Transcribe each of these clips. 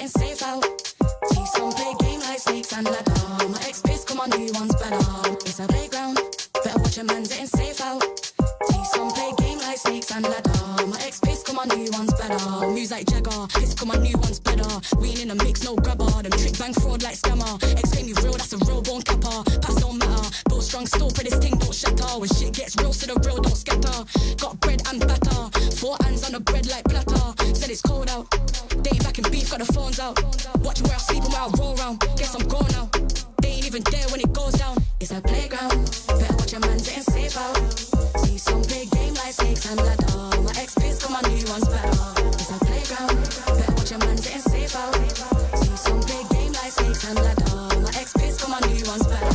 getting safe out. See some play game like snakes and ladder. My ex-piss, come on, new one's better. It's a playground, better watch your man getting safe out. See some play game like snakes and ladder. My ex-piss, come on, new one's better. Moves like Jagger, piss, come on, new one's better. We ain't in a mix, no grabber. Them trick bang fraud like scammer. Ex-claim you real, that's a real bone capper. Pass don't matter, bull strong, still pray this thing don't shatter. When shit gets real, so the real don't scatter. Got bread and batter, 4 hands on the bread like platter. Said it's cold out, they ain't back in beef, got the phones out. Watching where I sleep and where I roll round. Guess I'm gone now, they ain't even there when it goes down. It's a playground, better watch your man getting safe out. See some play game like snakes and ladder. My ex-piss, come on, new one's better. It's a playground, better watch your man getting safe out. See some play game like snakes and ladder. My ex-piss, come on, new one's better.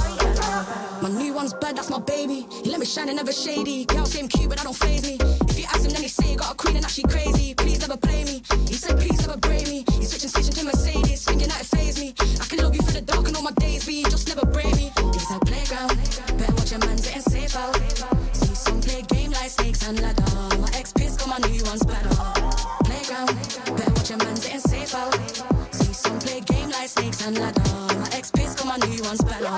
My new one's bad, that's my baby. He let me shine and never shady. Girl, same cute, but that don't faze me. If you ask him, then he say he got a queen and that she crazy. Please never play me. He said, please never break me. He's switching to Mercedes, thinking that it faze me. I can love you for the dark and all my days, but you just never break me. It's a playground, better watch your man getting safe out. See some play game like snakes and ladder. My ex-piss, come on, new one's better. Playground, better watch your man getting safe out. See some play game like snakes and ladder. My ex-piss, come on, new one's better.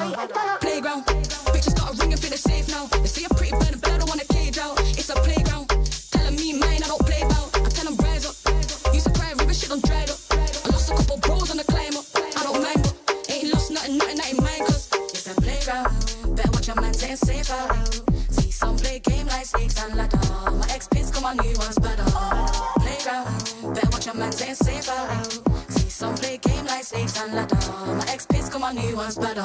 Playground, bitches got a ring and feel it's safe now. They say you're pretty bird, but I don't want to cage out. It's a playground, telling me mine, I don't play about. I tell them rise up, used to cry, river shit done dried up. I lost a couple bros on the climb up, I don't mind, but ain't lost nothing that ain't mine, cause it's a playground, better watch your man getting safe out. See some play game like snakes and ladder. My ex-piss, come on, new one's better. Playground, better watch your man getting safe out. See some play game like snakes and ladder. My ex-piss, come on, new one's better.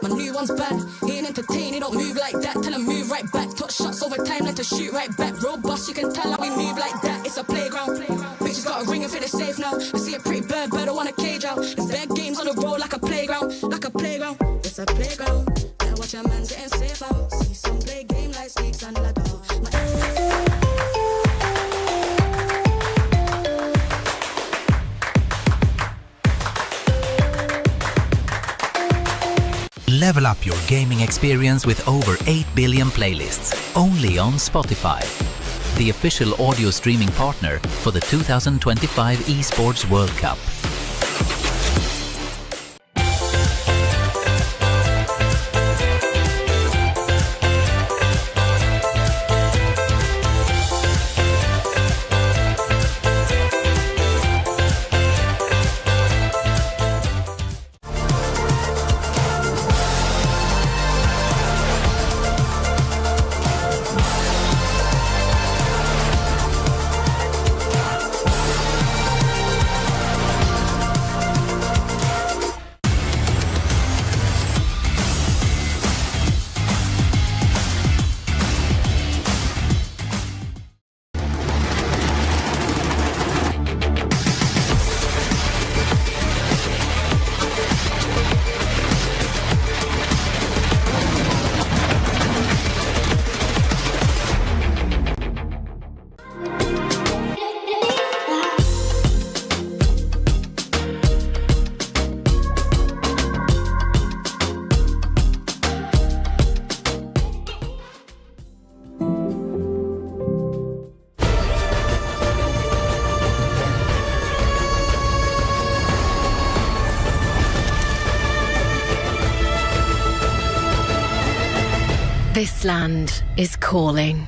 My new one's bad, he ain't entertained, he don't move like that. Tell him move right back, touch shots over time, let to shoot right back. Robust, you can tell how we move like that. It's a playground, bitches got a ring and feel it's safe now. I see a pretty bird, but I want a cage out. There's bad games on the road like a playground, like a playground. It's a playground, better watch your man getting safe out. See some play game like snakes and ladder. Level up your gaming experience with over 8 billion playlists, only on Spotify, the official audio streaming partner for the 2025 Esports World Cup. This land is calling.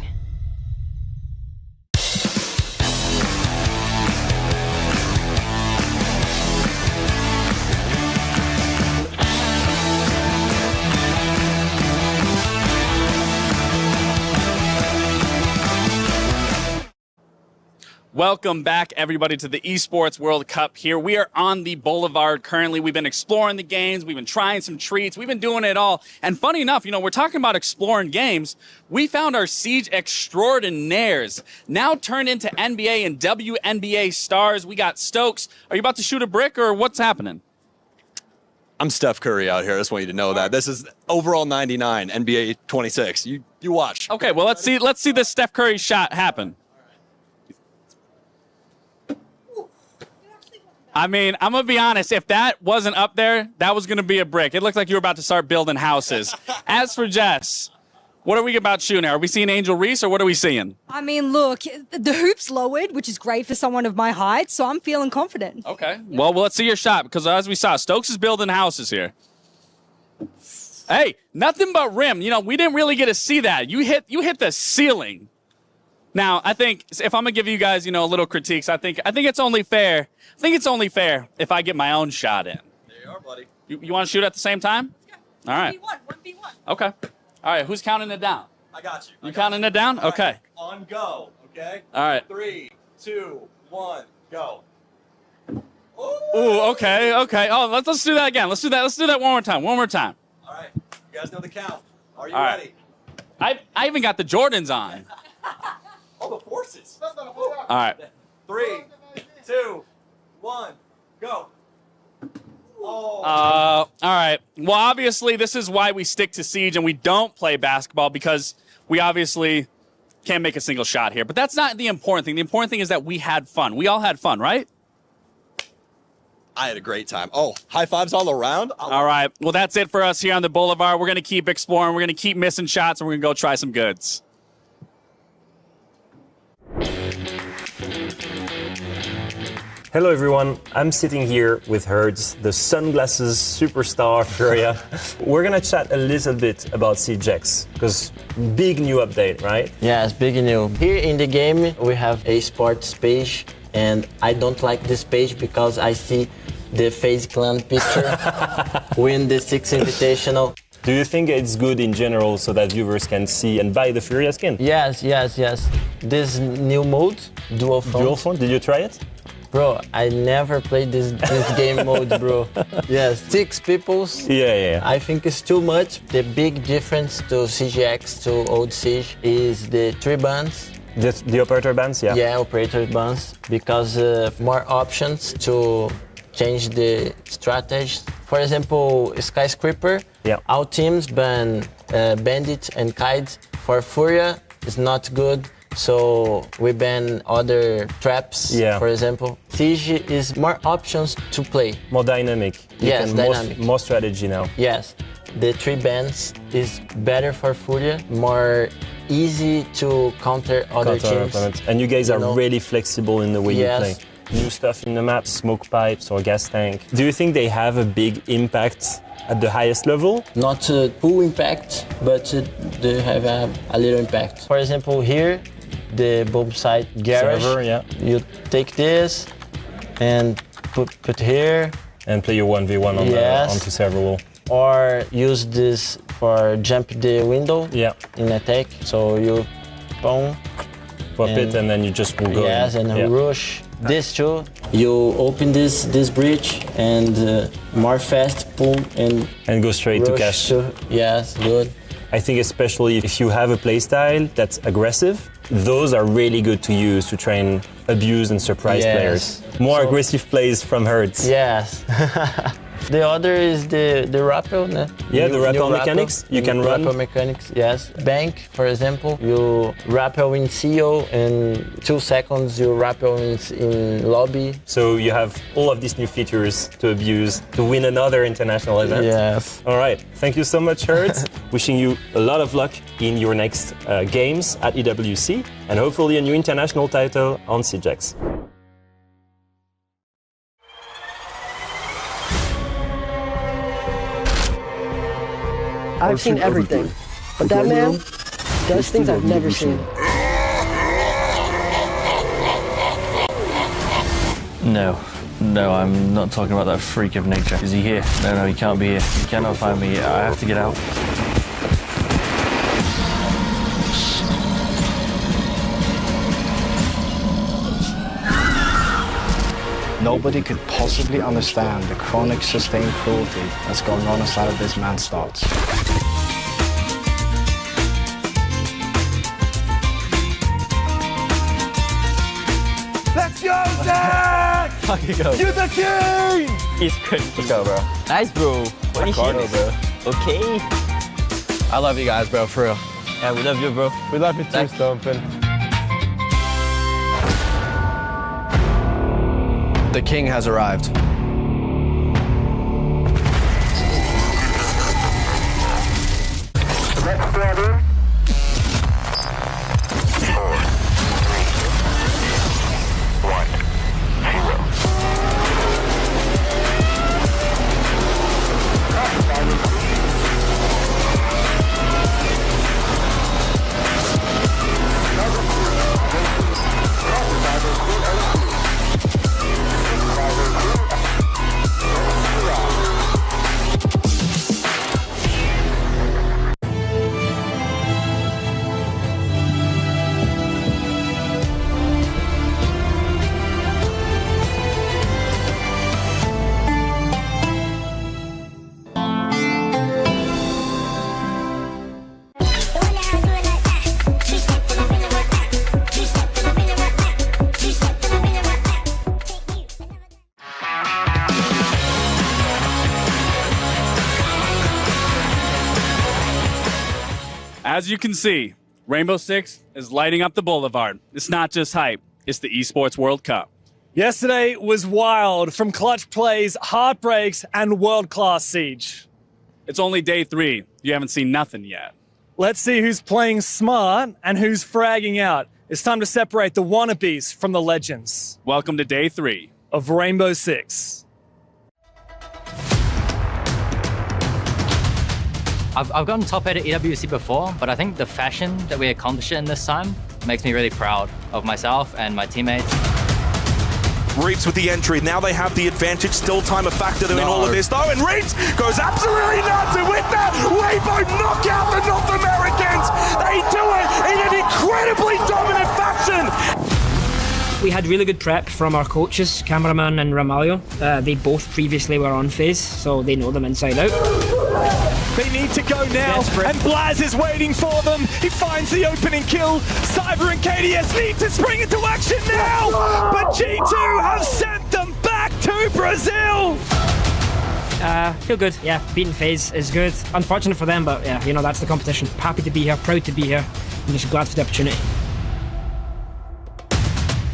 Welcome back, everybody, to the Esports World Cup here. We are on the Boulevard currently. We've been exploring the games. We've been trying some treats. We've been doing it all. And funny enough, we're talking about exploring games. We found our Siege extraordinaires now turned into NBA and WNBA stars. We got Stokes. Are you about to shoot a brick or what's happening? I'm Steph Curry out here. I just want you to know that. This is overall 99, NBA 26. You watch. Okay, well, let's see this Steph Curry shot happen. I mean, I'm going to be honest. If that wasn't up there, that was going to be a brick. It looked like you were about to start building houses. As for Jess, What are we about shooting? Are we seeing Angel Reese or what are we seeing? I mean, look, the hoop's lowered, which is great for someone of my height, so I'm feeling confident. Okay. Well, let's see your shot because as we saw, Stokes is building houses here. Hey, nothing but rim. You know, we didn't really get to see that. You hit the ceiling. Now, I think if I'm gonna give you guys, you know, a little critiques, I think it's only fair. I think it's only fair if I get my own shot in. There you are, buddy. You want to shoot at the same time? All right. 1v1. Okay. All right. Who's counting it down? I got you. You counting it down? Okay. Right. On go. Okay. All right. 3, 2, 1, go. Ooh. Okay. Oh, let's do that again. Let's do that one more time. One more time. All right. You guys know the count. Are you All ready? right. I even got the Jordans on. All the forces. All right. 3, 2, 1, go. Oh. All right. Well, obviously, this is why we stick to Siege and we don't play basketball because we obviously can't make a single shot here. But that's not the important thing. The important thing is that we had fun. We all had fun, right? I had a great time. Oh, high fives all around. All right. Well, that's it for us here on the Boulevard. We're going to keep exploring. We're going to keep missing shots, and we're going to go try some goods. Hello everyone, I'm sitting here with Herds, the sunglasses superstar Furia. We're gonna chat a little bit about CJX, because big new update, right? Yes, big new. Here in the game we have a sports page, and I don't like this page because I see the FaZe Clan picture win the 6th Invitational. Do you think it's good in general so that viewers can see and buy the Furia skin? Yes. This new mode, Dual Front. Did you try it? Bro, I never played this game mode, bro. Yes, 6 peoples. Yeah. I think it's too much. The big difference to CGX to old Siege is the 3 bans. The operator bans, yeah? Yeah, operator bans, because more options to change the strategy. For example, Skyscraper, yeah. All teams ban Bandit and Kite. For Furia, it's not good. So we ban other traps, for example. Siege is more options to play. More dynamic. Yes, dynamic. More strategy now. Yes. The 3 bans is better for Furia, more easy to counter other teams. Opponents. And you guys are really flexible in the way you play. New stuff in the map, smoke pipes or gas tank. Do you think they have a big impact at the highest level? Not full impact, but they have a little impact. For example, here, the bomb site garage. Server, yeah. You take this and put here. And play your 1v1 on onto server wall. Or use this for jump the window in attack. So you boom. Pop it and then you just will go in. And rush. This too, you open this bridge and more fast, boom, and go straight to cash. Yes, good. I think especially if you have a playstyle that's aggressive, those are really good to use to try and abuse and surprise players. More aggressive plays from Herds. Yes. The other is the rappel. No? Yeah, the rappel mechanics. You can run. Rappel mechanics, yes. Bank, for example, you rappel in CO, in 2 seconds you rappel in lobby. So you have all of these new features to abuse to win another international event. Yes. All right. Thank you so much, Herds. Wishing you a lot of luck in your next games at EWC and hopefully a new international title on CJX. I've seen everything, but that man does things I've never seen. No, I'm not talking about that freak of nature. Is he here? No, he can't be here. He cannot find me. I have to get out. Nobody could possibly understand the chronic, sustained cruelty that's going on inside of this man's thoughts. Let's go, Zach! You're the king! He's good. Let's go, bro. Nice, bro. What is bro? Okay. I love you guys, bro, for real. Yeah, we love you, bro. We love you too, Stompin'. The king has arrived. As you can see, Rainbow Six is lighting up the Boulevard. It's not just hype, it's the Esports World Cup. Yesterday was wild, from clutch plays, heartbreaks, and world-class siege. It's only day 3. You haven't seen nothing yet. Let's see who's playing smart and who's fragging out. It's time to separate the wannabes from the legends. Welcome to day 3 of Rainbow Six. I've gotten top 8 at EWC before, but I think the fashion that we accomplished in this time makes me really proud of myself and my teammates. Reaps with the entry. Now they have the advantage. Still time a factor in all of this, though. And Reaps goes absolutely nuts. And with that, Rainbow knock out the North Americans. They do it in an incredibly dominant fashion. We had really good prep from our coaches, Cameraman and Ramalho. They both previously were on FaZe, so they know them inside out. They need to go now, and Blaz is waiting for them. He finds the opening kill. Cyber and KDS need to spring into action now, but G2 have sent them back to Brazil. Feel good. Yeah, beating FaZe is good. Unfortunate for them, but yeah, you know, that's the competition. Happy to be here, proud to be here. I'm just glad for the opportunity.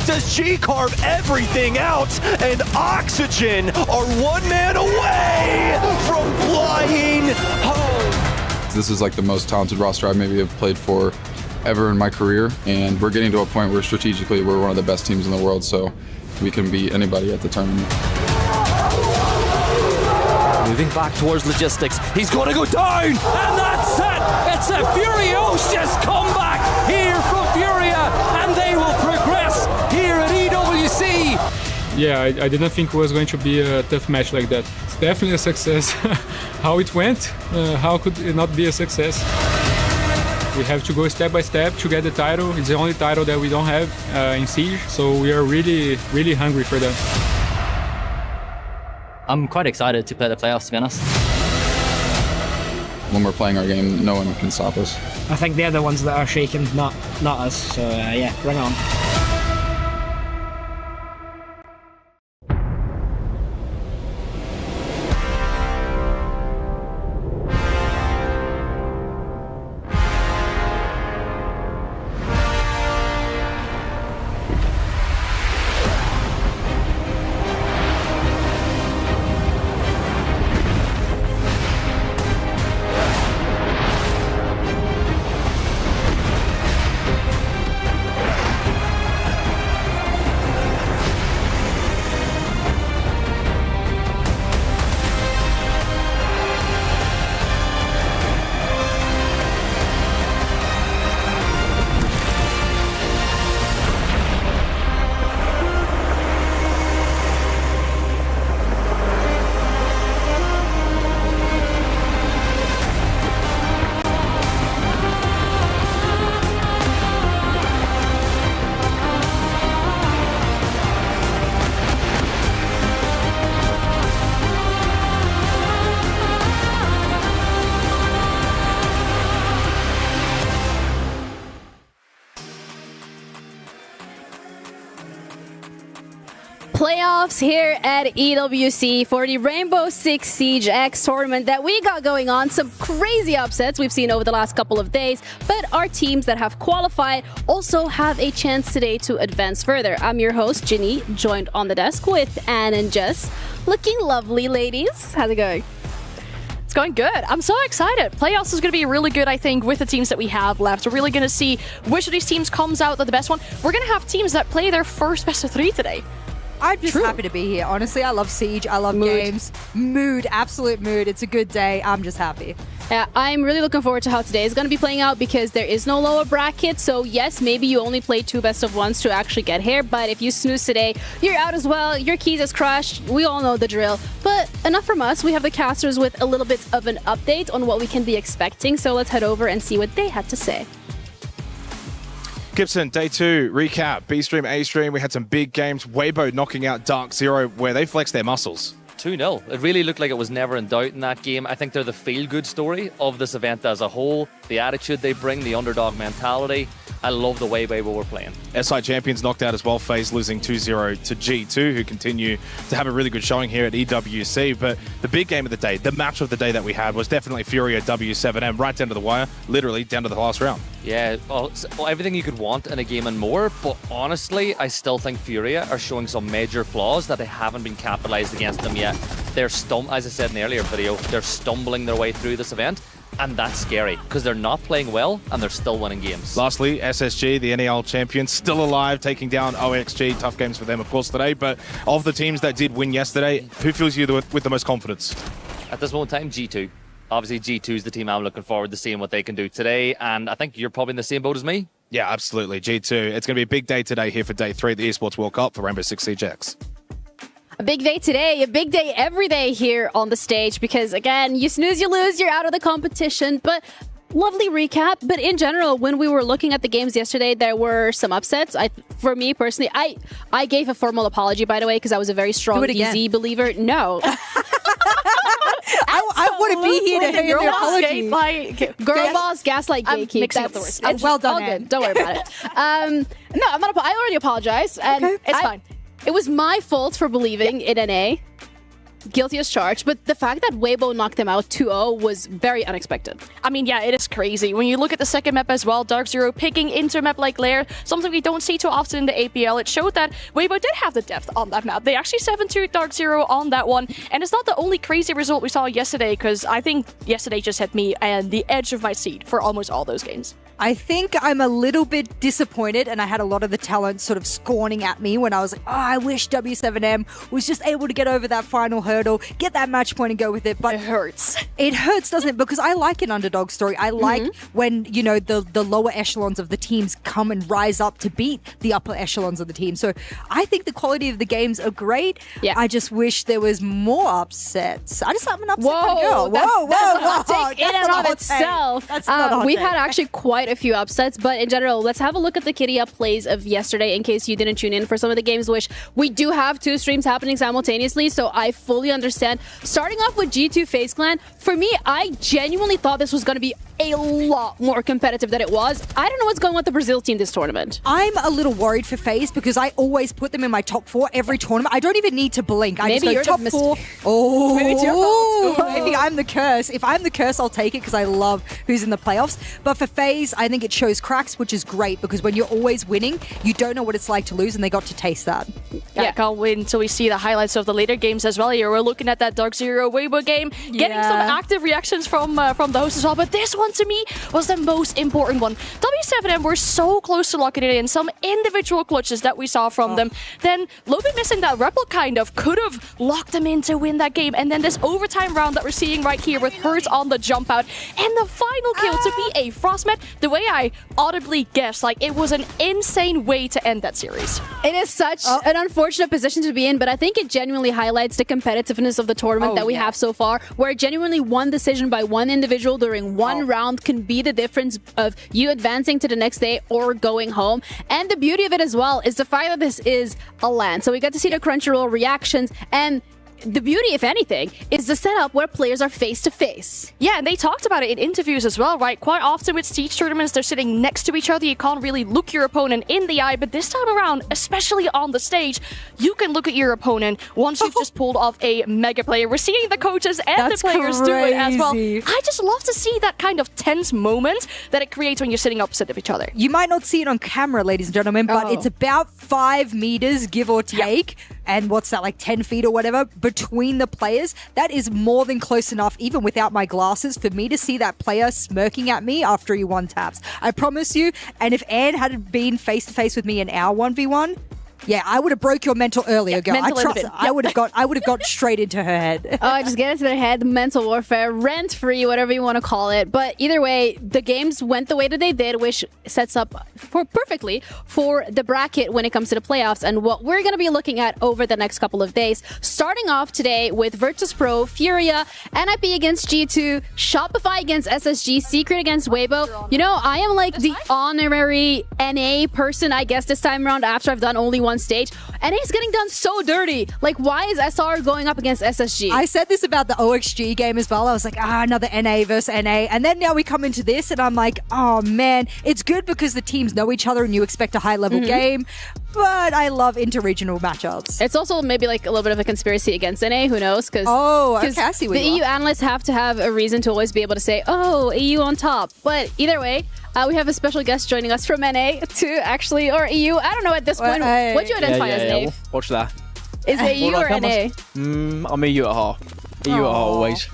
Does G carve everything out, and Oxygen are one man away from flying home. This is like the most talented roster I maybe have played for ever in my career, and we're getting to a point where strategically we're one of the best teams in the world, so we can beat anybody at the tournament. Moving back towards logistics, he's going to go down, and that's it! It's a furious comeback here from Furia, and they will progress here at EWC. Yeah, I didn't think it was going to be a tough match like that. It's definitely a success. How it went, how could it not be a success? We have to go step by step to get the title. It's the only title that we don't have in Siege, so we are really, really hungry for that. I'm quite excited to play the playoffs, to be honest. When we're playing our game, no one can stop us. I think they're the ones that are shaking, not us. So yeah, bring on. Playoffs here at EWC for the Rainbow Six Siege X tournament that we got going on. Some crazy upsets we've seen over the last couple of days, but our teams that have qualified also have a chance today to advance further. I'm your host, Ginny, joined on the desk with Anne and Jess. Looking lovely, ladies. How's it going? It's going good. I'm so excited. Playoffs is going to be really good, I think, with the teams that we have left. We're really going to see which of these teams comes out the best one. We're going to have teams that play their first best of 3 today. I'm just happy to be here. Honestly, I love Siege. I love games. Absolute mood. It's a good day. I'm just happy. Yeah, I'm really looking forward to how today is going to be playing out because there is no lower bracket. So yes, maybe you only play 2 best of 1s to actually get here. But if you snooze today, you're out as well. Your keys is crushed. We all know the drill. But enough from us. We have the casters with a little bit of an update on what we can be expecting. So let's head over and see what they had to say. Gibson, day 2, recap, B stream, A stream. We had some big games. Weibo knocking out Dark Zero where they flexed their muscles. 2-0. It really looked like it was never in doubt in that game. I think they're the feel-good story of this event as a whole. The attitude they bring, the underdog mentality. I love the way Weibo were playing. SI Champions knocked out as well, FaZe losing 2-0 to G2, who continue to have a really good showing here at EWC. But the big game of the day, the match of the day that we had was definitely Furia W7M, right down to the wire, literally down to the last round. Yeah, well, everything you could want in a game and more, but honestly, I still think Furia are showing some major flaws that they haven't been capitalized against them yet. They're as I said in the earlier video, they're stumbling their way through this event. And that's scary because they're not playing well and they're still winning games. Lastly, SSG, the NEL champions, still alive, taking down OXG. Tough games for them, of course, today. But of the teams that did win yesterday, who fills you with the most confidence? At this moment in time, G2. Obviously, G2 is the team I'm looking forward to seeing what they can do today. And I think you're probably in the same boat as me. Yeah, absolutely. G2. It's going to be a big day today here for day 3 of the Esports World Cup for Rainbow Six Siege X. A big day today, a big day every day here on the stage because, again, you snooze, you lose, you're out of the competition. But lovely recap. But in general, when we were looking at the games yesterday, there were some upsets. For me personally, I gave a formal apology, by the way, because I was a very strong EZ believer. No. I want to be here to hear the apology. Girl boss, gaslight, gatekeep. That's well done, all good. Don't worry about it. No, I'm not. I already apologized, and it's fine. It was my fault for believing in NA. Guilty as charged, but the fact that Weibo knocked them out 2-0 was very unexpected. I mean, yeah, it is crazy. When you look at the second map as well, Dark Zero picking inter-map like Lair, something we don't see too often in the APL. It showed that Weibo did have the depth on that map. They actually 7-2 Dark Zero on that one, and it's not the only crazy result we saw yesterday, because I think yesterday just had me and the edge of my seat for almost all those games. I think I'm a little bit disappointed, and I had a lot of the talent sort of scorning at me when I was like, oh, I wish W7M was just able to get over that final hurdle, get that match point and go with it. But it hurts. It hurts, doesn't it? Because I like an underdog story. I like when, you know, the lower echelons of the teams come and rise up to beat the upper echelons of the team. So I think the quality of the games are great. Yeah. I just wish there was more upsets. I just have an upset Whoa, girl. that's Whoa. a hot take in and of itself. That's not a hot We've take. had actually quite a few upsets, but in general, let's have a look at the Kitty Up plays of yesterday in case you didn't tune in for some of the games, which we do have 2 streams happening simultaneously, so I fully understand. Starting off with G2 FaZe Clan, for me, I genuinely thought this was going to be a lot more competitive than it was. I don't know what's going on with the Brazil team this tournament. I'm a little worried for FaZe because I always put them in my top 4 every tournament. I don't even need to blink. I Maybe just go you're top 4. Oh, maybe it's your fault. Maybe I'm the curse. If I'm the curse, I'll take it because I love who's in the playoffs. But for FaZe, I think it shows cracks, which is great because when you're always winning, you don't know what it's like to lose, and they got to taste that. Yeah, can't wait until we see the highlights of the later games as well. Here we're looking at that Dark Zero Weibo game, getting some active reactions from the host as well. But this one to me was the most important one. W7M were so close to locking it in. Some individual clutches that we saw from them. Then Lobi missing that Rebel kind of could have locked them in to win that game. And then this overtime round that we're seeing right here with Hertz on the jump out. And the final kill to be a Frostmet. The way I audibly guessed, like it was an insane way to end that series. It is such an unfortunate position to be in, but I think it genuinely highlights the competitiveness of the tournament that we have so far, where genuinely one decision by one individual during one round can be the difference of you advancing to the next day or going home. And the beauty of it as well is the fact that this is a LAN. So we got to see the Crunchyroll reactions, and the beauty, if anything, is the setup where players are face-to-face. Yeah, and they talked about it in interviews as well, right? Quite often with Siege tournaments, they're sitting next to each other. You can't really look your opponent in the eye, but this time around, especially on the stage, you can look at your opponent once you've just pulled off a mega player. We're seeing the coaches and the players do it as well. I just love to see that kind of tense moment that it creates when you're sitting opposite of each other. You might not see it on camera, ladies and gentlemen, but it's about 5 meters, give or take. and what's that, like 10 feet or whatever between the players, that is more than close enough, even without my glasses, for me to see that player smirking at me after he one taps. I promise you. And if Anne had been face to face with me in our 1v1, yeah, I would have broke your mental earlier, girl. I would have got straight into her head. Oh, just get into their head, mental warfare, rent-free, whatever you want to call it. But either way, the games went the way that they did, which sets up perfectly for the bracket when it comes to the playoffs and what we're going to be looking at over the next couple of days. Starting off today with Virtus.pro, Furia, NIP against G2, Shopify against SSG, Secret against Weibo. You know, I am like the honorary NA person, I guess, this time around after I've done only one stage. And it's getting done so dirty. Like, why is SR going up against SSG? I said this about the OXG game as well. I was like, another NA versus NA. And then now we come into this and I'm like, oh man, it's good because the teams know each other and you expect a high level game. But I love interregional matchups. It's also maybe like a little bit of a conspiracy against NA, who knows? Because I see what the EU analysts have to have a reason to always be able to say, oh, EU on top. But either way, we have a special guest joining us from NA to actually, or EU. I don't know at this point. What do you identify as, Nave? Watch that. Is it EU or NA? I'm EU at heart. EU at heart always.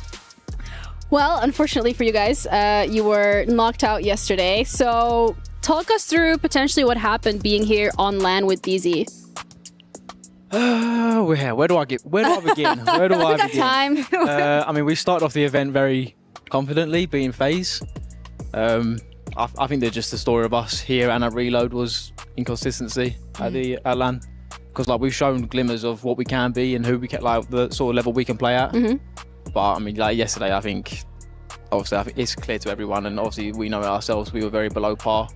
Well, unfortunately for you guys, you were knocked out yesterday. So talk us through potentially what happened being here on LAN with DZ. Where do I begin? Where do I begin? We got time. I mean, we started off the event very confidently, being FaZe. I think they're just the story of us here and at Reload was inconsistency at LAN. Because like we've shown glimmers of what we can be and who we can, like the sort of level we can play at. But I mean, like yesterday, I think it's clear to everyone, and obviously we know it ourselves. We were very below par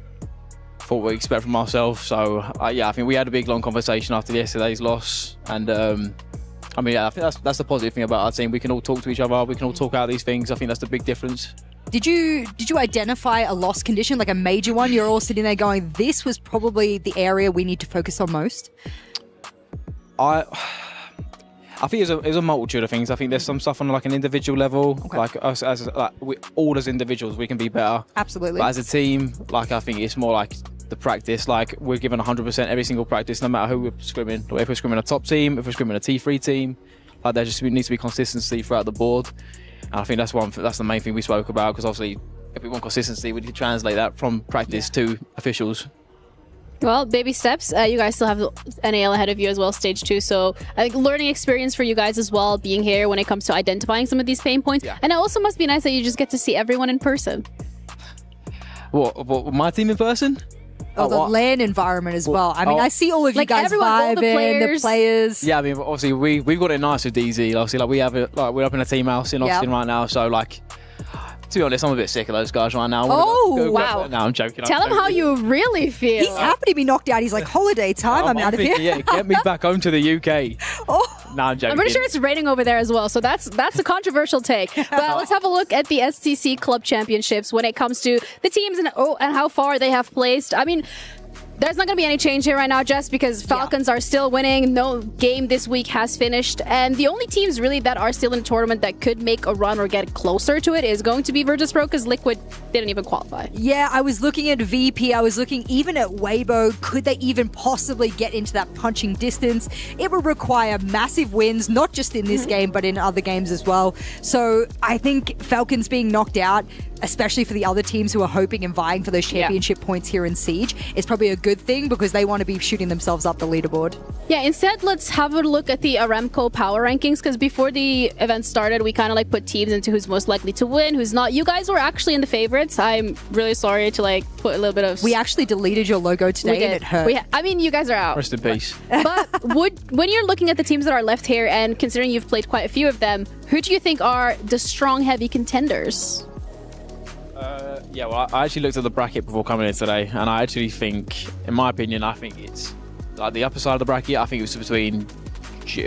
for what we expect from ourselves. So yeah, I think we had a big long conversation after yesterday's loss, and I mean, yeah, I think that's the positive thing about our team. We can all talk to each other. We can all talk out these things. I think that's the big difference. Did you identify a loss condition, like a major one? You're all sitting there going, this was probably the area we need to focus on most? I think there's a multitude of things. I think there's some stuff on like an individual level, like us all as individuals, we can be better. Absolutely. But as a team, like I think it's more like the practice. Like we're given 100% every single practice, no matter who we're scrimming. If we're scrimming a top team, if we're scrimming a T3 team, like there just needs to be consistency throughout the board. And I think that's the main thing we spoke about, because obviously if we want consistency, we need to translate that from practice to officials. Well, baby steps. You guys still have NAL ahead of you as well, stage 2. So I think learning experience for you guys as well, being here when it comes to identifying some of these pain points. Yeah. And it also must be nice that you just get to see everyone in person. What my team in person? Oh, the LAN environment as well. I mean, I see all of you guys vibing, the players. Yeah, I mean, obviously we've got it nice with DZ. Obviously, like we're up in a team house in Austin right now. So like, to be honest, I'm a bit sick of those guys right now. Wow. No, I'm joking. Tell him how you really feel. He's happy to be knocked out. He's like, holiday time, I'm out of here. Yeah, get me back home to the UK. No, I'm joking. I'm pretty sure it's raining over there as well, so that's a controversial take. But let's have a look at the STC Club Championships when it comes to the teams and how far they have placed. I mean, there's not going to be any change here right now, just because Falcons are still winning. No game this week has finished. And the only teams really that are still in the tournament that could make a run or get closer to it is going to be Virtus.pro, because Liquid didn't even qualify. Yeah, I was looking at VP. I was looking even at Weibo. Could they even possibly get into that punching distance? It would require massive wins, not just in this game, but in other games as well. So I think Falcons being knocked out, especially for the other teams who are hoping and vying for those championship points here in Siege, is probably a good thing, because they want to be shooting themselves up the leaderboard. Yeah, instead, let's have a look at the Aramco power rankings, because before the event started, we kind of like put teams into who's most likely to win, who's not. You guys were actually in the favorites. I'm really sorry to like put a little bit of... We actually deleted your logo today and it hurt. I mean, you guys are out. Rest in peace. But when you're looking at the teams that are left here, and considering you've played quite a few of them, who do you think are the strong, heavy contenders? Yeah, well, I actually looked at the bracket before coming in today, and I actually think, in my opinion, I think it's like the upper side of the bracket. I think it was between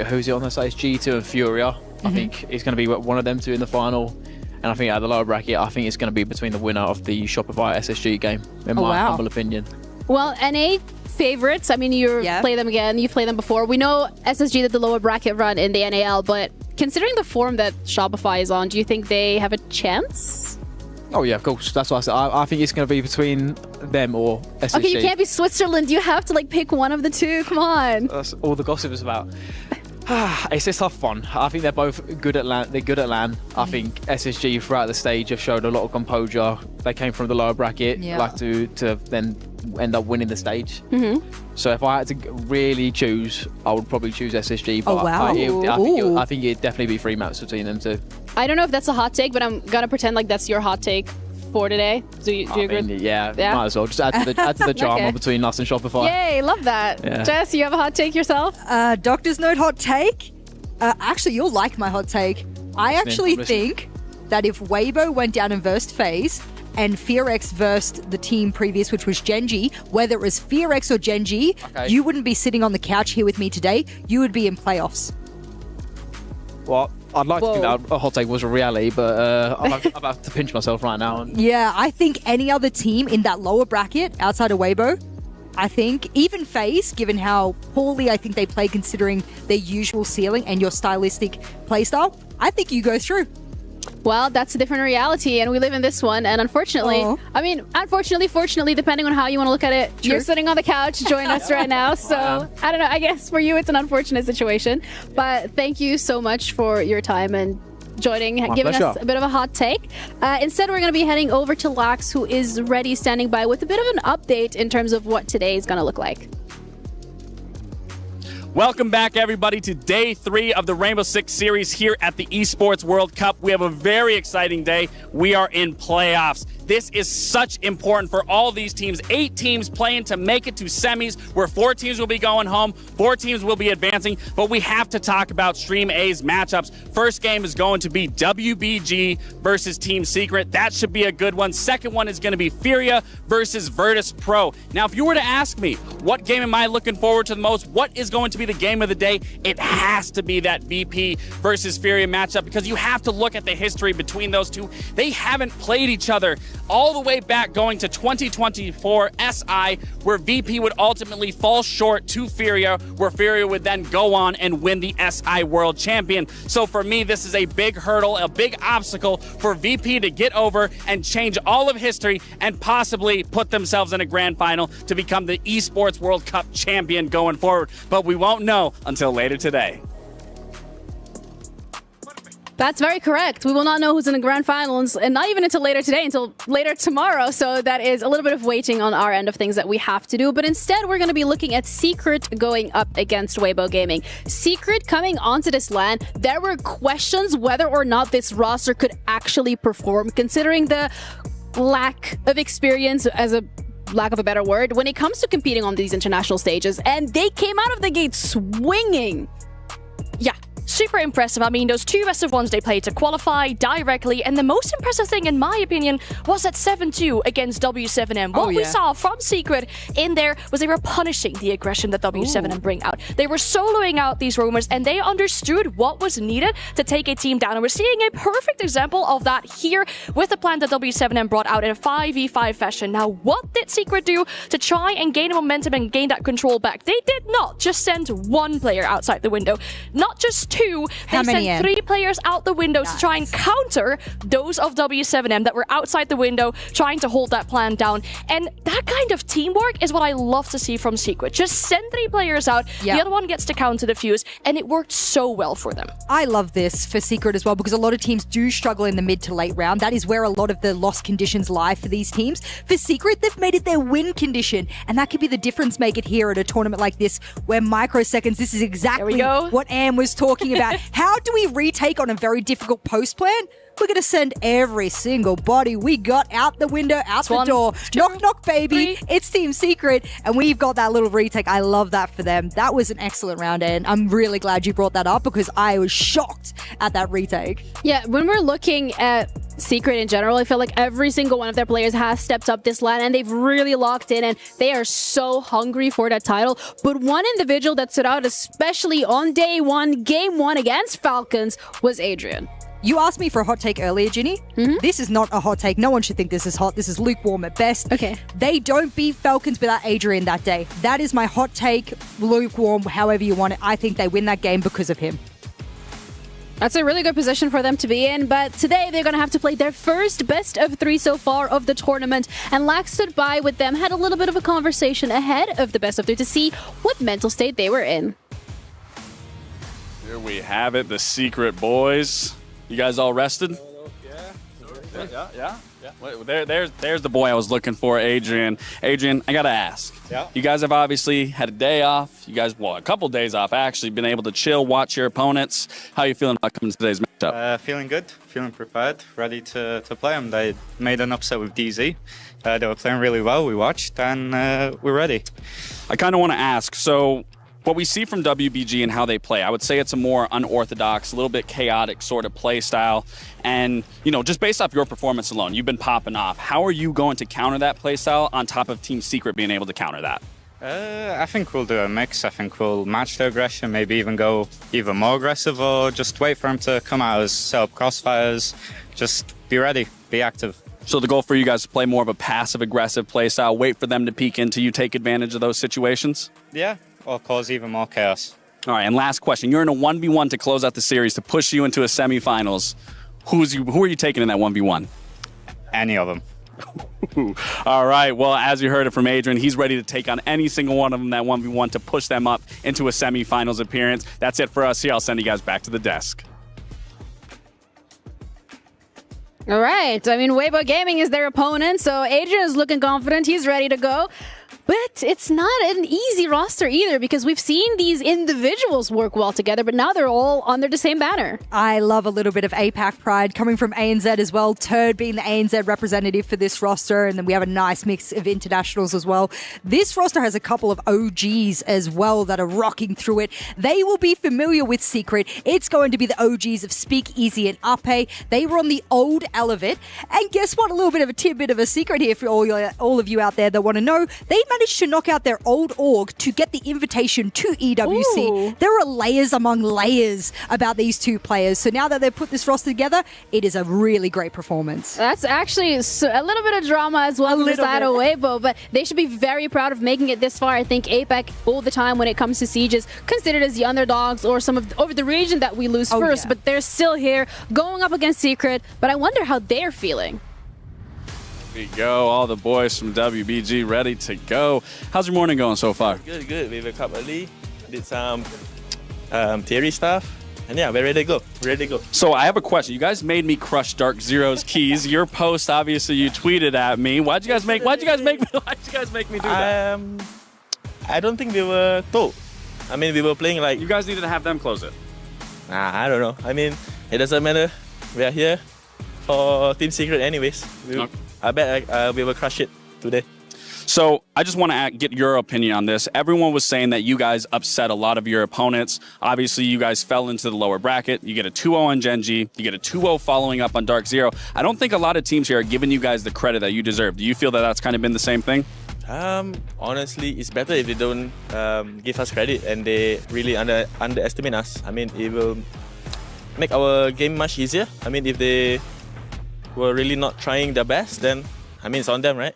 who's it on the side? It's G2 and Furia. I think it's going to be one of them two in the final, and I think at the lower bracket, I think it's going to be between the winner of the Shopify SSG game, in my humble opinion. Well, NA favorites. I mean, you play them again. You've played them before. We know SSG did the lower bracket run in the NAL, but considering the form that Shopify is on, do you think they have a chance? Oh yeah, of course. That's what I said. I think it's going to be between them or SSG. Okay, you can't be Switzerland. You have to like pick one of the two. Come on. That's all the gossip is about. It's a tough one. I think they're both good at LAN. They're good at LAN. I think SSG throughout the stage have showed a lot of composure. They came from the lower bracket, like to then end up winning the stage. So if I had to really choose, I would probably choose SSG. But I think it'd definitely be 3 maps between them two. I don't know if that's a hot take, but I'm gonna pretend like that's your hot take for today. Do you agree? Yeah, might as well. Just add to the drama Okay. between us and Shopify. Yay, love that. Yeah. Jess, you have a hot take yourself? Doctor's note hot take. Actually, you'll like my hot take. I actually think that if Weibo went down and versed FaZe and FearX versed the team previous, which was Gen.G, whether it was FearX or Gen.G, you wouldn't be sitting on the couch here with me today. You would be in playoffs. Well, I'd like to think that a hot take was a reality, but I'm about to pinch myself right now. Yeah, I think any other team in that lower bracket outside of Weibo, I think, even FaZe, given how poorly I think they play considering their usual ceiling and your stylistic playstyle, I think you go through. Well, that's a different reality, and we live in this one. And unfortunately, fortunately, depending on how you want to look at it, you're sitting on the couch joining us right now. So I don't know. I guess for you, it's an unfortunate situation. But thank you so much for your time and joining, giving us a bit of a hot take. Instead, we're going to be heading over to Lax, who is ready, standing by with a bit of an update in terms of what today is going to look like. Welcome back, everybody, to day 3 of the Rainbow Six series here at the Esports World Cup. We have a very exciting day. We are in playoffs. This is such important for all these teams. 8 teams playing to make it to semis, where 4 teams will be going home, 4 teams will be advancing. But we have to talk about Stream A's matchups. First game is going to be WBG versus Team Secret. That should be a good one. Second one is going to be Furia versus Virtus.pro. Now, if you were to ask me, what game am I looking forward to the most? What is going to be the game of the day? It has to be that VP versus Furia matchup, because you have to look at the history between those two. They haven't played each other all the way back going to 2024 SI, where VP would ultimately fall short to Furia, where Furia would then go on and win the SI World Champion. So for me, this is a big hurdle, a big obstacle for VP to get over and change all of history and possibly put themselves in a grand final to become the Esports World Cup champion going forward. But we won't know until later today. That's very correct. We will not know who's in the grand finals, and not even until later today, until later tomorrow. So that is a little bit of waiting on our end of things that we have to do. But instead, we're going to be looking at Secret going up against Weibo Gaming. Secret coming onto this LAN, there were questions whether or not this roster could actually perform, considering the lack of experience, as a lack of a better word, when it comes to competing on these international stages. And they came out of the gate swinging. Yeah. Super impressive. I mean, those 2 best of ones they played to qualify directly, and the most impressive thing, in my opinion, was that 7-2 against W7M. What we saw from Secret in there was they were punishing the aggression that W7M bring out. They were soloing out these roamers, and they understood what was needed to take a team down. And we're seeing a perfect example of that here with the plan that W7M brought out in a 5v5 fashion. Now, what did Secret do to try and gain momentum and gain that control back? They did not just send 1 player outside the window, not just 2. They sent 3 players out the window to try and counter those of W7M that were outside the window trying to hold that plan down. And that kind of teamwork is what I love to see from Secret. Just send 3 players out, the other one gets to counter the fuse, and it worked so well for them. I love this for Secret as well, because a lot of teams do struggle in the mid to late round. That is where a lot of the loss conditions lie for these teams. For Secret, they've made it their win condition, and that could be the difference maker here at a tournament like this, where microseconds, this is exactly what Am was talking about. How do we retake on a very difficult post plan? We're going to send every single body we got out the window, out the door. Knock, knock, baby. It's Team Secret, and we've got that little retake. I love that for them. That was an excellent round, and I'm really glad you brought that up, because I was shocked at that retake. Yeah, when we're looking at Secret in general, I feel like every single one of their players has stepped up this LAN, and they've really locked in, and they are so hungry for that title. But one individual that stood out, especially on day 1, game 1 against Falcons, was Adrian. You asked me for a hot take earlier, Ginny. This is not a hot take. No one should think this is hot. This is lukewarm at best. Okay. They don't beat Falcons without Adrian that day. That is my hot take, lukewarm, however you want it. I think they win that game because of him. That's a really good position for them to be in, but today they're going to have to play their first best of 3 so far of the tournament, and Lax stood by with them, had a little bit of a conversation ahead of the best of 3 to see what mental state they were in. Here we have it, the Secret boys. You guys all rested? Yeah. Wait, there's the boy I was looking for, Adrian. Adrian, I gotta ask. Yeah. You guys have obviously had a day off. You guys, well, a couple days off actually, been able to chill, watch your opponents. How are you feeling about coming to today's matchup? Feeling good, feeling prepared, ready to play them. They made an upset with DZ. They were playing really well. We watched and we're ready. I kind of want to ask. So, what we see from WBG and how they play, I would say it's a more unorthodox, a little bit chaotic sort of play style. And, you know, just based off your performance alone, you've been popping off. How are you going to counter that play style on top of Team Secret being able to counter that? I think we'll do a mix. I think we'll match the aggression, maybe even go even more aggressive, or just wait for them to come at us, set up crossfires, just be ready, be active. So the goal for you guys is to play more of a passive-aggressive play style, wait for them to peek into you, take advantage of those situations? Yeah. Or cause even more chaos. All right, and last question. You're in a 1v1 to close out the series to push you into a semifinals. Who are you taking in that 1v1? Any of them. All right, well, as you heard it from Adrian, he's ready to take on any single one of them, that 1v1, to push them up into a semifinals appearance. That's it for us here. I'll send you guys back to the desk. All right. I mean, Weibo Gaming is their opponent, so Adrian is looking confident. He's ready to go. But it's not an easy roster either, because we've seen these individuals work well together, but now they're all under the same banner. I love a little bit of APAC pride coming from ANZ as well. Turd being the ANZ representative for this roster, and then we have a nice mix of internationals as well. This roster has a couple of OGs as well that are rocking through it. They will be familiar with Secret. It's going to be the OGs of Speakeasy and Ape. They were on the old Elevate. And guess what? A little bit of a tidbit of a secret here for all of you out there that want to know. They managed to knock out their old org to get the invitation to EWC. Ooh. There are layers among layers about these two players. So now that they've put this roster together, it is a really great performance. That's actually a little bit of drama as well on the side of Weibo, but they should be very proud of making it this far. I think APAC all the time when it comes to Siege is considered as the underdogs or some of over the region that we lose first, but they're still here going up against Secret. But I wonder how they're feeling. Here we go, all the boys from WBG ready to go. How's your morning going so far? Good. We woke up early, did some theory stuff, and yeah, we're ready to go. So I have a question. You guys made me crush Dark Zero's keys. Your post, obviously, you tweeted at me. Why'd you guys make me do that? I don't think we were told. I mean, we were playing like... You guys needed to have them close it. I don't know. I mean, it doesn't matter. We are here for Team Secret anyways. I bet we will crush it today. So I just want to get your opinion on this. Everyone was saying that you guys upset a lot of your opponents. Obviously, you guys fell into the lower bracket. You get a 2-0 on Gen.G. You get a 2-0 following up on Dark Zero. I don't think a lot of teams here are giving you guys the credit that you deserve. Do you feel that that's kind of been the same thing? Honestly, it's better if they don't give us credit and they really underestimate us. I mean, it will make our game much easier. I mean, if they were really not trying their best, then, I mean, it's on them, right?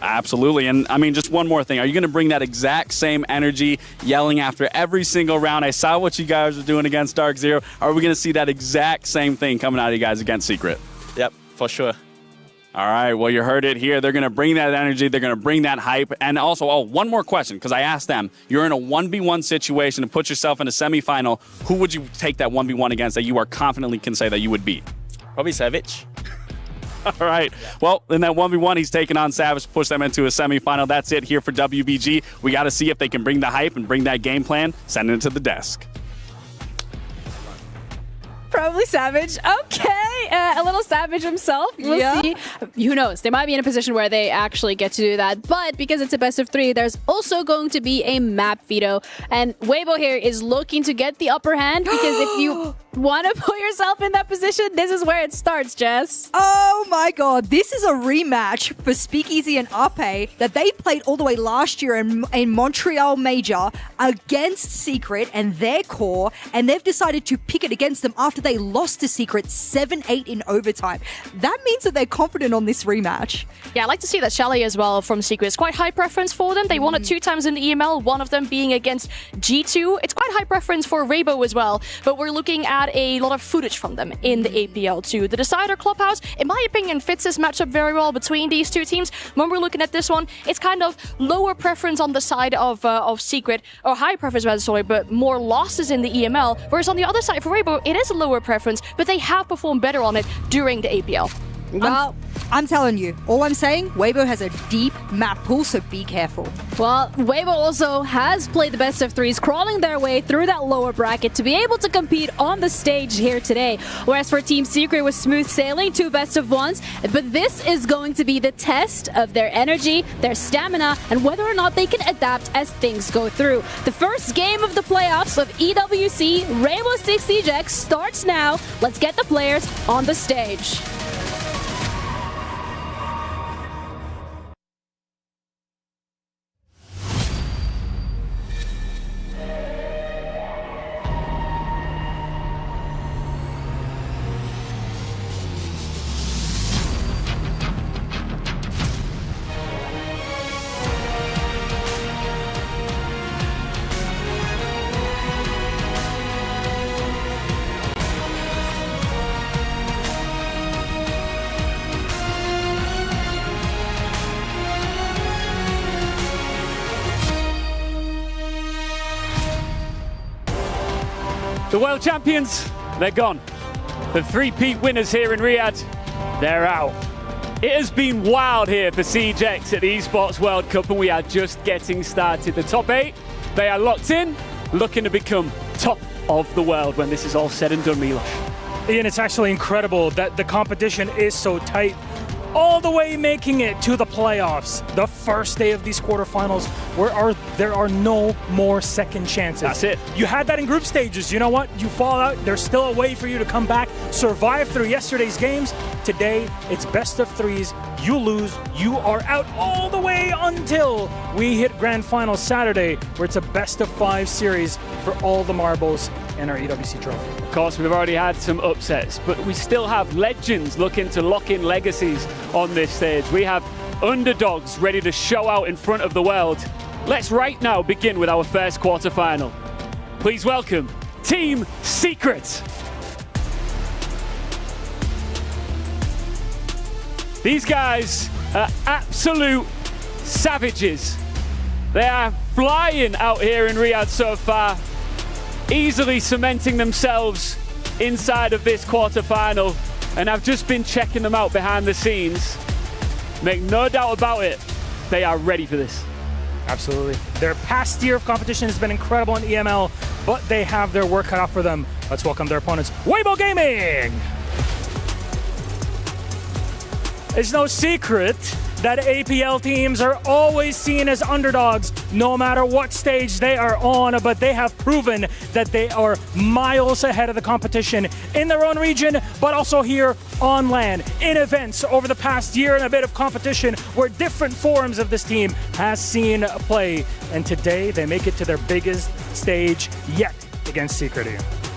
Absolutely. And, I mean, just one more thing. Are you going to bring that exact same energy, yelling after every single round? I saw what you guys were doing against Dark Zero. Are we going to see that exact same thing coming out of you guys against Secret? Yep, for sure. All right, well, you heard it here. They're going to bring that energy. They're going to bring that hype. And also, one more question, because I asked them, you're in a 1v1 situation to put yourself in a semifinal. Who would you take that 1v1 against that you are confidently can say that you would beat? Probably Savage. All right. Well, in that 1v1, he's taking on Savage, push them into a semifinal. That's it here for WBG. We got to see if they can bring the hype and bring that game plan. Send it to the desk. Probably Savage. Okay, a little Savage himself. We'll see. Who knows? They might be in a position where they actually get to do that. But because it's a best of 3, there's also going to be a map veto. And Weibo here is looking to get the upper hand, because if you want to put yourself in that position, this is where it starts, Jess. Oh my god, this is a rematch for Speakeasy and Ape that they played all the way last year in Montreal Major against Secret and their core, and they've decided to pick it against them after they lost to Secret 7-8 in overtime. That means that they're confident on this rematch. Yeah, I like to see that Chalet as well from Secret. It's quite high preference for them. They won it 2 times in the EML, one of them being against G2. It's quite high preference for Weibo as well, but we're looking at had a lot of footage from them in the APL too. The Decider Clubhouse, in my opinion, fits this matchup very well between these two teams. When we're looking at this one, it's kind of lower preference on the side of Secret, or high preference rather, sorry, but more losses in the EML. Whereas on the other side for Weibo, it is a lower preference, but they have performed better on it during the APL. Well, I'm telling you, all I'm saying, Weibo has a deep map pool, so be careful. Well, Weibo also has played the best of threes, crawling their way through that lower bracket to be able to compete on the stage here today. Whereas for Team Secret was smooth sailing, 2 best of ones. But this is going to be the test of their energy, their stamina, and whether or not they can adapt as things go through. The first game of the playoffs of EWC Rainbow Six Siege X starts now. Let's get the players on the stage. The world champions, they're gone. The three-peat winners here in Riyadh, they're out. It has been wild here for Siege X at the Esports World Cup, and we are just getting started. The top 8, they are locked in, looking to become top of the world when this is all said and done, Milos. Ian, it's actually incredible that the competition is so tight, all the way making it to the playoffs. The first day of these quarterfinals, where there are no more second chances. That's it. You had that in group stages. You know what? You fall out. There's still a way for you to come back, survive through yesterday's games. Today, it's best of threes. You lose, you are out all the way until we hit grand final Saturday, where it's a best of 5 series for all the marbles in our EWC trophy. Of course, we've already had some upsets, but we still have legends looking to lock in legacies on this stage. We have underdogs ready to show out in front of the world. Let's right now begin with our first quarterfinal. Please welcome Team Secret. These guys are absolute savages. They are flying out here in Riyadh so far, easily cementing themselves inside of this quarterfinal. And I've just been checking them out behind the scenes. Make no doubt about it, they are ready for this. Absolutely. Their past year of competition has been incredible in EML, but they have their work cut out for them. Let's welcome their opponents, Weibo Gaming! It's no secret that APL teams are always seen as underdogs no matter what stage they are on, but they have proven that they are miles ahead of the competition in their own region, but also here on land, in events over the past year and a bit of competition where different forms of this team has seen play. And today they make it to their biggest stage yet against Secret.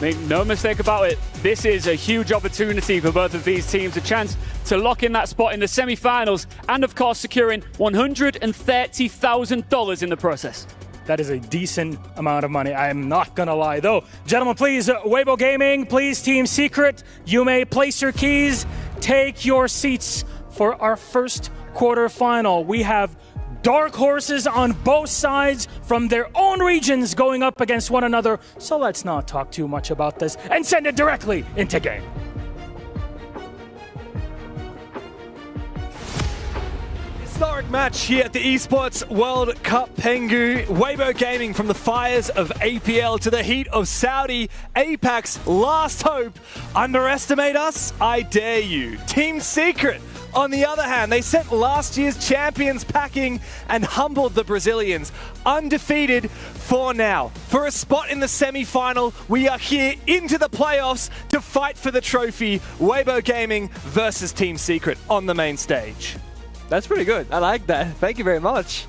Make no mistake about it, this is a huge opportunity for both of these teams, a chance to lock in that spot in the semi-finals and of course securing $130,000 in the process. That is a decent amount of money, I am not gonna lie though. Gentlemen, please, Weibo Gaming, please Team Secret, you may place your keys, take your seats for our first quarterfinal. We have dark horses on both sides from their own regions going up against one another. So let's not talk too much about this and send it directly into game. Historic match here at the Esports World Cup, Pengu. Weibo Gaming from the fires of APL to the heat of Saudi, Apac's last hope. Underestimate us? I dare you. Team Secret, on the other hand, they sent last year's champions packing and humbled the Brazilians. Undefeated for now. For a spot in the semi-final, we are here into the playoffs to fight for the trophy. Weibo Gaming versus Team Secret on the main stage. That's pretty good. I like that. Thank you very much.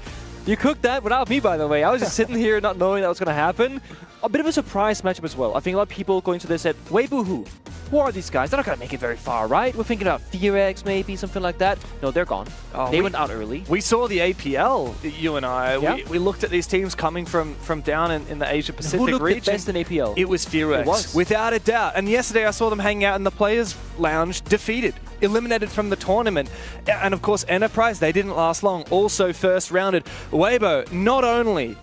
You cooked that without me, by the way. I was just sitting here not knowing that was going to happen. A bit of a surprise matchup as well. I think a lot of people going to this said, Weibo who? who are these guys? They're not going to make it very far, right? We're thinking about Furia maybe, something like that. No, they're gone. They went out early. We saw the APL, you and I. Yeah. We looked at these teams coming from down in the Asia-Pacific Who looked region. the best in APL? It was Furia. It was. Without a doubt. And yesterday I saw them hanging out in the Players' Lounge, defeated, eliminated from the tournament. And of course, Enterprise, they didn't last long. Also first rounded. Weibo, not only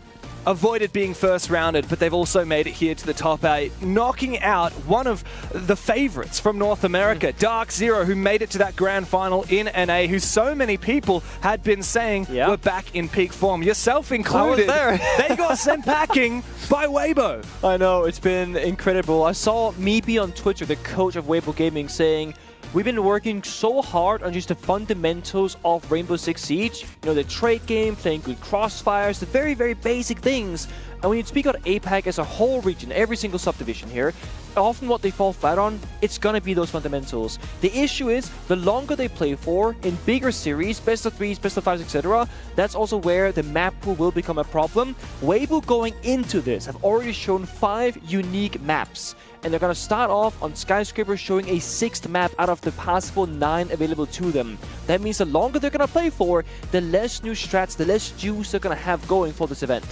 avoided being first rounded, but they've also made it here to the top 8, knocking out one of the favorites from North America, Dark Zero, who made it to that grand final in NA, who so many people had been saying were back in peak form, yourself included. I was there. They got sent packing by Weibo. I know, it's been incredible. I saw Meepy on Twitter, the coach of Weibo Gaming, saying, we've been working so hard on just the fundamentals of Rainbow Six Siege. You know, the trade game, playing good crossfires, the very, very basic things. And when you speak about APAC as a whole region, every single subdivision here, often what they fall flat on, it's gonna be those fundamentals. The issue is, the longer they play for, in bigger series, best of 3s, best of 5s, etc., that's also where the map pool will become a problem. Weibo going into this have already shown 5 unique maps. And they're going to start off on Skyscraper showing a 6th map out of the possible 9 available to them. That means the longer they're going to play for, the less new strats, the less juice they're going to have going for this event.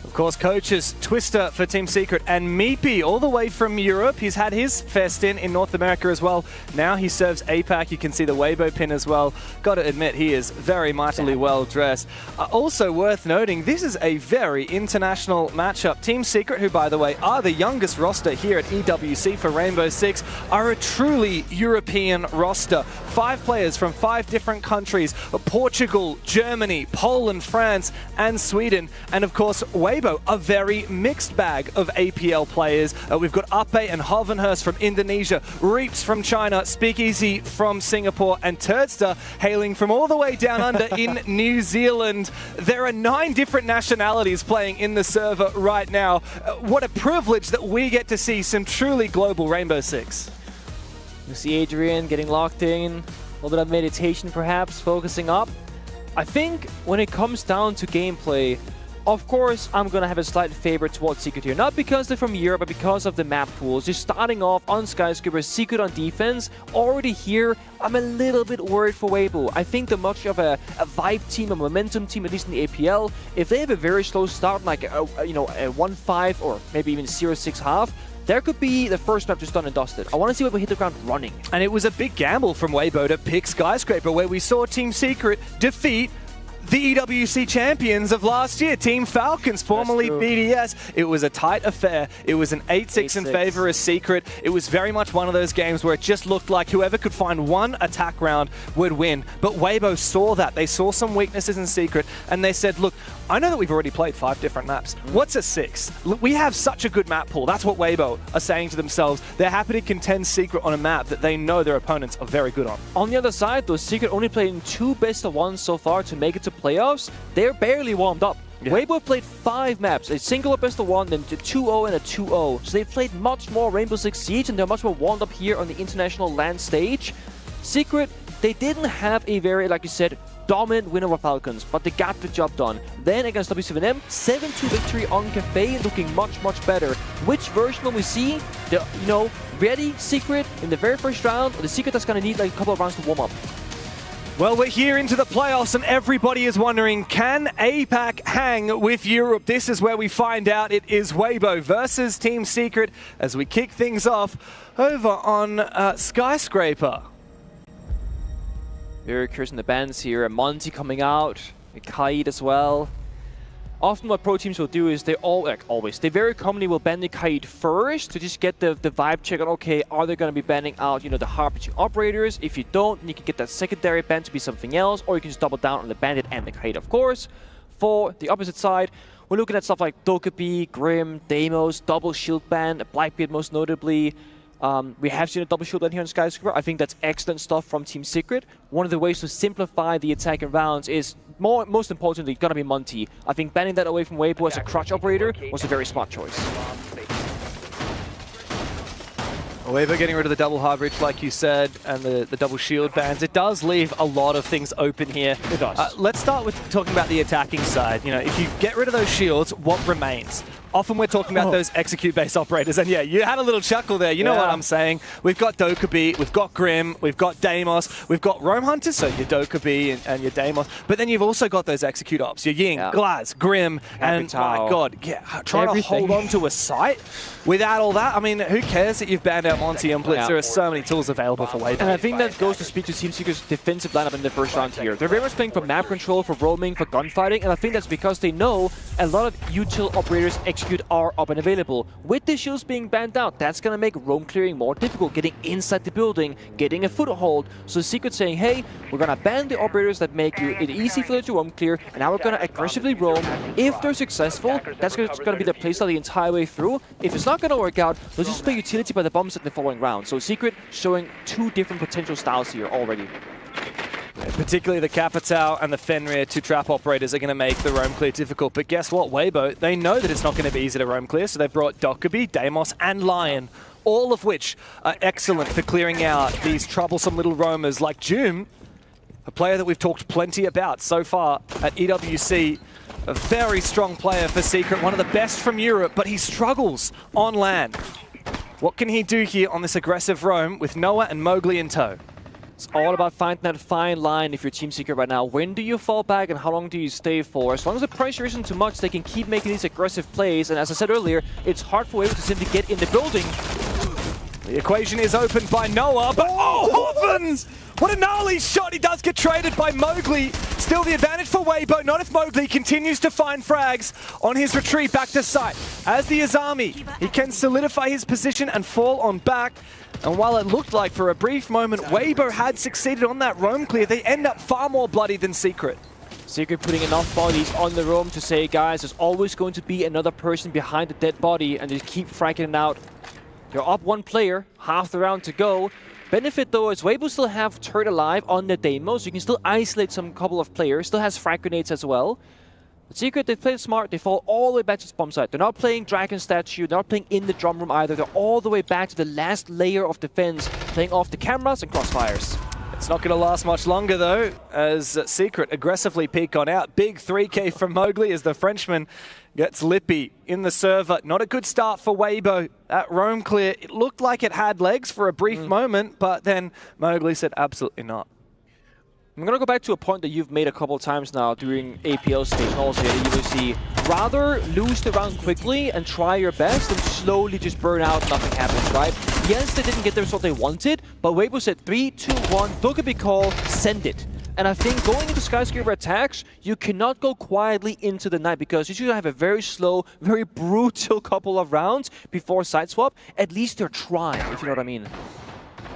Of course, coaches Twister for Team Secret and Meepy all the way from Europe. He's had his fair stint in North America as well. Now he serves APAC. You can see the Weibo pin as well. Got to admit, he is very mightily well dressed. Also worth noting, this is a very international matchup. Team Secret, who by the way are the youngest roster here at EWC for Rainbow Six, are a truly European roster. 5 players from 5 different countries: Portugal, Germany, Poland, France, and Sweden. And of course, Weibo, a very mixed bag of APL players. We've got Ape and Hovenhurst from Indonesia, Reaps from China, Speakeasy from Singapore, and Turdster hailing from all the way down under in New Zealand. There are 9 different nationalities playing in the server right now. What a privilege that we get to see some truly global Rainbow Six. You see Adrian getting locked in, a little bit of meditation perhaps, focusing up. I think when it comes down to gameplay, of course, I'm going to have a slight favor towards Secret here. Not because they're from Europe, but because of the map pools. Just starting off on Skyscraper, Secret on defense. Already here, I'm a little bit worried for Weibo. I think they're much of a vibe team, a momentum team, at least in the APL. If they have a very slow start, like a 1-5 or maybe even 0-6 half, there could be the first map just done and dusted. I want to see Weibo hit the ground running. And it was a big gamble from Weibo to pick Skyscraper, where we saw Team Secret defeat the EWC champions of last year, Team Falcons, formerly BDS. It was a tight affair. It was an 8-6 in favor of Secret. It was very much one of those games where it just looked like whoever could find one attack round would win. But Weibo saw that. They saw some weaknesses in Secret, and they said, look, I know that we've already played 5 different maps. What's a 6? We have such a good map pool. That's what Weibo are saying to themselves. They're happy to contend Secret on a map that they know their opponents are very good on. On the other side, though, Secret only played in 2 best-of-1s so far to make it to playoffs. They're barely warmed up. Yeah. Weibo played 5 maps, a single best-of-1, then a 2-0 and a 2-0. So they played much more Rainbow Six Siege, and they're much more warmed up here on the international LAN stage. Secret, they didn't have a very, like you said, dominant win over Falcons, but they got the job done. Then against W7M, 7-2 victory on Cafe, looking much, much better. Which version will we see? The, ready Secret in the very first round, or the Secret that's going to need like a couple of rounds to warm up? Well, we're here into the playoffs, and everybody is wondering, can APAC hang with Europe? This is where we find out. It is Weibo versus Team Secret as we kick things off over on Skyscraper. Very curious in the bands here. Monty coming out, Kaid as well. Often what pro teams will do is they they very commonly will ban the Kaid first to just get the vibe check on, okay, are they going to be banning out, the Harpaging operators? If you don't, you can get that secondary ban to be something else, or you can just double down on the bandit and the Kaid, of course. For the opposite side, we're looking at stuff like Dokkaebi, Grim, Deimos, double shield ban, Blackbeard most notably. We have seen a double shield ban here on Skyscraper. I think that's excellent stuff from Team Secret. One of the ways to simplify the attack in rounds is, most importantly, gonna be Monty. I think banning that away from Weibo as a crutch operator was a very smart choice. Weibo getting rid of the double hard bridge, like you said, and the double shield bans. It does leave a lot of things open here. It does. Let's start with talking about the attacking side. If you get rid of those shields, what remains? often we're talking about those execute-based operators, and yeah, you had a little chuckle there. You know what I'm saying? We've got Dokkaebi, we've got Grim, we've got Deimos, we've got Roam Hunters, so your Dokkaebi and your Deimos, but then you've also got those execute ops, your Ying, Glaz, Grim, and my God, trying to hold on to a site without all that. I mean, who cares that you've banned out Monty and Blitz? There are so many tools available for Wave. And I think that goes to speak to Team Secret's defensive lineup in the first round here. They're very much playing for map control, for roaming, for gunfighting, and I think that's because they know a lot of util operators execute are up and available. With the shields being banned out, that's going to make roam clearing more difficult, getting inside the building, getting a foothold. So Secret saying, hey, we're going to ban the operators that make it easy for you to roam clear, and now we're going to aggressively roam. If they're successful, that's going to be the playstyle the entire way through. If it's not going to work out, they'll just play utility by the bombs in the following round. So Secret showing two different potential styles here already. Particularly the Capitao and the Fenrir, two trap operators, are going to make the roam clear difficult. But guess what, Weibo? They know that it's not going to be easy to roam clear, so they've brought Dokkaebi, Deimos, and Lion, all of which are excellent for clearing out these troublesome little roamers like Joom, a player that we've talked plenty about so far at EWC. A very strong player for Secret, one of the best from Europe, but he struggles on land. What can he do here on this aggressive roam with Noah and Mowgli in tow? It's all about finding that fine line if you're Team Secret right now. When do you fall back and how long do you stay for? As long as the pressure isn't too much, they can keep making these aggressive plays. And as I said earlier, it's hard for Wave to simply get in the building. The equation is opened by Noah, but Hoffens! What a gnarly shot! He does get traded by Mowgli. Still the advantage for Weibo, not if Mowgli continues to find frags on his retreat back to site. As the Azami, he can solidify his position and fall on back. And while it looked like for a brief moment Weibo had succeeded on that roam clear, they end up far more bloody than Secret. Secret putting enough bodies on the roam to say, guys, there's always going to be another person behind the dead body, and just keep fragging it out. You're up one player, half the round to go. Benefit though is Weibo still have Turret alive on the Deimos, so you can still isolate some couple of players, still has frag grenades as well. But Secret, they've played smart, they fall all the way back to the bomb site. They're not playing Dragon Statue, they're not playing in the drum room either, they're all the way back to the last layer of defense, playing off the cameras and crossfires. It's not going to last much longer though, as Secret aggressively peek on out. Big 3K from Mowgli as the Frenchman gets lippy in the server. Not a good start for Weibo. That roam clear, it looked like it had legs for a brief moment, but then Mowgli said absolutely not. I'm going to go back to a point that you've made a couple of times now during APL stage and also at EWC. Rather lose the round quickly and try your best than slowly just burn out, nothing happens, right? Yes, they didn't get the result they wanted, but Weibo said 3, 2, 1, Dokkaebi call, send it. And I think going into Skyscraper attacks, you cannot go quietly into the night because you should have a very slow, very brutal couple of rounds before side swap. At least they're trying, if you know what I mean.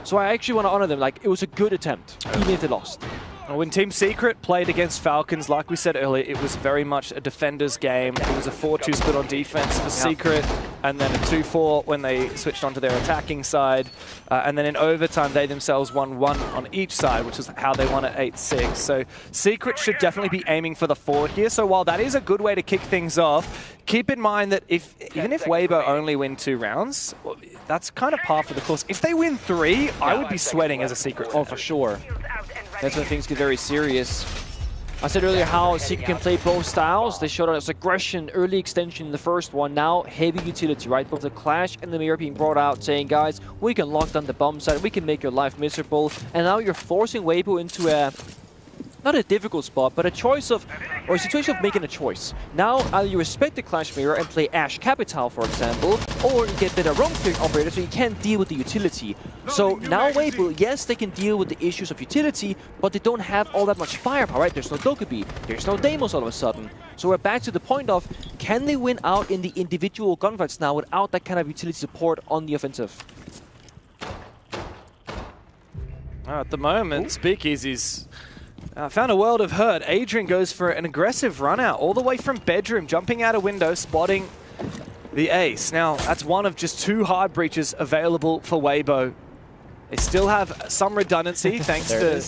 So I actually want to honor them, like it was a good attempt, even if they lost. When Team Secret played against Falcons, like we said earlier, it was very much a defender's game. It was a 4-2 split on defense for Secret, and then a 2-4 when they switched onto their attacking side. And then in overtime, they themselves won 1 on each side, which is how they won at 8-6. So Secret should definitely be aiming for the 4 here. So while that is a good way to kick things off, keep in mind that even if Weibo only win 2 rounds, well, that's kind of par for the course. If they win 3, I would be sweating as a Secret fan. Oh, for sure. That's when things get very serious. I said earlier how Secret can play both styles. They showed us aggression, early extension in the first one. Now heavy utility, right? Both the Clash and the Mirror being brought out saying, guys, we can lock down the bomb site, we can make your life miserable. And now you're forcing Weibo into a, not a difficult spot, but a choice of, or a situation of making a choice. Now either you respect the Clash Mirror and play Ashe Capitao, for example, or you get better roam clearing operator so you can't deal with the utility. So now Weibo, yes, they can deal with the issues of utility, but they don't have all that much firepower, right? There's no Dokkaebi, there's no Deimos all of a sudden. So we're back to the point of, can they win out in the individual gunfights now without that kind of utility support on the offensive? At the moment, Speakeasy's found a world of hurt. Adrian goes for an aggressive run out all the way from bedroom, jumping out a window, spotting the ace. Now, that's one of just 2 hard breaches available for Weibo. They still have some redundancy thanks to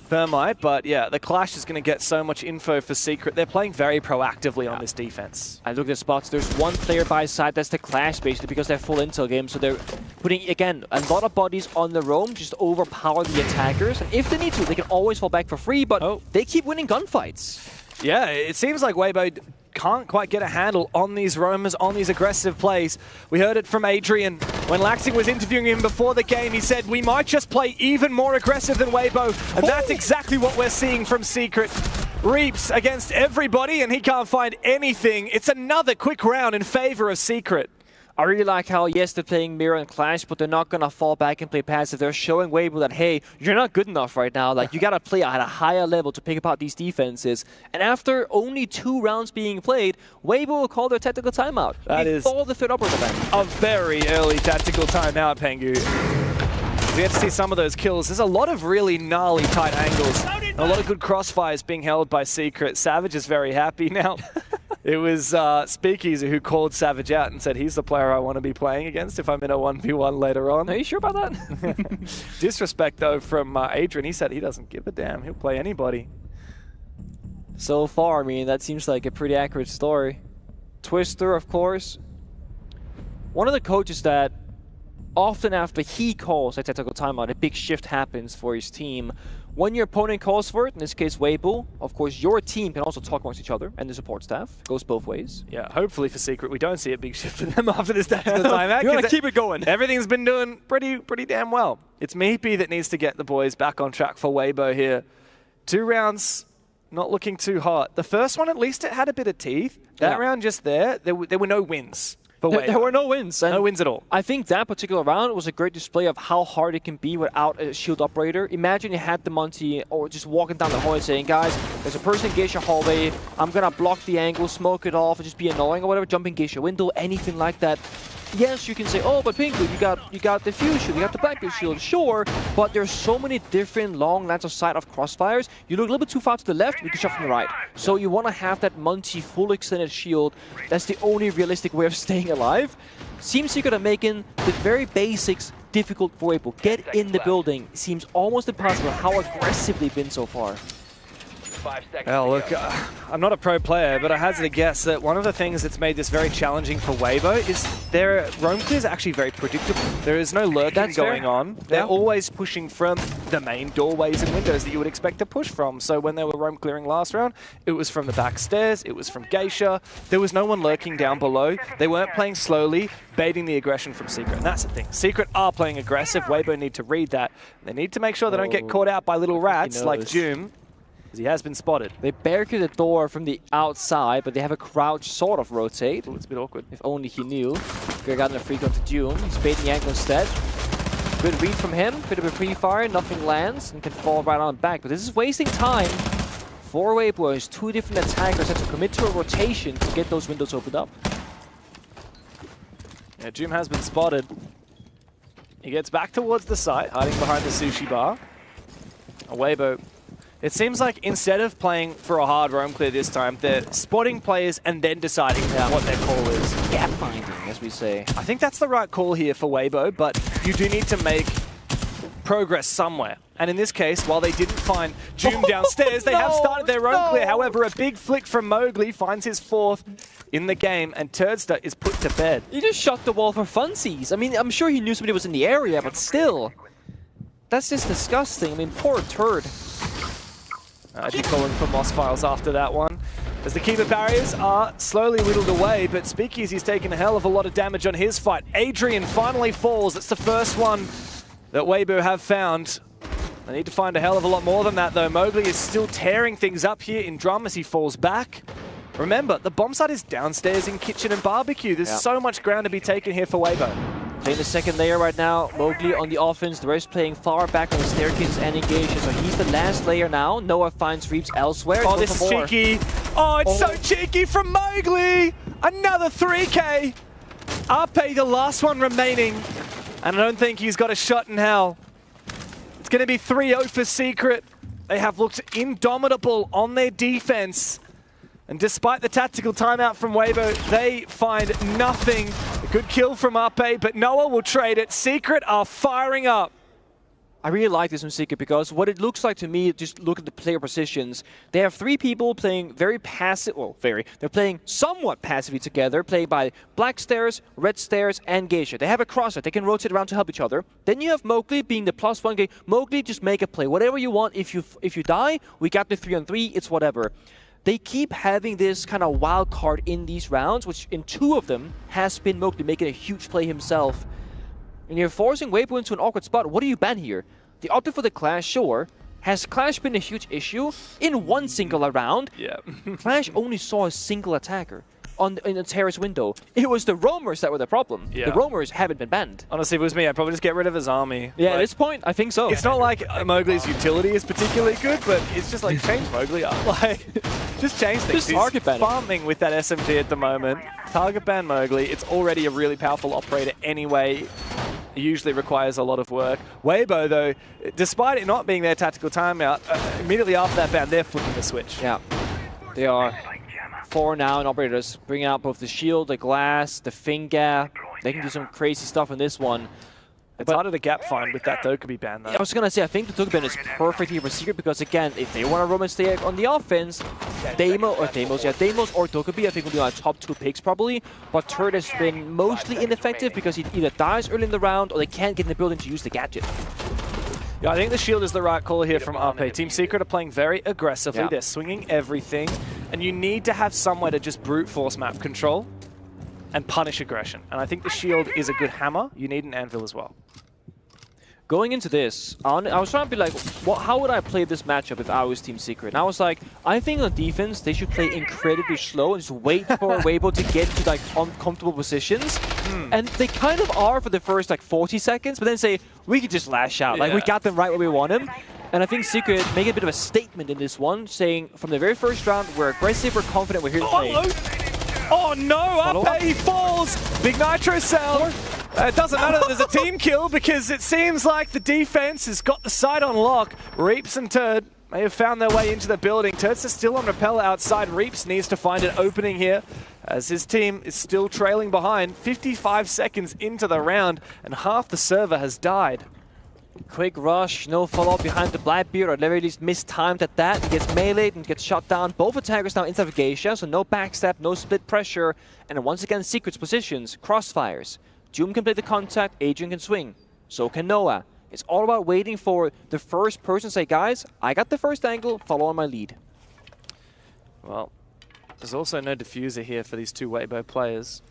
Thermite, but yeah, the Clash is going to get so much info for Secret. They're playing very proactively on this defense. I look at the spots. There's 1 player by side. That's the Clash, basically, because they're full intel game. So they're putting, again, a lot of bodies on the roam, just to overpower the attackers. And if they need to, they can always fall back for free, but they keep winning gunfights. Yeah, it seems like Weibo can't quite get a handle on these roamers, on these aggressive plays. We heard it from Adrian. When Laxing was interviewing him before the game, he said, we might just play even more aggressive than Weibo. And that's exactly what we're seeing from Secret. Reaps against everybody, and he can't find anything. It's another quick round in favor of Secret. I really like how, yes, they're playing Mirror and Clash, but they're not going to fall back and play passive. They're showing Weibo that, hey, you're not good enough right now. Like, you got to play at a higher level to pick apart these defenses. And after only 2 rounds being played, Weibo will call their tactical timeout. That before is the third operator bank. A very early tactical timeout, Pengu. We had to see some of those kills. There's a lot of really gnarly tight angles. A lot of good crossfires being held by Secret. Savage is very happy now. It was Speakeasy who called Savage out and said, he's the player I want to be playing against if I'm in a 1v1 later on. Are you sure about that? Disrespect, though, from Adrian. He said he doesn't give a damn. He'll play anybody. So far, I mean, that seems like a pretty accurate story. Twister, of course. One of the coaches that often after he calls a tactical timeout, a big shift happens for his team. When your opponent calls for it, in this case Weibo, of course your team can also talk amongst each other and the support staff. It goes both ways. Yeah, hopefully for Secret we don't see a big shift for them after this tactical timeout. You want to keep it going. Everything's been doing pretty damn well. It's Meepy that needs to get the boys back on track for Weibo here. 2 rounds, not looking too hot. The first one, at least it had a bit of teeth. That round just there were no wins. There were no wins. No wins at all. I think that particular round was a great display of how hard it can be without a shield operator. Imagine you had the Monty or just walking down the hallway saying, guys, there's a person in Geisha hallway. I'm going to block the angle, smoke it off, and just be annoying or whatever. Jump in Geisha window, anything like that. Yes, you can say, oh, but Pingu, you got the Fuse shield, you got the Blackbeard shield, sure, but there's so many different long lines of sight of crossfires. You look a little bit too far to the left, you can shot from the right. So you want to have that Monty full extended shield. That's the only realistic way of staying alive. Seems you're going to make the very basics difficult for Weibo. Get in the building. Seems almost impossible how aggressive they've been so far. Well, look, I'm not a pro player, but I hazard a guess that one of the things that's made this very challenging for Weibo is their roam clears are actually very predictable. There is no lurking going on. They're always pushing from the main doorways and windows that you would expect to push from. So when they were roam clearing last round, it was from the back stairs, it was from Geisha. There was no one lurking down below. They weren't playing slowly, baiting the aggression from Secret. And that's the thing. Secret are playing aggressive. Weibo need to read that. They need to make sure they don't get caught out by little rats like Doom. He has been spotted. They barricade the door from the outside, but they have a crouch sort of rotate. Ooh, it's a bit awkward. If only he knew. Greg got a free gun to Doom. He's baiting the angle instead. Good read from him. Bit of a pre-fire. Nothing lands and can fall right on back. But this is wasting time for Weibo. As 2 different attackers have to commit to a rotation to get those windows opened up. Yeah, Doom has been spotted. He gets back towards the site, hiding behind the sushi bar. Weibo. It seems like instead of playing for a hard roam clear this time, they're spotting players and then deciding what their call is. Gap finding, as we say. I think that's the right call here for Weibo, but you do need to make progress somewhere. And in this case, while they didn't find Doom downstairs, they have started their roam clear. However, a big flick from Mowgli finds his 4th in the game, and Turdster is put to bed. He just shot the wall for funsies. I mean, I'm sure he knew somebody was in the area, but still. That's just disgusting. I mean, poor Turd. I'd be calling for Moss Files after that one. As the keeper barriers are slowly whittled away, but Speakeasy's taken a hell of a lot of damage on his fight. Adrian finally falls. That's the first one that Weibo have found. They need to find a hell of a lot more than that, though. Mowgli is still tearing things up here in drum as he falls back. Remember, the bomb site is downstairs in kitchen and barbecue. There's so much ground to be taken here for Weibo. Playing the second layer right now. Mowgli on the offense. The rest playing far back on the staircases and engaging. So he's the last layer now. Noah finds Reaps elsewhere. Oh, this is cheeky. Oh, it's so cheeky from Mowgli. Another 3K. Arpe, the last one remaining. And I don't think he's got a shot in hell. It's going to be 3-0 for Secret. They have looked indomitable on their defense. And despite the tactical timeout from Weibo, they find nothing. A good kill from Arpe, but Noah will trade it. Secret are firing up. I really like this from Secret because what it looks like to me, just look at the player positions. They have 3 people playing very passive, well, they're playing somewhat passively together, played by Black Stairs, Red Stairs, and Geisha. They have a crosser, they can rotate around to help each other. Then you have Mowgli being the +1 guy. Mowgli, just make a play, whatever you want. If you die, we got the 3-on-3, it's whatever. they keep having this kind of wild card in these rounds, which in 2 of them has been Mowgli making a huge play himself. And you're forcing Weibo into an awkward spot. What do you ban here? The optic for the Clash, sure. Has Clash been a huge issue? In one single round, yeah. Clash only saw a single attacker in the terrace window. It was the roamers that were the problem. Yeah. The roamers haven't been banned. Honestly, if it was me, I'd probably just get rid of his army. Yeah, like, at this point, I think so. It's not like Mowgli's utility is particularly good, but it's just like change Mowgli up. Like, just change things. Just target ban him. Farming with that SMG at the moment. Target ban Mowgli. It's already a really powerful operator anyway. It usually requires a lot of work. Weibo, though, despite it not being their tactical timeout, immediately after that ban, they're flipping the switch. Yeah, they are 4 now, and operators bringing out both the shield, the glass, the finger. They can do some crazy stuff in this one. It's harder to gap find with that Dokkaebi ban, though. I was going to say, I think the Dokkaebi ban is perfect here for Secret because, again, if they want to roam and stay on the offense, Deimos or Dokkaebi, I think will be our top 2 picks probably. But Turd has been mostly ineffective because he either dies early in the round or they can't get in the building to use the gadget. Yeah, I think the shield is the right call here from RP. Team Secret are playing very aggressively. Yeah. They're swinging everything. And you need to have somewhere to just brute force map control and punish aggression. And I think the shield is a good hammer. You need an anvil as well. Going into this, I was trying to be like, how would I play this matchup if I was Team Secret? And I was like, I think on defense, they should play incredibly slow and just wait for Weibo to get to like uncomfortable positions. And they kind of are for the first like 40 seconds, but then say, we could just lash out. Like, we got them right where we want them. And I think Secret make a bit of a statement in this one, saying from the very first round, we're aggressive, we're confident, we're here to play. Oh no, Ape, he falls! Big Nitro Cell! It doesn't matter that there's a team kill because it seems like the defense has got the site on lock. Reaps and Turd may have found their way into the building. Turd's still on rappel outside. Reaps needs to find an opening here as his team is still trailing behind. 55 seconds into the round and half the server has died. Quick rush, no follow-up behind the Blackbeard, or at the very least mistimed at that. He gets meleeed and gets shot down. Both attackers now inside of Geisha, so no backstab, no split pressure. And once again, Secret's positions, crossfires. Doom can play the contact, Adrian can swing. So can Noah. It's all about waiting for the first person to say, guys, I got the first angle, follow on my lead. Well, there's also no diffuser here for these 2 Weibo players.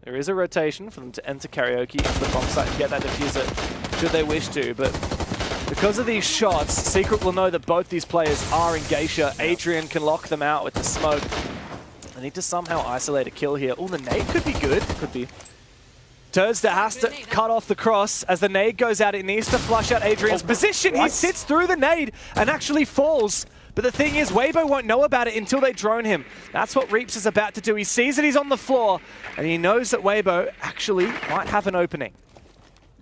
There is a rotation for them to enter karaoke into the bomb site to get that diffuser should they wish to, but because of these shots, Secret will know that both these players are in Geisha. Adrian can lock them out with the smoke. They need to somehow isolate a kill here. Oh, the nade could be good. Could be. Turzda has to cut off the cross. As the nade goes out, it needs to flush out Adrian's position. He sits through the nade and actually falls. But the thing is, Weibo won't know about it until they drone him. That's what Reaps is about to do. He sees that he's on the floor, and he knows that Weibo actually might have an opening.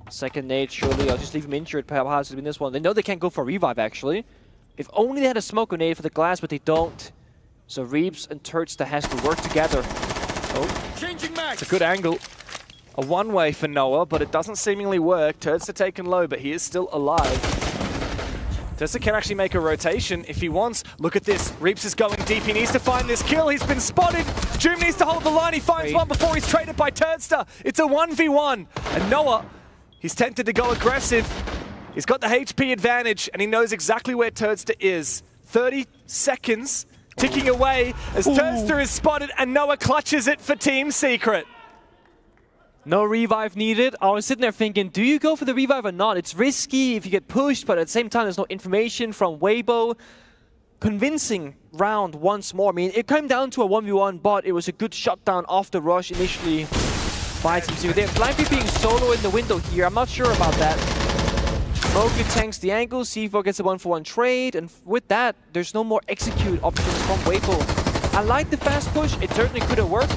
Second nade, surely. I'll just leave him injured, perhaps, in this one. They know they can't go for revive, actually. If only they had a smoke grenade for the glass, but they don't. So Reaps and Turzda has to work together. Oh, it's a good angle. A one-way for Noah, but it doesn't seemingly work. Turzda taken low, but he is still alive. Turzda can actually make a rotation if he wants. Look at this. Reaps is going deep. He needs to find this kill. He's been spotted. Doom needs to hold the line. He finds one before he's traded by Turzda. It's a 1v1. And Noah, he's tempted to go aggressive. He's got the HP advantage, and he knows exactly where Turzda is. 30 seconds ticking away as Turzda is spotted, and Noah clutches it for Team Secret. No revive needed. I was sitting there thinking, do you go for the revive or not? It's risky if you get pushed, but at the same time, there's no information from Weibo. Convincing round once more. I mean, it came down to a 1v1, but it was a good shutdown off the rush initially by Team Secret. They're Blackbeard being solo in the window here. I'm not sure about that. Mowgli tanks the angle, C4 gets a 1-for-1 trade, and with that, there's no more execute options from Weibo. I like the fast push. It certainly could have worked.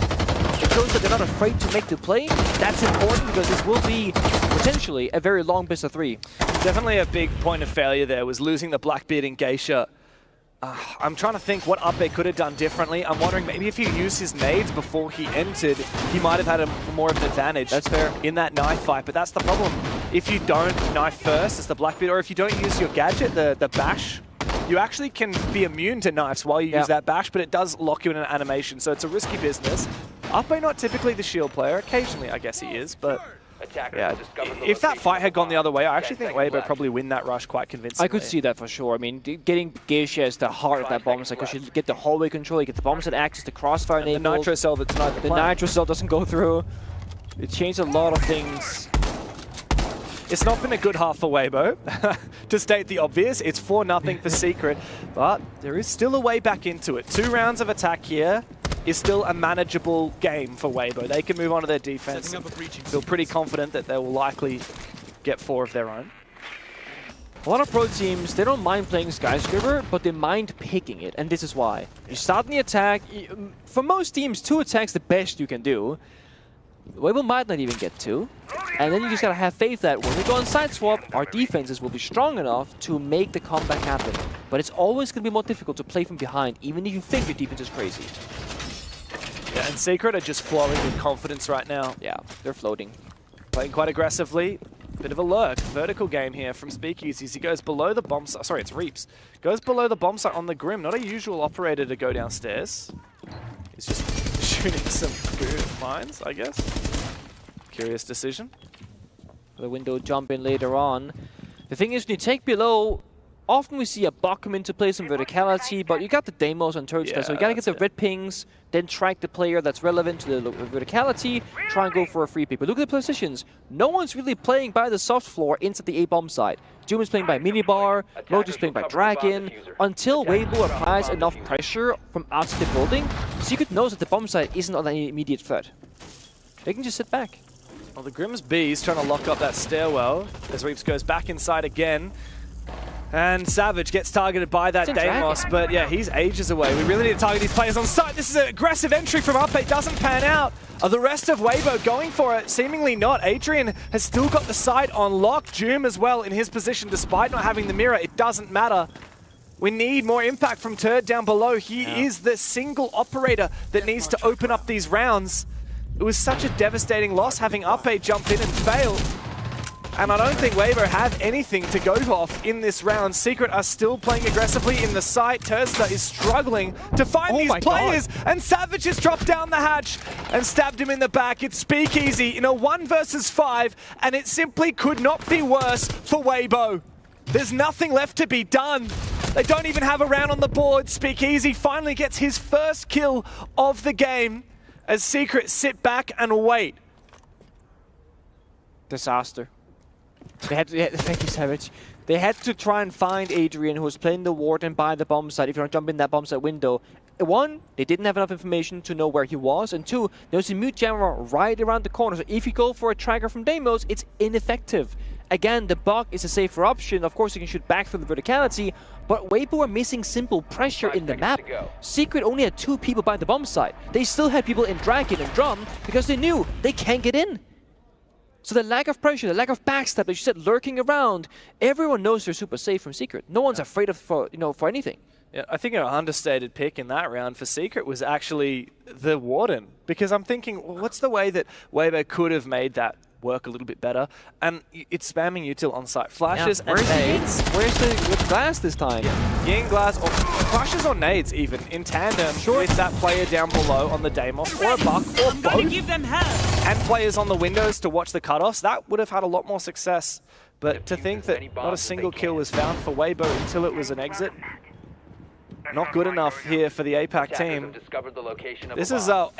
It shows that they're not afraid to make the play. That's important because this will be potentially a very long best of 3. Definitely a big point of failure there was losing the Blackbeard in Geisha. I'm trying to think what Ape could have done differently. I'm wondering maybe if he used his nades before he entered, he might have had more of an advantage. That's fair. In that knife fight, but that's the problem. If you don't knife first as the Blackbeard, or if you don't use your gadget, the bash, you actually can be immune to knives while you use that bash, but it does lock you in an animation, so it's a risky business. Ape not typically the shield player. Occasionally, I guess he is, but Yeah, if that fight had gone the other way, I actually think Weibo probably win that rush quite convincingly. I could see that for sure. I mean, getting Geisha as the heart of that bomb site, because you get the hallway control, you get the bomb site access, the crossfire enabled. The Nitro Cell that's not the Nitro Cell doesn't go through. It changed a lot of things. It's not been a good half for Weibo. To state the obvious, it's 4-0 for Secret, but there is still a way back into it. 2 rounds of attack here is still a manageable game for Weibo. They can move on to their defense and feel pretty confident that they will likely get 4 of their own. A lot of pro teams, they don't mind playing Skyscraper, but they mind picking it, and this is why. You start in the attack. For most teams, 2 attacks the best you can do. Weibo might not even get 2. And then you just gotta have faith that when we go on side swap, our defenses will be strong enough to make the comeback happen. But it's always gonna be more difficult to play from behind, even if you think your defense is crazy. Yeah, and Secret are just flowing with confidence right now. Yeah, they're floating. Playing quite aggressively. Bit of a lurk. Vertical game here from Speakeasies. He goes below the bomb site. Sorry, it's Reaps. Goes below the bomb site on the Grim. Not a usual operator to go downstairs. He's just shooting some good mines, I guess. Curious decision. The window jump in later on. The thing is, when you take below, often we see a bot come into play some verticality, but you got the Deimos on turrets there, so you gotta get the red pings, then track the player that's relevant to the verticality, try and go for a free pick. But look at the positions. No one's really playing by the soft floor inside the A-bomb side. Doom is playing by minibar, Moj is playing by Dragon. Until Weibo applies enough pressure from outside the building, Secret knows that the bomb side isn't on any immediate threat. They can just sit back. Well, the Grimm's Bees trying to lock up that stairwell as Reaps goes back inside again. And Savage gets targeted by that Deimos, but yeah, he's ages away. We really need to target these players on site. This is an aggressive entry from Uppe, doesn't pan out. Are the rest of Weibo going for it? Seemingly not. Adrian has still got the site on lock. Doom as well in his position, despite not having the mirror. It doesn't matter. We need more impact from Turd down below. He is the single operator that needs to open up these rounds. It was such a devastating loss having Uppe jump in and fail. And I don't think Weibo have anything to go off in this round. Secret are still playing aggressively in the site. Tursta is struggling to find these players. And Savage has dropped down the hatch and stabbed him in the back. It's Speakeasy in a 1 versus 5. And it simply could not be worse for Weibo. There's nothing left to be done. They don't even have a round on the board. Speakeasy finally gets his first kill of the game as Secret sit back and wait. Disaster. They had to, thank you, Savage. They had to try and find Adrian, who was playing the Warden by the bomb site, if you want to jump in that bomb site window. 1, they didn't have enough information to know where he was, and 2, there was a mute jammer right around the corner, so if you go for a tracker from Deimos, it's ineffective. Again, the bug is a safer option. Of course, you can shoot back from the verticality, but Weibo are missing simple pressure in the map. Secret only had 2 people by the bomb site. They still had people in Dragon and Drum because they knew they can't get in. So the lack of pressure, the lack of backstab, like you said, lurking around, everyone knows they're super safe from Secret. No one's afraid of for anything. Yeah, I think an understated pick in that round for Secret was actually the Warden, because I'm thinking, well, what's the way that Weibo could have made that work a little bit better? And it's spamming util on-site flashes and nades. Where's the glass this time? Ying glass or flashes or nades even in tandem with that player down below on the Deimos or a buck or both. Give them hell. And players on the windows to watch the cutoffs. That would have had a lot more success. But to think that not a single kill was found for Weibo until it was an exit, not good enough here for the APAC team. This is, I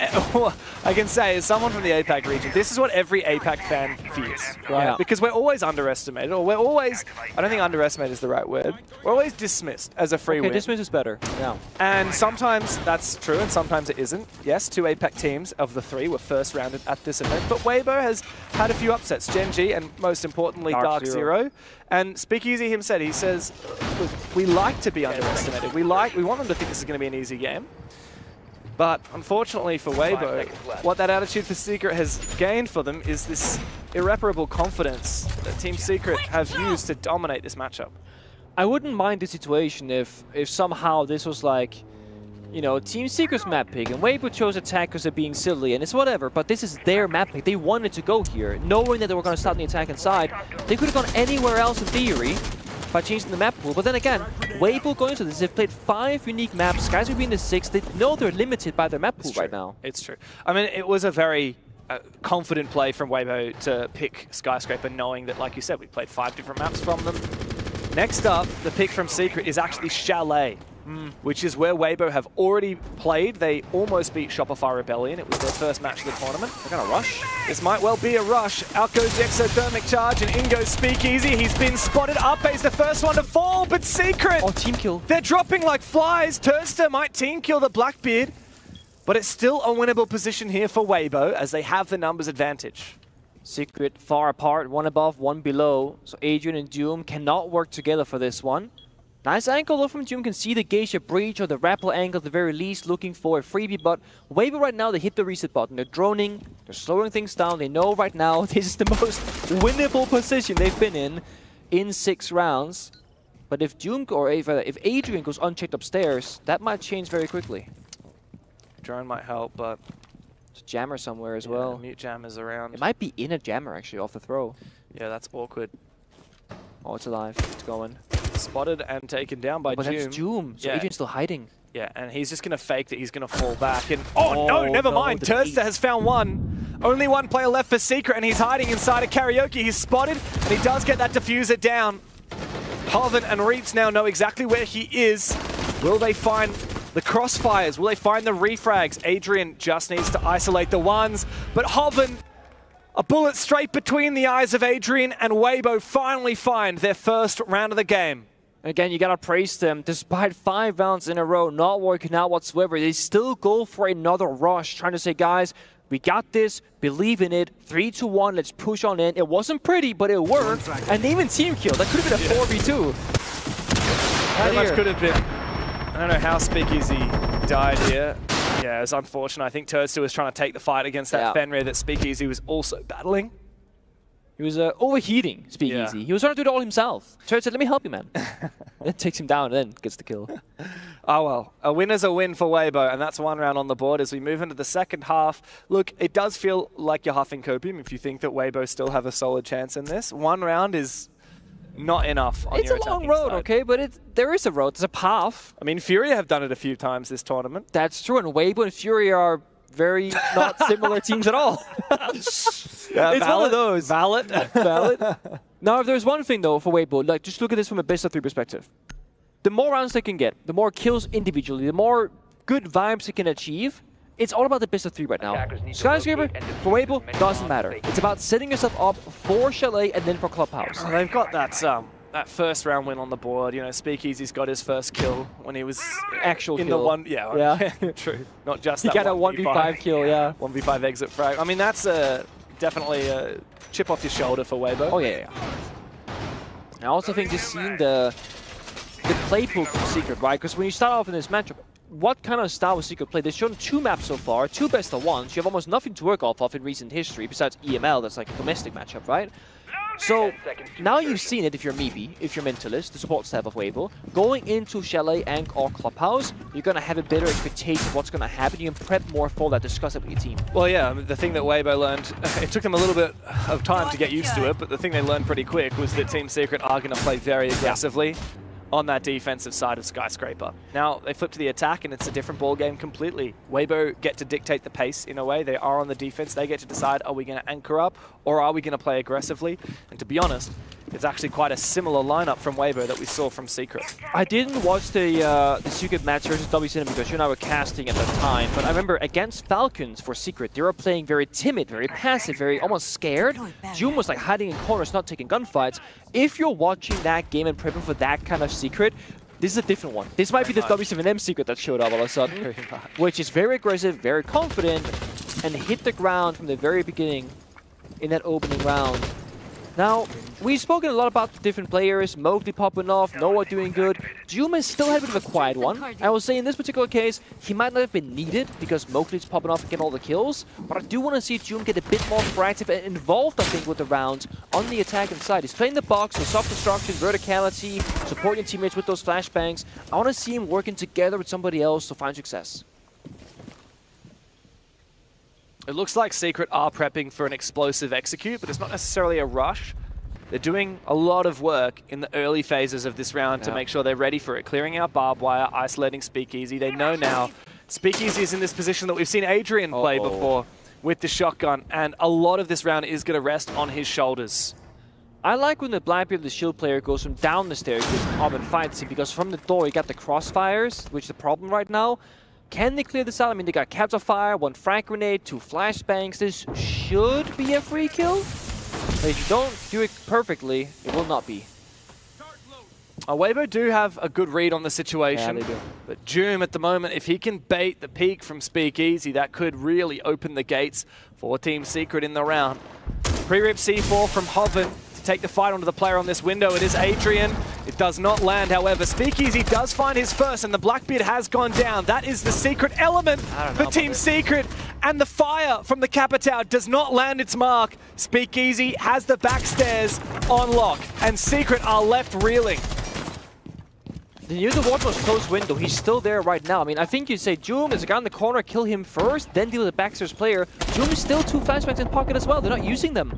can say, as someone from the APAC region, this is what every APAC fan fears, right? Yeah. Because we're always underestimated, or we're always, I don't think underestimated is the right word, we're always dismissed as a free win. Dismiss is better, yeah. And sometimes that's true, and sometimes it isn't. Yes, 2 APAC teams of the 3 were first rounded at this event, but Weibo has had a few upsets. Gen.G and most importantly, Dark Zero. And Speakeasy himself, he says, look, we like to be underestimated. We want them to think this is going to be an easy game. But unfortunately for Weibo, what that attitude for Secret has gained for them is this irreparable confidence that Team Secret have used to dominate this matchup. I wouldn't mind the situation if somehow this was like, you know, Team Secret's map pick, and Weibo chose attack because they're being silly, and it's whatever, but this is their map pick. They wanted to go here, knowing that they were going to start the attack inside. They could have gone anywhere else in theory by changing the map pool, but then again, Weibo going into this, they've played 5 unique maps, guys will be in the 6, they know they're limited by their map pool right now. It's true. I mean, it was a very a confident play from Weibo to pick Skyscraper, knowing that, like you said, we played 5 different maps from them. Next up, the pick from Secret is actually Chalet, which is where Weibo have already played. They almost beat Shopify Rebellion. It was their first match of the tournament. They're going to rush. This might well be a rush. Out goes the exothermic charge, and in goes Speakeasy. He's been spotted. Ape's the first one to fall, but Secret... Oh, team kill. They're dropping like flies. Turnster might team kill the Blackbeard, but it's still a winnable position here for Weibo, as they have the numbers advantage. Secret far apart, one above, one below. So Adrian and Doom cannot work together for this one. Nice angle though from Doom, can see the Geisha breach or the rappel angle at the very least, looking for a freebie, but Weibo right now, they hit the reset button. They're droning, they're slowing things down. They know right now this is the most winnable position they've been in 6 rounds. But if Doom or if Adrian goes unchecked upstairs, that might change very quickly. Drone might help, but... It's a jammer somewhere as well. Mute jammers around. It might be in a jammer actually, off the throw. Yeah, that's awkward. Oh, it's alive. It's going. Spotted and taken down by Doom. But that's Doom, so Adrian's still hiding. Yeah, and he's just going to fake that he's going to fall back. And oh no, never mind. Turnster has found one. Only one player left for Secret, and he's hiding inside a karaoke. He's spotted, and he does get that diffuser down. Hoven and Reeds now know exactly where he is. Will they find the crossfires? Will they find the refrags? Adrian just needs to isolate the ones, but Hoven, a bullet straight between the eyes of Adrian, and Weibo finally find their first round of the game. Again, you gotta praise them. Despite 5 rounds in a row not working out whatsoever, they still go for another rush, trying to say, guys, we got this, believe in it, 3-2-1, let's push on in. It wasn't pretty, but it worked, and they even team kill. That could have been a 4v2. Very much could have been. I don't know how Speakeasy died here. Yeah, it's unfortunate. I think Turnster was trying to take the fight against that Fenrir that Speakeasy was also battling. He was overheating, Speakeasy. He was trying to do it all himself. Turnster said, let me help you, man. Then takes him down and then gets the kill. Oh well, a win is a win for Weibo, and that's 1 round on the board as we move into the second half. Look, it does feel like you're huffing copium if you think that Weibo still have a solid chance in this. 1 round is not enough on your It's a long road, okay, but there is a road. There's a path. I mean, Furia have done it a few times this tournament. That's true, and Weibo and Furia are very not similar teams at all. It's one of those. Valid. Now, if there's one thing, though, for Weibo, like, just look at this from a best-of-3 perspective. The more rounds they can get, the more kills individually, the more good vibes they can achieve, it's all about the best-of-3 right now. Skyscraper, for Weibo, doesn't matter. It's about setting yourself up for Chalet and then for Clubhouse. Oh, they've got that first round win on the board. You know, Speakeasy's got his first kill when he was actual in kill. the one. Yeah, true. Not just that. He got a 1v5 kill, yeah. 1v5 exit frag. I mean, that's definitely a chip off your shoulder for Weibo. Oh yeah. I also think just seeing the playbook from Secret, right? Because when you start off in this matchup, what kind of style was Secret play? They've shown 2 maps so far, 2 best-of-1s. You have almost nothing to work off of in recent history, besides EML, that's like a domestic matchup, right? So, now you've seen it if you're Meepy, if you're Mentalist, the support staff of Weibo. Going into Chalet and or Clubhouse, you're going to have a better expectation of what's going to happen. You can prep more for that, discuss it with your team. Well, yeah, I mean, the thing that Weibo learned, it took them a little bit of time to get used to it, but the thing they learned pretty quick was that Team Secret are going to play very aggressively on that defensive side of Skyscraper. Now, they flip to the attack, and it's a different ball game completely. Weibo get to dictate the pace in a way. They are on the defense. They get to decide, are we going to anchor up, or are we going to play aggressively? And to be honest, it's actually quite a similar lineup from Weibo that we saw from Secret. I didn't watch the Secret match versus WCN because you and I were casting at that time, but I remember against Falcons for Secret, they were playing very timid, very passive, very almost scared. June was like hiding in corners, not taking gunfights. If you're watching that game and prepping for that kind of Secret, this is a different one. This might be the W7M Secret that showed up all of a sudden, which is very aggressive, very confident, and hit the ground from the very beginning in that opening round. Now, we've spoken a lot about the different players, Mowgli popping off, Noah doing good. Doom has still had a bit of a quiet one. I will say in this particular case, he might not have been needed because Mowgli's popping off and getting all the kills, but I do want to see Doom get a bit more proactive and involved, I think, with the rounds on the attacking side. He's playing the box, so soft destruction, verticality, supporting teammates with those flashbangs. I want to see him working together with somebody else to find success. It looks like Secret are prepping for an explosive execute, but it's not necessarily a rush. They're doing a lot of work in the early phases of this round to make sure they're ready for it. Clearing out barbed wire, isolating Speakeasy. They know now Speakeasy is in this position that we've seen Adrian play before. with the shotgun, and a lot of this round is going to rest on his shoulders. I like when the Blackbeard, the shield player, goes from down the staircase up and fights him, because from the door you got the crossfires, which is the problem right now. Can they clear this out? I mean, they got capture fire, 1 frag grenade, 2 flashbangs. This should be a free kill, but if you don't do it perfectly, it will not be. Weibo do have a good read on the situation, Yeah, they do. but Doom at the moment, if he can bait the peak from Speakeasy, that could really open the gates for Team Secret in the round. Pre-rip C4 from Hoven to take the fight onto the player on this window. It is Adrian. It does not land, however. Speakeasy does find his first, and the Blackbeard has gone down. That is the secret element for Team Secret, and the fire from the Capitao does not land its mark. Speakeasy has the backstairs on lock, and Secret are left reeling. They knew the ward was close window. He's still there right now. I mean, I think you'd say Doom, there's a guy in the corner, kill him first, then deal with the backstairs player. Doom is still 2 flashbangs in pocket as well. They're not using them.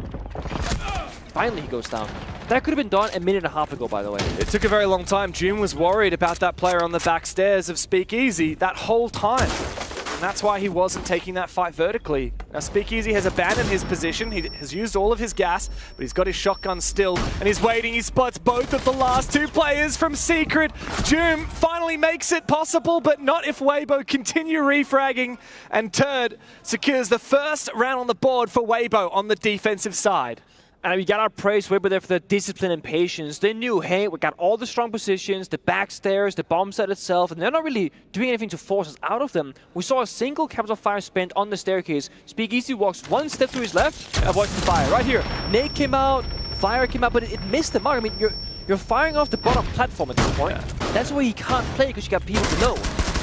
Finally, he goes down. That could have been done a minute and a half ago, by the way. It took a very long time. Doom was worried about that player on the backstairs of Speakeasy that whole time. And that's why he wasn't taking that fight vertically. Now Speakeasy has abandoned his position. He has used all of his gas, but he's got his shotgun still, and he's waiting. He spots both of the last 2 players from Secret. Doom finally makes it possible, but not if Weibo continue refragging, and Turd secures the first round on the board for Weibo on the defensive side. And we gotta praise Weibo there for the discipline and patience. They knew, hey, we got all the strong positions, the backstairs, the bomb set itself, and they're not really doing anything to force us out of them. We saw a single capital fire spent on the staircase. Speakeasy walks 1 step to his left, avoids the fire. Right here, Nate came out, fire came out, but it missed the mark. I mean, you're firing off the bottom platform at this point. That's why you can't play, because you got people below.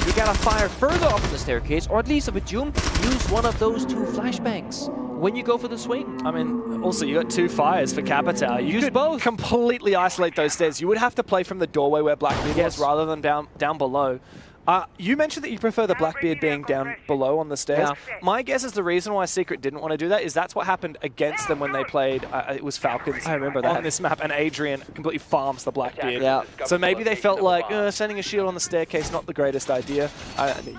You gotta fire further up on the staircase, or at least with Doom, use one of those 2 flashbangs when you go for the swing. I mean, also you got 2 fires for Capitao. You could both completely isolate those stairs. You would have to play from the doorway where Blackbeard was rather than down below. You mentioned that you prefer the Blackbeard being down below on the stairs. Yeah. My guess is the reason why Secret didn't want to do that is that's what happened against them when they played, it was Falcons I remember that. on this map, and Adrian completely farms the Blackbeard. Yeah. So maybe they felt like sending a shield on the staircase, not the greatest idea.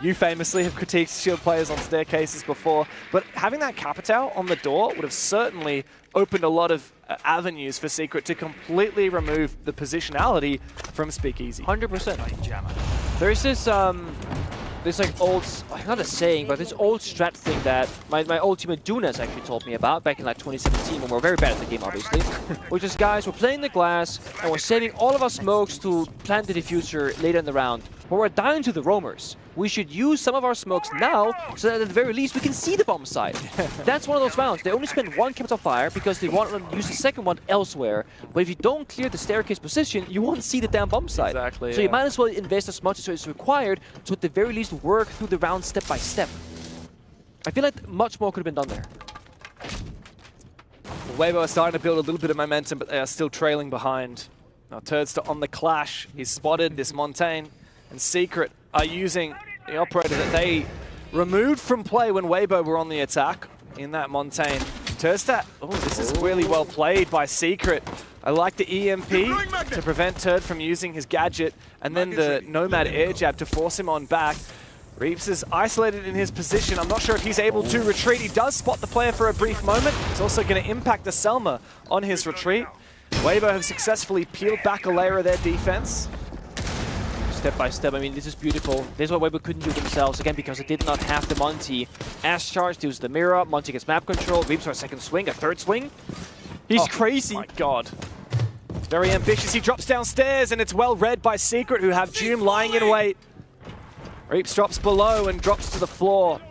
You famously have critiqued shield players on staircases before, but having that Capitao on the door would have certainly opened a lot of avenues for Secret to completely remove the positionality from Speakeasy. 100%. There's this like old, not a saying, but this old strat thing that my old teammate Dunas actually told me about back in like 2017 when we were very bad at the game, obviously. Which is, guys, we're playing the glass and we're saving all of our smokes to plant the diffuser later in the round. But we're dying to the roamers. We should use some of our smokes now so that at the very least we can see the bomb site. That's one of those rounds. They only spend 1 capital fire because they want to use the second one elsewhere. But if you don't clear the staircase position, you won't see the damn bomb site. Exactly. So you might as well invest as much as is required to at the very least work through the round step by step. I feel like much more could have been done there. Weibo are starting to build a little bit of momentum, but they are still trailing behind. Now Turdster on the clash. He's spotted this Montaigne, and Secret are using the operator that they removed from play when Weibo were on the attack in that Montaigne. Turdster, this is really well played by Secret. I like the EMP to prevent Turd from using his gadget, and then the Nomad air jab to force him on back. Reeves is isolated in his position. I'm not sure if he's able to retreat. He does spot the player for a brief moment. It's also going to impact the Selma on his retreat. Weibo have successfully peeled back a layer of their defense. Step by step, I mean, this is beautiful. This is what Weibo couldn't do themselves, again, because they did not have the Monty. Ash charge, deals the mirror, Monty gets map control, Reeves for a second swing, a third swing. He's crazy. Oh my god. Very ambitious. He drops downstairs, and it's well read by Secret, who have Doom lying in wait. Reeps drops below and drops to the floor.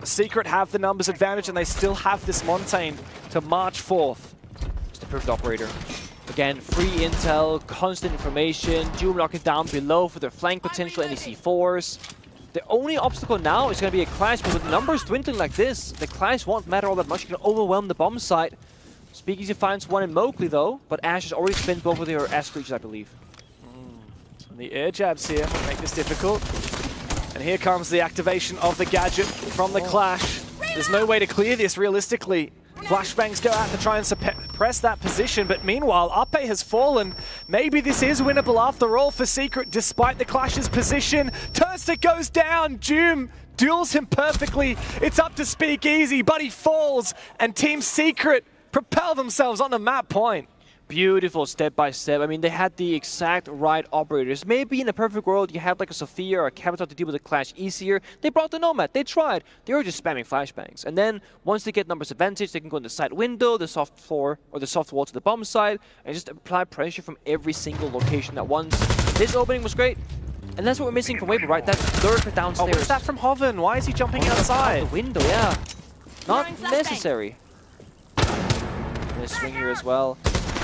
Secret have the numbers advantage, and they still have this Montaigne to march forth. It's the perfect operator. Again, free intel, constant information, Doom knocking down below for their flank potential NEC4s. The only obstacle now is going to be a clash, but with numbers dwindling like this, the clash won't matter all that much. You can overwhelm the bomb site. Speakeasy finds one in Mowgli though, but Ash has already spent both of their Ash creatures, I believe. The air jabs here make this difficult. And here comes the activation of the gadget from the clash. There's no way to clear this realistically. Flashbangs go out to try and press that position, but meanwhile, Ape has fallen. Maybe this is winnable after all for Secret, despite the Clash's position. Turster goes down, Doom duels him perfectly. It's up to Speakeasy, but he falls, and Team Secret propel themselves on the map point. Beautiful step by step. I mean, they had the exact right operators. Maybe in a perfect world, you had like a Sophia or a Capital to deal with the Clash easier. They brought the Nomad. They tried. They were just spamming flashbangs. And then once they get numbers advantage, they can go in the side window, the soft floor, or the soft wall to the bomb side, and just apply pressure from every single location at once. This opening was great. And that's what we're missing from Weibo, right? That lurker downstairs. Oh, what's that from Hoven? Why is he jumping outside? Out the window, yeah. Not necessary. And a swing here as well.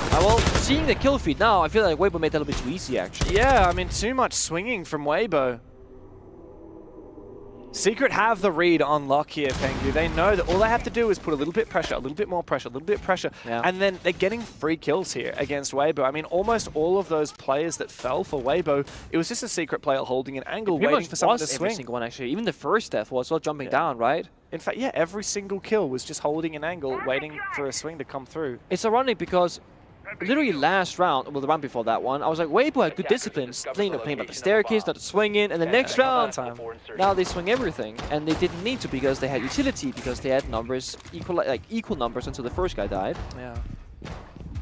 Well, seeing the kill feed now, I feel like Weibo made that a little bit too easy, actually. Yeah, I mean, too much swinging from Weibo. Secret have the read on lock here, Pengu. They know that all they have to do is put a little bit pressure, a little bit more pressure, a little bit pressure, and then they're getting free kills here against Weibo. I mean, almost all of those players that fell for Weibo, it was just a Secret player holding an angle, waiting for someone to swing. Every single one, actually. Even the first death was well jumping down, right? In fact, yeah, every single kill was just holding an angle, waiting for a swing to come through. It's ironic because literally last round, well, the round before that one, I was like, Weibo had good discipline, playing about the staircase, not swinging, and the next round, now they swing everything, and they didn't need to because they had utility, because they had numbers, equal numbers until the first guy died. Yeah.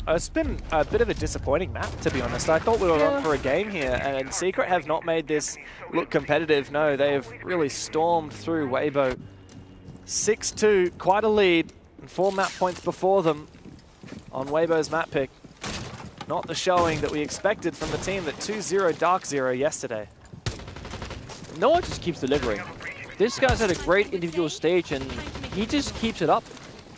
It's been a bit of a disappointing map, to be honest. I thought we were on for a game here, and Secret have not made this look competitive. No, they have really stormed through Weibo. 6-2, quite a lead, and 4 map points before them on Weibo's map pick. Not the showing that we expected from the team that 2-0 Dark Zero yesterday. No one just keeps delivering. This guy's had a great individual stage and he just keeps it up.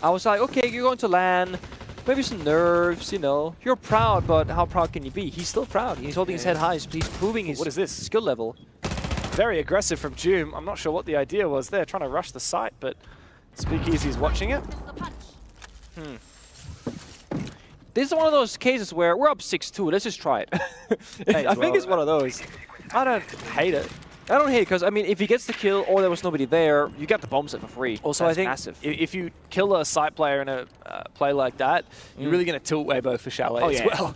I was like, okay, you're going to land, maybe some nerves, you know. You're proud, but how proud can you be? He's still proud. He's holding his head high. He's proving his skill level. Very aggressive from Doom. I'm not sure what the idea was there, trying to rush the site, but Speakeasy's watching it. This is one of those cases where we're up 6-2. Let's just try it. I think it's one of those. I don't hate it. I don't hate it because, I mean, if he gets the kill or there was nobody there, you got the bomb set for free. Also, that's I think massive. If you kill a site player in a play like that, you're really going to tilt Weibo for Chalet as well.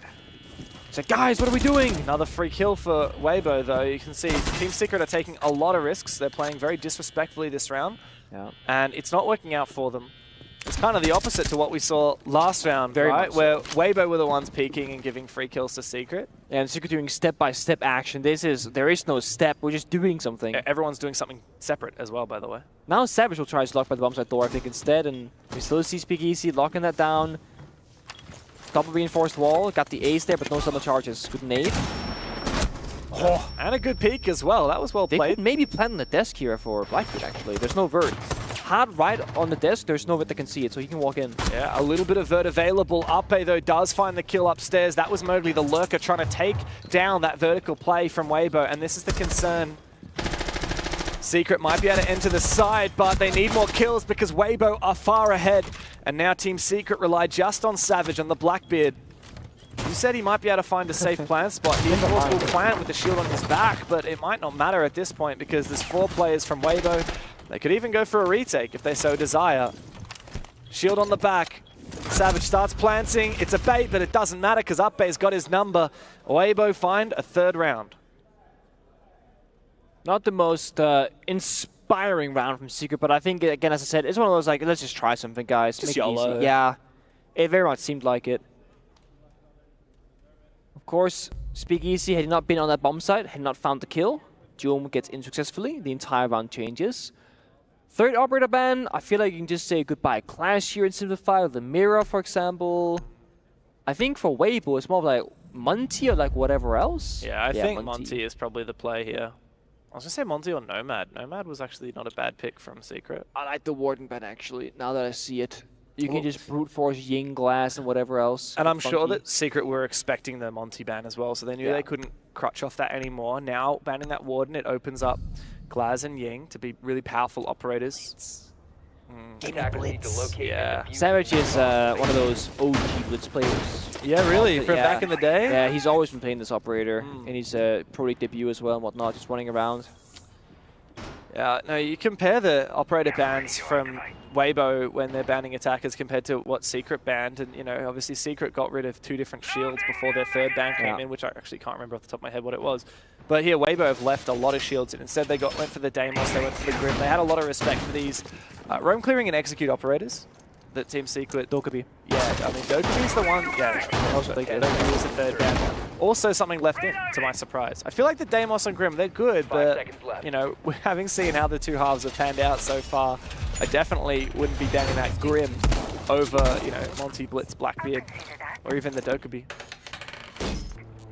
It's like, guys, what are we doing? Another free kill for Weibo, though. You can see Team Secret are taking a lot of risks. They're playing very disrespectfully this round. And it's not working out for them. It's kind of the opposite to what we saw last round, right? Where Weibo were the ones peaking and giving free kills to Secret. And Secret doing step-by-step action. There is no step. We're just doing something. Everyone's doing something separate as well, by the way. Now Savage will try to lock by the bomb side door, I think, instead. And we still see Speakeasy locking that down. Double reinforced wall. Got the ace there, but no summer charges. Good nade. Oh, and a good peek as well. That was well played. They could maybe plant on the desk here for Blackbeard, actually. There's no vert. Hard right on the desk, there's no vert that can see it, so he can walk in. Yeah, a little bit of vert available. Ape, though, does find the kill upstairs. That was Mowgli, the lurker, trying to take down that vertical play from Weibo, and this is the concern. Secret might be able to enter the side, but they need more kills because Weibo are far ahead. And now Team Secret rely just on Savage, on the Blackbeard. You said he might be able to find a safe plant spot. He, of course, will plant with the shield on his back, but it might not matter at this point because there's 4 players from Weibo. They could even go for a retake if they so desire. Shield on the back. Savage starts planting. It's a bait, but it doesn't matter because Upbay's got his number. Weibo find a 3rd round. Not the most inspiring round from Secret, but I think, again, as I said, it's one of those, like, let's just try something, guys. Just YOLO. Yeah, it very much seemed like it. Of course, Speakeasy had not been on that bomb site, had not found the kill. Doom gets in successfully. The entire round changes. 3rd operator ban, I feel like you can just say goodbye Clash here and simplify, the Mirror, for example. I think for Weibo, it's more of like Monty or like whatever else. Yeah, I think Monty is probably the play here. I was going to say Monty or Nomad. Nomad was actually not a bad pick from Secret. I like the Warden ban, actually, now that I see it. You can just brute force Ying Glass and whatever else. And I'm sure that Secret were expecting the Monty ban as well, so they knew they couldn't crutch off that anymore. Now, banning that Warden, it opens up Glaz and Ying to be really powerful operators. Yeah. Savage is one of those OG Blitz players. Yeah, really? From back in the day? Yeah, he's always been playing this operator. And he's Pro League debut as well and whatnot, just running around. Yeah, no, you compare the operator bans from Weibo when they're banning attackers compared to what Secret banned, and you know, obviously Secret got rid of 2 different shields before their 3rd ban came in, which I actually can't remember off the top of my head what it was. But here, Weibo have left a lot of shields in. Instead, they went for the Deimos, they went for the Grim. They had a lot of respect for these roam clearing and execute operators that Team Secret. Dokkaebi. Yeah, I mean, Dokkaebi's the one. Yeah, Dokkaebi was the 3rd ban. Also, something left in, to my surprise. I feel like the Deimos and Grim, they're good, but you know, having seen how the 2 halves have panned out so far, I definitely wouldn't be banning that Grim over, you know, Monty, Blitz, Blackbeard, or even the Dokkaebi.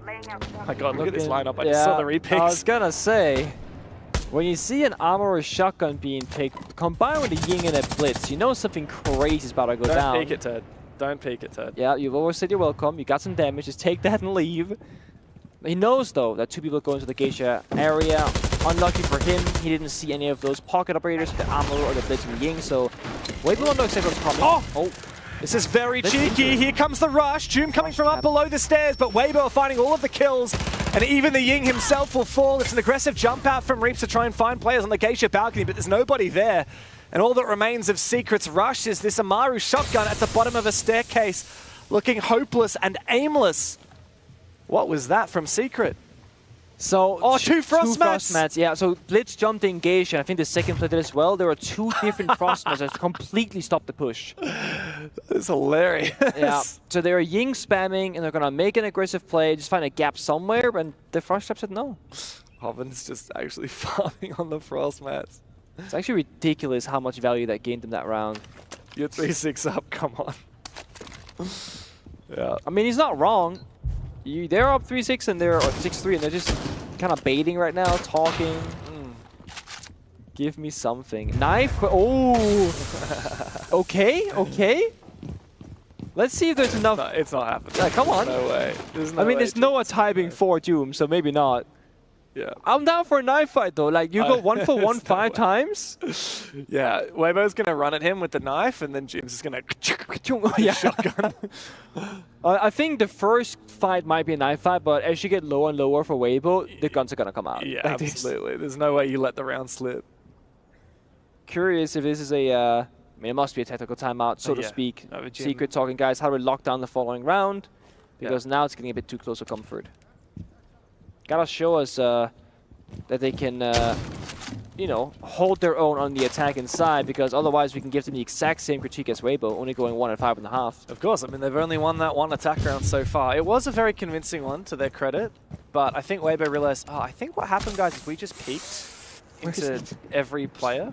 Oh my god, look at this lineup. I just saw the repicks. I was gonna say, when you see an armor or shotgun being picked, combined with a Ying and a Blitz, you know something crazy is about to go down. Don't peek it, Ted. Don't peek it, Ted. Yeah, you've always said you're welcome. You got some damage. Just take that and leave. He knows, though, that 2 people go into the Geisha area. Unlucky for him, he didn't see any of those pocket operators, the armor or the Blitz and Ying, so Weibo don't know exactly what's coming. Oh! This is very cheeky. Here comes the rush. Doom coming from up below the stairs, but Weibo are finding all of the kills. And even the Ying himself will fall. It's an aggressive jump out from Reaps to try and find players on the Geisha balcony, but there's nobody there. And all that remains of Secret's rush is this Amaru shotgun at the bottom of a staircase, looking hopeless and aimless. What was that from Secret? So, 2 frost mats. Yeah, so Blitz jumped in Geisha, and I think the second play did as well. There were 2 different frost mats that completely stopped the push. That's hilarious. Yeah, so they're Ying spamming, and they're going to make an aggressive play, just find a gap somewhere, and the frost trap said no. Hoven's just actually farming on the frost mats. It's actually ridiculous how much value that gained them that round. You're 3-6 up, come on. Yeah. I mean, he's not wrong. They're up 3-6 and they're 6-3, and they're just kind of baiting right now, talking. Give me something. Knife? Oh! Okay, okay. Let's see if there's enough. It's not happening. Yeah, come on. No way. There's no timing for Doom, so maybe not. Yeah. I'm down for a knife fight though. Like, you go 1 for 1 5 times. Yeah, Weibo's gonna run at him with the knife, and then Jim's just gonna shotgun. I think the first fight might be a knife fight, but as you get lower and lower for Weibo, the guns are gonna come out. Yeah, absolutely. There's no way you let the round slip. Curious if this is a, I mean, it must be a technical timeout, so to speak. Secret talking, guys, how do we lock down the following round? Because now it's getting a bit too close for comfort. Gotta show us that they can, you know, hold their own on the attack inside, because otherwise we can give them the exact same critique as Weibo, only going 1 at 5.5. Of course, I mean, they've only won that 1 attack round so far. It was a very convincing one, to their credit, but I think Weibo realized, I think what happened, guys, is we just peeked into every player.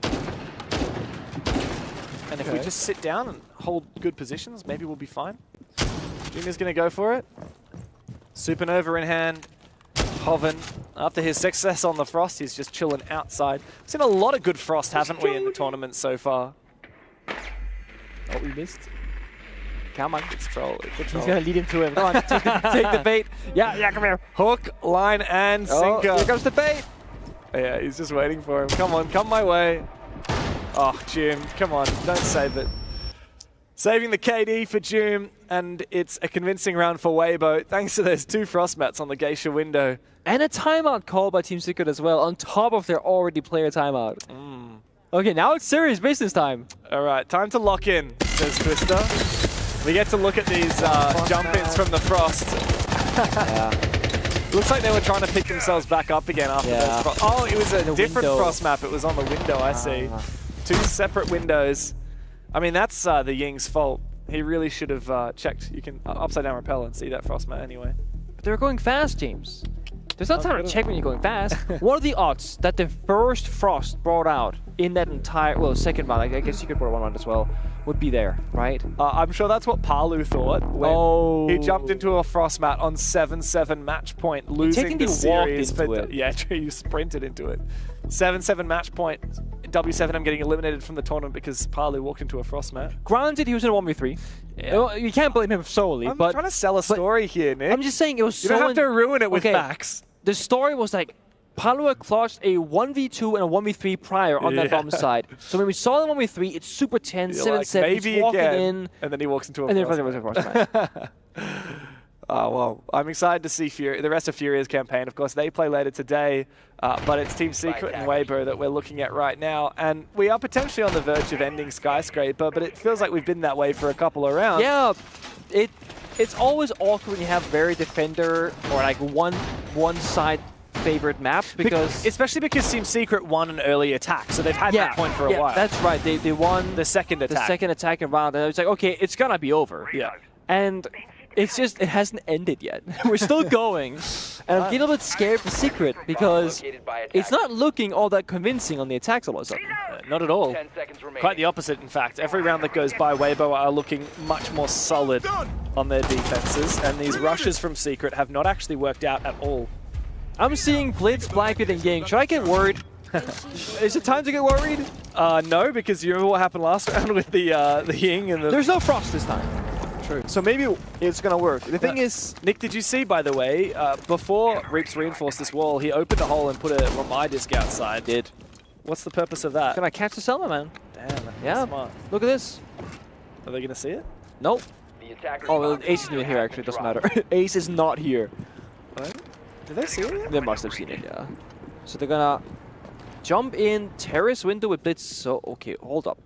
And if we just sit down and hold good positions, maybe we'll be fine. Junior's gonna go for it. Supernova in hand. Hoven, after his success on the Frost, he's just chilling outside. We've seen a lot of good Frost, haven't we, in the tournament so far? Oh, we missed. Come on. It's troll. He's going to lead him to him. Come on, take the bait. Yeah, come here. Hook, line, and sinker. Here comes the bait. Yeah, he's just waiting for him. Come on, come my way. Oh, Jim, come on, don't save it. Saving the KD for Doom, and it's a convincing round for Weibo, thanks to those 2 frost mats on the Geisha window. And a timeout call by Team Secret as well, on top of their already player timeout. Okay, now it's serious business time. All right, time to lock in, says Twister. We get to look at these jump-ins from the Frost. Looks like they were trying to pick themselves back up again after those frost. Oh, it was a different Frost map. It was on the window, I see. 2 separate windows. I mean, that's the Ying's fault. He really should have checked. You can upside down rappel and see that frost mat anyway. But they're going fast, James. There's no time to check when you're going fast. What are the odds that the first frost brought out in that entire, well, second round, I guess you could brought 1 round as well, would be there, right? I'm sure that's what Palu thought when he jumped into a frost mat on 7-7 match point, losing the series. Yeah, you sprinted into it. 7-7 match point. W7M getting eliminated from the tournament because Palu walked into a frost mat. Granted, he was in a 1v3. Yeah. You can't blame him solely. I'm but trying to sell a story here, Nick. I'm just saying it was you don't have to ruin it with facts. The story was like, Palu clutched a 1v2 and a 1v3 prior on that bomb side. So when we saw the 1v3, it's super tense, 7-7, maybe he's walking again, in. And then he walks into a frost mat. Oh, well, I'm excited to see the rest of Furia's campaign. Of course, they play later today, but it's Team Secret and Weibo that we're looking at right now. And we are potentially on the verge of ending Skyscraper, but it feels like we've been that way for a couple of rounds. Yeah, it's always awkward when you have very defender or like one side favorite maps because... Especially because Team Secret won an early attack, so they've had that point for a while. That's right. They won the second attack. The second attack in round, and it's like, okay, it's gonna be over. Yeah. And it's just, it hasn't ended yet. We're still going. And I'm getting a little bit scared for Secret because it's not looking all that convincing on the attacks all of a sudden. Not at all. Quite the opposite, in fact. Every round that goes by, Weibo are looking much more solid on their defenses, and these rushes from Secret have not actually worked out at all. I'm seeing Blitz, Blackbeard, and Ying. Should I get worried? Is it time to get worried? No, because you remember what happened last round with the Ying and the... There's no Frost this time. True. So maybe it's going to work. The thing is, Nick, did you see, by the way, before Reaps reinforced this wall, he opened a hole and put a Ramai disc outside. Did. What's the purpose of that? Can I catch the Selma, man? Damn, that's smart. Look at this. Are they going to see it? Nope. Oh, well, Ace isn't even here, actually. It doesn't matter. Ace is not here. What? Did they see it? They must have seen it, yeah. So they're going to jump in, terrace window with Blitz. So, okay, hold up.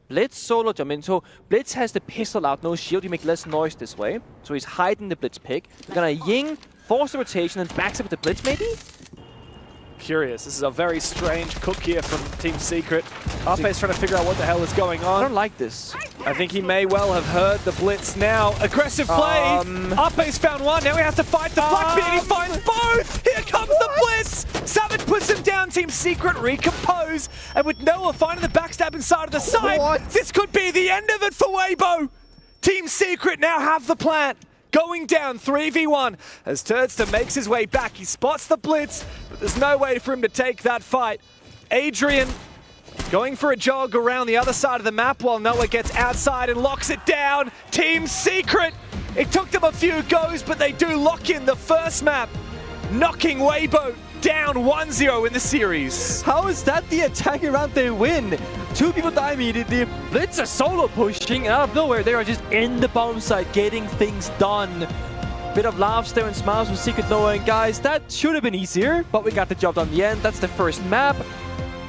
Blitz solo jump in. So Blitz has the pistol out, no shield. You make less noise this way. So he's hiding the Blitz pick. They're gonna Ying, force the rotation, and backs up with the Blitz maybe? Curious. This is a very strange cook here from Team Secret. Arpe's trying to figure out what the hell is going on. I don't like this. I think he may well have heard the Blitz now. Aggressive play. Arpe's found one. Now we have to fight the Blackbeard. He finds both. Here comes the Blitz. Savage puts him down. Team Secret recompose. And with Noah finding the backstab inside of the side, this could be the end of it for Weibo. Team Secret now have the plant. Going down 3v1 as Turdster makes his way back. He spots the Blitz, but there's no way for him to take that fight. Adrian going for a jog around the other side of the map while Noah gets outside and locks it down. Team Secret, it took them a few goes, but they do lock in the first map, knocking Weibo down 1-0 in the series. How is that the attacking round they win? Two people die immediately. Blitz are solo pushing, and out of nowhere, they are just in the bomb site getting things done. Bit of laughs there and smiles from Secret knowing, guys, that should have been easier, but we got the job done in the end. That's the first map.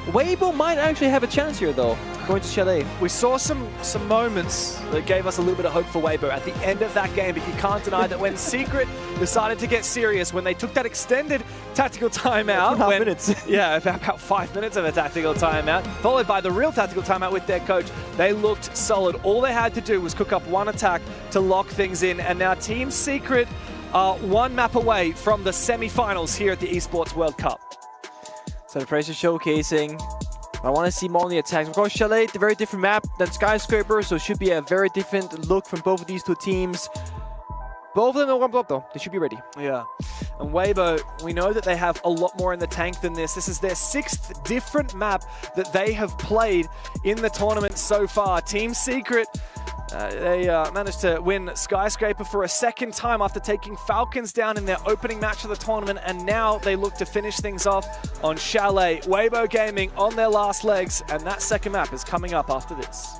Weibo might actually have a chance here, though, going to Chalet. We saw some moments that gave us a little bit of hope for Weibo at the end of that game, but you can't deny that when Secret decided to get serious, when they took that extended tactical timeout, about 5 minutes of a tactical timeout, followed by the real tactical timeout with their coach, they looked solid. All they had to do was cook up one attack to lock things in, and now Team Secret are one map away from the semi-finals here at the Esports World Cup. So the pressure showcasing. I want to see more on the attacks. Of course, Chalet, a very different map than Skyscraper, so it should be a very different look from both of these two teams. Both of them are one block though. They should be ready. Yeah. And Weibo, we know that they have a lot more in the tank than this. This is their 6th different map that they have played in the tournament so far. Team Secret, they managed to win Skyscraper for a second time after taking Falcons down in their opening match of the tournament, and now they look to finish things off on Chalet. Weibo Gaming on their last legs, and that second map is coming up after this.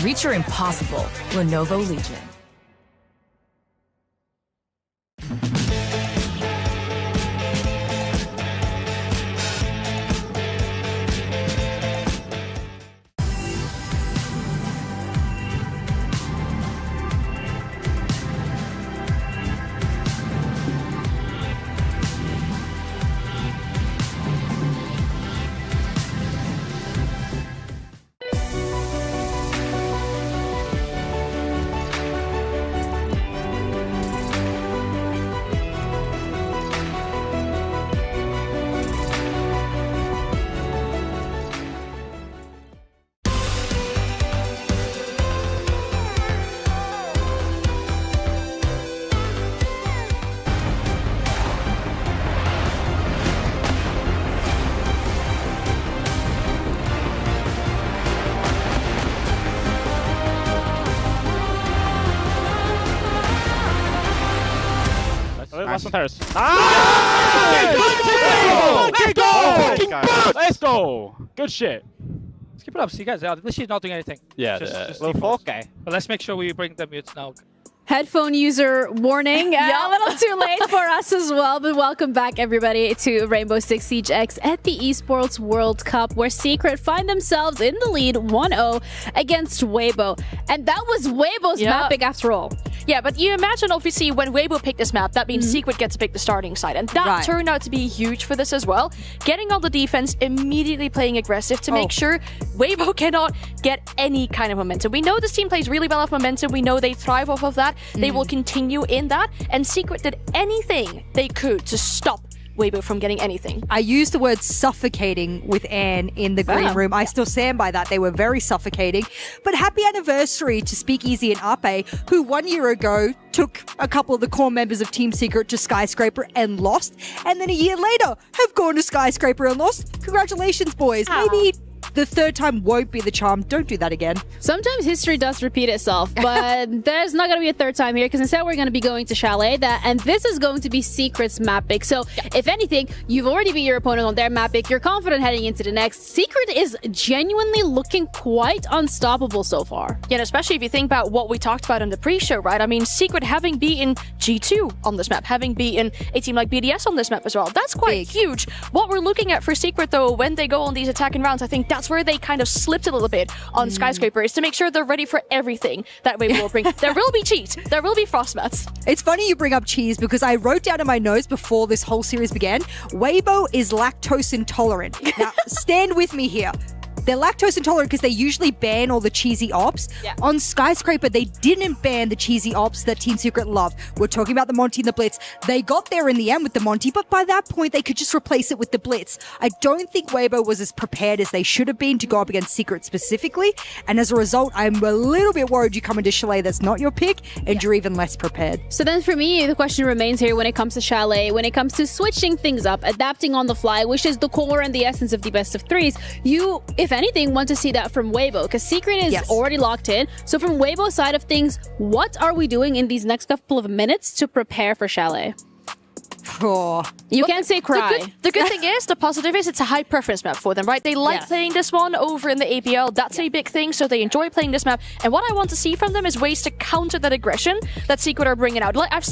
Reach your impossible. Lenovo Legion. Last one, Terrace. Let's go! Good shit. Let's keep it up. See, guys, at least she's not doing anything. Yeah, just little folk guy. But let's make sure we bring the mutes now. Headphone user warning. A little too late for us as well, but welcome back everybody to Rainbow Six Siege X at the Esports World Cup, where Secret find themselves in the lead 1-0 against Weibo. And that was Weibo's mapping after all. Yeah, but you imagine obviously when Weibo picked this map, that means Secret gets to pick the starting side. And that turned out to be huge for this as well. Getting on the defense, immediately playing aggressive to make sure Weibo cannot get any kind of momentum. We know this team plays really well off momentum. We know they thrive off of that. They will continue in that. And Secret did anything they could to stop Weibo from getting anything. I used the word suffocating with Anne in the green room. I still stand by that. They were very suffocating. But happy anniversary to Speakeasy and Ape, who 1 year ago took a couple of the core members of Team Secret to Skyscraper and lost. And then a year later have gone to Skyscraper and lost. Congratulations, boys. Maybe the third time won't be the charm. Don't do that again. Sometimes history does repeat itself, but there's not going to be a third time here, because instead we're going to be going to Chalet, and this is going to be Secret's map pick. So if anything, you've already beat your opponent on their map pick. You're confident heading into the next. Secret is genuinely looking quite unstoppable so far. Yeah, and especially if you think about what we talked about in the pre-show, right? I mean, Secret having beaten G2 on this map, having beaten a team like BDS on this map as well. That's quite huge. What we're looking at for Secret, though, when they go on these attacking rounds, I think that's where they kind of slipped a little bit on Skyscraper, is to make sure they're ready for everything that Weibo will bring. There will be cheat. There will be frost mats. It's funny you bring up cheese, because I wrote down in my notes before this whole series began, Weibo is lactose intolerant. Now, stand with me here. They're lactose intolerant because they usually ban all the cheesy ops. On Skyscraper, they didn't ban the cheesy ops that Team Secret love. We're talking about the Monty and the Blitz. They got there in the end with the Monty, but by that point, they could just replace it with the Blitz. I don't think Weibo was as prepared as they should have been to go up against Secret specifically, and as a result, I'm a little bit worried you come into Chalet that's not your pick, and you're even less prepared. So then for me, the question remains here when it comes to Chalet, when it comes to switching things up, adapting on the fly, which is the core and the essence of the best of threes. You, if anything, want to see that from Weibo, because Secret is already locked in. So from Weibo's side of things, what are we doing in these next couple of minutes to prepare for Chalet? You can't say cry. The good thing is, the positive is, it's a high preference map for them, right? They like playing this one over in the APL. That's a big thing, so they enjoy playing this map. And what I want to see from them is ways to counter that aggression that Secret are bringing out. Like we've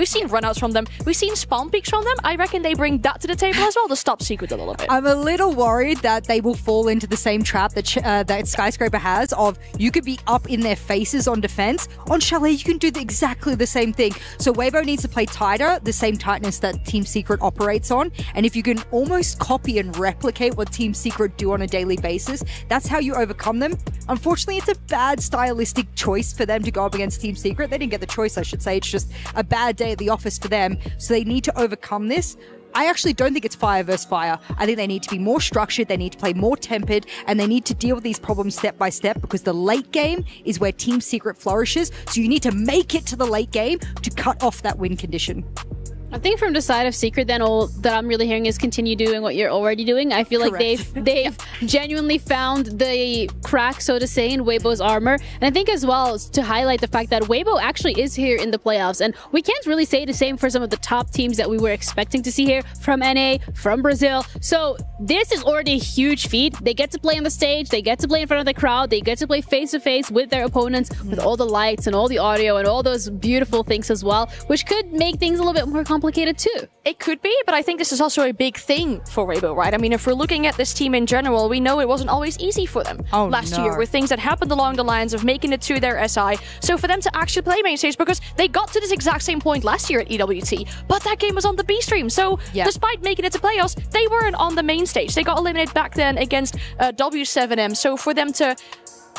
seen runouts from them. We've seen spawn peaks from them. I reckon they bring that to the table as well to stop Secret a little bit. I'm a little worried that they will fall into the same trap that that Skyscraper has of you could be up in their faces on defense. On Chalet, you can do exactly the same thing. So Weibo needs to play tighter, the same tightness that Team Secret operates on. And if you can almost copy and replicate what Team Secret do on a daily basis, that's how you overcome them. Unfortunately, it's a bad stylistic choice for them to go up against Team Secret. They didn't get the choice, I should say. It's just a bad day at the office for them. So they need to overcome this. I actually don't think it's fire versus fire. I think they need to be more structured, they need to play more tempered, and they need to deal with these problems step by step, because the late game is where Team Secret flourishes. So you need to make it to the late game to cut off that win condition. I think from the side of Secret, then all that I'm really hearing is continue doing what you're already doing. I feel like they've genuinely found the crack, so to say, in Weibo's armor. And I think as well to highlight the fact that Weibo actually is here in the playoffs. And we can't really say the same for some of the top teams that we were expecting to see here from NA, from Brazil. So this is already a huge feat. They get to play on the stage, they get to play in front of the crowd, they get to play face to face with their opponents with all the lights and all the audio and all those beautiful things as well, which could make things a little bit more complicated too. It could be, but I think this is also a big thing for Weibo, right? I mean, if we're looking at this team in general, we know it wasn't always easy for them last year with things that happened along the lines of making it to their SI. So for them to actually play main stage, because they got to this exact same point last year at EWC, but that game was on the B stream. So despite making it to playoffs, they weren't on the main stage. They got eliminated back then against W7M. So for them to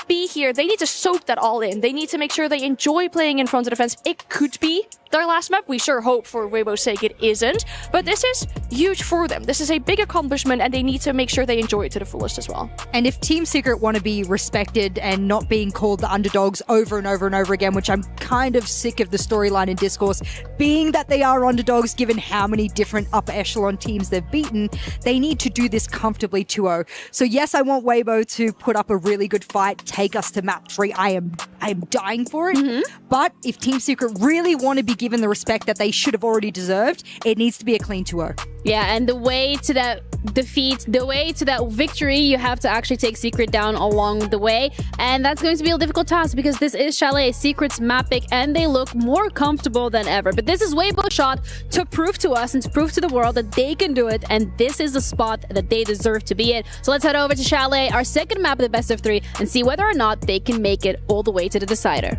be here, they need to soak that all in. They need to make sure they enjoy playing in front of the fence. It could be their last map. We sure hope for Weibo's sake it isn't, but this is huge for them. This is a big accomplishment and they need to make sure they enjoy it to the fullest as well. And if Team Secret want to be respected and not being called the underdogs over and over and over again, which I'm kind of sick of the storyline and discourse, being that they are underdogs given how many different upper echelon teams they've beaten, they need to do this comfortably 2-0. So yes, I want Weibo to put up a really good fight, take us to map 3. I am dying for it. But if Team Secret really want to be given the respect that they should have already deserved, it needs to be a clean 2-0. Yeah, and the way to that defeat, the way to that victory, you have to actually take Secret down along the way. And that's going to be a difficult task because this is Chalet, Secret's map pick, and they look more comfortable than ever. But this is Weibo's shot to prove to us and to prove to the world that they can do it, and this is the spot that they deserve to be in. So let's head over to Chalet, our second map of the best of 3, and see whether or not they can make it all the way to the decider.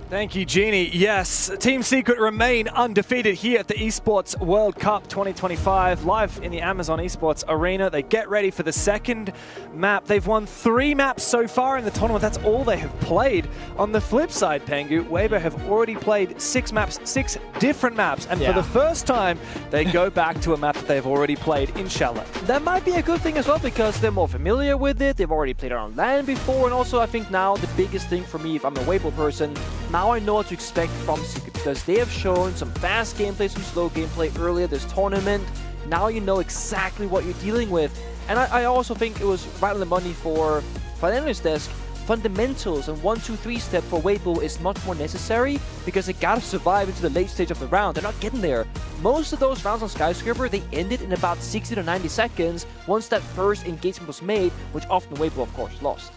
Thank you, Jeannie. Yes, Team Secret remain undefeated here at the Esports World Cup 2025, live in the Amazon Esports Arena. They get ready for the second map. They've won 3 maps so far in the tournament. That's all they have played. On the flip side, Pengu, Weibo have already played 6 maps, 6 different maps. And for the first time, they go back to a map that they've already played in Chalet. That might be a good thing as well because they're more familiar with it. They've already played it on land before. And also, I think now the biggest thing for me, if I'm a Weibo person, now I know what to expect from Secret because they have shown some fast gameplay, some slow gameplay earlier this tournament. Now you know exactly what you're dealing with. And I also think it was right on the money for Financial's desk. Fundamentals and 1-2-3 step for Weibo is much more necessary because they gotta survive into the late stage of the round. They're not getting there. Most of those rounds on Skyscraper, they ended in about 60 to 90 seconds once that first engagement was made, which often Weibo, of course, lost.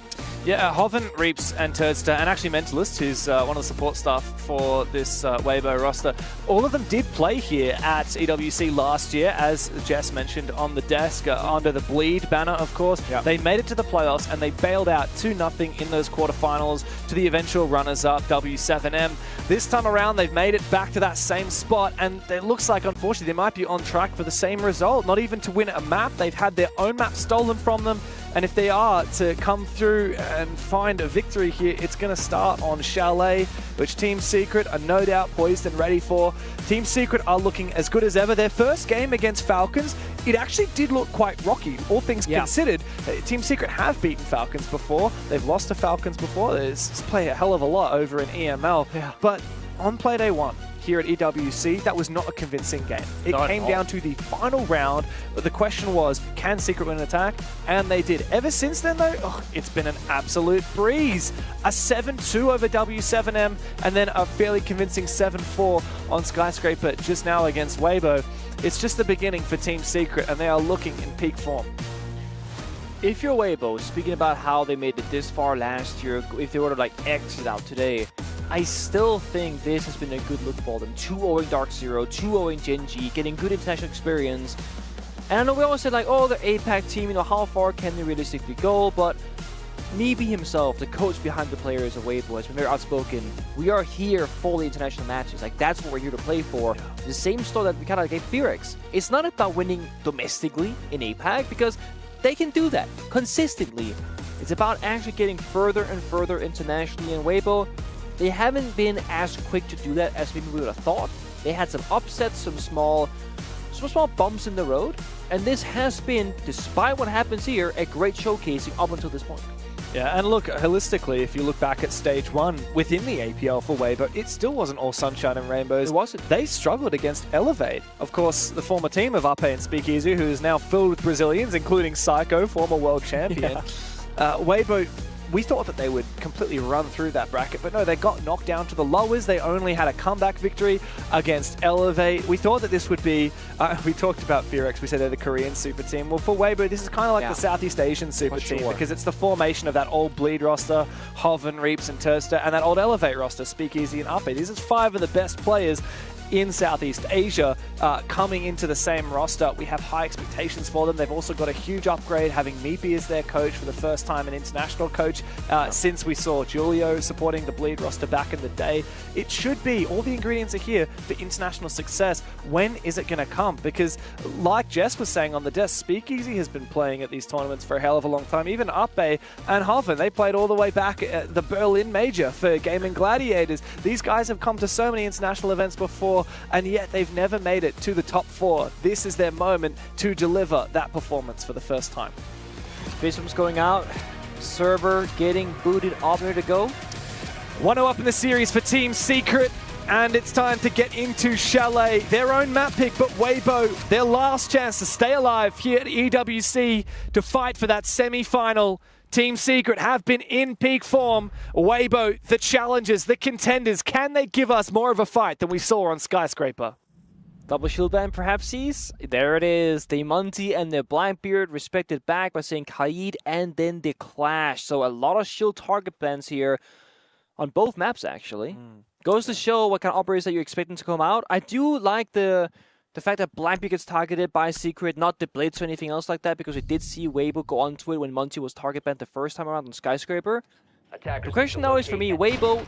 Yeah, Hoven, Reaps, and Turdster, and actually Mentalist, who's one of the support staff for this Weibo roster, all of them did play here at EWC last year, as Jess mentioned on the desk, under the Bleed banner, of course. Yep. They made it to the playoffs, and they bailed out 2-0 in those quarterfinals to the eventual runners-up, W7M. This time around, they've made it back to that same spot, and it looks like, unfortunately, they might be on track for the same result. Not even to win a map. They've had their own map stolen from them. And if they are to come through and find a victory here, it's going to start on Chalet, which Team Secret are no doubt poised and ready for. Team Secret are looking as good as ever. Their first game against Falcons, it actually did look quite rocky, all things considered. Team Secret have beaten Falcons before. They've lost to Falcons before. They play a hell of a lot over in EML. But on play day 1, here at EWC, that was not a convincing game. It came down to the final round. The question was, can Secret win an attack? And they did. Ever since then, though, it's been an absolute breeze. A 7-2 over W7M, and then a fairly convincing 7-4 on Skyscraper just now against Weibo. It's just the beginning for Team Secret, and they are looking in peak form. If you're Weibo, speaking about how they made it this far last year, if they were to like exit out today, I still think this has been a good look for them. 2-0 Dark Zero, 2-0 Gen.G, getting good international experience. And I know we always said like, oh, the APAC team, you know, how far can they realistically go? But Meeby himself, the coach behind the players of Weibo, has been very outspoken. We are here for the international matches. Like, that's what we're here to play for. Yeah. The same story that we kind of gave Fearx. It's not about winning domestically in APAC because they can do that consistently. It's about actually getting further and further internationally in Weibo. They haven't been as quick to do that as maybe we would have thought. They had some upsets, some small bumps in the road, and this has been, despite what happens here, a great showcasing up until this point. Yeah, and look, holistically, if you look back at stage 1 within the APL for Weibo, it still wasn't all sunshine and rainbows. It wasn't. They struggled against Elevate. Of course, the former team of Ape and Speakeasy, who is now filled with Brazilians, including Psycho, former world champion. Weibo, we thought that they would completely run through that bracket, but no, they got knocked down to the lowers. They only had a comeback victory against Elevate. We thought that this would be, we talked about Furex, we said they're the Korean super team. Well, for Weibo, this is kind of like the Southeast Asian super team because it's the formation of that old Bleed roster, Hoven, Reaps, and Turster, and that old Elevate roster, Speakeasy and Ape. These are 5 of the best players in Southeast Asia coming into the same roster. We have high expectations for them. They've also got a huge upgrade, having Meepy as their coach for the first time, an international coach since we saw Julio supporting the Bleed roster back in the day. It should be, all the ingredients are here for international success. When is it going to come? Because like Jess was saying on the desk, Speakeasy has been playing at these tournaments for a hell of a long time. Even Ape and Hoven, they played all the way back at the Berlin Major for Gaming Gladiators. These guys have come to so many international events before, and yet they've never made it to the top 4. This is their moment to deliver that performance for the first time. Visum's going out. Server getting booted. Operator to go. 1-0 up in the series for Team Secret. And it's time to get into Chalet. Their own map pick, but Weibo, their last chance to stay alive here at EWC to fight for that semi-final. Team Secret have been in peak form. Weibo, the challengers, the contenders, can they give us more of a fight than we saw on Skyscraper? Double shield ban perhaps sees. There it is. The Monty and the Blackbeard respected back by saying Kaid and then the Clash. So a lot of shield target bans here on both maps actually. Goes to show what kind of operators that you're expecting to come out. I do like the fact that Blackbeard gets targeted by Secret, not the Blitz or anything else like that, because we did see Weibo go onto it when Monty was target banned the first time around on Skyscraper. The question now is for me, Weibo,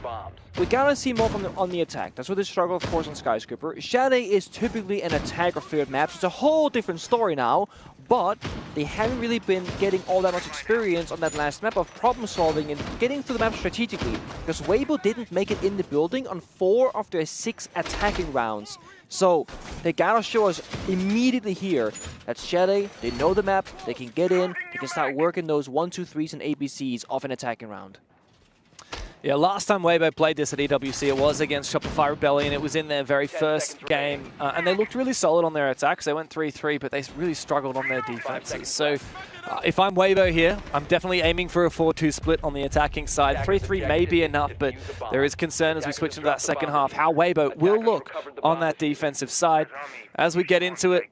we gotta see more from on the attack. That's where they struggle, of course, on Skyscraper. Chalet is typically an attacker-feared map, so it's a whole different story now, but they haven't really been getting all that much experience on that last map of problem-solving and getting through the map strategically, because Weibo didn't make it in the building on 4 of their 6 attacking rounds. So they gotta show us immediately here that Chalet, they know the map, they can get in, they can start working those 1, 2, 3s and ABCs of an attacking round. Yeah, last time Weibo played this at EWC, it was against Shopify Rebellion. It was in their very first game, and they looked really solid on their attacks. They went 3-3, but they really struggled on their defenses. So if I'm Weibo here, I'm definitely aiming for a 4-2 split on the attacking side. 3-3 may be enough, but there is concern as we switch into that second half how Weibo will look on that defensive side. As we get into it,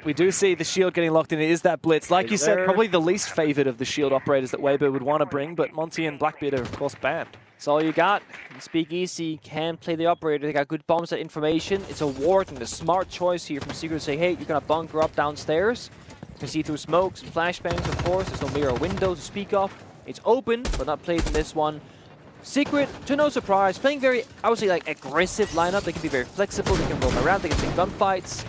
we do see the shield getting locked in. It is that blitz. Like you said, probably the least favored of the shield operators that Weibo would want to bring, but Monty and Blackbeard are, of course, banned. That's all you got. Speakeasy can play the operator. They got good bombs at information. It's a ward and a smart choice here from Secret to say, hey, you're going to bunker up downstairs. You can see through smokes and flashbangs, of course. There's no mirror window to speak of. It's open, but not played in this one. Secret, to no surprise, playing very, I would say, like aggressive lineup. They can be very flexible. They can roam around. They can take gunfights.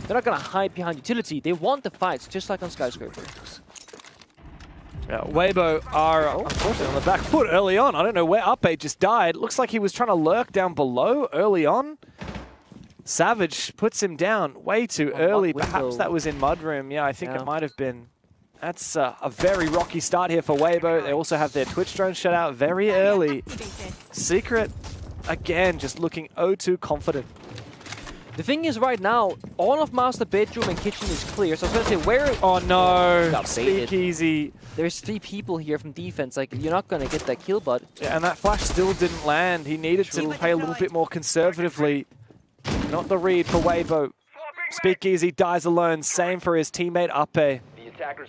They're not going to hide behind utility. They want the fights, just like on Skyscraper. Yeah, Weibo are, unfortunately, on the back foot early on. I don't know where Ape just died. Looks like he was trying to lurk down below early on. Savage puts him down way too early. Perhaps that was in Mudroom. Yeah, I think it might have been. That's a very rocky start here for Weibo. They also have their Twitch drone shut out very early. Secret, again, just looking oh-too confident. The thing is, right now, all of master bedroom and kitchen is clear. So I was going to say, where... Oh, no. Speakeasy. There's 3 people here from defense. Like, you're not going to get that kill, bud. Yeah, and that flash still didn't land. He needed to play a little bit more conservatively. Not the read for Weibo. Speakeasy dies alone. Same for his teammate, Ape.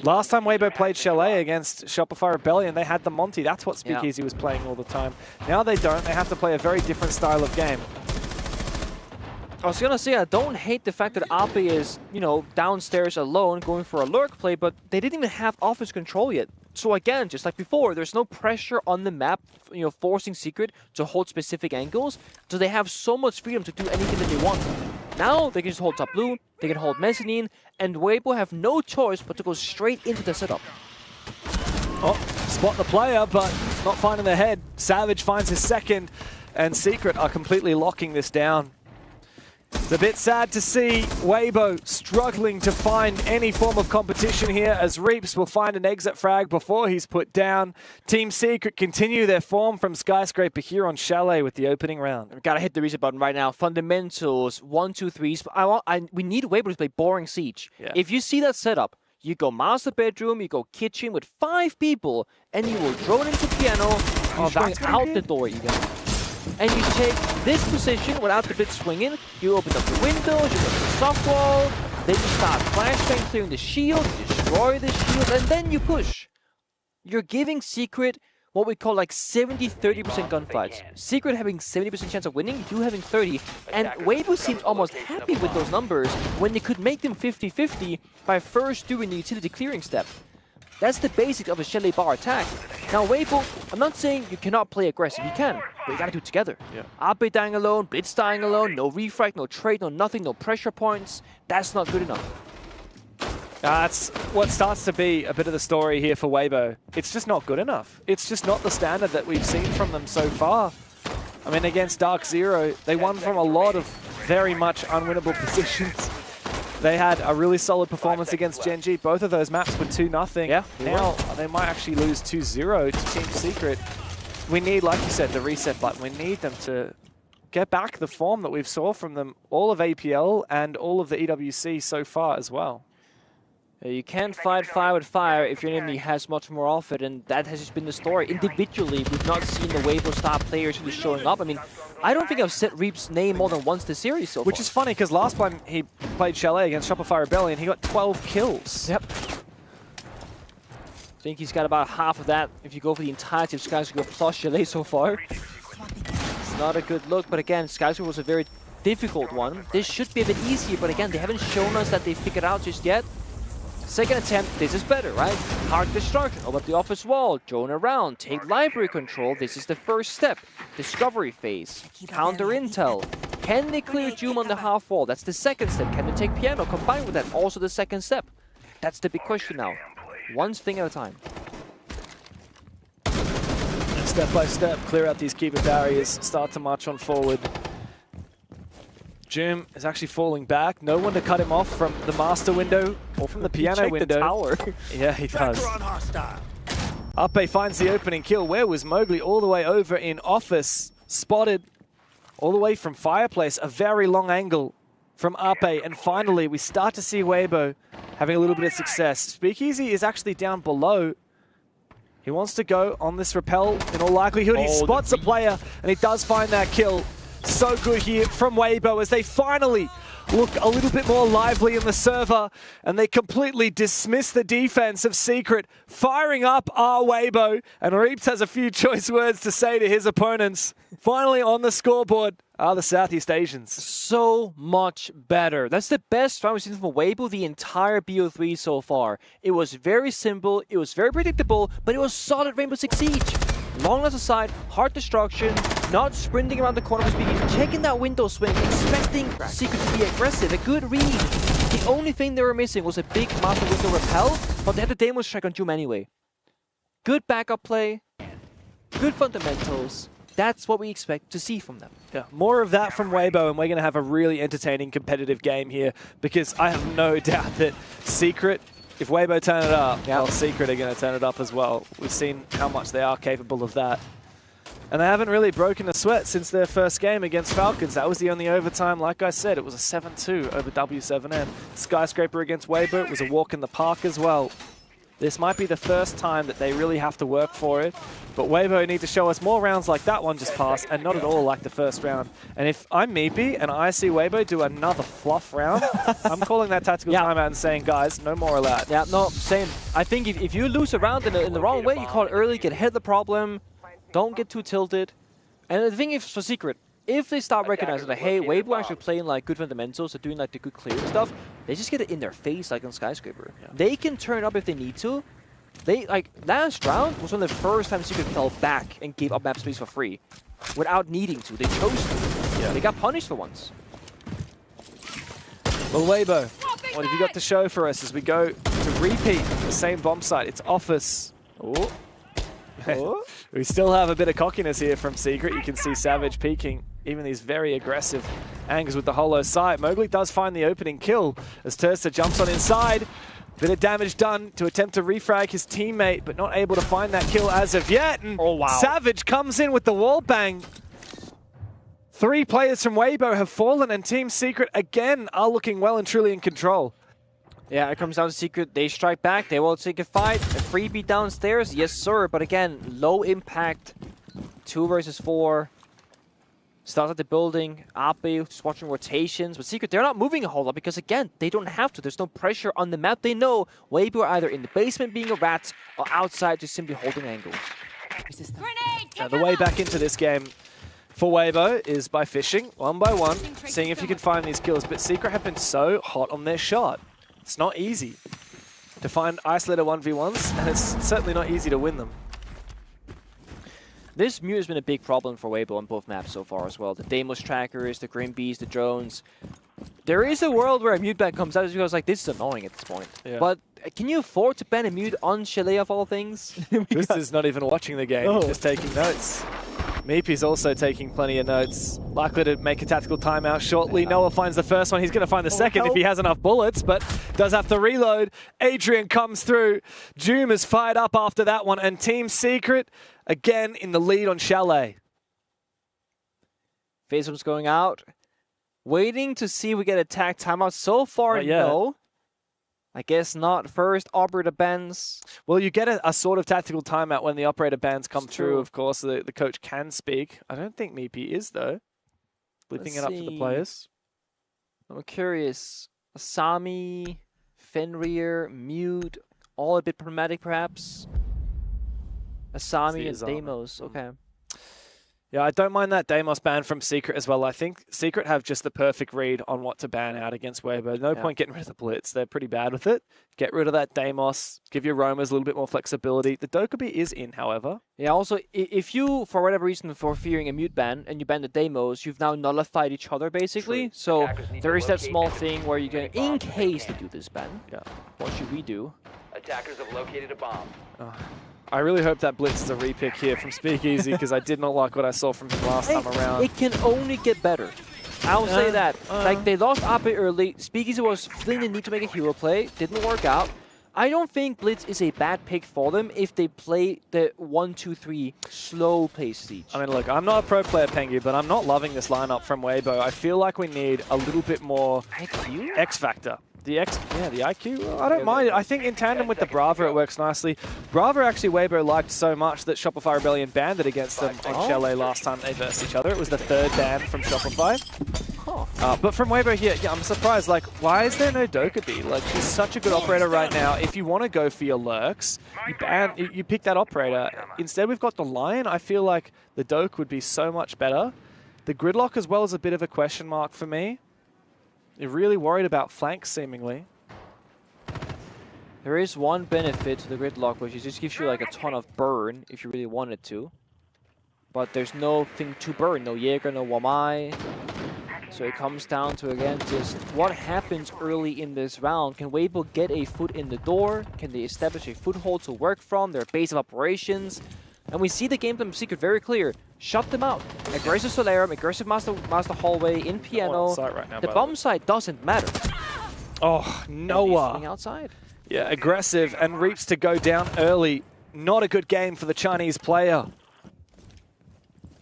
Last time Weibo played Chalet against Shopify Rebellion, they had the Monty. That's what Speakeasy was playing all the time. Now they don't. They have to play a very different style of game. I was gonna say, I don't hate the fact that Ape is, you know, downstairs alone going for a lurk play, but they didn't even have office control yet. So again, just like before, there's no pressure on the map, you know, forcing Secret to hold specific angles. So they have so much freedom to do anything that they want. Now they can just hold top blue, they can hold mezzanine, and Weibo have no choice but to go straight into the setup. Oh, spot the player, but not finding the head. Savage finds his second, and Secret are completely locking this down. It's a bit sad to see Weibo struggling to find any form of competition here, as Reaps will find an exit frag before he's put down. Team Secret continue their form from Skyscraper here on Chalet with the opening round. We've got to hit the reset button right now. Fundamentals, 1, 2, 3s. We need Weibo to play boring Siege. Yeah. If you see that setup, you go master bedroom, you go kitchen with 5 people, and you will drone into piano, you're going out the door even. And you take this position without the bit swinging, you open up the windows, you go to the soft wall, then you start flashbang clearing the shield, you destroy the shield, and then you push. You're giving Secret what we call like 70-30% gunfights. Secret having 70% chance of winning, you having 30, and Weibo seemed almost happy with those numbers when they could make them 50-50 by first doing the utility clearing step. That's the basics of a Chalet bar attack. Now Weibo, I'm not saying you cannot play aggressive, you can, but you gotta do it together. Ape dying alone, Blitz dying alone, no refrag, no trade, no nothing, no pressure points. That's not good enough. That's what starts to be a bit of the story here for Weibo. It's just not good enough. It's just not the standard that we've seen from them so far. I mean, against Dark Zero, they won from a lot of very much unwinnable positions. They had a really solid performance against Gen.G. Both of those maps were 2-0. Yeah, now they might actually lose 2-0 to Team Secret. We need, like you said, the reset button. We need them to get back the form that we've saw from them all of APL and all of the EWC so far as well. You can't fight fire with fire if your enemy has much more of it, and that has just been the story. Individually, we've not seen the Weibo star players really showing up. I mean, I don't think I've said Reap's name more than once this series so far. Which is funny, because last time he played Chalet against Shopify Rebellion, he got 12 kills. Yep. I think he's got about half of that if you go for the entirety of Skyscraper plus Chalet so far. It's not a good look, but again, Skyscraper was a very difficult one. This should be a bit easier, but again, they haven't shown us that they figured out just yet. Second attempt, this is better, right? Hard destruction, open up the office wall, drone around, take library control, this is the first step. Discovery phase, counter intel. Can they clear Doom on the half wall? That's the second step. Can they take piano? Combined with that, also the second step. That's the big question now. One thing at a time. Step by step, clear out these keeper barriers, start to march on forward. Jim is actually falling back. No one to cut him off from the master window or from the piano window. The tower. Yeah, he does. Ape finds the opening kill. Where was Mowgli? All the way over in office. Spotted all the way from Fireplace. A very long angle from Ape. And finally, we start to see Weibo having a little bit of success. Speakeasy is actually down below. He wants to go on this rappel. In all likelihood, he spots a player and he does find that kill. So good here from Weibo as they finally look a little bit more lively in the server, and they completely dismiss the defense of Secret. Firing up our Weibo, and Reaps has a few choice words to say to his opponents. Finally on the scoreboard are the Southeast Asians. So much better. That's the best round we've seen from Weibo the entire BO3 so far. It was very simple, it was very predictable, but it was solid Rainbow Six Siege. Long left aside, hard destruction, not sprinting around the corner for speed, checking that window swing, expecting Secret to be aggressive, a good read. The only thing they were missing was a big master window repel, but they had the Demo Strike on Doom anyway. Good backup play, good fundamentals. That's what we expect to see from them. Yeah, more of that from Weibo, and we're going to have a really entertaining competitive game here, because I have no doubt that Secret, if Weibo turn it up, well, Secret are going to turn it up as well. We've seen how much they are capable of that. And they haven't really broken a sweat since their first game against Falcons. That was the only overtime. Like I said, it was a 7-2 over W7M. Skyscraper against Weibo, it was a walk in the park as well. This might be the first time that they really have to work for it, but Weibo need to show us more rounds like that one just passed, and not at all like the first round. And if I'm Meepy and I see Weibo do another fluff round, I'm calling that tactical timeout and saying, guys, no more of that. Yeah, no, same. I think if you lose a round in the wrong way, you call it early, get ahead of the problem, don't get too tilted. And the thing is for Secret, if they start recognizing that, hey, Weibo actually playing like good fundamentals, or doing like the good clear stuff, they just get it in their face like on Skyscraper. Yeah. They can turn up if they need to. They, like, last round was one of the first times Secret fell back and gave up map space for free without needing to. They chose to. Yeah. They got punished for once. Well, Weibo, what have you got to show for us as we go to repeat the same bomb site? It's Office. Oh. We still have a bit of cockiness here from Secret. You can see Savage peeking. even these very aggressive angles with the holo sight. Mowgli does find the opening kill as Terza jumps on inside. Bit of damage done to attempt to refrag his teammate, but not able to find that kill as of yet. And Savage comes in with the wall bang. 3 players from Weibo have fallen, and Team Secret again are looking well and truly in control. Yeah, it comes down to Secret. They strike back. They will take a fight. A freebie downstairs. Yes, sir. But again, low impact. 2 versus 4. Starts at the building. Ape just watching rotations. But Secret, they're not moving a whole lot because, again, they don't have to. There's no pressure on the map. They know Weibo are either in the basement being a rat or outside just simply holding angle. The way back into this game for Weibo is by fishing, one by one, seeing if you can find these kills. But Secret have been so hot on their shot. It's not easy to find isolated 1v1s, and it's certainly not easy to win them. This mute has been a big problem for Weibo on both maps so far as well. The Deimos trackers, the Grim Bees, the drones. There is a world where a mute ban comes out because like this is annoying at this point. Yeah. But can you afford to ban a mute on Chalet of all things? This is not even watching the game, just taking notes. Meepy's also taking plenty of notes. Likely to make a tactical timeout shortly. Noah finds the first one. He's going to find the second if he has enough bullets, but does have to reload. Adrian comes through. Doom is fired up after that one, and Team Secret again in the lead on Chalet. Faceone's going out. Waiting to see if we get a tag timeout. So far, no. I guess not. First, operator bans. Well, you get a sort of tactical timeout when the operator bans come through. Of course, the coach can speak. I don't think Meepy is, though. Flipping it up to the players. I'm curious. Asami, Fenrir, Mute, all a bit problematic, perhaps. Asami and Deimos. Okay. Yeah, I don't mind that Deimos ban from Secret as well. I think Secret have just the perfect read on what to ban out against Weibo. No point getting rid of the Blitz. They're pretty bad with it. Get rid of that Deimos. Give your roamers a little bit more flexibility. The Dokkaebi is in, however. Yeah, also, if you, for whatever reason, for fearing a mute ban, and you ban the Deimos, you've now nullified each other, basically. So there is that small thing where you can, in case they do this ban, what should we do? Attackers have located a bomb. I really hope that Blitz is a repick here from Speakeasy because I did not like what I saw from him last time around. It can only get better. I'll say that. Like, they lost Ape early. Speakeasy was feeling the need to make a hero play. Didn't work out. I don't think Blitz is a bad pick for them if they play the 1-2-3 slow pace siege. I mean, look, I'm not a pro player, Pengu, but I'm not loving this lineup from Weibo. I feel like we need a little bit more X factor. The IQ, well, I don't mind it. I think in tandem with the Brava, it works nicely. Brava actually Weibo liked so much that Shopify Rebellion banned it against them on Chalet last time they versed each other. It was the 3rd ban from Shopify. But from Weibo here, I'm surprised. Like, why is there no Dokkaebi? Like, she's such a good operator right now. If you want to go for your lurks, you pick that operator. Instead, we've got the Lion. I feel like the Doke would be so much better. The Gridlock as well is a bit of a question mark for me. You're really worried about flanks, seemingly. There is one benefit to the Gridlock, which is just gives you like a ton of burn if you really wanted to. But there's nothing to burn, no Jaeger, no Wamai. So it comes down to, again, just what happens early in this round. Can Weibo get a foot in the door? Can they establish a foothold to work from, their base of operations? And we see the game plan Secret very clear. Shut them out. Aggressive Solarum, aggressive Master Hallway in Piano. Right now, the bomb site doesn't matter. Oh, Noah. Outside. Yeah, aggressive and Reaps to go down early. Not a good game for the Chinese player.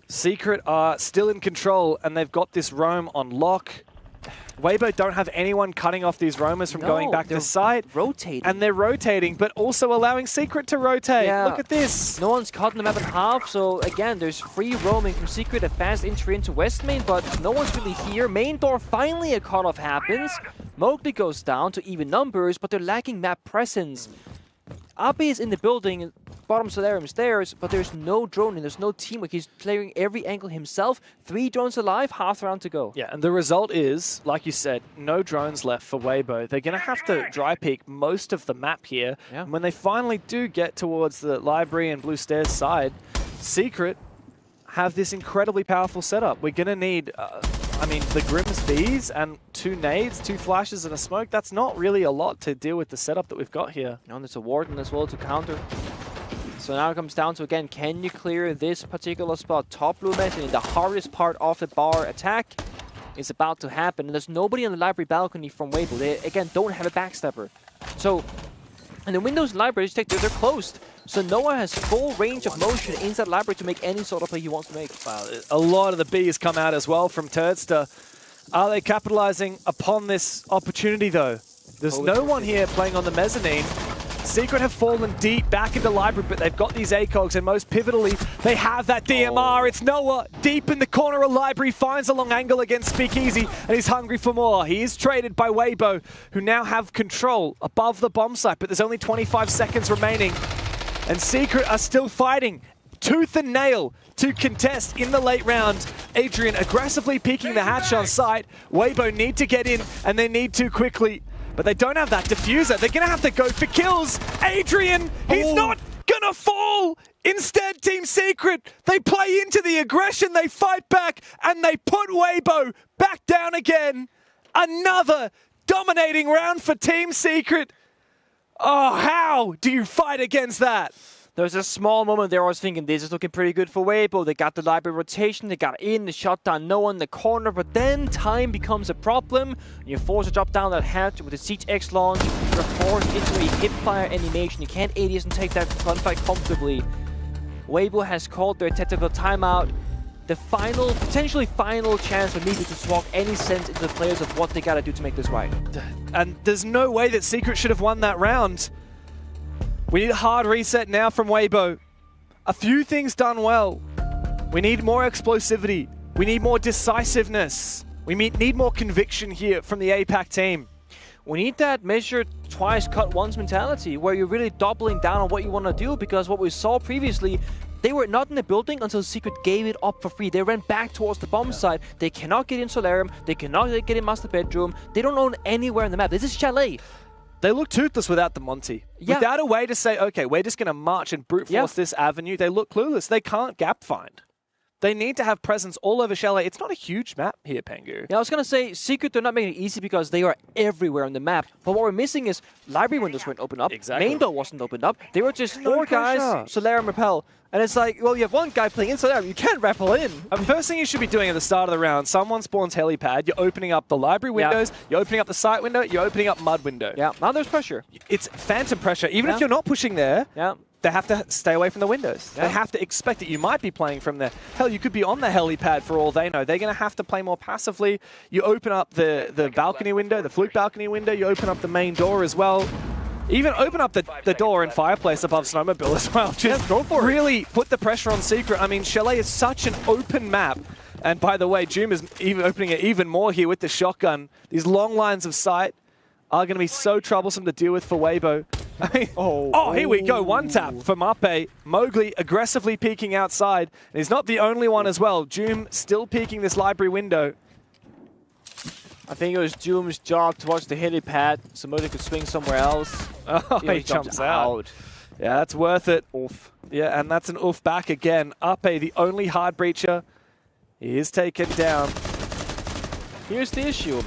Secret are still in control and they've got this roam on lock. Weibo don't have anyone cutting off these roamers from going back to site. Rotating. And they're rotating, but also allowing Secret to rotate. Yeah. Look at this. No one's cutting the map in half, so again, there's free roaming from Secret, a fast entry into West Main, but no one's really here. Main door, finally a cutoff happens. Mowgli goes down to even numbers, but they're lacking map presence. Ape is in the building, bottom Solarium stairs, but there's no drone and there's no teamwork. He's clearing every angle himself. 3 drones alive, half the round to go. Yeah, and the result is, like you said, no drones left for Weibo. They're going to have to dry peek most of the map here. Yeah. And when they finally do get towards the library and Blue Stairs side, Secret have this incredibly powerful setup. We're going to need, I mean, the Grimm's Bees and 2 nades, 2 flashes and a smoke. That's not really a lot to deal with the setup that we've got here. And there's a Warden as well to counter. So now it comes down to, again, can you clear this particular spot? Top blue messing in the hardest part of the bar attack is about to happen. And there's nobody on the library balcony from Weibo. They, again, don't have a backstabber. So, and the windows in library, they're closed. So Noah has full range of motion inside library to make any sort of play he wants to make. Wow, a lot of the B's come out as well from Turdster. Are they capitalizing upon this opportunity, though? There's no one here playing on the mezzanine. Secret have fallen deep back into library, but they've got these ACOGs, and most pivotally, they have that DMR. It's Noah deep in the corner of library, finds a long angle against Speakeasy, and he's hungry for more. He is traded by Weibo, who now have control above the bomb site, but there's only 25 seconds remaining, and Secret are still fighting tooth and nail to contest in the late round. Adrian aggressively peeking the hatch on site. Weibo need to get in, and they need to quickly. But they don't have that diffuser. They're going to have to go for kills. Adrian, he's not going to fall. Instead, Team Secret, they play into the aggression, they fight back, and they put Weibo back down again. Another dominating round for Team Secret. Oh, how do you fight against that? There was a small moment there I was thinking, this is looking pretty good for Weibo. They got the library rotation, they got in, they shot down Noah in the corner, but then time becomes a problem. You're forced to drop down that hatch with the Siege X launch. You're forced into a hipfire animation. You can't ADS and take that gunfight comfortably. Weibo has called their tactical timeout. The final, potentially final chance for me to swap any sense into the players of what they gotta do to make this right. And there's no way that Secret should have won that round. We need a hard reset now from Weibo. A few things done well. We need more explosivity. We need more decisiveness. We need more conviction here from the APAC team. We need that measure twice, cut once mentality, where you're really doubling down on what you want to do, because what we saw previously, they were not in the building until Secret gave it up for free. They ran back towards the bomb site. They cannot get in Solarium. They cannot get in Master Bedroom. They don't own anywhere on the map. This is Chalet. They look toothless without the Monty. Yeah. Without a way to say, okay, we're just going to march and brute force this avenue, they look clueless. They can't gap find. They need to have presence all over Chalet. It's not a huge map here, Pengu. Yeah, I was going to say, Secret, they're not making it easy because they are everywhere on the map. But what we're missing is library windows weren't opened up. Exactly. Main door wasn't opened up. They were just four guys, Solarium, Rappel. And it's like, well, you have one guy playing in Solarium. You can't rappel in. The first thing you should be doing at the start of the round, someone spawns helipad, you're opening up the library windows, you're opening up the site window, you're opening up mud window. Yeah, now there's pressure. It's phantom pressure. Even if you're not pushing there, they have to stay away from the windows. They have to expect that you might be playing from there. Hell, you could be on the helipad for all they know. They're going to have to play more passively. You open up the balcony window, the fluke balcony window, you open up the main door as well. Even open up the door and fireplace above Snowmobile as well. Just go for really put the pressure on Secret. I mean, Chalet is such an open map. And by the way, Joom is even opening it even more here with the shotgun. These long lines of sight are going to be so troublesome to deal with for Weibo. I mean, here we go. One tap for Mape. Mowgli aggressively peeking outside. And he's not the only one as well. Joom still peeking this library window. I think it was Joom's job to watch the helipad so Mowgli could swing somewhere else. Oh, he jumps out. Yeah, that's worth it. Oof. Yeah, and that's an oof back again. Ape, the only hard breacher, he is taken down. Here's the issue.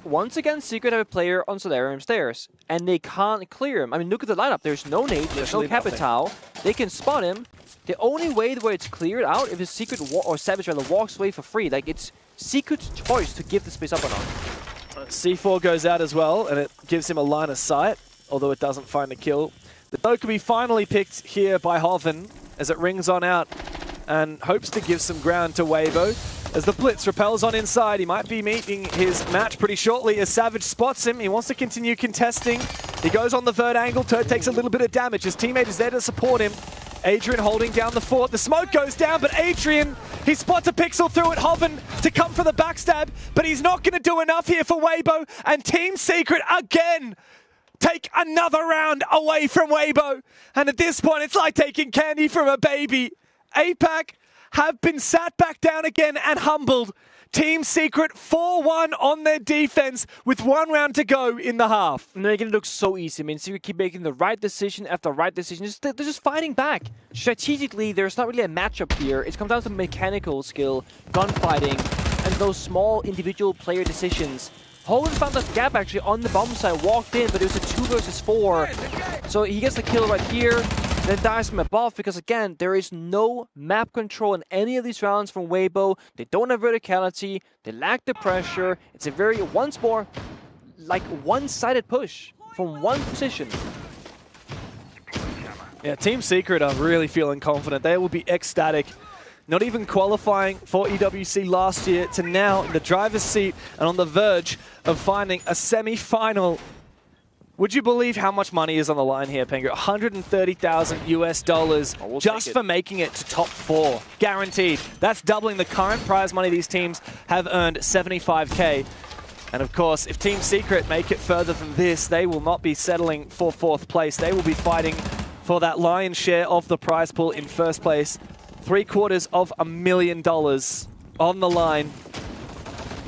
Once again, Secret have a player on Solarium stairs, and they can't clear him. I mean, look at the lineup. There's no nade, there's no Capital. They can spot him. The only way where it's cleared out if a Secret or Savage rather walks away for free. Like, it's Secret's choice to give the space up or not. C4 goes out as well, and it gives him a line of sight, although it doesn't find a kill. The Dokkaebi finally picked here by Hoven as it rings on out and hopes to give some ground to Weibo. As the Blitz repels on inside, he might be meeting his match pretty shortly as Savage spots him. He wants to continue contesting. He goes on the vert angle. Turd takes a little bit of damage. His teammate is there to support him. Adrian holding down the fort. The smoke goes down, but Adrian, he spots a pixel through it. Hoven to come for the backstab, but he's not going to do enough here for Weibo. And Team Secret again take another round away from Weibo. And at this point, it's like taking candy from a baby. APAC have been sat back down again and humbled. Team Secret 4-1 on their defense with 1 round to go in the half. And they're going to look so easy. I mean, Secret keep making the right decision after right decision. They're just fighting back. Strategically, there's not really a matchup here. It comes down to mechanical skill, gunfighting, and those small individual player decisions. Hoven found that gap actually on the bomb side, walked in, but it was a 2 versus 4. So he gets the kill right here. then dies from above, because again, there is no map control in any of these rounds from Weibo. They don't have verticality, they lack the pressure. It's a very, once more, like one-sided push from one position. Yeah, Team Secret are really feeling confident. They will be ecstatic. Not even qualifying for EWC last year to now in the driver's seat and on the verge of finding a semi-final. Would you believe how much money is on the line here, Pengu? $130,000 US just for making it to top 4. Guaranteed. That's doubling the current prize money these teams have earned, $75K. And of course, if Team Secret make it further than this, they will not be settling for 4th place. They will be fighting for that lion's share of the prize pool in 1st place. $750,000 on the line.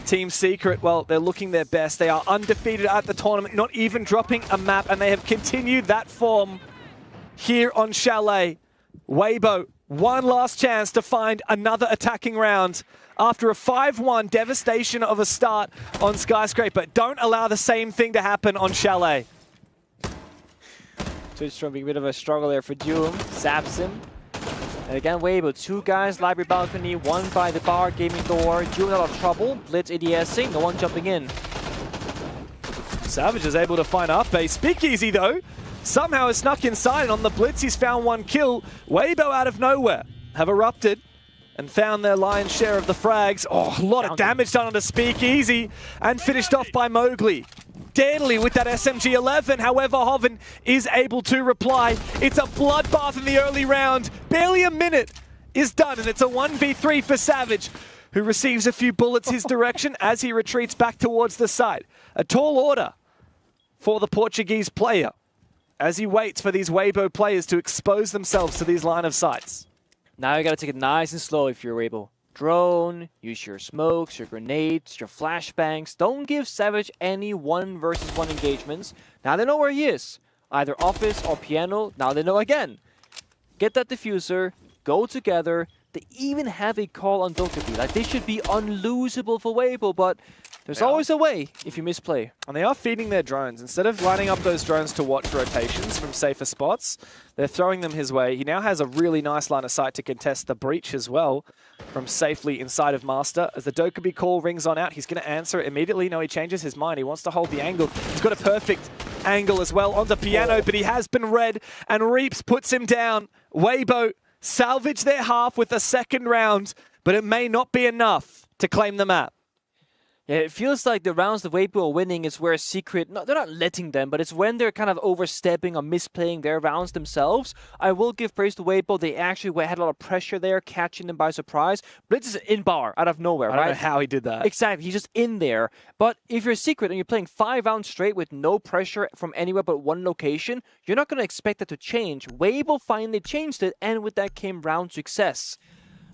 Team Secret, well, they're looking their best. They are undefeated at the tournament, not even dropping a map, and they have continued that form here on Chalet. Weibo, one last chance to find another attacking round after a 5-1 devastation of a start on Skyscraper. Don't allow the same thing to happen on Chalet. Twitch from being a bit of a struggle there for Doom. Zaps him. And again, Weibo, 2 guys, library balcony, 1 by the bar, gaming door. Doom out of trouble. Blitz ADSing, no one jumping in. Savage is able to find up a Speakeasy though. Somehow has snuck inside, and on the Blitz he's found 1 kill. Weibo out of nowhere have erupted and found their lion's share of the frags. Oh, a lot of damage done on the Speakeasy and finished off by Mowgli. Deadly with that SMG-11, however, Hoven is able to reply. It's a bloodbath in the early round. Barely a minute is done, and it's a 1v3 for Savage, who receives a few bullets his direction as he retreats back towards the site. A tall order for the Portuguese player as he waits for these Weibo players to expose themselves to these line of sights. Now you gotta take it nice and slow if you're Weibo. Drone, use your smokes, your grenades, your flashbangs. Don't give Savage any 1 versus 1 engagements. Now they know where he is. Either office or piano. Now they know again. Get that diffuser, go together. They even have a call on Dokkaebi. Like, they should be unlosable for Weibo, but there's always a way if you misplay. And they are feeding their drones. Instead of lining up those drones to watch rotations from safer spots, they're throwing them his way. He now has a really nice line of sight to contest the breach as well from safely inside of Master. As the Dokkaebi call rings on out, he's going to answer it immediately. No, he changes his mind. He wants to hold the angle. He's got a perfect angle as well onto piano, but he has been read, and Reaps puts him down. Weibo salvage their half with the 2nd round, but it may not be enough to claim the map. Yeah, it feels like the rounds the Weibo are winning is where Secret, no, they're not letting them, but it's when they're kind of overstepping or misplaying their rounds themselves. I will give praise to Weibo. They actually had a lot of pressure there, catching them by surprise. Blitz is in bar, out of nowhere, right? I don't know how he did that. Exactly, he's just in there. But if you're Secret and you're playing 5 rounds straight with no pressure from anywhere but 1 location, you're not going to expect that to change. Weibo finally changed it, and with that came round success.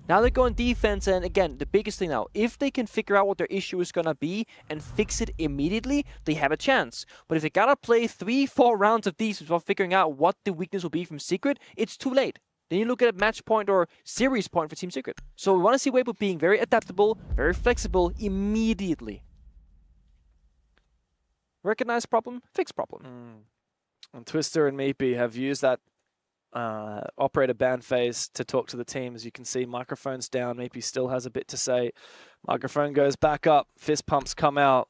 Now they go on defense, and again, the biggest thing now, if they can figure out what their issue is going to be and fix it immediately, they have a chance. But if they got to play 3-4 rounds of these without figuring out what the weakness will be from Secret, it's too late. Then you look at a match point or series point for Team Secret. So we want to see Weibo being very adaptable, very flexible immediately. Recognize problem, fix problem. And Twister and Meepy have used that operator ban phase to talk to the team. As you can see, microphone's down. Meepy still has a bit to say. Microphone goes back up. Fist pumps come out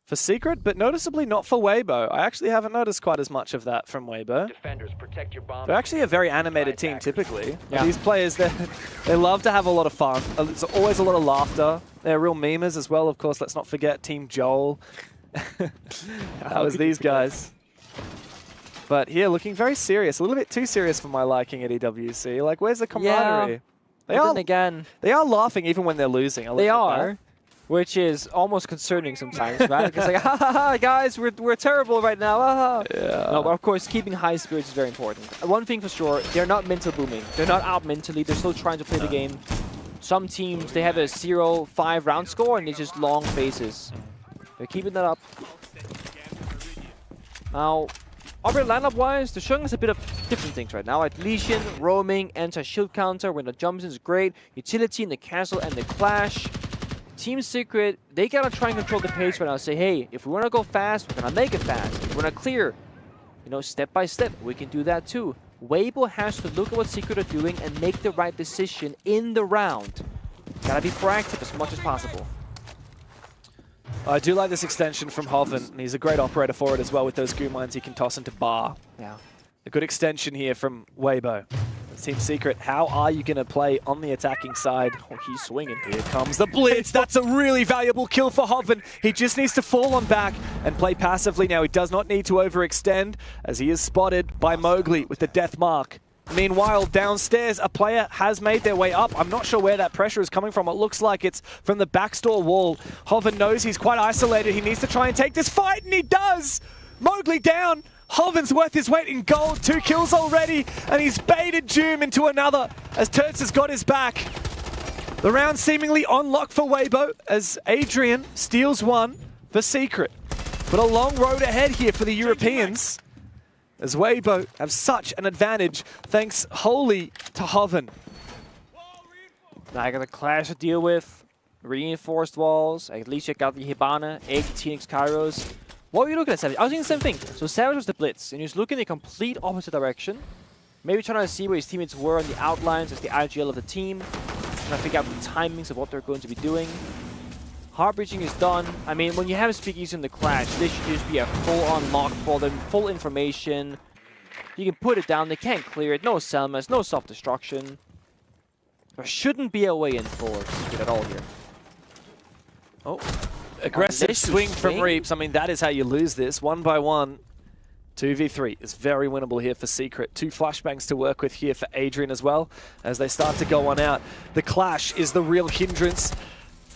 for Secret, but noticeably not for Weibo. I actually haven't noticed quite as much of that from Weibo. Defenders, protect your bomb. They're actually a very animated team typically. Yeah. These players, they love to have a lot of fun. There's always a lot of laughter. They're real memers as well, of course. Let's not forget Team Joel. That was these guys. But here, looking very serious. A little bit too serious for my liking at EWC. Like, where's the camaraderie? Yeah. They are laughing even when they're losing. They are, which is almost concerning sometimes, right? It's like, ha ha ha, guys, we're terrible right now. Ha, ha. Yeah. No, but of course, keeping high spirits is very important. One thing for sure, they're not mental booming. They're not out mentally. They're still trying to play the game. Some teams, they have a 0-5 round score, and it's just long phases. They're keeping that up. Now, operator lineup-wise, they're showing us a bit of different things right now. Like Lesion, roaming, anti-shield counter, when the jumps in is great. Utility in the castle and the clash. Team Secret, they gotta try and control the pace right now. Say, hey, if we wanna go fast, we're gonna make it fast. If we wanna clear, you know, step by step, we can do that too. Weibo has to look at what Secret are doing and make the right decision in the round. Gotta be proactive as much as possible. I do like this extension from Hoven, and he's a great operator for it as well with those goo mines he can toss into bar. Yeah. A good extension here from Weibo. Team Secret, how are you going to play on the attacking side? Oh, he's swinging. Here comes the blitz. That's a really valuable kill for Hoven. He just needs to fall on back and play passively now. He does not need to overextend as he is spotted by Mowgli with the death mark. Meanwhile, downstairs, a player has made their way up. I'm not sure where that pressure is coming from. It looks like it's from the backstore wall. Hoven knows he's quite isolated. He needs to try and take this fight, and he does! Mowgli down. Hoven's worth his weight in gold. 2 kills already, and he's baited Doom into another as Turtz has got his back. The round seemingly on lock for Weibo as Adrian steals one for Secret. But a long road ahead here for the Europeans as Weibo have such an advantage thanks wholly to Hoven. Now I got a clash to deal with. Reinforced walls. At least you got the Hibana, 8 Phoenix Kairos. What were you looking at, Savage? I was thinking the same thing. So Savage was the blitz, and he was looking in the complete opposite direction. Maybe trying to see where his teammates were on the outlines as the IGL of the team. Trying to figure out the timings of what they're going to be doing. Hard breaching is done. I mean, when you have Speakeasy in the clash, this should just be a full-on lock for them, full information. You can put it down, they can't clear it. No Selmas, no self-destruction. There shouldn't be a way in for Secret at all here. Oh. Aggressive swing from Reaps. I mean, that is how you lose this. 1 by 1. 2v3 is very winnable here for Secret. 2 flashbangs to work with here for Adrian as well as they start to go on out. The clash is the real hindrance.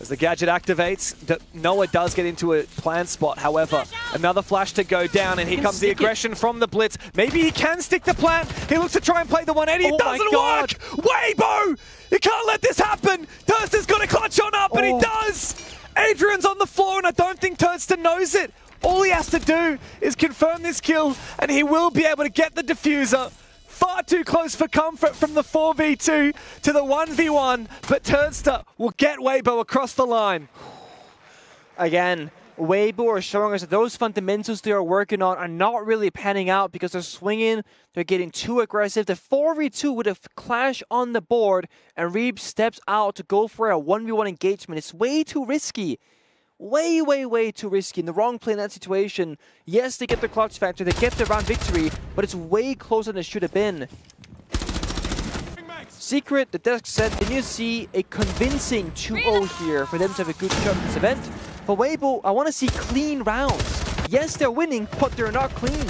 As the gadget activates, Noah does get into a planned spot. However, another flash to go down, and here comes the aggression from the blitz. Maybe he can stick the plant. He looks to try and play the 180. It doesn't work! Weibo! You can't let this happen! Turster's got to clutch on up, and he does! Adrian's on the floor, and I don't think Turster knows it. All he has to do is confirm this kill, and he will be able to get the diffuser. Far too close for comfort from the 4v2 to the 1v1, but Turster will get Weibo across the line. Again, Weibo are showing us that those fundamentals they are working on are not really panning out because they're swinging, they're getting too aggressive. The 4v2 with a clash on the board, and Reeb steps out to go for a 1v1 engagement. It's way too risky. Way, way, way too risky. In the wrong play in that situation. Yes, they get the clutch factor, they get the round victory, but it's way closer than it should have been. Secret, the desk said they need to see a convincing 2-0 here for them to have a good shot in this event. For Weibo, I want to see clean rounds. Yes, they're winning, but they're not clean.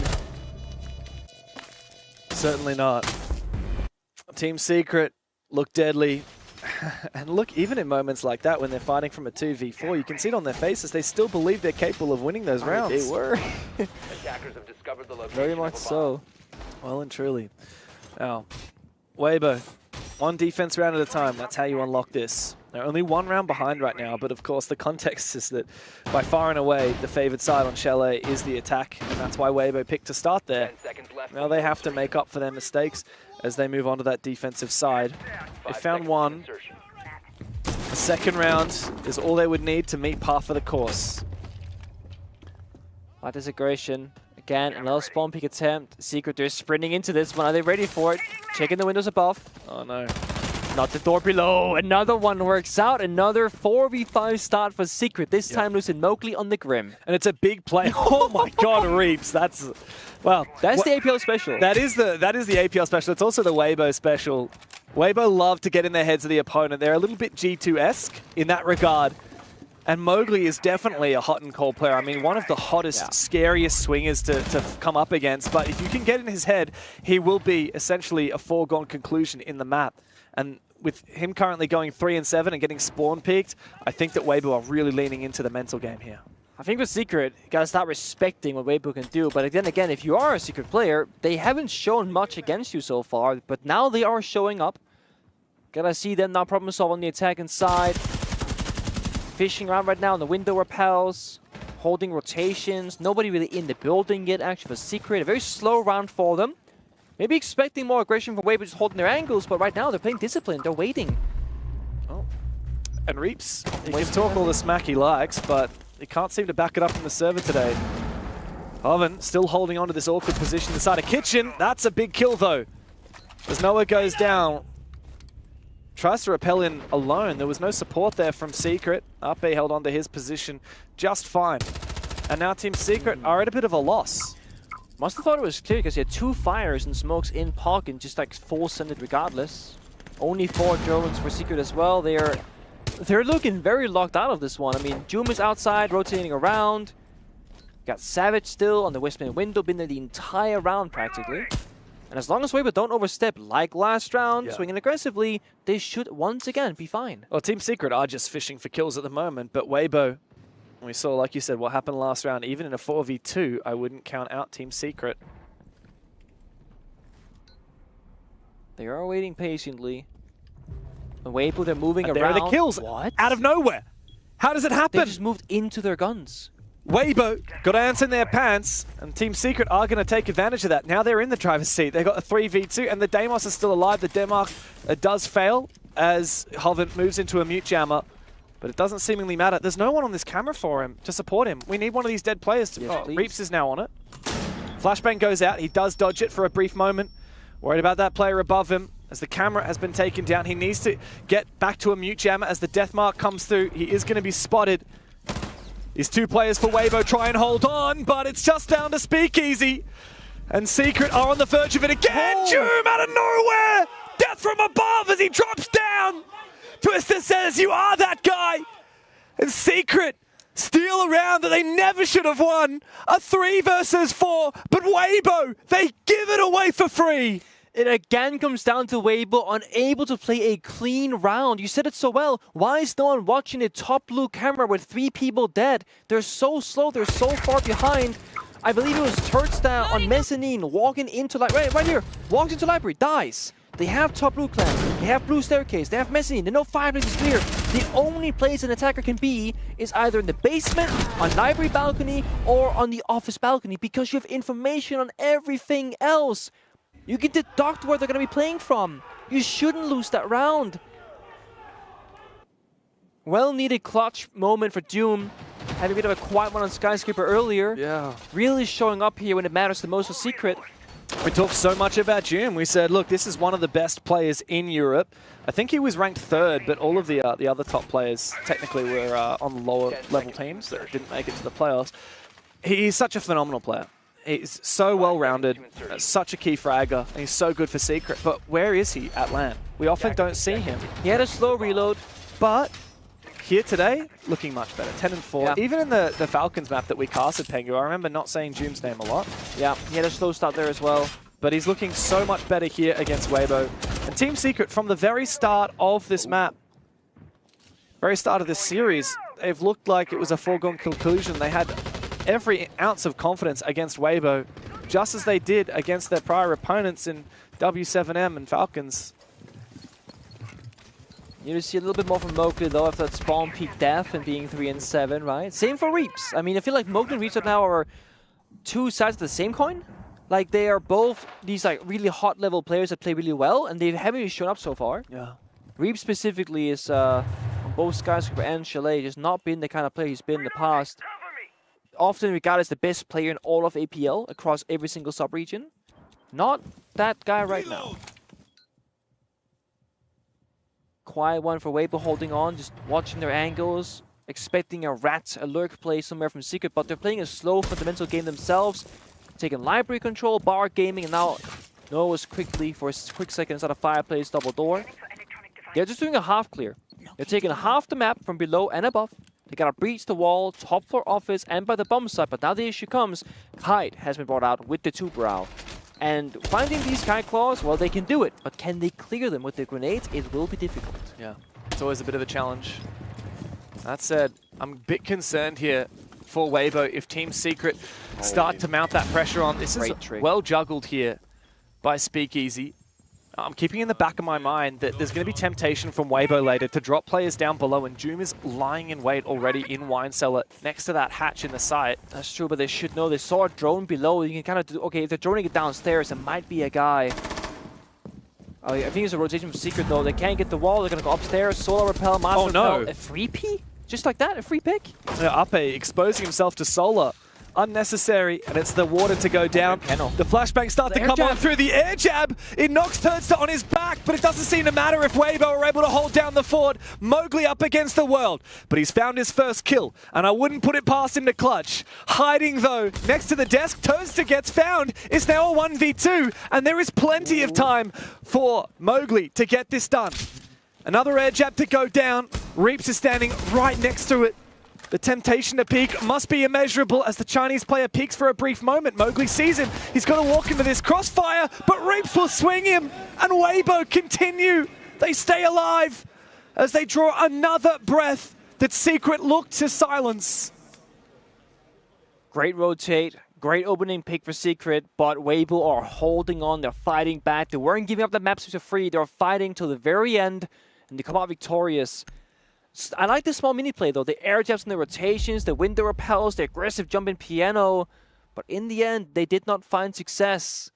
Certainly not. Team Secret look deadly. And look, even in moments like that, when they're fighting from a 2v4, you can see it on their faces. They still believe they're capable of winning those rounds. They were. Attackers have discovered the location. Very much so. Well and truly. Now, Weibo, 1 defense round at a time. That's how you unlock this. They're only 1 round behind right now, but of course the context is that by far and away the favored side on Chalet is the attack, and that's why Weibo picked to start there. Now they have to make up for their mistakes as they move on to that defensive side. They found 1. The second round is all they would need to meet par for the course. That is aggression. Again, another spawn pick attempt. Secret, they're sprinting into this one. Are they ready for it? Checking the windows above. Oh no. Not the door below. Another one works out. Another 4v5 start for Secret. This time losing Mowgli on the Grim. And it's a big play. Oh my god, Reeps. That's... Well, that's the APL special. That is the APL special. It's also the Weibo special. Weibo love to get in the heads of the opponent. They're a little bit G2-esque in that regard. And Mowgli is definitely a hot and cold player. I mean, one of the hottest, scariest swingers to come up against. But if you can get in his head, he will be essentially a foregone conclusion in the map. And with him currently going 3-7 and getting spawn peaked, I think that Weibo are really leaning into the mental game here. I think with Secret, you gotta start respecting what Weibo can do. But then again, if you are a Secret player, they haven't shown much against you so far. But now they are showing up. Gotta see them now problem solve on the attacking side. Fishing around right now on the window repels. Holding rotations. Nobody really in the building yet, actually, for Secret. A very slow round for them. Maybe expecting more aggression from Weibo, just holding their angles, but right now they're playing discipline. They're waiting. Oh. And Reeps, he can talk all the smack he likes, but he can't seem to back it up from the server today. Hoven still holding on to this awkward position inside a kitchen. That's a big kill, though. As Noah goes down, tries to repel in alone. There was no support there from Secret. RP held on to his position just fine. And now Team Secret are at a bit of a loss. Must have thought it was clear because he had 2 fires and smokes in pocket, just like full sended regardless. Only 4 drones for Secret as well. They're looking very locked out of this one. I mean, Doom is outside, rotating around. Got Savage still on the Westman window, been there the entire round practically. And as long as Weibo don't overstep like last round, swinging aggressively, they should once again be fine. Well, Team Secret are just fishing for kills at the moment, but Weibo, we saw, like you said, what happened last round. Even in a 4v2, I wouldn't count out Team Secret. They are waiting patiently. And Weibo, they're moving around. There are the kills. What? Out of nowhere. How does it happen? They just moved into their guns. Weibo got ants in their pants, and Team Secret are going to take advantage of that. Now they're in the driver's seat. They've got a 3v2, and the Deimos is still alive. The Denmark does fail as Hovent moves into a mute jammer, but it doesn't seemingly matter. There's no one on this camera for him to support him. We need one of these dead players to... Yes, Reaps is now on it. Flashbang goes out. He does dodge it for a brief moment. Worried about that player above him. As the camera has been taken down, he needs to get back to a mute jammer as the death mark comes through. He is going to be spotted. These 2 players for Weibo try and hold on, but it's just down to Speakeasy. And Secret are on the verge of it again. Joom out of nowhere! Death from above as he drops down. Twister says, you are that guy. And Secret steal a round that they never should have won. A 3 versus 4, but Weibo, they give it away for free. It again comes down to Weibo unable to play a clean round. You said it so well. Why is no one watching a top blue camera with 3 people dead? They're so slow. They're so far behind. I believe it was Turtstyle on Mezzanine walking into right here. Walks into library, dies. They have top blue clan. They have blue staircase. They have Mezzanine. They know fireplace is clear. The only place an attacker can be is either in the basement, on library balcony, or on the office balcony because you have information on everything else. You can deduct where they're going to be playing from. You shouldn't lose that round. Well-needed clutch moment for Doom. Had a bit of a quiet one on Skyscraper earlier. Yeah. Really showing up here when it matters the most for Secret. We talked so much about Doom. We said, look, this is one of the best players in Europe. I think he was ranked 3rd, but all of the other top players technically were on lower level teams that didn't make it to the playoffs. He's such a phenomenal player. He's so well-rounded, such a key fragger, and he's so good for Secret. But where is he at LAN? We often don't see him. He had a slow reload, but here today, looking much better. 10 and 4. Yeah. Even in the Falcons map that we casted, Pengu, I remember not saying Doom's name a lot. Yeah, he had a slow start there as well. But he's looking so much better here against Weibo. And Team Secret, from the very start of this map, very start of this series, they've looked like it was a foregone conclusion. They had every ounce of confidence against Weibo, just as they did against their prior opponents in W7M and Falcons. You see a little bit more from Mowgli though after that spawn peak death and being 3 and 7, right? Same for Reaps. I mean, I feel like Mowgli and Reaps right now are 2 sides of the same coin. Like they are both these like really hot level players that play really well, and they haven't shown up so far. Yeah. Reaps specifically is on both Skyscraper and Chalet just not been the kind of player he's been in the past. Often regarded as the best player in all of APL across every single sub-region. Not that guy right now. Quiet one for Weibo holding on, just watching their angles, expecting a rat, a lurk play somewhere from Secret, but they're playing a slow fundamental game themselves, taking library control, bar gaming, and now Noah's quickly for a quick second inside a fireplace double door. They're just doing a half clear. They're taking half the map from below and above. They gotta breach the wall, top floor office, and by the bomb site, but now the issue comes, Kite has been brought out with the 2-brow. And finding these Kite claws, well, they can do it, but can they clear them with the grenades? It will be difficult. Yeah, it's always a bit of a challenge. That said, I'm a bit concerned here for Weibo if Team Secret start to mount that pressure on. This is well juggled here by Speakeasy. I'm keeping in the back of my mind that there's going to be temptation from Weibo later to drop players down below, and Doom is lying in wait already in Wine Cellar next to that hatch in the site. That's true, but they should know. They saw a drone below. You can kind of do, okay, if they're droning it downstairs, it might be a guy. Oh, yeah, I think it's a rotation from Secret, though. They can't get the wall. They're going to go upstairs. Solar Repel, Master Repel. A free P? Just like that? A free pick? Ape exposing himself to Solar. unnecessary, and it's the water to go down. The flashbangs start to come on through the air jab. It knocks Turdster on his back, but it doesn't seem to matter if Weibo are able to hold down the fort. Mowgli up against the world, but he's found his first kill, and I wouldn't put it past him to clutch. Hiding though, next to the desk, Turdster gets found. It's now a 1v2, and there is plenty of time for Mowgli to get this done. Another air jab to go down. Reaps is standing right next to it. The temptation to peek must be immeasurable as the Chinese player peeks for a brief moment. Mowgli sees him. He's got to walk into this crossfire, but Reaps will swing him, and Weibo continue. They stay alive as they draw another breath that Secret look to silence. Great rotate, great opening pick for Secret, but Weibo are holding on. They're fighting back. They weren't giving up the maps for free. They're fighting till the very end, and they come out victorious. I like the small mini play though, the air jabs and the rotations, the window repels, the aggressive jumping piano, but in the end they did not find success.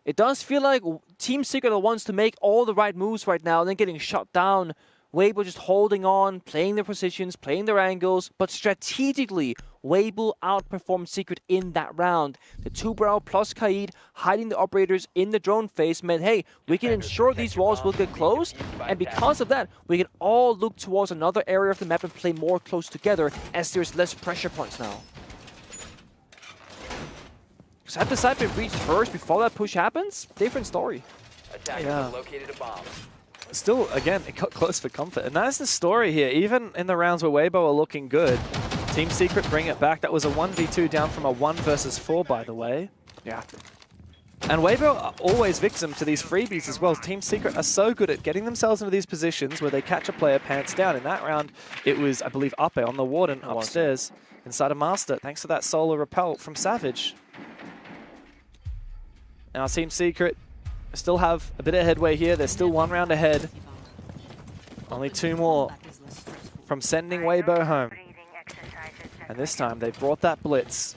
It does feel like Team Secret are the ones to make all the right moves right now and then getting shut down. Weibo just holding on, playing their positions, playing their angles, but strategically, Weibo outperformed Secret in that round. The 2-brow plus Kaid hiding the operators in the drone phase meant, hey, we can ensure these walls will get closed, and because of that, we can all look towards another area of the map and play more close together as there's less pressure points now. Because had the side been reached first before that push happens, different story. Attackers located a bomb. Still, again, it got close for comfort. And that's the story here. Even in the rounds where Weibo are looking good, Team Secret bring it back. That was a 1v2 down from a 1 versus 4, by the way. Yeah. And Weibo are always victim to these freebies as well. Team Secret are so good at getting themselves into these positions where they catch a player pants down. In that round, it was, I believe, Ape on the Warden upstairs inside a Master, thanks to that solar repel from Savage. Now Team Secret still have a bit of headway here. They're still 1 round ahead. Only 2 more from sending Weibo home. And this time they've brought that blitz.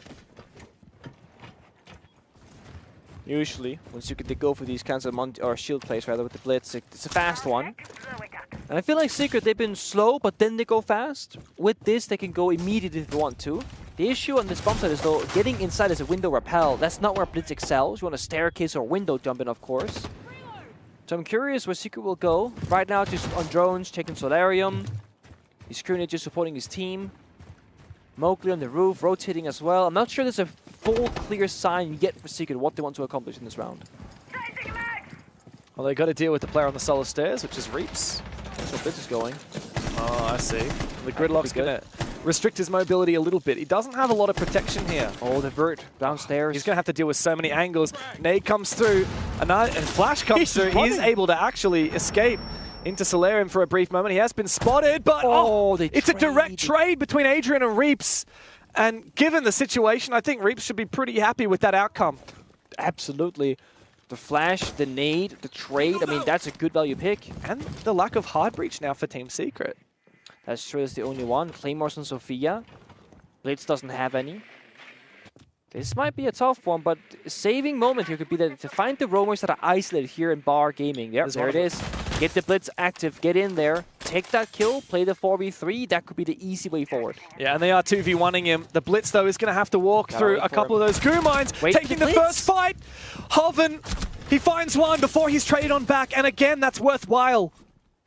Usually, once you get go for these kinds of or shield plays rather with the blitz, it's a fast one. And I feel like Secret, they've been slow, but then they go fast. With this, they can go immediately if they want to. The issue on this bump side is though, getting inside is a window repel. That's not where Blitz excels. You want a staircase or a window jump in, of course. So I'm curious where Secret will go. Right now, just on drones, checking Solarium. He's currently just supporting his team. Mowgli on the roof, rotating as well. I'm not sure there's a full clear sign yet for Secret what they want to accomplish in this round. Well, they got to deal with the player on the solar stairs, which is Reaps. That's where Blitz is going. Oh, I see. The gridlock's going to restrict his mobility a little bit. He doesn't have a lot of protection here. Oh, the Vert downstairs. He's going to have to deal with so many angles. Nade comes through, and Flash comes through. He's able to actually escape into Solarium for a brief moment. He has been spotted, but it's a direct trade between Adrian and Reaps. And given the situation, I think Reaps should be pretty happy with that outcome. Absolutely. The Flash, the Nade, the trade, I mean, that's a good value pick. And the lack of hard breach now for Team Secret. That's true, that's the only one. Claymores on Sophia. Blitz doesn't have any. This might be a tough one, but saving moment here could be that to find the roamers that are isolated here in Bar Gaming. Yep, there it is. Get the Blitz active, get in there, take that kill, play the 4v3. That could be the easy way forward. Yeah, and they are 2v1ing him. The Blitz, though, is going to have to walk through a couple of those goo mines, taking the first fight. Hoven, he finds one before he's traded on back, and again, that's worthwhile.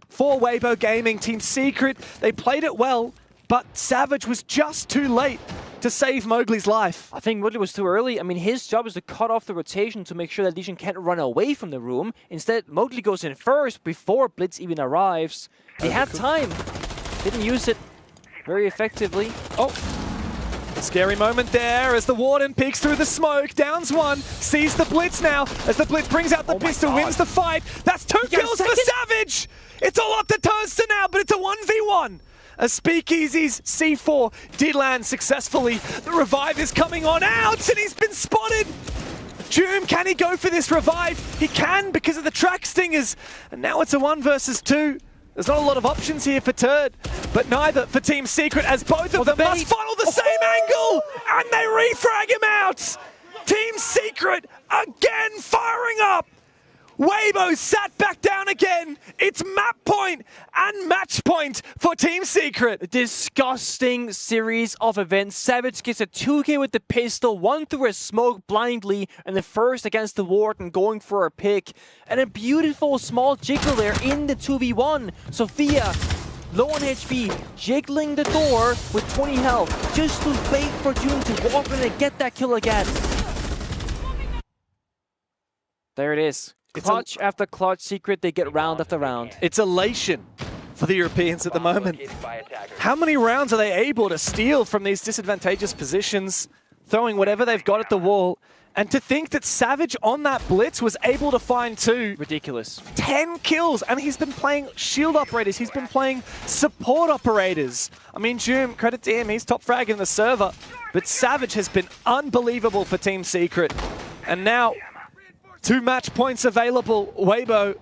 For Weibo Gaming, Team Secret, they played it well, but Savage was just too late to save Mowgli's life. I think Mowgli was too early. I mean, his job is to cut off the rotation to make sure that Legion can't run away from the room. Instead, Mowgli goes in first before Blitz even arrives. They had time. Didn't use it very effectively. Oh, a scary moment there as the Warden peeks through the smoke. Downs one, sees the Blitz now. As the Blitz brings out the pistol, wins the fight. That's 2 kills for Savage! It's all up to Turdster now, but it's a 1v1. As Speakeasy's C4 did land successfully. The revive is coming on out, and he's been spotted. Doom, can he go for this revive? He can because of the track stingers. And now it's a 1 versus 2. There's not a lot of options here for Turd, but neither for Team Secret, as both of them must follow the same angle, and they refrag him out. Team Secret again firing up Weibo sat back down again. It's map point and match point for Team Secret. Disgusting series of events. Savage gets a 2K with the pistol, one through a smoke blindly, and the first against the Warden going for a pick. And a beautiful small jiggle there in the 2v1. Sophia, low on HP, jiggling the door with 20 health, just to wait for June to walk in and get that kill again. There it is. Clutch after clutch, Secret, they get round after round. It's elation for the Europeans at the moment. How many rounds are they able to steal from these disadvantageous positions, throwing whatever they've got at the wall? And to think that Savage on that blitz was able to find 2. Ridiculous. 10 kills, and he's been playing shield operators, he's been playing support operators. I mean, June, credit to him, he's top frag in the server. But Savage has been unbelievable for Team Secret. And now, 2 match points available. Weibo,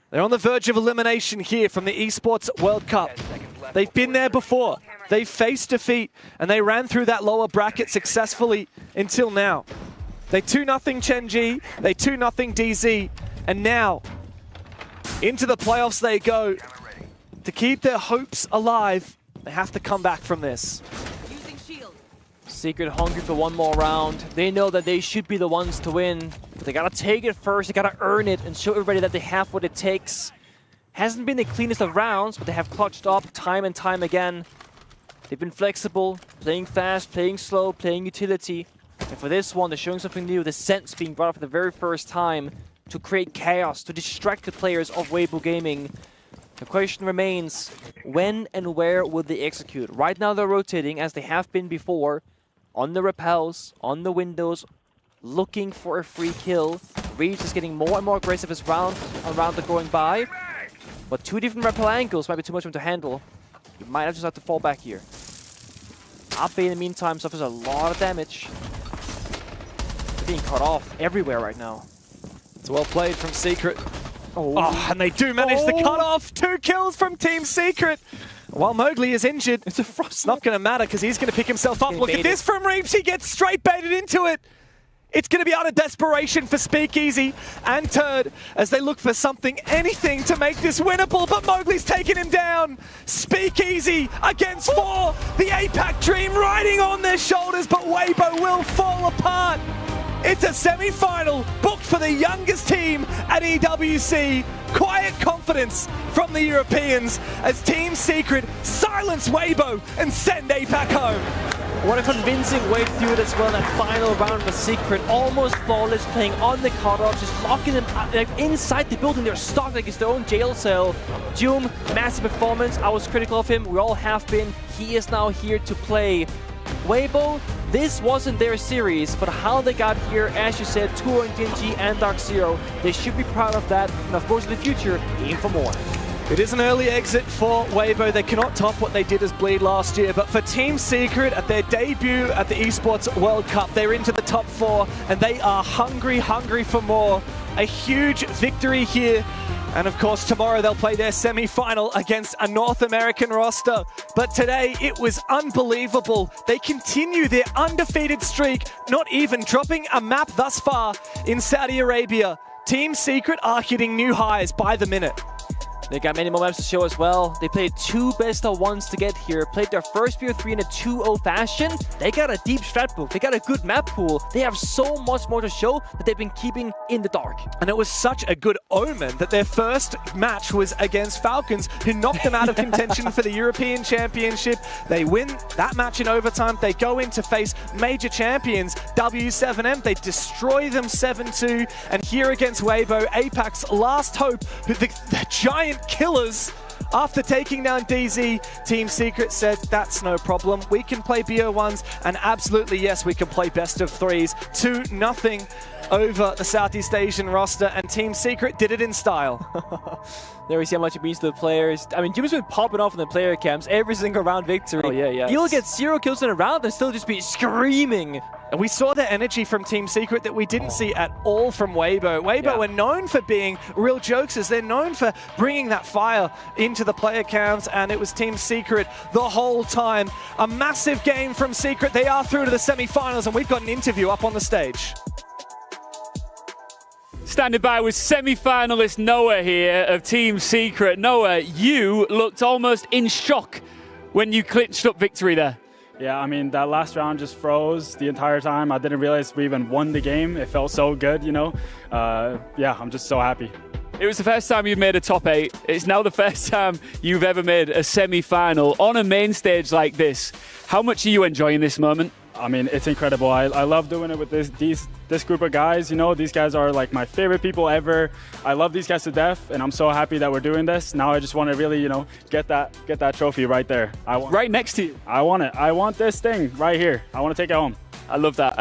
they're on the verge of elimination here from the Esports World Cup. They've been there before. They've faced defeat, and they ran through that lower bracket successfully until now. They 2-0 Gen.G, they 2-0 DZ, and now into the playoffs they go. To keep their hopes alive, they have to come back from this. Secret hungry for one more round. They know that they should be the ones to win. But they gotta take it first, they gotta earn it and show everybody that they have what it takes. Hasn't been the cleanest of rounds, but they have clutched up time and time again. They've been flexible, playing fast, playing slow, playing utility. And for this one, they're showing something new, the sense being brought up for the very first time to create chaos, to distract the players of Weibo Gaming. The question remains, when and where will they execute? Right now they're rotating, as they have been before, on the repels, on the windows, looking for a free kill. Reeds is getting more and more aggressive as round are going by. But 2 different repel angles might be too much for him to handle. He might just have to fall back here. Ape in the meantime suffers a lot of damage. They're being cut off everywhere right now. It's well played from Secret. Oh, and they do manage the cut off. 2 kills from Team Secret. While Mowgli is injured, it's not going to matter because he's going to pick himself up. Look at this from Reeves. He gets straight baited into it. It's going to be out of desperation for Speakeasy and Turd as they look for something, anything to make this winnable, but Mowgli's taking him down. Speakeasy against 4. The APAC dream riding on their shoulders, but Weibo will fall apart. It's a semi-final booked for the youngest team at EWC. Quiet confidence from the Europeans as Team Secret silence Weibo and send APAC home. What a convincing way to do it as well in that final round for Secret. Almost flawless, playing on the cutoff, just locking them like inside the building. They're stuck like it's their own jail cell. Doom, massive performance. I was critical of him. We all have been. He is now here to play. Weibo, this wasn't their series, but how they got here, as you said, 2-0 Gen.G and Dark Zero, they should be proud of that, and of course in the future, aim for more. It is an early exit for Weibo. They cannot top what they did as Bleed last year, but for Team Secret, at their debut at the Esports World Cup, they're into the top 4, and they are hungry for more. A huge victory here. And of course, tomorrow they'll play their semi-final against a North American roster. But today, it was unbelievable. They continue their undefeated streak, not even dropping a map thus far in Saudi Arabia. Team Secret are hitting new highs by the minute. They got many more maps to show as well. They played 2 best-of-1s to get here. Played their first BO3 in a 2-0 fashion. They got a deep strat book. They got a good map pool. They have so much more to show that they've been keeping in the dark. And it was such a good omen that their first match was against Falcons, who knocked them out of contention for the European Championship. They win that match in overtime. They go in to face major champions, W7M. They destroy them 7-2. And here against Weibo, APAC's last hope, the giant killers. After taking down DZ, Team Secret said, that's no problem. We can play BO1s, and absolutely, yes, we can play best of 3s. 2-0 over the Southeast Asian roster, and Team Secret did it in style. There we see how much it means to the players. I mean, Jim's been popping off in the player camps every single round victory. Oh, yeah. You'll get 0 kills in a round and still just be screaming. And we saw the energy from Team Secret that we didn't see at all from Weibo. Weibo are known for being real jokesters. They're known for bringing that fire into the player camps, and it was Team Secret the whole time. A massive game from Secret. They are through to the semi-finals, and we've got an interview up on the stage. standing by with semi-finalist Noah here of Team Secret. Noah, you looked almost in shock when you clinched up victory there. Yeah, I mean, that last round just froze the entire time. I didn't realize we even won the game. It felt so good, you know. Yeah, I'm just so happy. It was the first time you've made a top 8. It's now the first time you've ever made a semi-final on a main stage like this. How much are you enjoying this moment? I mean, it's incredible. I love doing it with this group of guys. You know, these guys are like my favorite people ever. I love these guys to death, and I'm so happy that we're doing this. Now I just want to really, you know, get that trophy right there. Right next to you. I want it. I want this thing right here. I want to take it home. I love that.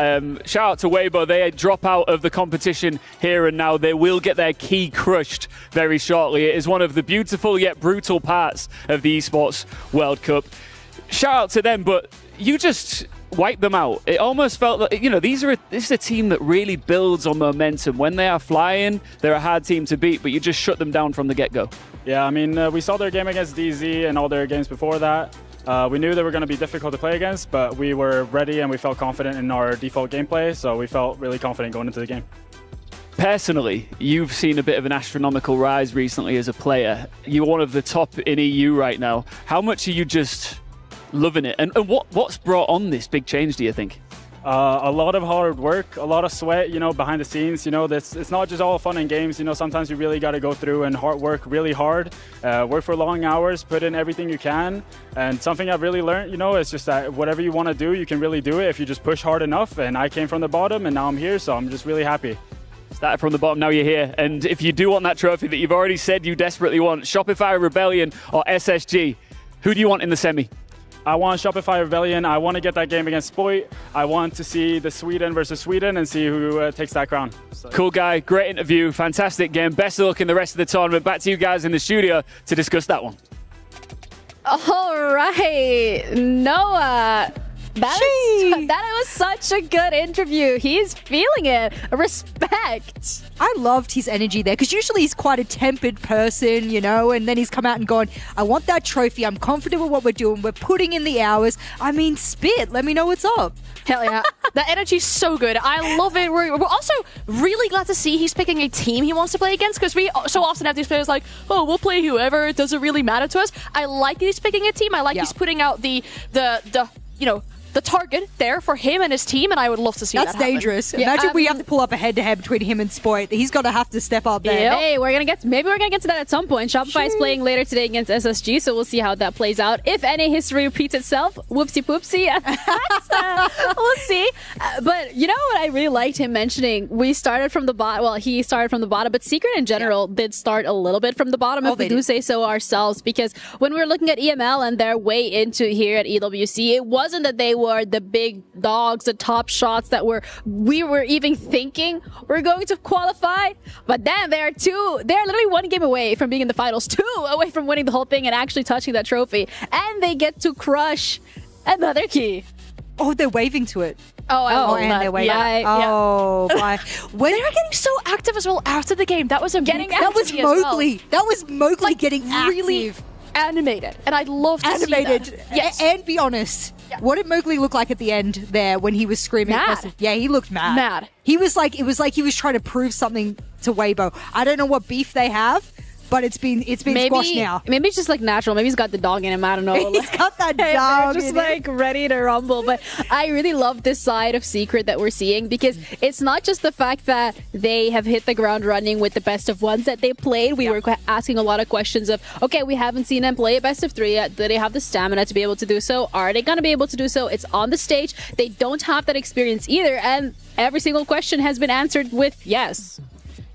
Shout out to Weibo. They drop out of the competition here and now. They will get their key crushed very shortly. It is one of the beautiful yet brutal parts of the Esports World Cup. Shout out to them, but you just wiped them out. It almost felt like, you know, this is a team that really builds on momentum. When they are flying, they're a hard team to beat, but you just shut them down from the get-go. Yeah, I mean, we saw their game against DZ and all their games before that. We knew they were going to be difficult to play against, but we were ready and we felt confident in our default gameplay, so we felt really confident going into the game. Personally, you've seen a bit of an astronomical rise recently as a player. You're one of the top in EU right now. How much are you just loving it? And what's brought on this big change, do you think? A lot of hard work, a lot of sweat, you know, behind the scenes. You know, it's not just all fun and games. You know, sometimes you really got to go through and work really hard, work for long hours, put in everything you can. And something I've really learned, you know, is just that whatever you want to do, you can really do it if you just push hard enough. And I came from the bottom, and now I'm here, so I'm just really happy. Started from the bottom, now you're here. And if you do want that trophy that you've already said you desperately want, Shopify Rebellion or SSG, who do you want in the semi? I want Shopify Rebellion. I want to get that game against Spoit. I want to see the Sweden versus Sweden and see who takes that crown. So. Cool guy, great interview, fantastic game. Best of luck in the rest of the tournament. Back to you guys in the studio to discuss that one. All right, Noah. That was such a good interview. He's feeling it. Respect. I loved his energy there because usually he's quite a tempered person, you know, and then he's come out and gone, I want that trophy. I'm confident with what we're doing. We're putting in the hours. I mean, spit. Let me know what's up. Hell yeah. That energy's so good. I love it. We're also really glad to see he's picking a team he wants to play against because we so often have these players like, oh, we'll play whoever. It doesn't really matter to us. I like that he's picking a team. I like he's putting out the you know, the target there for him and his team, and I would love to see that happen. That's dangerous. Yeah, imagine we have to pull up a head-to-head between him and Spoit. He's got to have to step up there. Hey, maybe we're gonna get to that at some point. Shopify is playing later today against SSG, so we'll see how that plays out. If any history repeats itself, whoopsie poopsie. We'll see. But you know what I really liked him mentioning? We started from the bottom. Well, he started from the bottom, but Secret in general did start a little bit from the bottom, if we do say so ourselves, because when we were looking at EML and their way into here at EWC, it wasn't that they were the big dogs, the top shots that we were even thinking we're going to qualify. But then they're literally one game away from being in the finals, 2 away from winning the whole thing and actually touching that trophy. And they get to crush another key. Oh, they're waving to it. And they're waving. Bye. When they were getting so active as well after the game, that was amazing. That was Mowgli. That was Mowgli getting really active. Animated, and I'd love to see that. Yes. And be honest, what did Mowgli look like at the end there when he was screaming? Mad. Yeah, he looked mad. He was like, it was like he was trying to prove something to Weibo. I don't know what beef they have, but it's been squashed now. Maybe it's just like natural. Maybe he's got the dog in him. I don't know. He's got that dog. They're just like ready to rumble. But I really love this side of Secret that we're seeing because it's not just the fact that they have hit the ground running with the best of ones that they played. We were asking a lot of questions of, okay, we haven't seen them play a best of 3 yet. Do they have the stamina to be able to do so? Are they going to be able to do so? It's on the stage. They don't have that experience either. And every single question has been answered with yes.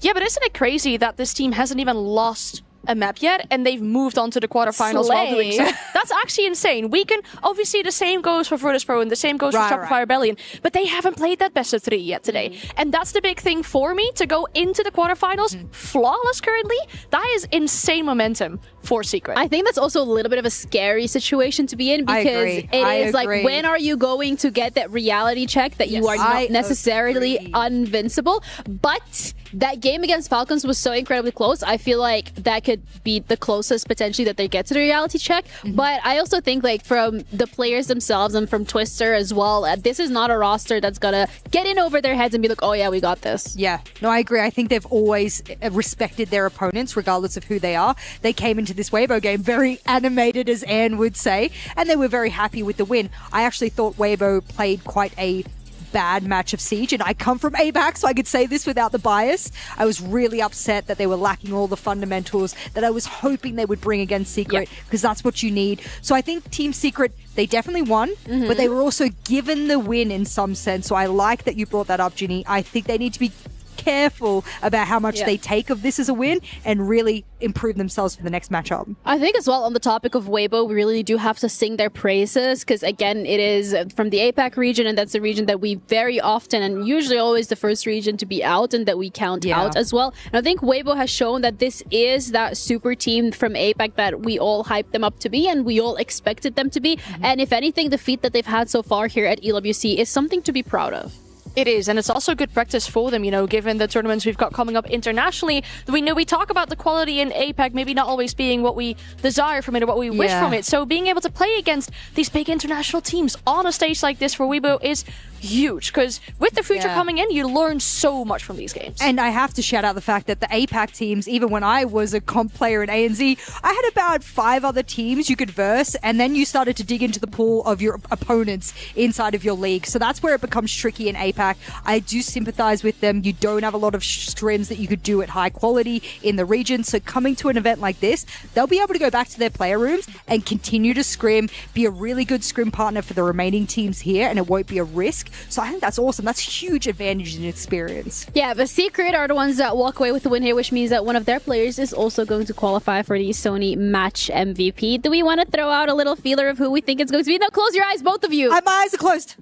Yeah, but isn't it crazy that this team hasn't even lost a map yet and they've moved on to the quarterfinals while doing so? That's actually insane. We can obviously, the same goes for Virtus.pro and the same goes for Shopify Rebellion, but they haven't played that best of 3 yet today. And that's the big thing for me, to go into the quarterfinals flawless currently. That is insane momentum for Secret. I think that's also a little bit of a scary situation to be in because it is like, when are you going to get that reality check that you are not necessarily invincible? But that game against Falcons was so incredibly close. I feel like that could be the closest potentially that they get to the reality check. But I also think like from the players themselves and from Twister as well, this is not a roster that's gonna get in over their heads and be like, oh yeah, we got this. Yeah, no, I agree. I think they've always respected their opponents regardless of who they are. They came into this Weibo game very animated, as Anne would say, and they were very happy with the win. I actually thought Weibo played quite a bad match of Siege, and I come from APAC, so I could say this without the bias. I was really upset that they were lacking all the fundamentals that I was hoping they would bring against Secret, because that's what you need. So I think Team Secret, they definitely won, but they were also given the win in some sense. So I like that you brought that up, Ginny. I think they need to be careful about how much they take of this as a win and really improve themselves for the next matchup. I think as well on the topic of Weibo, we really do have to sing their praises because again, it is from the APAC region, and that's the region that we very often and usually always the first region to be out and that we count out as well. And I think Weibo has shown that this is that super team from APAC that we all hyped them up to be and we all expected them to be. And if anything, the feat that they've had so far here at EWC is something to be proud of. It is, and it's also good practice for them, you know, given the tournaments we've got coming up internationally. We know we talk about the quality in APAC maybe not always being what we desire from it or what we wish from it. So being able to play against these big international teams on a stage like this for Weibo is huge, because with the future coming in, you learn so much from these games. And I have to shout out the fact that the APAC teams, even when I was a comp player in ANZ, I had about 5 other teams you could verse, and then you started to dig into the pool of your opponents inside of your league. So that's where it becomes tricky in APAC. I do sympathize with them. You don't have a lot of scrims that you could do at high quality in the region. So coming to an event like this, they'll be able to go back to their player rooms and continue to scrim, be a really good scrim partner for the remaining teams here, and it won't be a risk. So I think that's awesome. That's huge advantage in experience. Yeah, but Secret are the ones that walk away with the win here, which means that one of their players is also going to qualify for the Sony Match MVP. Do we want to throw out a little feeler of who we think it's going to be? No, close your eyes, both of you. My eyes are closed.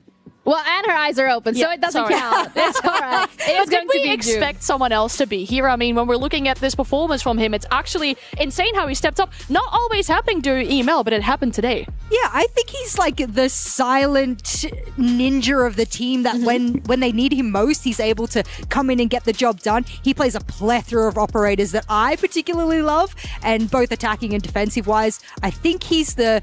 Well, and her eyes are open, so it doesn't count. It's all right. It is going to be expect someone else to be here? I mean, when we're looking at this performance from him, it's actually insane how he stepped up. Not always happening during EML, but it happened today. Yeah, I think he's like the silent ninja of the team that when they need him most, he's able to come in and get the job done. He plays a plethora of operators that I particularly love, and both attacking and defensive wise, I think he's the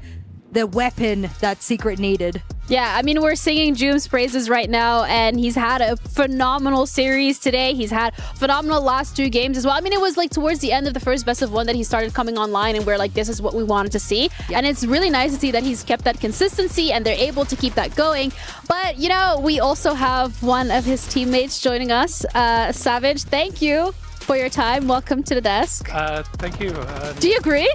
weapon that Secret needed. Yeah, I mean, we're singing Joom's praises right now, and he's had a phenomenal series today. He's had phenomenal last 2 games as well. I mean, it was like towards the end of the first best of 1 that he started coming online, and we're like, this is what we wanted to see. And it's really nice to see that he's kept that consistency, and they're able to keep that going. But, you know, we also have one of his teammates joining us. Savage, thank you for your time. Welcome to the desk. Thank you. Do you agree?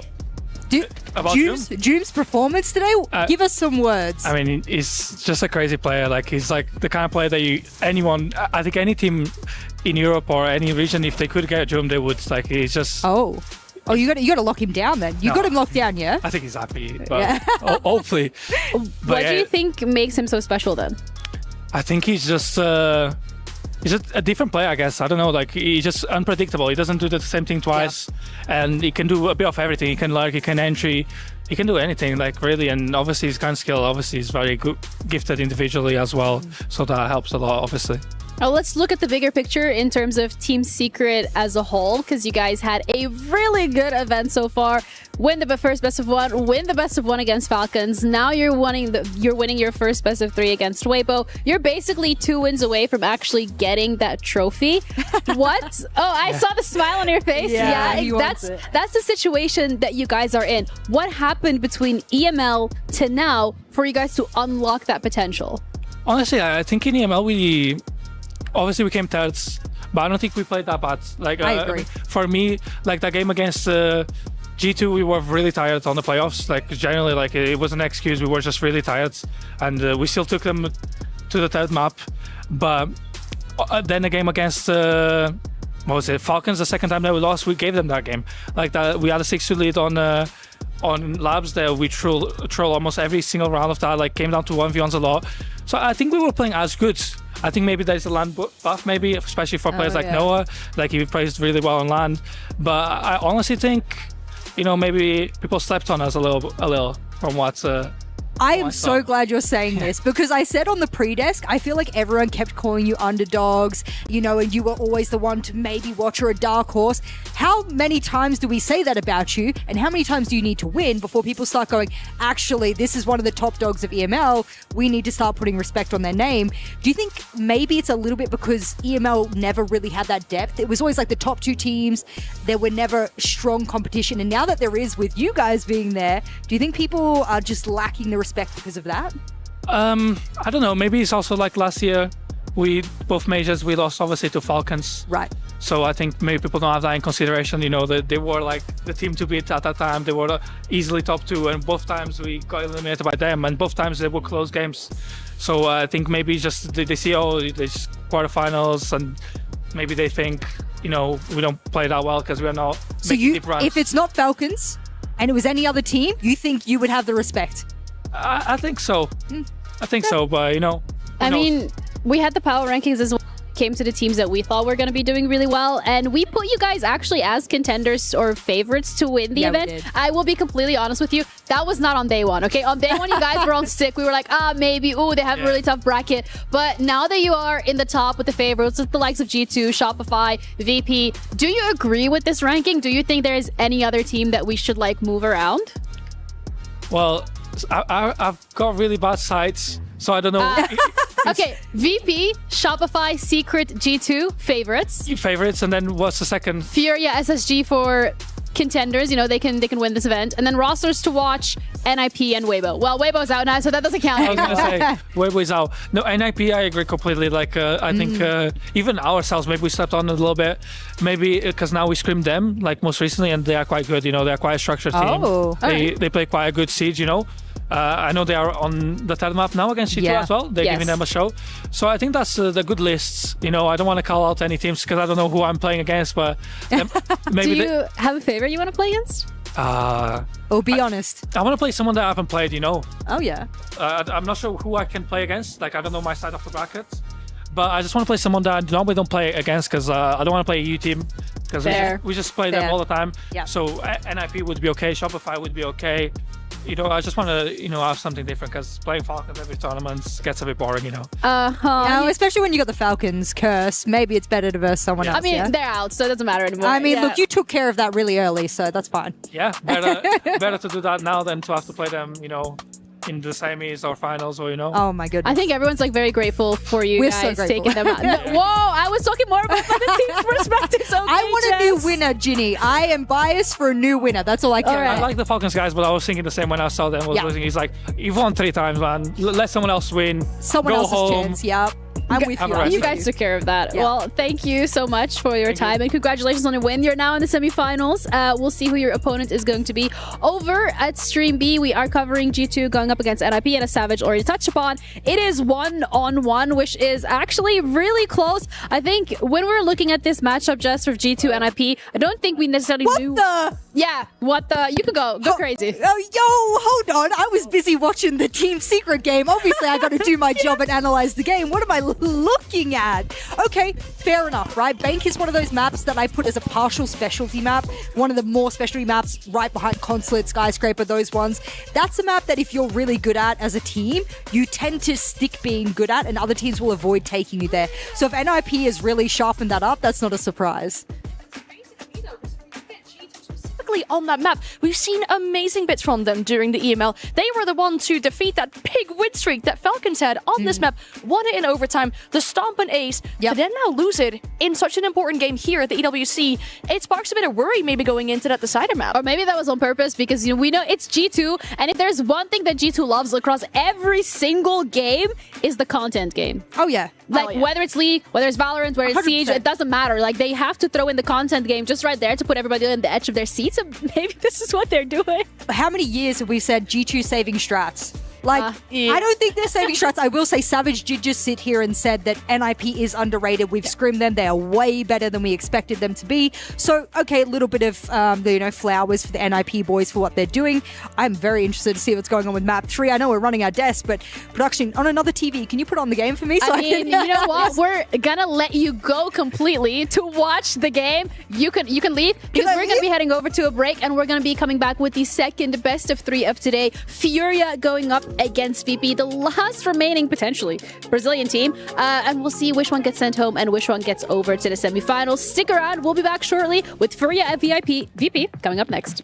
Joom's performance today? Give us some words. I mean, he's just a crazy player. Like, he's like the kind of player that I think any team in Europe or any region, if they could get Joom, they would. Like, he's just... Oh, you got to lock him down then. You got him locked down, yeah? I think he's happy, but hopefully. What do you think makes him so special then? I think he's just... He's just a different player, I guess. I don't know, like, he's just unpredictable. He doesn't do the same thing twice, and he can do a bit of everything. He can lurk, he can entry, he can do anything, like, really. And obviously his gun skill, obviously, is very good, gifted individually as well, so that helps a lot, obviously. Now let's look at the bigger picture in terms of Team Secret as a whole, because you guys had a really good event so far. Win the first best of 1, win the best of 1 against Falcons. Now you're winning your first best of 3 against Weibo. You're basically 2 wins away from actually getting that trophy. What? Oh, I saw the smile on your face. Yeah, that's the situation that you guys are in. What happened between EML to now for you guys to unlock that potential? Honestly, I think in EML obviously we came third, but I don't think we played that bad. Like, I agree. For me, like that game against G2, we were really tired on the playoffs. Like, generally, like, it was an excuse. We were just really tired, and we still took them to the 3rd map. But then the game against Falcons, the 2nd time that we lost, we gave them that game. Like that, we had a 6-2 lead on labs there. We troll almost every single round of that. Like, came down to 1v1s a lot. So I think we were playing as good. I think maybe there's a land buff, maybe, especially for players like Noah. Like, he plays really well on land. But I honestly think, maybe people slept on us a little from what I am so glad you're saying this because I said on the pre-desk, I feel like everyone kept calling you underdogs, you know, and you were always the one to maybe watch or a dark horse. How many times do we say that about you? And how many times do you need to win before people start going, actually, this is one of the top dogs of EML. We need to start putting respect on their name. Do you think maybe it's a little bit because EML never really had that depth? It was always like the top 2 teams. There were never strong competition. And now that there is with you guys being there, do you think people are just lacking the respect because of that? I don't know. Maybe it's also like last year, both majors, we lost obviously to Falcons. Right. So I think maybe people don't have that in consideration. You know, they were like the team to beat at that time. They were easily top 2, and both times we got eliminated by them, and both times they were close games. So I think maybe just they see these quarterfinals, and maybe they think, you know, we don't play that well because we are not making deep runs. If it's not Falcons and it was any other team, you think you would have the respect? I think so. I think so, but you know. I mean, we had the power rankings as well. Came to the teams that we thought were going to be doing really well, and we put you guys actually as contenders or favorites to win the event. I will be completely honest with you, that was not on day one, okay? On day one, you guys were on stick. We were like, maybe, they have a really tough bracket. But now that you are in the top with the favorites, with the likes of G2, Shopify, VP, do you agree with this ranking? Do you think there is any other team that we should like move around? Well, I've got really bad sights, so I don't know. Okay, VP, Shopify, Secret, G2, favorites. Favorites, and then what's the second? Furia, SSG for contenders. You know, they can win this event. And then rosters to watch, NIP and Weibo. Well, Weibo's out now, so that doesn't count anymore. I was going to say, Weibo's out. No, NIP, I agree completely. Like, I think even ourselves, maybe we slept on it a little bit. Maybe because now we scrimmed them, like most recently, and they are quite good. You know, they're quite a structured team. They play quite a good siege, you know. I know they are on the third map now against G2 as well. They're giving them a show. So I think that's the good lists. You know, I don't want to call out any teams because I don't know who I'm playing against, but maybe. Do you have a favorite you want to play against? Be honest. I want to play someone that I haven't played, you know. Oh, yeah. I'm not sure who I can play against. Like, I don't know my side of the bracket. But I just want to play someone that I normally don't play against because I don't want to play a EU team because we just play them all the time. Yeah. So NIP would be okay. Shopify would be okay. You know, I just want to, you know, have something different because playing Falcons every tournament gets a bit boring, you know. Especially when you got the Falcons curse. Maybe it's better to verse someone else. I mean, they're out, so it doesn't matter anymore. I mean, look, you took care of that really early, so that's fine. Yeah, better to do that now than to have to play them, you know, in the semis or finals, or you know. Oh my goodness! I think everyone's like very grateful for you guys taking them out. Whoa! I was talking more about the team's perspective. So I want a new winner, Ginny. I am biased for a new winner. That's all I care about. I like the Falcons guys, but I was thinking the same when I saw them was losing. He's like, you've won 3 times, man. Let someone else win. Someone else's home. chance. Yep. I'm with you. You guys took care of that. Yeah. Well, thank you so much for your time and congratulations on your win. You're now in the semifinals. We'll see who your opponent is going to be. Over at Stream B, we are covering G2 going up against NIP and a Savage already touched upon. It is 1-on-1, which is actually really close. I think when we were looking at this matchup just for G2 NIP, I don't think we necessarily knew. Yeah, you could go crazy. Hold on. I was busy watching the Team Secret game. Obviously, I got to do my job and analyze the game. What am I looking at? Okay, fair enough, right? Bank is one of those maps that I put as a partial specialty map. One of the more specialty maps right behind Consulate, Skyscraper, those ones. That's a map that if you're really good at as a team, you tend to stick being good at and other teams will avoid taking you there. So if NIP has really sharpened that up, that's not a surprise. On that map, we've seen amazing bits from them during the EML. They were the one to defeat that big win streak that Falcons had on this map, won it in overtime, the stomp and ace, to then now lose it in such an important game here at the EWC. It sparks a bit of worry maybe going into that decider map. Or maybe that was on purpose because, you know, we know it's G2, and if there's one thing that G2 loves across every single game is the content game. Oh yeah. Like whether it's League, whether it's Valorant, whether it's 100%. Siege, it doesn't matter. Like they have to throw in the content game just right there to put everybody on the edge of their seats. And maybe this is what they're doing. How many years have we said G2 saving strats? Like, I don't think they're saving strats. I will say Savage did just sit here and said that NIP is underrated. We've scrimmed them. They are way better than we expected them to be. So, okay, a little bit of, flowers for the NIP boys for what they're doing. I'm very interested to see what's going on with Map 3. I know we're running our desk, but production, on another TV, can you put on the game for me? So you know what? We're going to let you go completely to watch the game. You can leave because we're going to be heading over to a break and we're going to be coming back with the second best of 3 of today. Furia going up against VP, the last remaining, potentially, Brazilian team. And we'll see which one gets sent home and which one gets over to the semifinals. Stick around. We'll be back shortly with Furia and VP coming up next.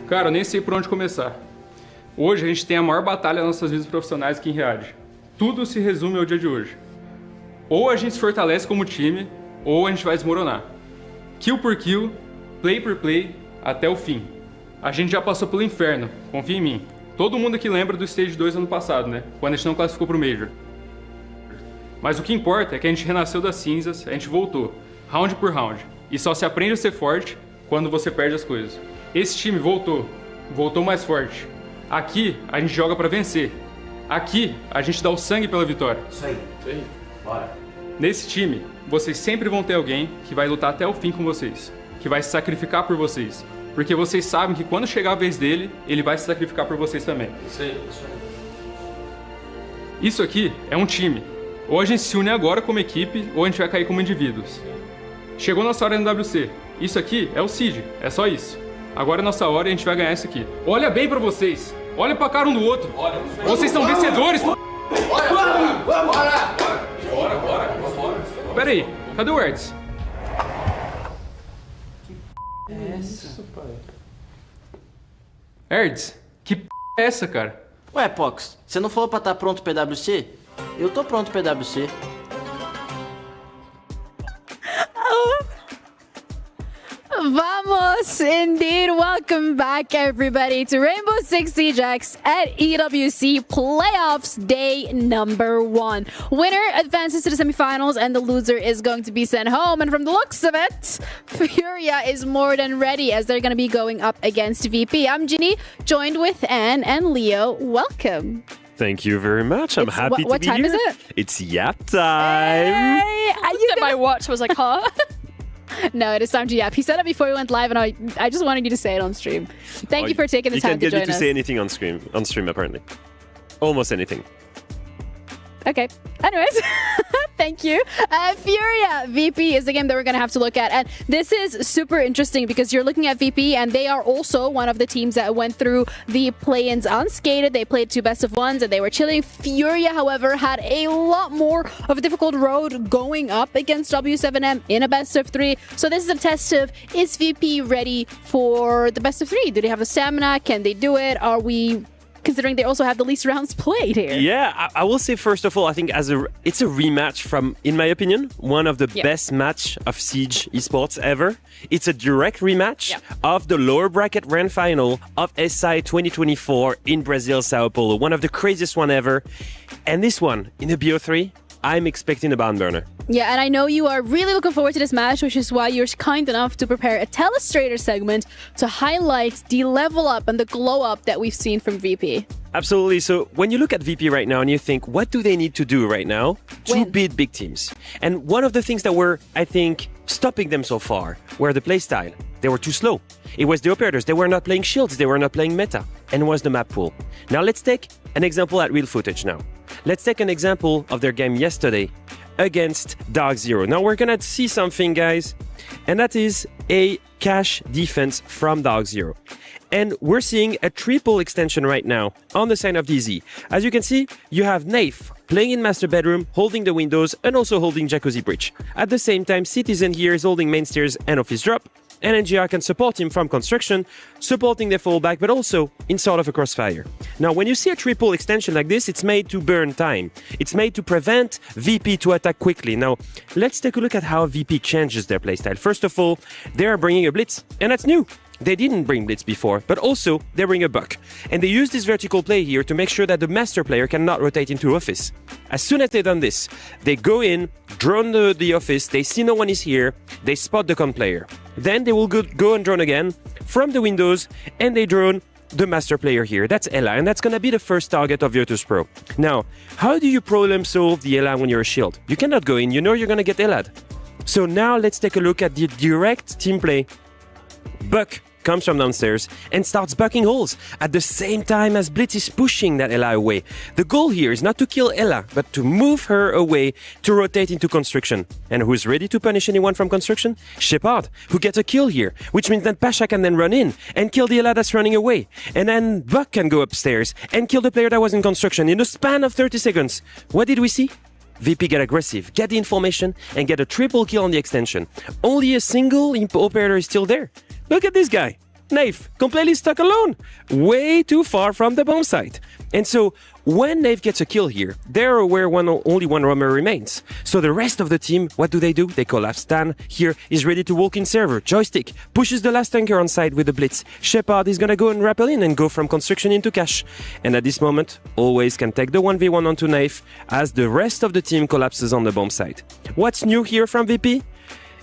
Cara, eu nem sei por onde começar. Hoje a gente tem a maior batalha das nossas vidas profissionais aqui em Riyadh. Tudo se resume ao dia de hoje. Ou a gente se fortalece como time, ou a gente vai desmoronar. Kill por kill, play por play, até o fim. A gente já passou pelo inferno, confia em mim. Todo mundo aqui lembra do Stage 2 ano passado, né? Quando a gente não classificou pro Major. Mas o que importa é que a gente renasceu das cinzas, a gente voltou, round por round. E só se aprende a ser forte quando você perde as coisas. Esse time voltou mais forte. Aqui a gente joga para vencer. Aqui a gente dá o sangue pela vitória. Isso aí. Bora. Nesse time, vocês sempre vão ter alguém que vai lutar até o fim com vocês, que vai se sacrificar por vocês, porque vocês sabem que quando chegar a vez dele, ele vai se sacrificar por vocês também. Isso aí. Isso aqui é um time. Ou a gente se une agora como equipe, ou a gente vai cair como indivíduos. Chegou nossa hora no EWC. Isso aqui é o Seed, é só isso. Agora é nossa hora e a gente vai ganhar isso aqui. Olha bem pra vocês. Olha pra cara um do outro. Vocês são vencedores. Bora. Pera aí, cadê o Ertz? É essa, pai. Ertz, que é essa, cara? Ué, Pox, você não falou pra estar pronto pro EWC? Eu tô pronto pro EWC. Vamos! Indeed, welcome back everybody to Rainbow Six Siege X at EWC Playoffs Day number 1. Winner advances to the semifinals and the loser is going to be sent home. And from the looks of it, Furia is more than ready as they're going to be going up against VP. I'm Ginny, joined with Anne and Leo. Welcome. Thank you very much. I'm happy to be here. What time is it? It's yap time. Hey, I looked at my watch, I was like, huh? No, it is time to yap. He said it before we went live, and I just wanted you to say it on stream. Thank you for taking the time to join us. You can get me to say anything on stream, apparently. Almost anything. Okay. Anyways, thank you. Furia VP is the game that we're going to have to look at. And this is super interesting because you're looking at VP and they are also one of the teams that went through the play-ins unscathed. They played 2 best-of-1s and they were chilling. Furia, however, had a lot more of a difficult road going up against W7M in a best-of-3. So this is a test of, is VP ready for the best-of-3? Do they have the stamina? Can they do it? Are we... considering they also have the least rounds played here. Yeah, I will say first of all, I think it's a rematch from, in my opinion, one of the best match of Siege Esports ever. It's a direct rematch of the lower bracket grand final of SI 2024 in Brazil, Sao Paulo. One of the craziest one ever. And this one, in the BO3, I'm expecting a barn burner. Yeah, and I know you are really looking forward to this match, which is why you're kind enough to prepare a Telestrator segment to highlight the level up and the glow up that we've seen from VP. Absolutely. So when you look at VP right now and you think, what do they need to do right now to beat big teams? And one of the things that were, I think, stopping them so far were the playstyle. They were too slow. It was the operators. They were not playing shields. They were not playing meta. And it was the map pool. Now let's take an example at real footage now. Let's take an example of their game yesterday against Dark Zero. Now we're gonna see something, guys, and that is a cash defense from Dark Zero. And we're seeing a triple extension right now on the side of DZ. As you can see, you have Naif playing in master bedroom, holding the windows, and also holding Jacuzzi Bridge. At the same time, Citizen here is holding main stairs and office drop. And NGR can support him from construction, supporting the fallback, but also in sort of a crossfire. Now, when you see a triple extension like this, it's made to burn time. It's made to prevent VP to attack quickly. Now, let's take a look at how VP changes their playstyle. First of all, they are bringing a blitz, and that's new. They didn't bring blitz before, but also they bring a buck. And they use this vertical play here to make sure that the master player cannot rotate into office. As soon as they've done this, they go in, drone the office, they see no one is here, they spot the con player. Then they will go and drone again from the windows, and they drone the master player here. That's Ella, and that's gonna be the first target of Virtus.pro. Now, how do you problem solve the Ella when you're a shield? You cannot go in, you know you're gonna get Ella'd. So now let's take a look at the direct team play. Buck comes from downstairs and starts bucking holes at the same time as Blitz is pushing that Ella away. The goal here is not to kill Ella, but to move her away to rotate into construction. And who's ready to punish anyone from construction? Shepard, who gets a kill here, which means that Pasha can then run in and kill the Ella that's running away. And then Buck can go upstairs and kill the player that was in construction in the span of 30 seconds. What did we see? VP get aggressive, get the information, and get a triple kill on the extension. Only a single operator is still there. Look at this guy. Naif, completely stuck alone. Way too far from the bomb site. And so, when Naif gets a kill here, they're aware only one roamer remains. So the rest of the team, what do? They collapse. Stan here is ready to walk in server. Joystick pushes the last tanker on side with the blitz. Shepard is gonna go and rappel in and go from construction into cash. And at this moment, always can take the 1v1 onto Naif as the rest of the team collapses on the bomb site. What's new here from VP?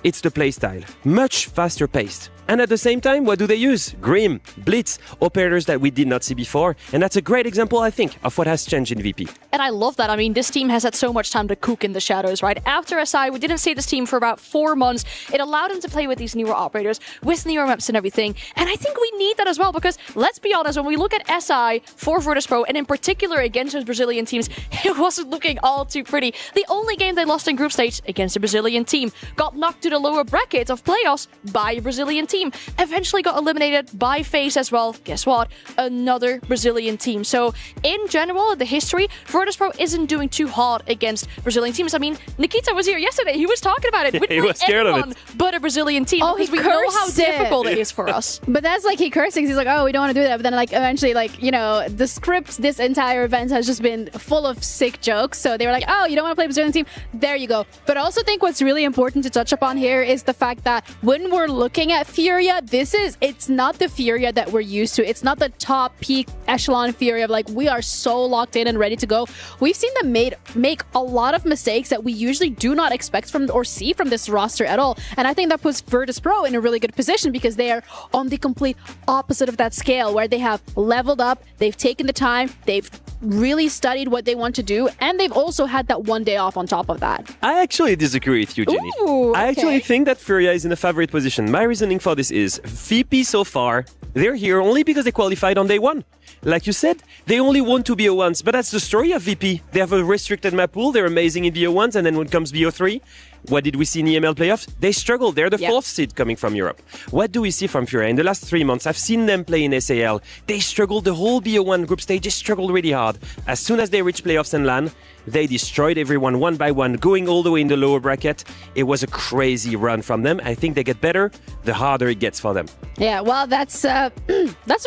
It's the playstyle. Much faster paced. And at the same time, what do they use? Grim, Blitz, operators that we did not see before. And that's a great example, I think, of what has changed in VP. And I love that. I mean, this team has had so much time to cook in the shadows, right? After SI, we didn't see this team for about 4 months. It allowed them to play with these newer operators, with newer maps and everything. And I think we need that as well, because let's be honest, when we look at SI for Virtus.pro, and in particular against those Brazilian teams, it wasn't looking all too pretty. The only game they lost in group stage against a Brazilian team got knocked to the lower bracket of playoffs by a Brazilian team. Eventually got eliminated by FaZe as well. Guess what? Another Brazilian team. So in general, the history, Virtus.pro isn't doing too hard against Brazilian teams. I mean, Nikita was here yesterday. He was talking about it. He was scared of it. But a Brazilian team. Oh, because he we know how cursed difficult it. it is for us. But that's like he cursing. He's like, oh, we don't want to do that. But then like eventually, like, you know, the script this entire event has just been full of sick jokes. So they were like, oh, you don't want to play Brazilian team? There you go. But I also think what's really important to touch upon here is the fact that when we're looking at Furia, it's not the Furia that we're used to. It's not the top peak echelon Furia of like, we are so locked in and ready to go. We've seen them make a lot of mistakes that we usually do not expect from or see from this roster at all. And I think that puts Virtus.pro in a really good position because they are on the complete opposite of that scale, where they have leveled up, they've taken the time, they've really studied what they want to do, and they've also had that one day off on top of that. I actually disagree with you, Jenny. Ooh, I okay. actually think that Furia is in a favorite position. My reasoning for this is VP so far, they're here only because they qualified on day one. Like you said, they only won 2 BO1s, but that's the story of VP. They have a restricted map pool, they're amazing in BO1s, and then when comes BO3, what did we see in EML playoffs? They struggled. They're the 4th seed coming from Europe. What do we see from Furia? In the last 3 months, I've seen them play in SAL. They struggled the whole BO1 group stage. They struggled really hard. As soon as they reached playoffs and LAN, they destroyed everyone one by one, going all the way in the lower bracket. It was a crazy run from them. I think they get better the harder it gets for them. Yeah, well, that's a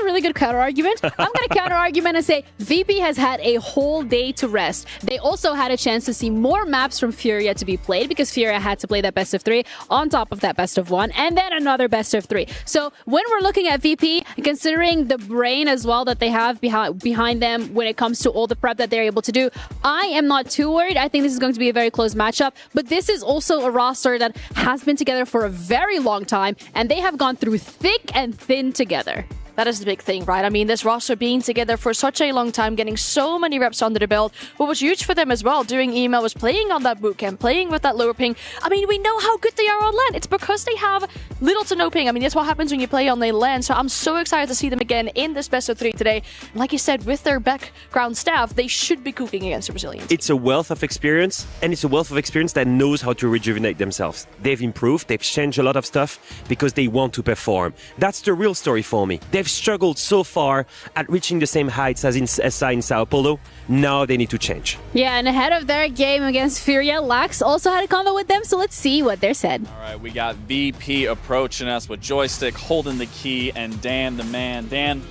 really good counter argument. I'm going to counter argument and say VP has had a whole day to rest. They also had a chance to see more maps from Furia to be played because Furia had to play that best of 3 on top of that best of 1 and then another best of 3. So when we're looking at VP, considering the brain as well that they have behind them when it comes to all the prep that they're able to do, I am not too worried. I think this is going to be a very close matchup, but this is also a roster that has been together for a very long time, and they have gone through thick and thin together. That is the big thing, right? I mean, this roster being together for such a long time, getting so many reps under the belt. What was huge for them as well during EML was playing on that bootcamp, playing with that lower ping. I mean, we know how good they are on LAN. It's because they have little to no ping. I mean, that's what happens when you play on the LAN. So I'm so excited to see them again in this best of 3 today. And like you said, with their background staff, they should be cooking against the Brazilians. It's a wealth of experience, and it's a wealth of experience that knows how to rejuvenate themselves. They've improved, they've changed a lot of stuff because they want to perform. That's the real story for me. They've struggled so far at reaching the same heights as in SI in Sao Paulo. Now they need to change. Yeah, and ahead of their game against Furia, Lax also had a convo with them, so let's see what they're said. All right, we got VP approaching us with joystick, holding the key, and Dan the man. Dan,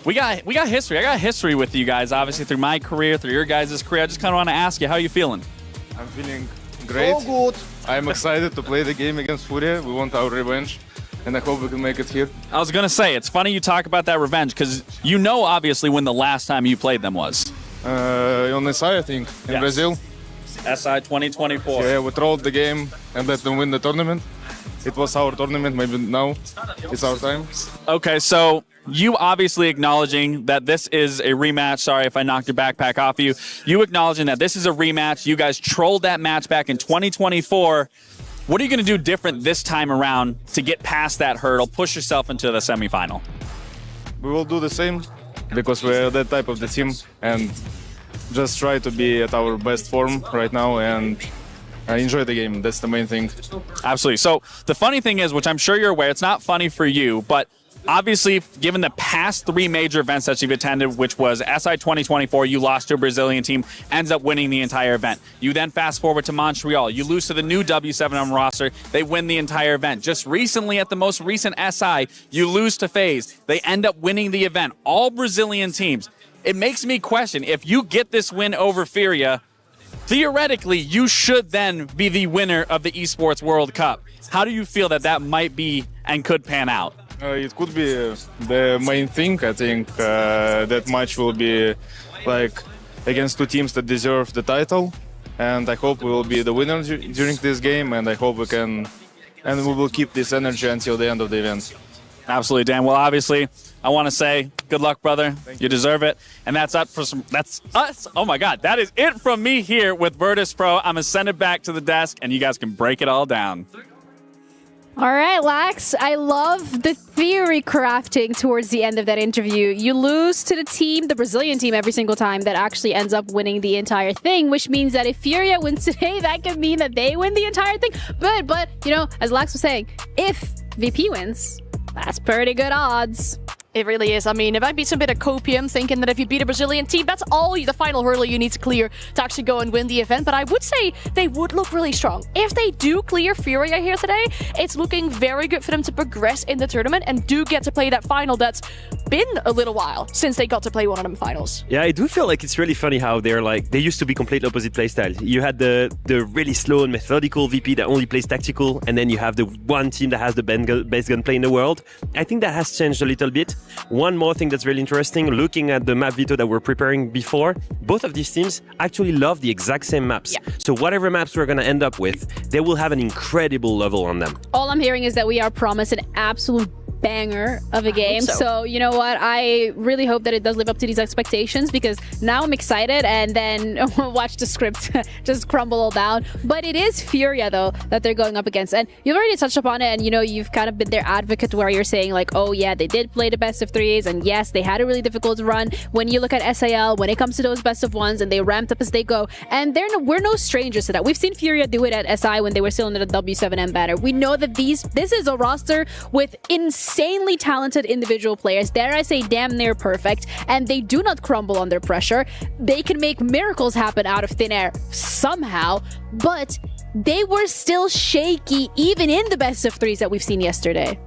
we got history. I got history with you guys, obviously, through my career, through your guys' career. I just kind of want to ask you, how are you feeling? I'm feeling great. So good. I'm excited to play the game against Furia. We want our revenge, and I hope we can make it here. I was going to say, it's funny you talk about that revenge, because you know, obviously, when the last time you played them was. On SI, I think, in Brazil. SI 2024. Yeah, we trolled the game and let them win the tournament. It was our tournament, maybe now it's our time. Okay, so you obviously acknowledging that this is a rematch. Sorry if I knocked your backpack off you. You acknowledging that this is a rematch. You guys trolled that match back in 2024. What are you going to do different this time around to get past that hurdle, push yourself into the semifinal? We will do the same because we're that type of the team and just try to be at our best form right now and enjoy the game. That's the main thing. Absolutely. So the funny thing is, which I'm sure you're aware, it's not funny for you, but obviously, given the past 3 major events that you've attended, which was SI 2024, you lost to a Brazilian team, ends up winning the entire event. You then fast forward to Montreal. You lose to the new W7M roster. They win the entire event. Just recently, at the most recent SI, you lose to FaZe. They end up winning the event. All Brazilian teams. It makes me question, if you get this win over Furia, theoretically, you should then be the winner of the Esports World Cup. How do you feel that that might be and could pan out? It could be the main thing. I think that match will be like against 2 teams that deserve the title, and I hope we will be the winners during this game, and I hope we can and we will keep this energy until the end of the event. Absolutely, Dan. Well, obviously, I want to say good luck, brother. You deserve it. And that's us. Oh my God, that is it from me here with Virtus.pro. I'm gonna send it back to the desk, and you guys can break it all down. All right, Lax, I love the theory crafting towards the end of that interview. You lose to the team, the Brazilian team, every single time that actually ends up winning the entire thing, which means that if Furia wins today, that could mean that they win the entire thing. But you know, as Lax was saying, if VP wins, that's pretty good odds. It really is. I mean, it might be some bit of copium thinking that if you beat a Brazilian team, that's all the final hurdle you need to clear to actually go and win the event. But I would say they would look really strong. If they do clear Furia here today, it's looking very good for them to progress in the tournament and do get to play that final that's been a little while since they got to play one of them finals. Yeah, I do feel like it's really funny how they used to be complete opposite playstyle. You had the really slow and methodical VP that only plays tactical, and then you have the one team that has the best gunplay in the world. I think that has changed a little bit. One more thing that's really interesting, looking at the map veto that we're preparing before, both of these teams actually love the exact same maps. Yeah. So whatever maps we're going to end up with, they will have an incredible level on them. All I'm hearing is that we are promised an absolute banger of a game. So you know what? I really hope that it does live up to these expectations, because now I'm excited and then watch the script just crumble all down. But it is Furia though that they're going up against, and you've already touched upon it, and you know, you've kind of been their advocate where you're saying like, oh yeah, they did play the best of threes, and yes, they had a really difficult run. When you look at SIL, when it comes to those best of ones, and they ramped up as they go, and we're no strangers to that. We've seen Furia do it at SI when they were still under the W7M banner. We know that this is a roster with insanely talented individual players, dare I say damn near perfect, and they do not crumble under pressure. They can make miracles happen out of thin air somehow, but they were still shaky even in the best of threes that we've seen yesterday.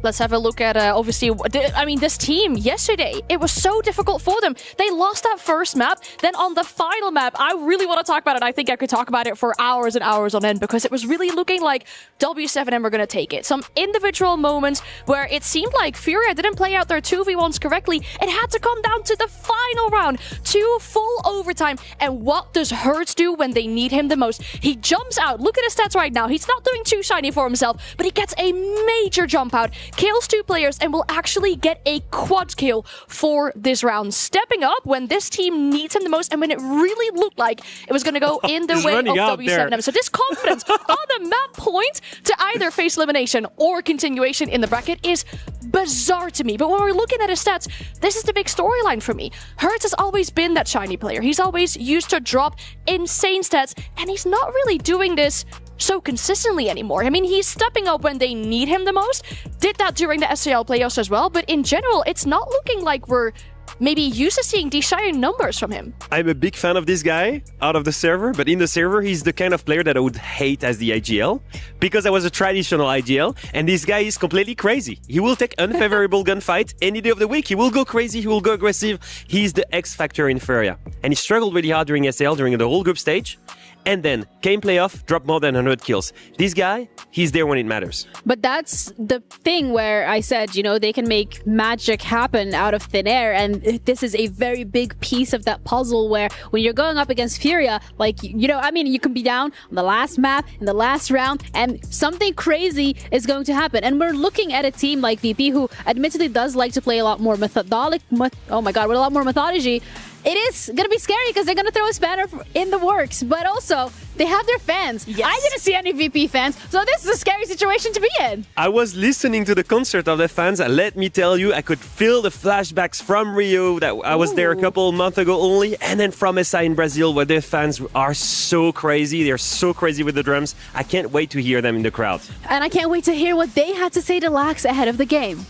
Let's have a look at, obviously, I mean, this team yesterday, it was so difficult for them. They lost that first map. Then on the final map, I really want to talk about it. I think I could talk about it for hours and hours on end, because it was really looking like W7M were going to take it. Some individual moments where it seemed like Furia didn't play out their 2v1s correctly. It had to come down to the final round, 2 full overtime. And what does Hertz do when they need him the most? He jumps out. Look at his stats right now. He's not doing too shiny for himself, but he gets a major jump out, kills 2 players, and will actually get a quad kill for this round, stepping up when this team needs him the most and when it really looked like it was going to go in the way of W7M. So this confidence on the map point to either face elimination or continuation in the bracket is bizarre to me. But when we're looking at his stats, this is the big storyline for me. Hertz has always been that shiny player. He's always used to drop insane stats, and he's not really doing this so consistently anymore. I mean, he's stepping up when they need him the most. Did that during the SCL playoffs as well, but in general, it's not looking like we're maybe used to seeing these shiny numbers from him. I'm a big fan of this guy out of the server, but in the server, he's the kind of player that I would hate as the IGL, because I was a traditional IGL, and this guy is completely crazy. He will take unfavorable gunfight any day of the week. He will go crazy, he will go aggressive. He's the X factor in Furia, and he struggled really hard during SL, during the whole group stage. And then came playoff, dropped more than 100 kills. This guy, he's there when it matters. But that's the thing where I said, you know, they can make magic happen out of thin air. And this is a very big piece of that puzzle where when you're going up against Furia, like, you know, I mean, you can be down on the last map, in the last round, and something crazy is going to happen. And we're looking at a team like VP who admittedly does like to play a lot more with a lot more methodology. It is going to be scary because they're going to throw a spanner in the works, but also they have their fans. Yes. I didn't see any VP fans, so this is a scary situation to be in. I was listening to the concert of the fans, and let me tell you, I could feel the flashbacks from Rio that I was there a couple of months ago only, and then from SI in Brazil, where their fans are so crazy. They're so crazy with the drums. I can't wait to hear them in the crowd. And I can't wait to hear what they had to say to Lax ahead of the game.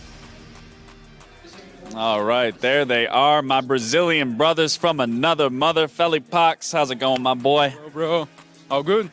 All right, there they are, my Brazilian brothers from another mother. Felipax, how's it going, my boy? Bro, all good?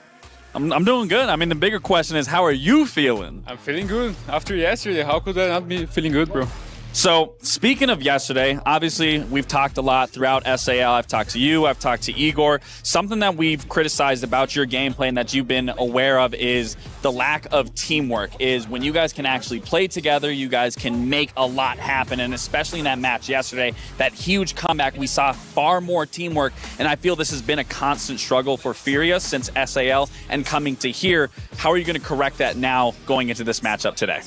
I'm doing good. I mean, the bigger question is, how are you feeling? I'm feeling good. After yesterday, how could I not be feeling good, bro? So, speaking of yesterday, obviously we've talked a lot throughout SAL. I've talked to you, I've talked to Igor. Something that we've criticized about your gameplay and that you've been aware of is the lack of teamwork. Is when you guys can actually play together, you guys can make a lot happen. And especially in that match yesterday, that huge comeback, we saw far more teamwork. And I feel this has been a constant struggle for Furia since SAL and coming to here. How are you going to correct that now going into this matchup today?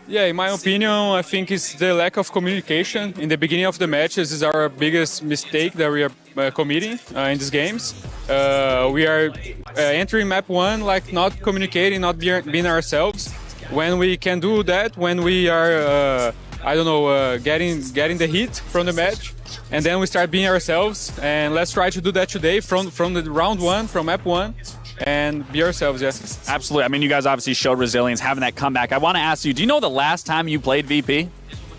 Yeah, in my opinion, I think it's the lack of communication. In the beginning of the matches is our biggest mistake that we are committing in these games. We are entering map 1 like not communicating, not being ourselves. When we can do that, when we are, getting the hit from the match, and then we start being ourselves. And let's try to do that today from the round 1, from map 1. And be ourselves, yes. Absolutely. I mean, you guys obviously showed resilience, having that comeback. I want to ask you, do you know the last time you played VP?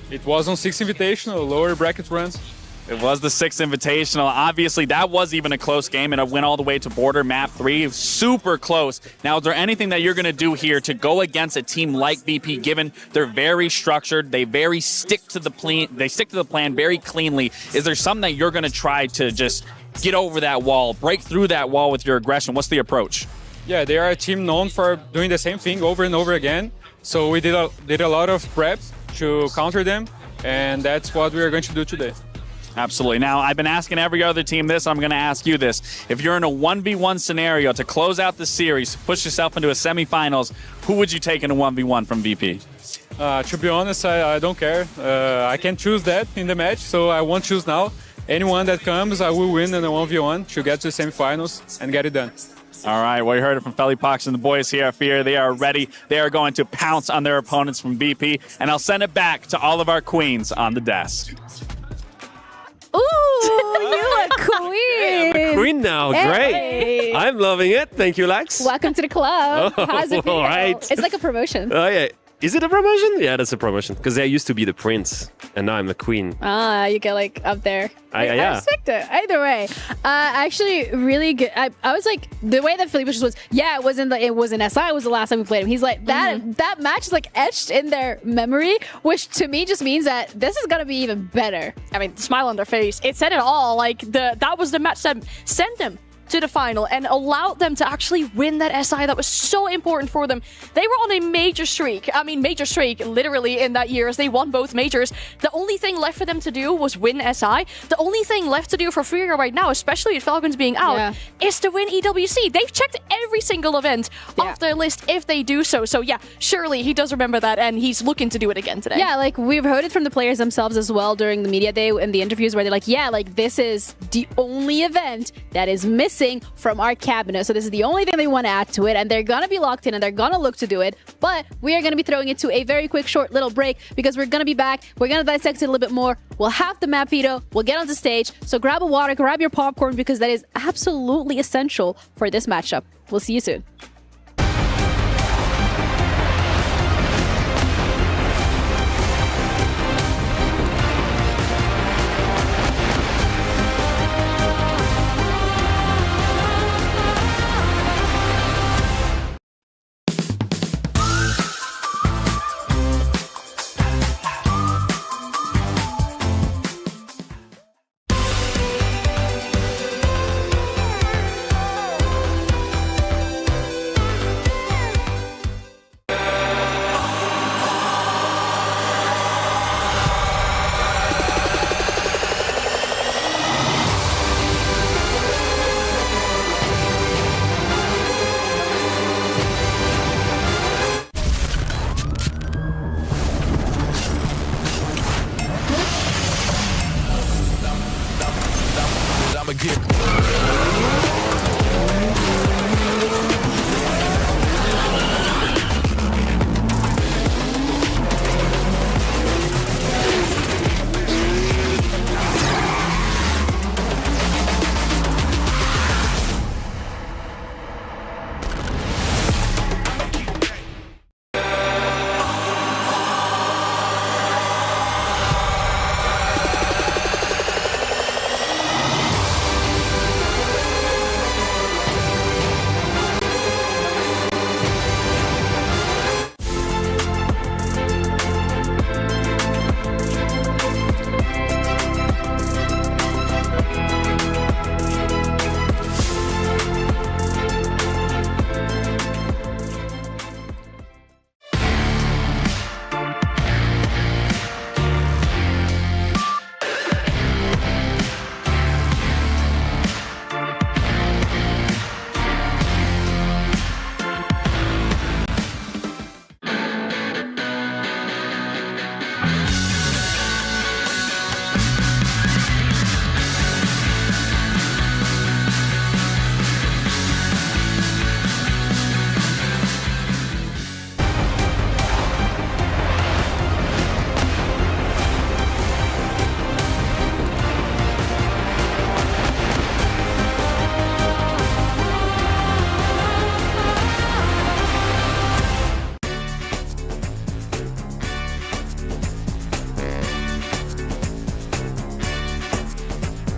It was on 6th Invitational, lower bracket runs. It was the 6th Invitational. Obviously, that was even a close game, and it went all the way to border map 3. Super close. Now, is there anything that you're going to do here to go against a team like VP, given they're very structured, they stick to the plan very cleanly? Is there something that you're going to try to just get over that wall, break through that wall with your aggression? What's the approach? Yeah, they are a team known for doing the same thing over and over again. So we did a lot of prep to counter them, and that's what we are going to do today. Absolutely. Now, I've been asking every other team this. I'm going to ask you this. If you're in a 1v1 scenario to close out the series, push yourself into a semifinals, who would you take in a 1v1 from VP? To be honest, I don't care. I can choose that in the match, so I won't choose now. Anyone that comes, I will win in a 1v1 to get to the semifinals and get it done. All right, well, you heard it from Felly Pox and the boys here at Fear. They are ready. They are going to pounce on their opponents from VP, and I'll send it back to all of our queens on the desk. Ooh, you look queen. Hey, I'm a queen now. Hey. Great. I'm loving it. Thank you, Lex. Welcome to the club. Oh, How's it feel? all right. It's like a promotion. Oh, yeah. Is it a promotion? Yeah, that's a promotion. Because I used to be the prince, and now I'm the queen. Ah, you get like up there. I yeah. respect it. Either way, actually, really good. I was like, the way that Felipe was, yeah, it was in SI. It was the last time we played him. He's like that match is like etched in their memory, which to me just means that this is gonna be even better. I mean, the smile on their face, it said it all. Like that was the match that sent them to the final and allowed them to actually win that SI that was so important for them. They were on a major streak. I mean, major streak literally in that year as they won both majors. The only thing left for them to do was win SI. The only thing left to do for Furia right now, especially with Falcons being out, is to win EWC. They've checked every single event off their list if they do so. So yeah, surely he does remember that and he's looking to do it again today. Yeah, like we've heard it from the players themselves as well during the media day and the interviews where they're like, yeah, like this is the only event that is missing from our cabinet. So this is the only thing they want to add to it, and they're gonna be locked in and they're gonna look to do it. But we are gonna be throwing it to a very quick, short little break because we're gonna be back. We're gonna dissect it a little bit more. We'll have the map veto. We'll get on the stage. So grab a water, grab your popcorn because that is absolutely essential for this matchup. We'll see you soon.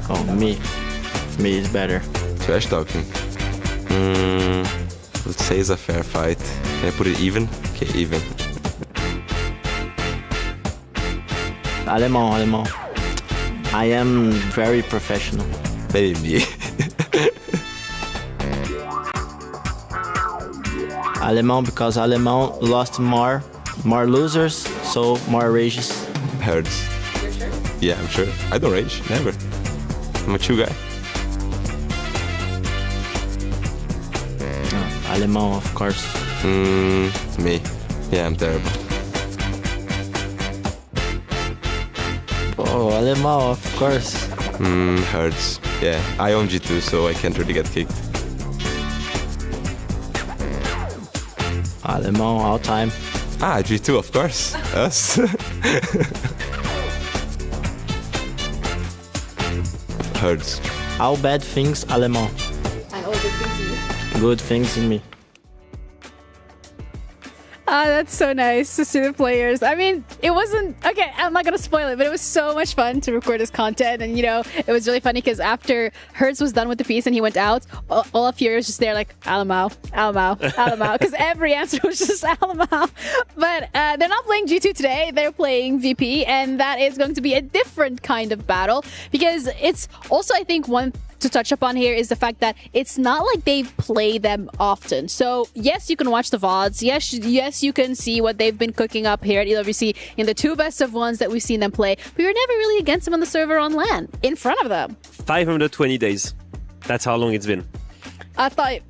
Oh, me. Me is better. Trash talking. Let's say it's a fair fight. Can I put it even? Okay, even. Alemão. I am very professional. Maybe. Alemão, because Alemão lost more losers, so more rages. Hurts. You're sure? Yeah, I'm sure. I don't rage, never. I'm a chill guy. Alemão, of course. Me. Yeah, I'm terrible. Oh, Alemão, of course. Hurts. Yeah, I own G2, so I can't really get kicked. Alemão, all time. G2, of course. Us. Hurts. All bad things, Alemão. And all good things in you. Good things in me. That's so nice to see the players. I mean, it wasn't... Okay, I'm not going to spoil it, but it was so much fun to record this content. And, you know, it was really funny because after Hertz was done with the piece and he went out, all of Furia was just there like, Alemão, because every answer was just Alemão. But they're not playing G2 today. They're playing VP, and that is going to be a different kind of battle because it's also, I think, one to touch upon here is the fact that it's not like they play them often. So yes, you can watch the VODs. Yes, you can see what they've been cooking up here at EWC in the 2 best of ones that we've seen them play. But you're never really against them on the server on LAN, in front of them. 520 days. That's how long it's been. I thought...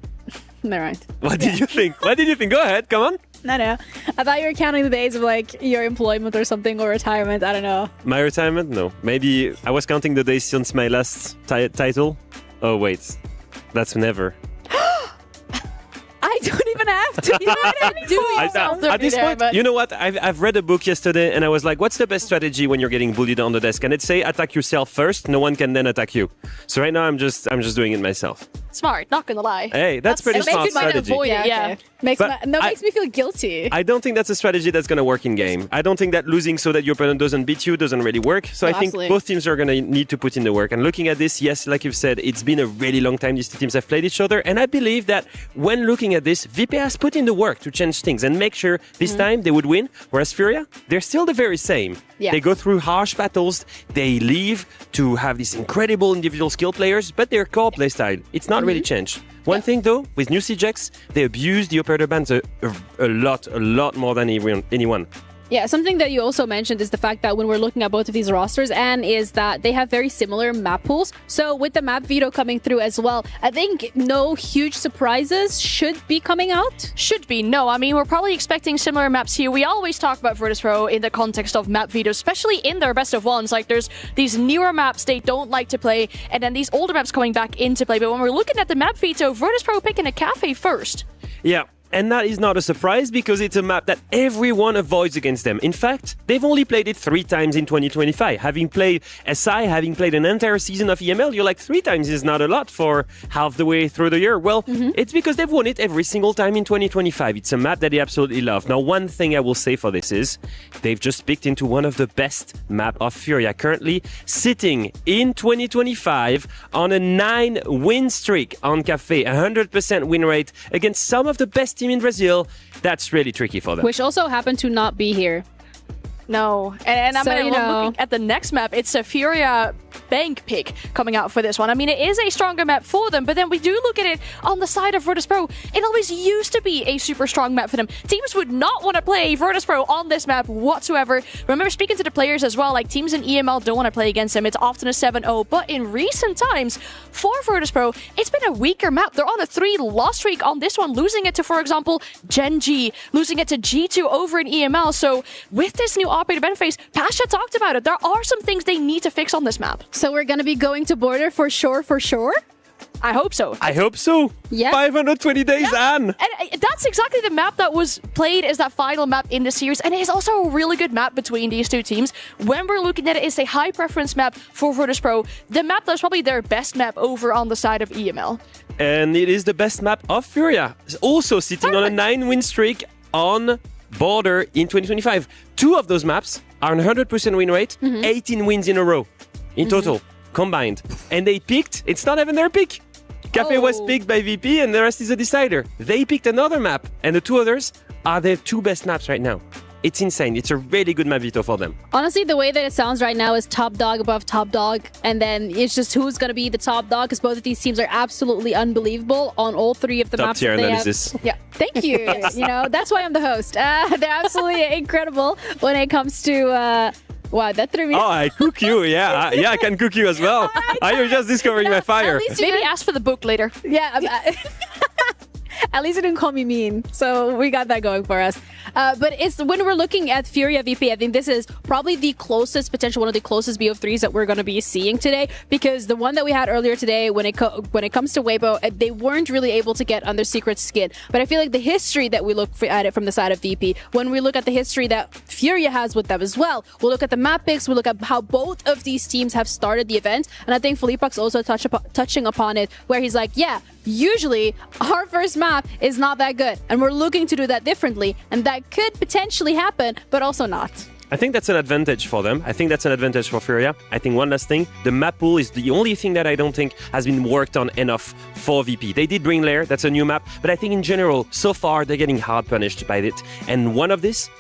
Never mind. What did you think? What did you think? Go ahead, come on. No. I thought you were counting the days of like your employment or something, or retirement. I don't know. My retirement? No. Maybe I was counting the days since my last title. Oh, wait. That's never. I don't even have to. You know what I mean? At this point, you know what? I've read a book yesterday and I was like, what's the best strategy when you're getting bullied on the desk? And it say attack yourself first. No one can then attack you. So right now I'm just doing it myself. Smart, not gonna lie. Hey, that's pretty smart strategy. Yeah. Makes me feel guilty. I don't think that's a strategy that's going to work in game. I don't think that losing so that your opponent doesn't beat you doesn't really work. So I think both teams are going to need to put in the work. And looking at this, yes, like you've said, it's been a really long time these two teams have played each other. And I believe that when looking at this, VP has put in the work to change things and make sure this time they would win. Whereas Furia, they're still the very same. Yeah. They go through harsh battles. They leave to have these incredible individual skill players, but their core playstyle, it's not really changed. One thing though, with new CJX, they abuse the operator bans a lot more than anyone. Yeah, something that you also mentioned is the fact that when we're looking at both of these rosters, and is that they have very similar map pools. So with the map veto coming through as well, I think no huge surprises should be coming out. Should be, no. I mean, we're probably expecting similar maps here. We always talk about Virtus.pro in the context of map veto, especially in their best of ones. Like, there's these newer maps they don't like to play, and then these older maps coming back into play. But when we're looking at the map veto, Virtus.pro picking a cafe first. Yeah. And that is not a surprise because it's a map that everyone avoids against them. In fact, they've only played it 3 times in 2025. Having played SI, having played an entire season of EML, you're like 3 times is not a lot for half the way through the year. Well, it's because they've won it every single time in 2025. It's a map that they absolutely love. Now, one thing I will say for this is they've just picked into one of the best map of Furia, currently sitting in 2025 on a 9-win streak on Cafe, 100% win rate against some of the best team in Brazil. That's really tricky for them. Which also happened to not be here. No. And I'm looking at the next map. It's a Furia bank pick coming out for this one. I mean, it is a stronger map for them, but then we do look at it on the side of Virtus.pro. It always used to be a super strong map for them. Teams would not want to play Virtus.pro on this map whatsoever. Remember speaking to the players as well, like teams in EML don't want to play against them. It's often a 7-0, but in recent times for Virtus.pro, it's been a weaker map. They're on a 3-loss streak on this one, losing it to, for example, Gen.G, losing it to G2 over in EML. So with this new operator benefit phase, Pasha talked about it. There are some things they need to fix on this map. So we're going to be going to border for sure? I hope so. I hope so. Yeah. 520 days, Anne. And that's exactly the map that was played as that final map in the series. And it is also a really good map between these two teams. When we're looking at it, it's a high preference map for Virtus.pro. The map that's probably their best map over on the side of EML. And it is the best map of Furia. It's also sitting on a 9-win streak on border in 2025. 2 of those maps are on 100% win rate, 18 wins in a row in total. combined. And they picked, it's not even their pick. Cafe was picked by VP and the rest is a decider. They picked another map and the two others are their two best maps right now. It's insane. It's a really good map veto for them. Honestly, the way that it sounds right now is top dog above top dog. And then it's just who's going to be the top dog, because both of these teams are absolutely unbelievable on all three of the Top maps tier that they analysis. have. Yeah, thank you. You know, that's why I'm the host. They're absolutely incredible when it comes to... Wow, that threw me. Oh, I cook you. Yeah, I can cook you as well. You're just discovering my fire. Maybe ask for the book later. Yeah. At least it didn't call me mean, so we got that going for us. But it's when we're looking at Furia VP, I think this is probably the closest, potential one of the closest BO3s that we're going to be seeing today, because the one that we had earlier today, when it comes to Weibo, they weren't really able to get under Secret's skin. But I feel like the history that we look at it from the side of VP, when we look at the history that Furia has with them as well, we'll look at the map picks, we'll look at how both of these teams have started the event, and I think Philippak's also touching upon it, where he's like, yeah, usually our first map is not that good, and we're looking to do that differently, and that could potentially happen, but also not. I think that's an advantage for them. I think that's an advantage for Furia. I think one last thing, the map pool is the only thing that I don't think has been worked on enough for VP. They did bring Lair, that's a new map, but I think in general, so far, they're getting hard punished by it. And one of these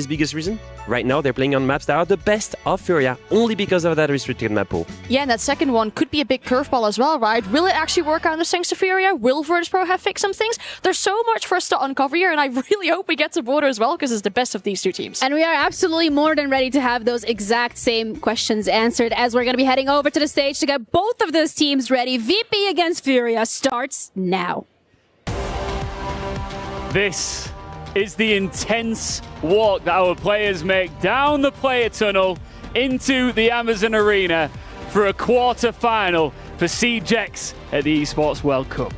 biggest reason, right now they're playing on maps that are the best of Furia, only because of that restricted map pool. Yeah, and that second one could be a big curveball as well, right? Will it actually work out thanks to Furia? Will Virtus.pro have fixed some things? There's so much for us to uncover here, and I really hope we get to Border as well, because it's the best of these two teams. And we are absolutely more than ready to have those exact same questions answered, as we're going to be heading over to the stage to get both of those teams ready. VP against Furia starts now. This is the intense walk that our players make down the player tunnel into the Amazon Arena for a quarter-final for CJX at the Esports World Cup.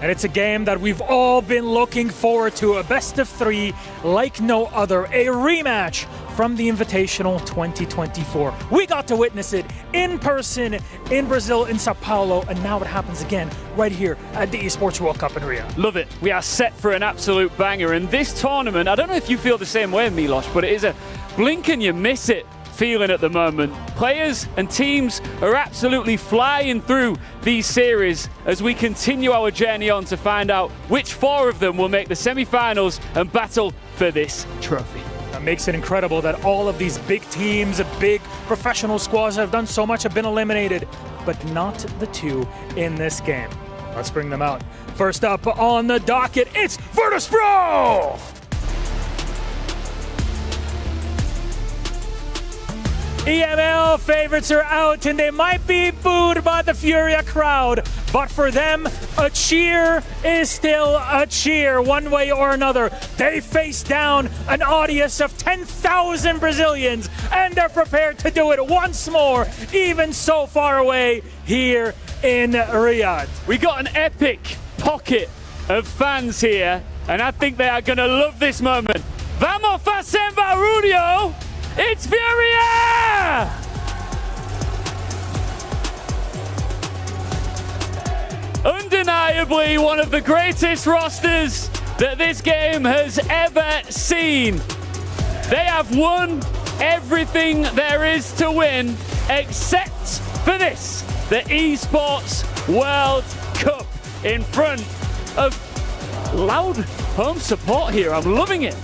And it's a game that we've all been looking forward to, a best of three like no other, a rematch from the Invitational 2024. We got to witness it in person in Brazil, in Sao Paulo, and now it happens again right here at the Esports World Cup in Riyadh. Love it. We are set for an absolute banger, and this tournament, I don't know if you feel the same way, Milos, but it is a blink and you miss it feeling at the moment. Players and teams are absolutely flying through these series as we continue our journey on to find out which four of them will make the semi-finals and battle for this trophy. That makes it incredible that all of these big teams, big professional squads that have done so much have been eliminated, but not the two in this game. Let's bring them out. First up on the docket, it's Virtus.pro! EML favorites are out, and they might be booed by the Furia crowd, but for them, a cheer is still a cheer, one way or another. They face down an audience of 10,000 Brazilians, and they're prepared to do it once more, even so far away here in Riyadh. We got an epic pocket of fans here, and I think they are going to love this moment. Vamos fazer barulho! It's Furia! Undeniably one of the greatest rosters that this game has ever seen. They have won everything there is to win, except for this, the Esports World Cup, in front of loud home support here. I'm loving it.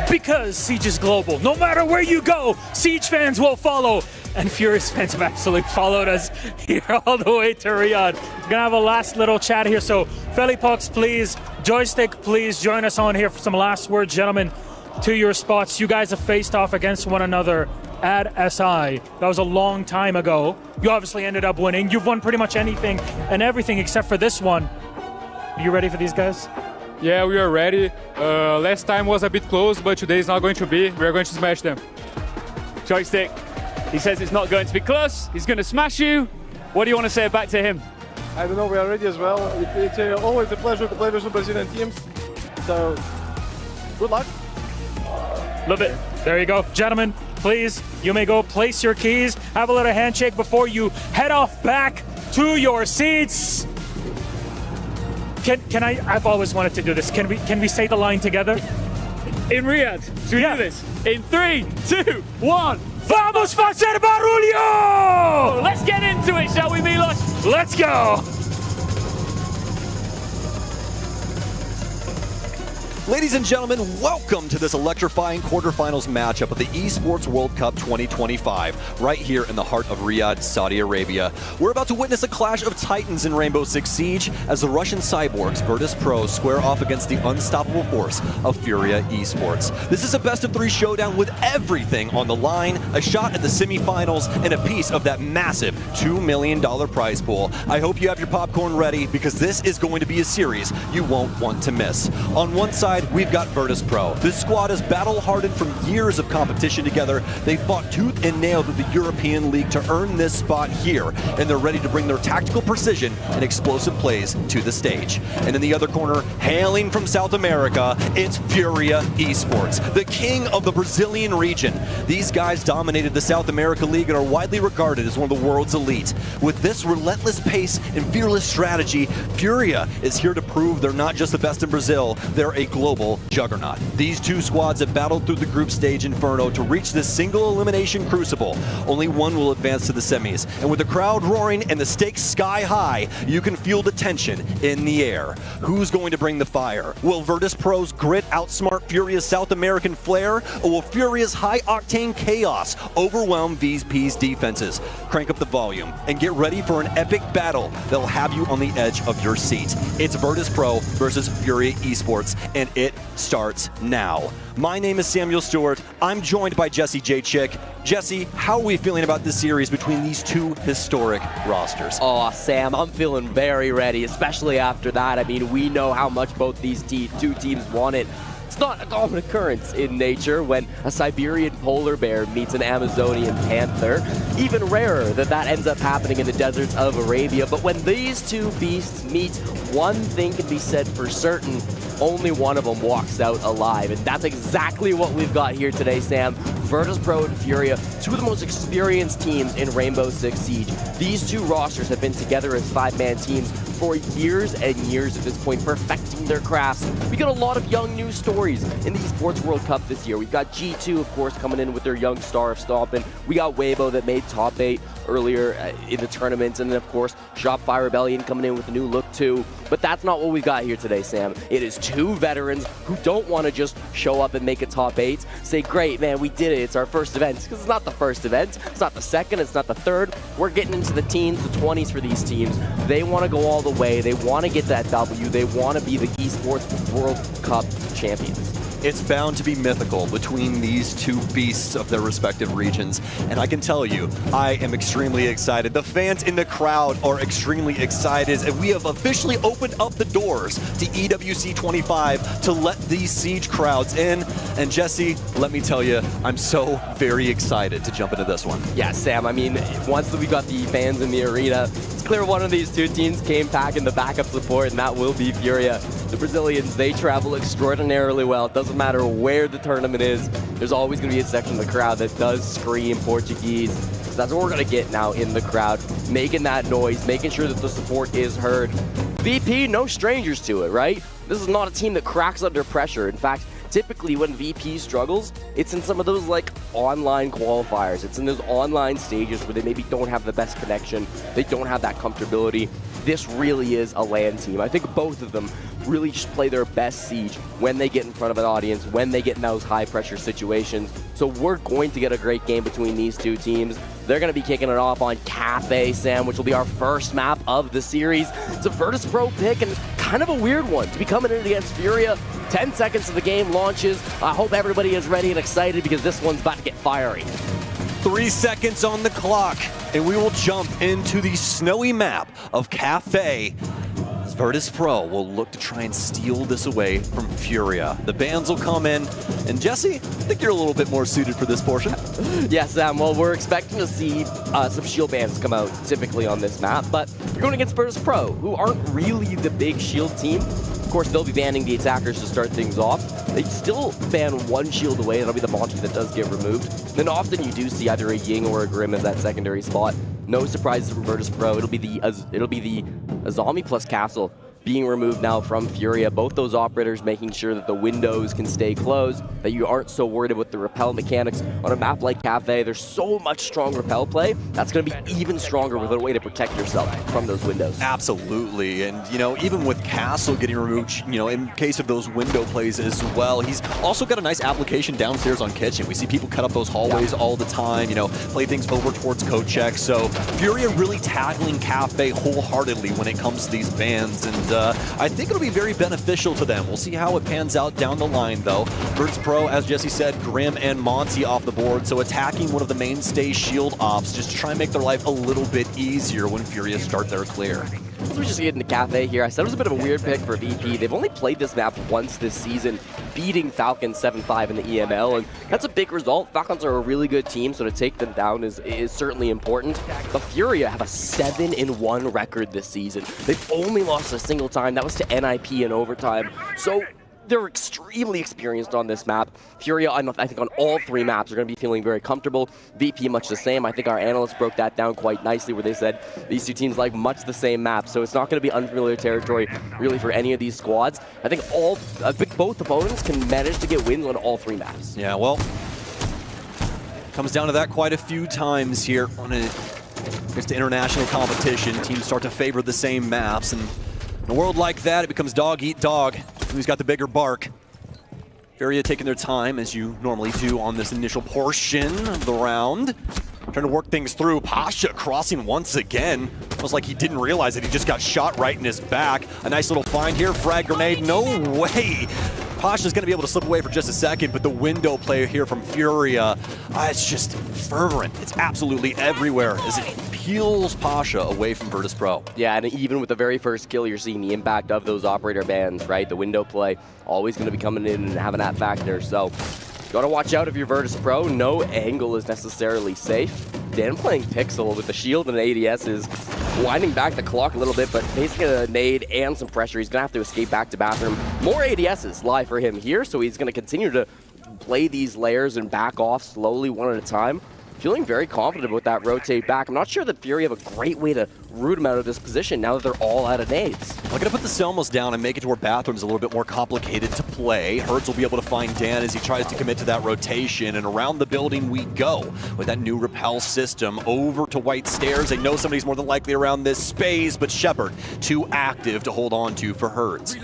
Because Siege is global. No matter where you go, Siege fans will follow. And Furious fans have absolutely followed us here all the way to Riyadh. We're gonna have a last little chat here. So Philippaks, please, Joystick, please join us on here for some last words, gentlemen, to your spots. You guys have faced off against one another at SI. That was a long time ago. You obviously ended up winning. You've won pretty much anything and everything except for this one. Are you ready for these guys? Yeah, we are ready. Last time was a bit close, but today is not going to be. We are going to smash them. Joystick, he says it's not going to be close. He's going to smash you. What do you want to say back to him? I don't know, we are ready as well. It's always a pleasure to play with some Brazilian teams. So, good luck. Love it. There you go. Gentlemen, please, you may go place your keys, have a little handshake before you head off back to your seats. Can I? I've always wanted to do this. Can we say the line together? In Riyadh, should we do this? In 3, 2, 1. Vamos fazer barulho! Let's get shall we, Milos? Let's go! Ladies and gentlemen, welcome to this electrifying quarterfinals matchup of the Esports World Cup 2025, right here in the heart of Riyadh, Saudi Arabia. We're about to witness a clash of titans in Rainbow Six Siege as the Russian cyborgs Virtus.pro square off against the unstoppable force of Furia Esports. This is a best-of-3 showdown with everything on the line, a shot at the semifinals, and a piece of that massive $2 million prize pool. I hope you have your popcorn ready because this is going to be a series you won't want to miss. On one side, we've got Virtus.pro. This squad is battle-hardened from years of competition together. They fought tooth and nail with the European League to earn this spot here, and they're ready to bring their tactical precision and explosive plays to the stage. And in the other corner, hailing from South America, it's Furia Esports, the king of the Brazilian region. These guys dominated the South America League and are widely regarded as one of the world's elite. With this relentless pace and fearless strategy, Furia is here to prove they're not just the best in Brazil, they're a global juggernaut. These two squads have battled through the group stage inferno to reach this single elimination crucible. Only one will advance to the semis, and with the crowd roaring and the stakes sky high, you can feel the tension in the air. Who's going to bring the fire? Will Virtus.pro's grit outsmart Furia's South American flair, or will Furia's high-octane chaos overwhelm VP's defenses? Crank up the volume and get ready for an epic battle that'll have you on the edge of your seat. It's Virtus.pro versus Furia Esports, and it starts now. My name is Samuel Stewart. I'm joined by Jesse J. Chick. Jesse, how are we feeling about this series between these two historic rosters? Oh, Sam, I'm feeling very ready, especially after that. I mean, we know how much both these two teams want it. It's not a common occurrence in nature when a Siberian polar bear meets an Amazonian panther. Even rarer that ends up happening in the deserts of Arabia. But when these two beasts meet, one thing can be said for certain: only one of them walks out alive. And that's exactly what we've got here today, Sam. Virtus.pro and Furia, two of the most experienced teams in Rainbow Six Siege. These two rosters have been together as 5-man teams for years and years at this point, perfecting their crafts. We got a lot of young new stories in the Esports World Cup this year. We've got G2, of course, coming in with their young star of Stompin'. We got Weibo that made top 8 earlier in the tournament, and then, of course, Shopify Rebellion coming in with a new look, too. But that's not what we've got here today, Sam. It is two veterans who don't want to just show up and make a top 8, say, great, man, we did it. It's our first event. Because it's not the first event. It's not the second. It's not the third. We're getting into the teens, the 20s for these teams. They want to go all the way. They want to get that W. They want to be the Esports World Cup champions. It's bound to be mythical between these two beasts of their respective regions. And I can tell you, I am extremely excited. The fans in the crowd are extremely excited. And we have officially opened up the doors to EWC 25 to let these Siege crowds in. And Jesse, let me tell you, I'm so very excited to jump into this one. Yeah, Sam, I mean, once we got the fans in the arena, it's clear one of these two teams came back in the backup support, and that will be Furia. The Brazilians, they travel extraordinarily well. It doesn't matter where the tournament is. There's always going to be a section of the crowd that does scream Portuguese. So that's what we're going to get now in the crowd, making that noise, making sure that the support is heard. VP, no strangers to it, right? This is not a team that cracks under pressure. In fact, typically when VP struggles, it's in some of those like online qualifiers. It's in those online stages where they maybe don't have the best connection. They don't have that comfortability. This really is a LAN team. I think both of them really just play their best Siege when they get in front of an audience, when they get in those high pressure situations. So we're going to get a great game between these two teams. They're going to be kicking it off on Cafe, Sam, which will be our first map of the series. It's a Virtus.pro pick and kind of a weird one to be coming in against Furia. 10 seconds of the game launches. I hope everybody is ready and excited because this one's about to get fiery. 3 seconds on the clock, and we will jump into the snowy map of Cafe. Virtus.pro will look to try and steal this away from Furia. The bans will come in, and Jesse, I think you're a little bit more suited for this portion. Yes, Sam. Well, we're expecting to see some shield bans come out typically on this map, but you're going against Virtus.pro, who aren't really the big shield team. Of course, they'll be banning the attackers to start things off. They still ban one shield away. That'll be the monster that does get removed. Then often you do see either a Ying or a Grim as that secondary spot. No surprises from Virtus.pro. It'll be the Azami plus Castle being removed now from Furia. Both those operators making sure that the windows can stay closed, that you aren't so worried about the repel mechanics. On a map like Cafe, there's so much strong repel play. That's going to be even stronger with a way to protect yourself from those windows. Absolutely. And, you know, even with Castle getting removed, you know, in case of those window plays as well, he's also got a nice application downstairs on Kitchen. We see people cut up those hallways all the time, you know, play things over towards Code Check. So Furia really tackling Cafe wholeheartedly when it comes to these bans. And I think it'll be very beneficial to them. We'll see how it pans out down the line, though. Virtus.pro, as Jesse said, Grim and Monty off the board. So attacking one of the mainstay shield ops just to try and make their life a little bit easier when Furia start their clear. As we just get into Cafe here, I said it was a bit of a weird pick for VP. They've only played this map once this season, beating Falcons 7-5 in the EML, and that's a big result. Falcons are a really good team, so to take them down is certainly important. But Furia have a 7-1 record this season. They've only lost a single time. That was to NIP in overtime. So they're extremely experienced on this map. Furia, I think on all 3 maps, are going to be feeling very comfortable. VP, much the same. I think our analysts broke that down quite nicely where they said these 2 teams like much the same map, so it's not going to be unfamiliar territory really for any of these squads. I think both opponents can manage to get wins on all 3 maps. Yeah, well, comes down to that quite a few times here on against international competition. Teams start to favor the same maps, and in a world like that, it becomes dog eat dog. Who's got the bigger bark? Furia taking their time, as you normally do on this initial portion of the round. Trying to work things through. Pasha crossing once again. Almost like he didn't realize that he just got shot right in his back. A nice little find here. Frag grenade. No way. Pasha's going to be able to slip away for just a second, but the window play here from Furia, it's just fervent. It's absolutely everywhere as it peels Pasha away from Virtus.pro. Yeah, and even with the very first kill, you're seeing the impact of those operator bans, right? The window play always going to be coming in and having that factor. So got to watch out if you're Virtus.pro. No angle is necessarily safe. Dan playing Pixel with the shield and ADS is winding back the clock a little bit, but basically a nade and some pressure. He's going to have to escape back to bathroom. More ADSs lie for him here, so he's going to continue to play these layers and back off slowly one at a time. Feeling very confident with that rotate back. I'm not sure that Fury have a great way to root him out of this position now that they're all out of nades. I'm going to put the Selmos down and make it to where Bathroom's a little bit more complicated to play. Hertz will be able to find Dan as he tries to commit to that rotation, and around the building we go with that new repel system over to White Stairs. They know somebody's more than likely around this space, but Shepard too active to hold on to for Hertz.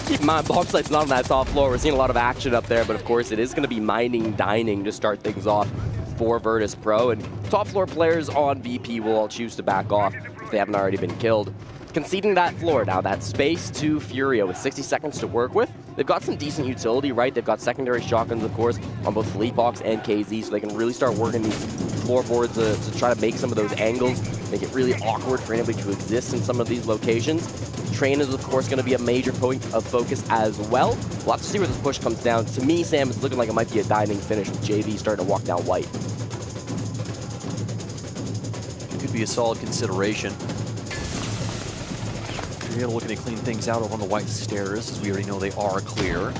Keep in mind, bomb site's not on that top floor. We're seeing a lot of action up there, but of course it is going to be mining, dining to start things off for Virtus.pro, and top floor players on VP will all choose to back off if they haven't already been killed. Conceding that floor now, that space to Furia with 60 seconds to work with. They've got some decent utility, right? They've got secondary shotguns, of course, on both Fleetbox and KZ, so they can really start working these floorboards to try to make some of those angles, make it really awkward for anybody to exist in some of these locations. Train is, of course, going to be a major point of focus as well. We'll have to see where this push comes down. To me, Sam, it's looking like it might be a dining finish with JV starting to walk down White. Could be a solid consideration. Furia looking to clean things out over on the White Stairs, as we already know they are clear. Want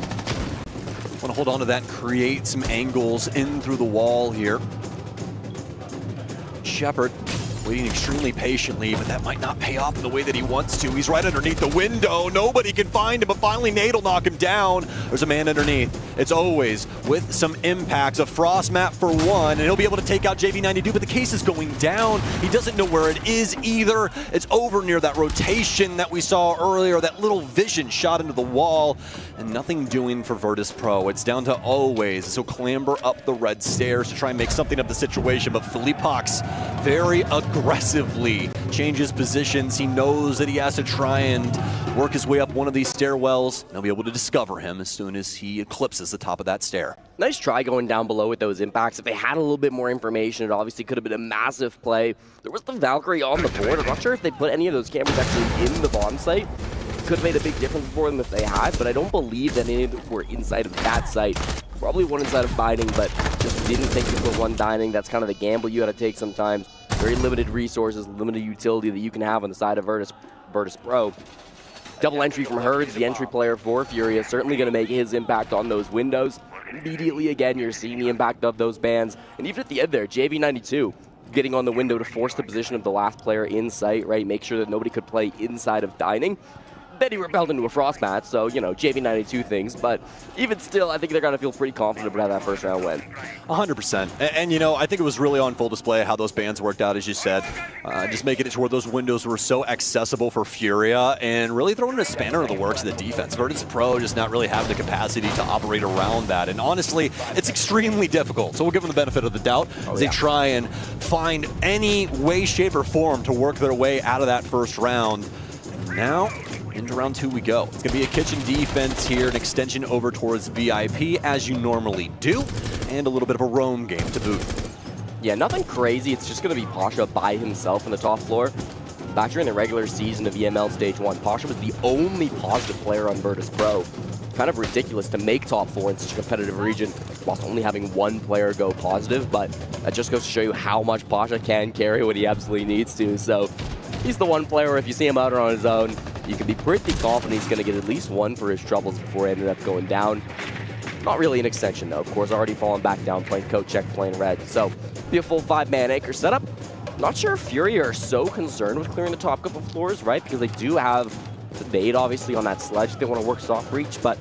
to hold on to that and create some angles in through the wall here. Shepard waiting extremely patiently, but that might not pay off in the way that he wants to. He's right underneath the window. Nobody can find him, but finally Nate will knock him down. There's a man underneath. It's always with some impacts. A frost map for one, and he'll be able to take out JV92, but the case is going down. He doesn't know where it is either. It's over near that rotation that we saw earlier, that little vision shot into the wall, and nothing doing for Virtus.pro. It's down to always, so clamber up the red stairs to try and make something of the situation, but Felipox very aggressively changes positions. He knows that he has to try and work his way up one of these stairwells. They'll be able to discover him as soon as he eclipses the top of that stair. Nice try going down below with those impacts. If they had a little bit more information, it obviously could have been a massive play. There was the Valkyrie on the board. I'm not sure if they put any of those cameras actually in the bomb site. Could have made a big difference for them if they had, but I don't believe that any of them were inside of that site. Probably one inside of dining, but just didn't think to put one dining. That's kind of the gamble you got to take sometimes. Very limited resources, limited utility that you can have on the side of Virtus.pro. Double entry from Herds, the entry player for Furia, certainly going to make his impact on those windows. Immediately, again, you're seeing the impact of those bans. And even at the end there, JV92 getting on the window to force the position of the last player in sight, right? Make sure that nobody could play inside of dining. Then he repelled into a frost match, so, you know, JV92 things. But even still, I think they're going to feel pretty confident about that first round win. 100%. And, you know, I think it was really on full display how those bans worked out, as you said. Just making it to where those windows were so accessible for Furia and really throwing a spanner in the works of the defense. Virtus.pro just not really have the capacity to operate around that. And honestly, it's extremely difficult. So we'll give them the benefit of the doubt as they try and find any way, shape, or form to work their way out of that first round. And now, into round 2 we go. It's going to be a kitchen defense here, an extension over towards VIP, as you normally do, and a little bit of a roam game to boot. Yeah, nothing crazy. It's just going to be Pasha by himself on the top floor. Back during the regular season of EML Stage 1, Pasha was the only positive player on Virtus.pro. Kind of ridiculous to make top 4 in such a competitive region whilst only having one player go positive, but that just goes to show you how much Pasha can carry when he absolutely needs to. So he's the one player where if you see him out on his own, you can be pretty confident he's going to get at least one for his troubles before he ended up going down. Not really an extension though, of course, already fallen back down playing coat check, playing red. So be a full 5-man anchor setup. Not sure if Furia are so concerned with clearing the top couple floors, right? Because they do have the bait, obviously, on that sledge. They want to work soft reach, but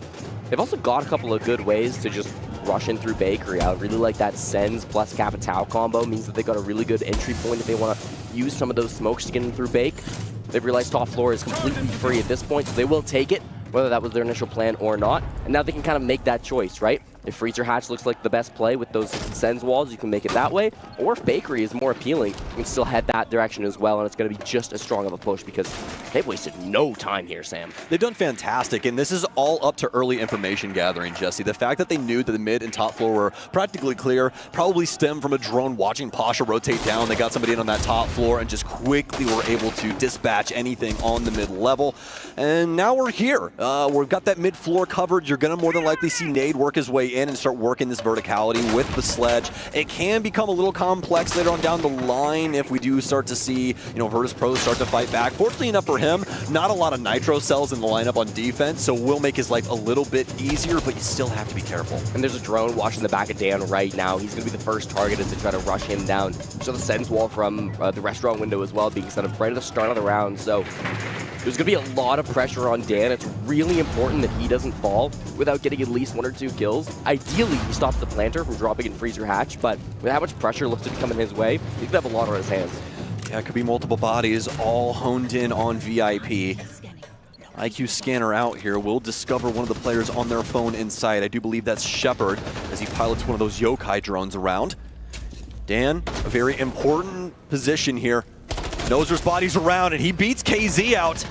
they've also got a couple of good ways to just rush in through Bakery. I really like that Sens plus Capitao combo. Means that they got a really good entry point if they want to use some of those smokes to get in through Bake. They've realized top floor is completely free at this point, so they will take it, whether that was their initial plan or not. And now they can kind of make that choice, right? If Freezer Hatch looks like the best play with those Sens walls, you can make it that way. Or if Bakery is more appealing, you can still head that direction as well, and it's going to be just as strong of a push because they've wasted no time here, Sam. They've done fantastic, and this is all up to early information gathering, Jesse. The fact that they knew that the mid and top floor were practically clear probably stemmed from a drone watching Pasha rotate down. They got somebody in on that top floor and just quickly were able to dispatch anything on the mid level. And now we're here. We've got that mid floor covered. You're going to more than likely see Nade work his way in and start working this verticality with the sledge. It can become a little complex later on down the line if we do start to see, Virtus.pro start to fight back. Fortunately enough for him, not a lot of nitro cells in the lineup on defense, so will make his life a little bit easier, but you still have to be careful. And there's a drone watching the back of Dan right now. He's going to be the first target as they try to rush him down. So the Sens wall from the restaurant window as well being set up right at the start of the round. So there's going to be a lot of pressure on Dan. It's really important that he doesn't fall without getting at least 1 or 2 kills. Ideally, he stops the planter from dropping in Freezer Hatch, but with how much pressure looks to be coming his way, he could have a lot on his hands. Yeah, it could be multiple bodies all honed in on VIP. IQ scanner out here will discover one of the players on their phone inside. I do believe that's Shepard as he pilots one of those yokai drones around. Dan, a very important position here. Knows there's bodies around, and he beats KZ out.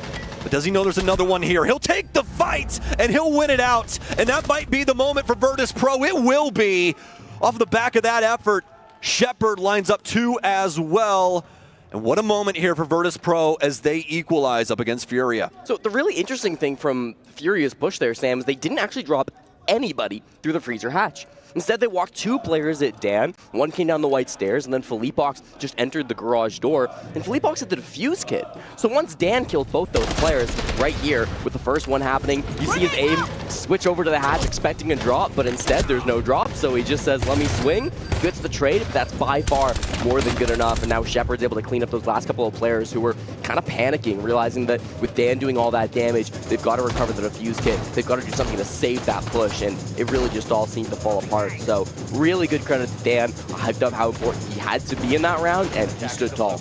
But does he know there's another one here? He'll take the fight, and he'll win it out. And that might be the moment for Virtus.pro. It will be. Off the back of that effort, Shepard lines up 2 as well. And what a moment here for Virtus.pro as they equalize up against Furia. So the really interesting thing from Furia's push there, Sam, is they didn't actually drop anybody through the Freezer Hatch. Instead, they walked 2 players at Dan. One came down the white stairs, and then Philippox just entered the garage door. And Philippox had the defuse kit. So once Dan killed both those players right here, with the first one happening, you see his aim switch over to the hatch expecting a drop, but instead there's no drop. So he just says, let me swing. Gets the trade, but that's by far more than good enough. And now Shepard's able to clean up those last couple of players who were kind of panicking, realizing that with Dan doing all that damage, they've got to recover the defuse kit. They've got to do something to save that push, and it really just all seemed to fall apart. So really good credit to Dan. I hyped up how important he had to be in that round, and he stood tall.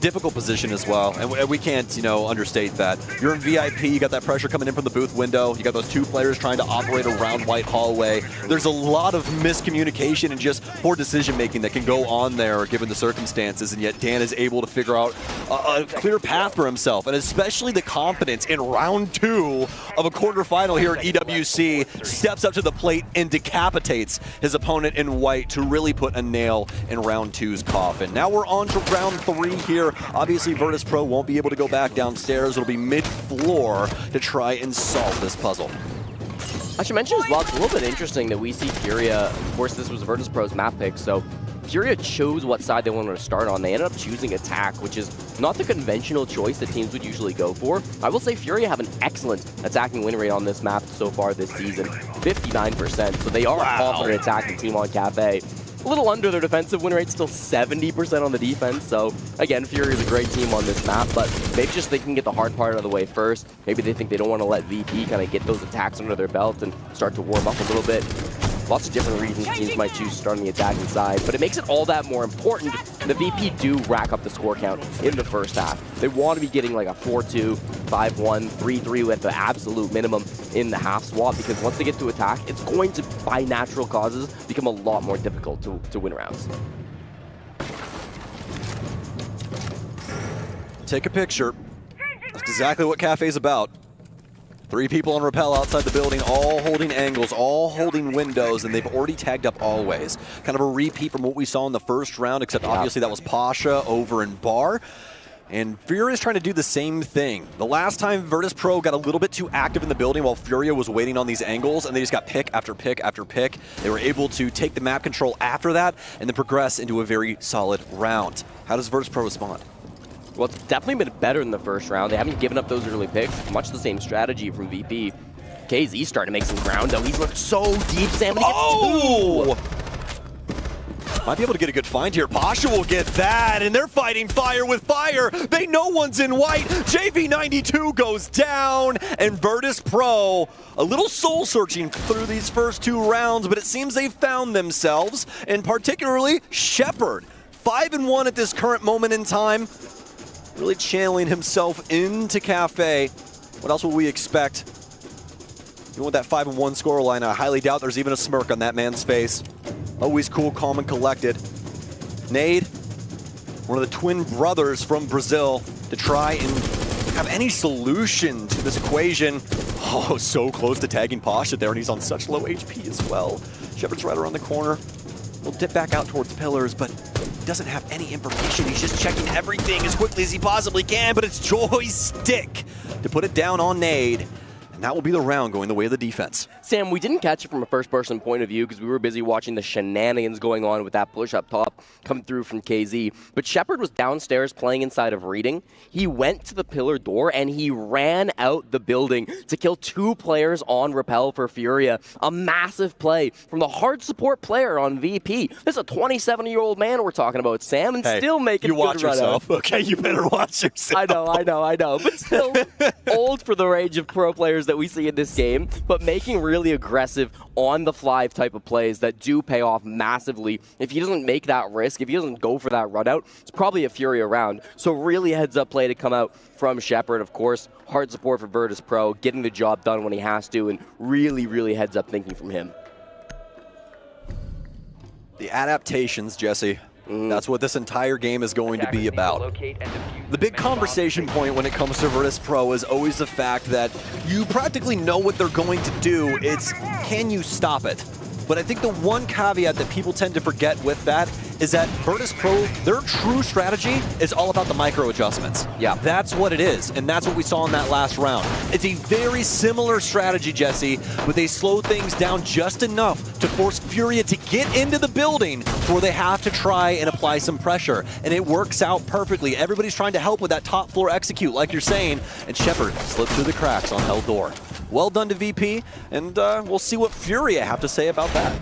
Difficult position as well, and we can't, understate that. You're in VIP, you got that pressure coming in from the booth window, you got those 2 players trying to operate around White Hallway. There's a lot of miscommunication and just poor decision-making that can go on there given the circumstances, and yet Dan is able to figure out a clear path for himself, and especially the confidence in round 2 of a quarterfinal here at EWC, steps up to the plate and decapitates his opponent in white to really put a nail in round 2's coffin. Now we're on to round 3 here. Obviously, Virtus.pro won't be able to go back downstairs. It'll be mid-floor to try and solve this puzzle. I should mention as well, it's a little bit interesting that we see Furia. Of course, this was Virtus.pro's map pick, so Furia chose what side they wanted to start on. They ended up choosing attack, which is not the conventional choice that teams would usually go for. I will say Furia have an excellent attacking win rate on this map so far this season, 59%. So they are a confident attacking team on Cafe. a little under their defensive win rate, still 70% on the defense. So again, Furia is a great team on this map, but maybe just they can get the hard part out of the way first. Maybe they think they don't want to let VP kind of get those attacks under their belt and start to warm up a little bit. Lots of different reasons teams might choose to start on the attacking side, but it makes it all that more important. The VP do rack up the score count in the first half. They want to be getting like a 4-2, 5-1, 3-3 with the absolute minimum in the half swap, because once they get to attack, it's going to, by natural causes, become a lot more difficult to win rounds. Take a picture. That's exactly what Cafe's about. 3 people on rappel outside the building, all holding angles, all holding windows, and they've already tagged up always. Kind of a repeat from what we saw in the first round, except obviously that was Pasha over in Bar. And Furia is trying to do the same thing. The last time Virtus.pro got a little bit too active in the building while Furia was waiting on these angles, and they just got pick after pick after pick. They were able to take the map control after that and then progress into a very solid round. How does Virtus.pro respond? Well, it's definitely been better in the first round. They haven't given up those early picks. Much the same strategy from VP. KZ's starting to make some ground, though. He's looked so deep, Sam. Oh! Might be able to get a good find here. Pasha will get that, and they're fighting fire with fire. They know one's in white. JV92 goes down, and Virtus.pro a little soul-searching through these first 2 rounds, but it seems they've found themselves, and particularly Shepard. 5-1 at this current moment in time. Really channeling himself into Cafe. What else will we expect? Even with that 5-1 scoreline, I highly doubt there's even a smirk on that man's face. Always cool, calm, and collected. Nade, one of the twin brothers from Brazil, to try and have any solution to this equation. Oh, so close to tagging Pasha there, and he's on such low HP as well. Shepard's right around the corner. He'll dip back out towards pillars, but doesn't have any information. He's just checking everything as quickly as he possibly can, but it's Joystick to put it down on Nade. And that will be the round going the way of the defense. Sam, we didn't catch it from a first-person point of view because we were busy watching the shenanigans going on with that push up top coming through from KZ. But Shepard was downstairs playing inside of Reading. He went to the pillar door and he ran out the building to kill 2 players on rappel for Furia. A massive play from the hard support player on VP. This is a 27-year-old man we're talking about, Sam, and still making a good run out. You watch yourself. Okay, you better watch yourself. I know. But still old for the range of pro players that we see in this game, but making really aggressive on-the-fly type of plays that do pay off massively. If he doesn't make that risk, if he doesn't go for that run out, it's probably a Furia round. So really heads-up play to come out from Shepard, of course. Hard support for Virtus.pro, getting the job done when he has to, and really, really heads-up thinking from him. The adaptations, Jesse. That's what this entire game is going to be about. The big conversation point when it comes to Virtus.pro is always the fact that you practically know what they're going to do. It's, can you stop it? But I think the one caveat that people tend to forget with that is that Virtus.pro, their true strategy is all about the micro adjustments. Yeah, that's what it is, and that's what we saw in that last round. It's a very similar strategy, Jesse, but they slow things down just enough to force Furia to get into the building where they have to try and apply some pressure, and it works out perfectly. Everybody's trying to help with that top floor execute, like you're saying, and Shepard slipped through the cracks on Hell Door. Well done to VP, and we'll see what Furia have to say about that.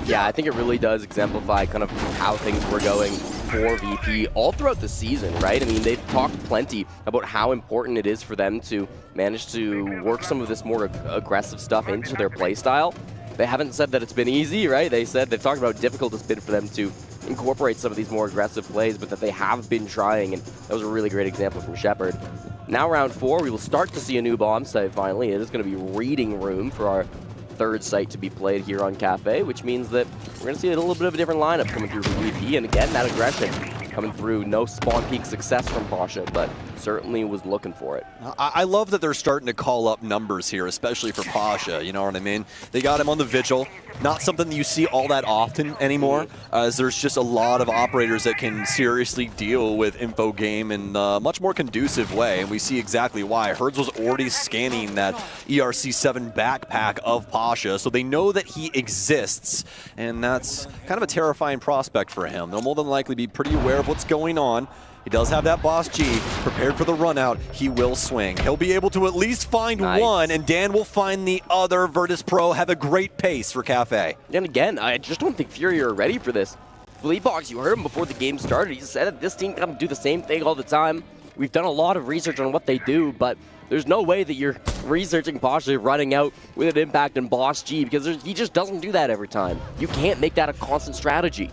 Yeah, I think it really does exemplify kind of how things were going for VP all throughout the season, right? I mean, they've talked plenty about how important it is for them to manage to work some of this more aggressive stuff into their playstyle. They haven't said that it's been easy, right? They've talked about how difficult it's been for them to incorporate some of these more aggressive plays, but that they have been trying, and that was a really great example from Shepard. Now round 4, we will start to see a new bomb site finally. It is going to be Reading Room for our 3rd site to be played here on Cafe, which means that we're going to see a little bit of a different lineup coming through from VP, and again, that aggression coming through. No spawn peak success from Pasha, but certainly was looking for it. I love that they're starting to call up numbers here, especially for Pasha, you know what I mean? They got him on the Vigil. Not something that you see all that often anymore, as there's just a lot of operators that can seriously deal with info game in a much more conducive way, and we see exactly why. Herds was already scanning that ERC7 backpack of Pasha, so they know that he exists, and that's kind of a terrifying prospect for him. They'll more than likely be pretty aware of what's going on. He does have that Boss G prepared for the run out. He will swing. He'll be able to at least find one, and Dan will find the other. Virtus.pro have a great pace for Cafe. And again, I just don't think Furia are ready for this. Fleetbox, you heard him before the game started. He said that this team can do the same thing all the time. We've done a lot of research on what they do, but there's no way that you're researching Pasha running out with an impact in Boss G, because he just doesn't do that every time. You can't make that a constant strategy.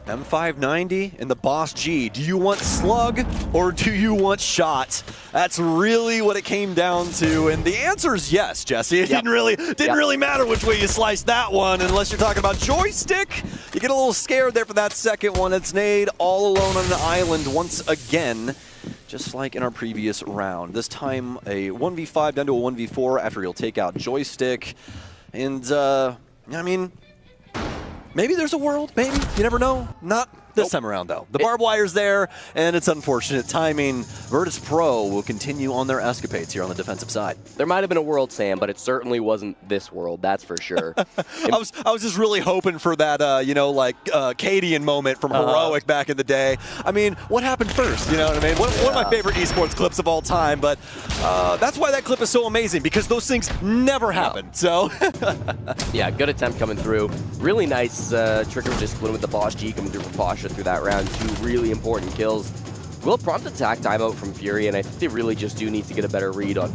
M590 and the Boss G. Do you want slug or do you want shot? That's really what it came down to, and the answer is yes, Jesse. It didn't really matter which way you sliced that one, unless you're talking about joystick. You get a little scared there for that second one. It's Nade all alone on an island once again, just like in our previous round. This time a 1v5 down to a 1v4 after he'll take out joystick, and I mean, maybe there's a world, maybe. You never know. Not this time around, though. The barbed wire's there, and it's unfortunate timing. Virtus.pro will continue on their escapades here on the defensive side. There might have been a world, Sam, but it certainly wasn't this world, that's for sure. I was just really hoping for that, Cadian moment from Heroic back in the day. I mean, what happened first? You know what I mean? One of my favorite esports clips of all time, but that's why that clip is so amazing, because those things never happen. So, yeah, good attempt coming through. Really nice trick of discipline with the Boss G coming through from Pasha through that round. 2 really important kills. Will prompt attack timeout from Fury, and I think they really just do need to get a better read on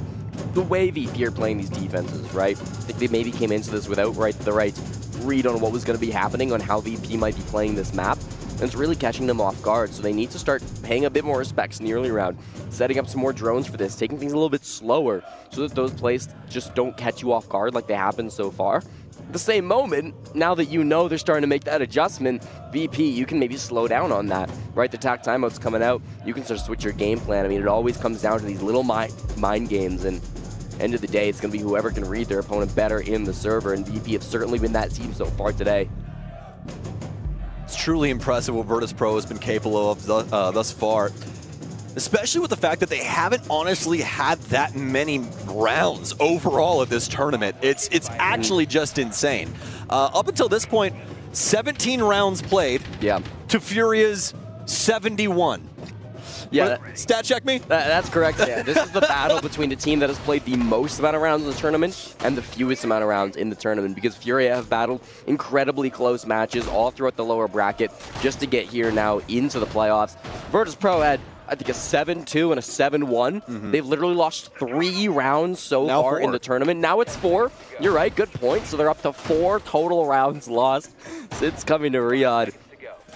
the way VP are playing these defenses, right? I think they maybe came into this without the right read on what was going to be happening, on how VP might be playing this map, and it's really catching them off guard, so they need to start paying a bit more respects in the early round, setting up some more drones for this, taking things a little bit slower so that those plays just don't catch you off guard like they have been so far. At the same moment, now that you know they're starting to make that adjustment, VP, you can maybe slow down on that, right? The attack timeout's coming out. You can start to switch your game plan. I mean, it always comes down to these little mind games, and end of the day, it's going to be whoever can read their opponent better in the server, and VP have certainly been that team so far today. It's truly impressive what Virtus.pro has been capable of thus far, especially with the fact that they haven't honestly had that many rounds overall of this tournament. It's actually just insane. Up until this point, 17 rounds played to Furia's 71. Yeah, stat check me? That's correct. Yeah, this is the battle between the team that has played the most amount of rounds in the tournament and the fewest amount of rounds in the tournament, because Furia have battled incredibly close matches all throughout the lower bracket just to get here now into the playoffs. Virtus.pro had, I think, a 7-2 and a 7-1. They've literally lost 3 rounds so far in the tournament. Now it's 4. You're right, good point. So they're up to 4 total rounds lost since coming to Riyadh.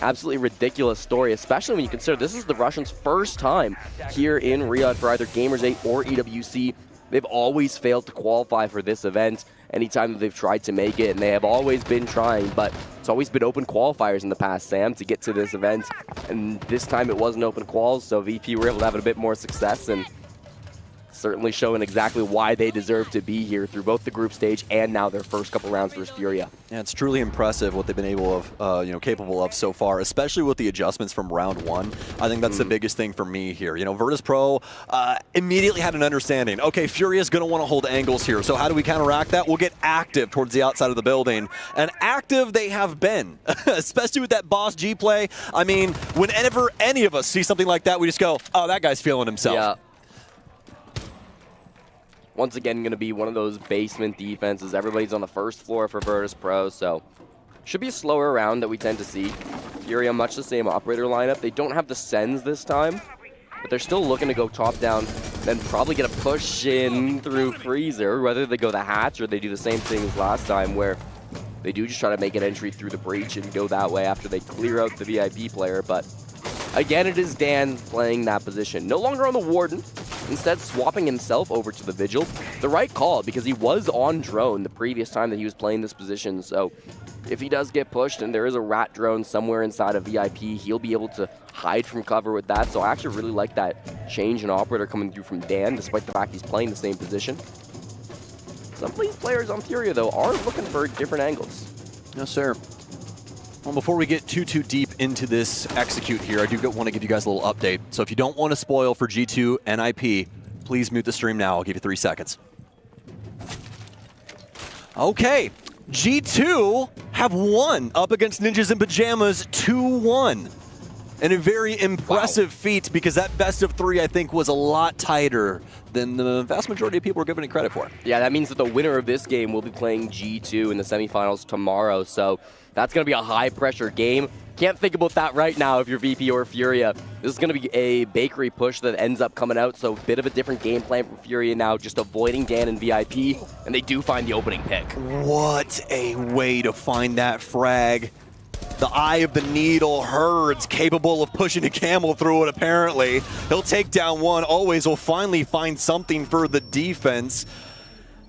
Absolutely ridiculous story, especially when you consider this is the Russians' first time here in Riyadh for either Gamers 8 or EWC. They've always failed to qualify for this event anytime that they've tried to make it, and they have always been trying, but it's always been open qualifiers in the past, Sam, to get to this event. And this time it wasn't open quals, so VP were able to have a bit more success, and certainly showing exactly why they deserve to be here through both the group stage and now their first couple rounds versus Furia. Yeah, it's truly impressive what they've been capable of so far, especially with the adjustments from round 1. I think that's the biggest thing for me here. You know, Virtus.pro immediately had an understanding. Okay, Furia's going to want to hold angles here, so how do we counteract that? We'll get active towards the outside of the building, and active they have been, especially with that Boss G play. I mean, whenever any of us see something like that, we just go, oh, that guy's feeling himself. Yeah. Once again, going to be one of those basement defenses. Everybody's on the first floor for Virtus.pro, so should be a slower round that we tend to see. Furia, much the same operator lineup. They don't have the Sens this time, but they're still looking to go top down, then probably get a push in through Freezer, whether they go the hatch or they do the same thing as last time, where they do just try to make an entry through the breach and go that way after they clear out the VIP player. But again, it is Dan playing that position. No longer on the Warden, instead swapping himself over to the Vigil. The right call, because he was on drone the previous time that he was playing this position. So if he does get pushed and there is a rat drone somewhere inside of VIP, he'll be able to hide from cover with that. So I actually really like that change in operator coming through from Dan, despite the fact he's playing the same position. Some of these players on Furia, though, are looking for different angles. Yes, sir. Well, before we get too deep into this execute here, I do want to give you guys a little update. So if you don't want to spoil for G2 NIP, please mute the stream now. I'll give you 3 seconds. Okay, G2 have won up against Ninjas in Pajamas 2-1. And a very impressive feat, because that best of 3, I think, was a lot tighter than the vast majority of people were giving it credit for. Yeah, that means that the winner of this game will be playing G2 in the semifinals tomorrow. So that's going to be a high-pressure game. Can't think about that right now if you're VP or Furia. This is going to be a bakery push that ends up coming out, so a bit of a different game plan for Furia now, just avoiding Dan and VIP, and they do find the opening pick. What a way to find that frag. The eye of the needle, Herds capable of pushing a camel through it, apparently. He'll take down one. Always will finally find something for the defense,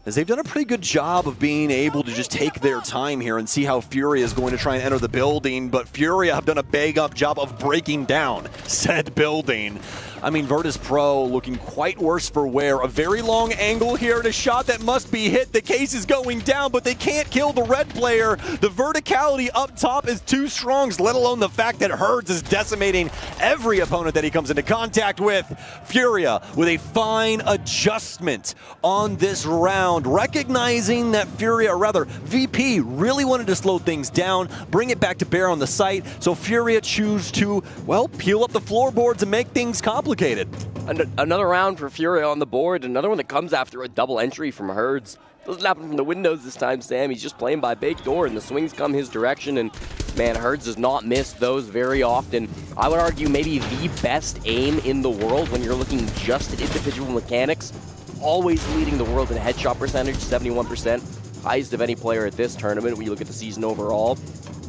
as they've done a pretty good job of being able to just take their time here and see how Furia is going to try and enter the building. But Furia have done a bang-up job of breaking down said building. I mean, Virtus.pro looking quite worse for wear. A very long angle here and a shot that must be hit. The case is going down, but they can't kill the red player. The verticality up top is too strong, let alone the fact that Herds is decimating every opponent that he comes into contact with. Furia with a fine adjustment on this round, recognizing that Furia, or rather VP, really wanted to slow things down, bring it back to bear on the site. So Furia choose to, well, peel up the floorboards and make things complicated. Another round for Furia on the board, another one that comes after a double entry from Herds. Doesn't happen from the windows this time, Sam. He's just playing by big door, and the swings come his direction, and man, Herds does not miss those very often. I would argue maybe the best aim in the world when you're looking just at individual mechanics. Always leading the world in headshot percentage, 71%. Highest of any player at this tournament when you look at the season overall.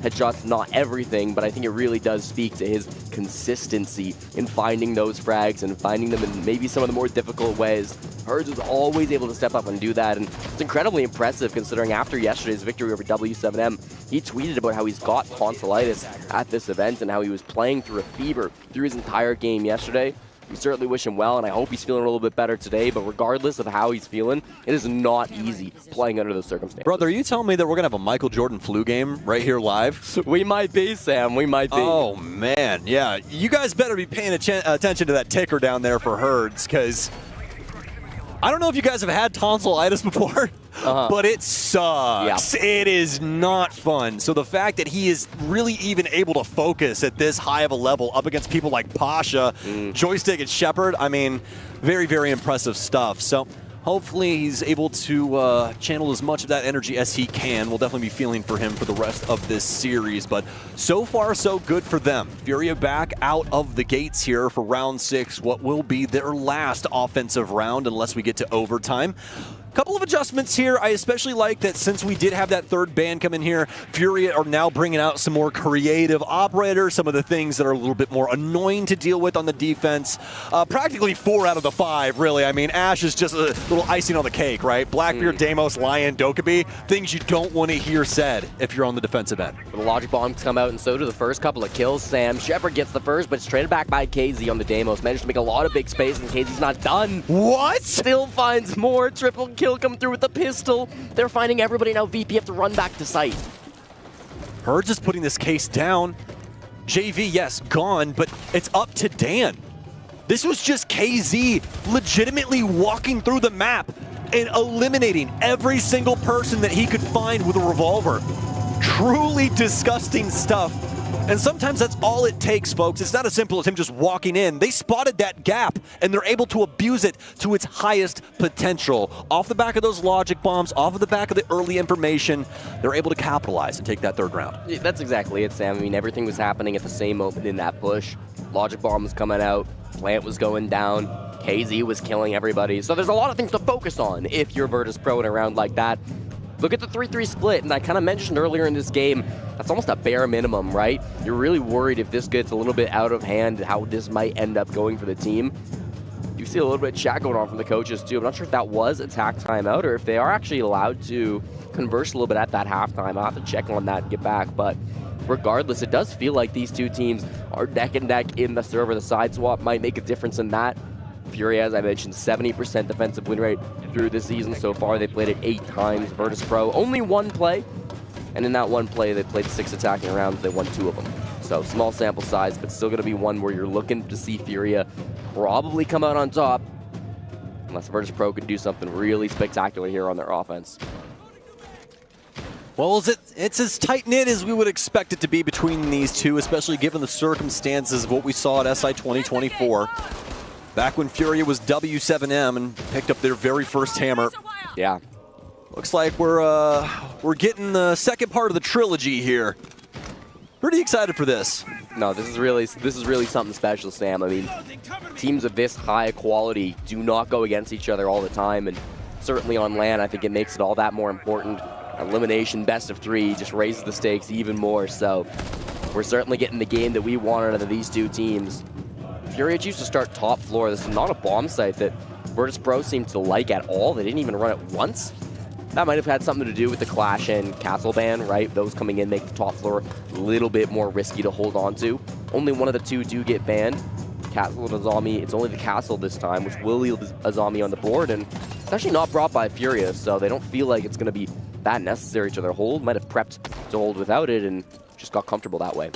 Headshot's not everything, but I think it really does speak to his consistency in finding those frags and finding them in maybe some of the more difficult ways. Herds was always able to step up and do that, and it's incredibly impressive considering after yesterday's victory over W7M, he tweeted about how he's got tonsillitis at this event and how he was playing through a fever through his entire game yesterday. We certainly wish him well, and I hope he's feeling a little bit better today, but regardless of how he's feeling, it is not easy playing under those circumstances. Brother, are you telling me that we're going to have a Michael Jordan flu game right here live? We might be, Sam. We might be. Oh, man. Yeah, you guys better be paying attention to that ticker down there for Herds, because I don't know if you guys have had tonsillitis before, but it sucks. Yeah. It is not fun. So the fact that he is really even able to focus at this high of a level up against people like Pasha, Joystick, and Shepard, I mean, very, very impressive stuff. So hopefully he's able to channel as much of that energy as he can. We'll definitely be feeling for him for the rest of this series, but so far so good for them. Furia back out of the gates here for round 6, what will be their last offensive round unless we get to overtime. Couple of adjustments here. I especially like that since we did have that third ban come in here, Furia are now bringing out some more creative operators, some of the things that are a little bit more annoying to deal with on the defense. Practically 4 out of the 5, really. I mean, Ash is just a little icing on the cake, right? Blackbeard, Deimos, Lion, Dokkaebi, things you don't want to hear said if you're on the defensive end. The logic bombs come out, and so do the first couple of kills. Sam Shepard gets the first, but it's traded back by KZ on the Deimos. Managed to make a lot of big space, and KZ's not done. What? Still finds more. Triple kill come through with the pistol. They're finding everybody now. VP have to run back to site. Herds is putting this case down. JV, yes, gone, but it's up to Dan. This was just KZ legitimately walking through the map and eliminating every single person that he could find with a revolver. Truly disgusting stuff. And sometimes that's all it takes, folks. It's not as simple as him just walking in. They spotted that gap, and they're able to abuse it to its highest potential. Off the back of those logic bombs, off of the back of the early information, they're able to capitalize and take that third round. Yeah, that's exactly it, Sam. I mean, everything was happening at the same moment in that push. Logic bomb was coming out, plant was going down, KZ was killing everybody. So there's a lot of things to focus on if you're Virtus.pro in a round like that. Look at the 3-3 split, and I kind of mentioned earlier in this game, that's almost a bare minimum, right? You're really worried if this gets a little bit out of hand, how this might end up going for the team. You see a little bit of chat going on from the coaches too. I'm not sure if that was attack timeout or if they are actually allowed to converse a little bit at that halftime. I'll have to check on that and get back, but regardless, it does feel like these two teams are neck and neck in the server. The side swap might make a difference in that. Furia, as I mentioned, 70% defensive win rate through this season so far. They played it 8 times. Virtus.pro, only 1 play. And in that 1 play, they played 6 attacking rounds. They won 2 of them. So small sample size, but still going to be one where you're looking to see Furia probably come out on top. Unless Virtus.pro could do something really spectacular here on their offense. Well, it's as tight-knit as we would expect it to be between these two, especially given the circumstances of what we saw at SI 2024. Back when Furia was W7M and picked up their very first hammer. Yeah. Looks like we're getting the second part of the trilogy here. Pretty excited for this. No, this is really something special, Sam. I mean, teams of this high quality do not go against each other all the time, and certainly on LAN, I think it makes it all that more important. Elimination, best of 3, just raises the stakes even more. So we're certainly getting the game that we wanted out of these two teams. Furia used to start top floor. This is not a bomb site that Virtus.pro seemed to like at all. They didn't even run it once. That might have had something to do with the Clash and Castle ban, right? Those coming in make the top floor a little bit more risky to hold on to. Only one of the two do get banned. Castle and Azami, it's only the Castle this time, which will leave Azami on the board, and it's actually not brought by Furia, so they don't feel like it's going to be that necessary to their hold. Might have prepped to hold without it and just got comfortable that way.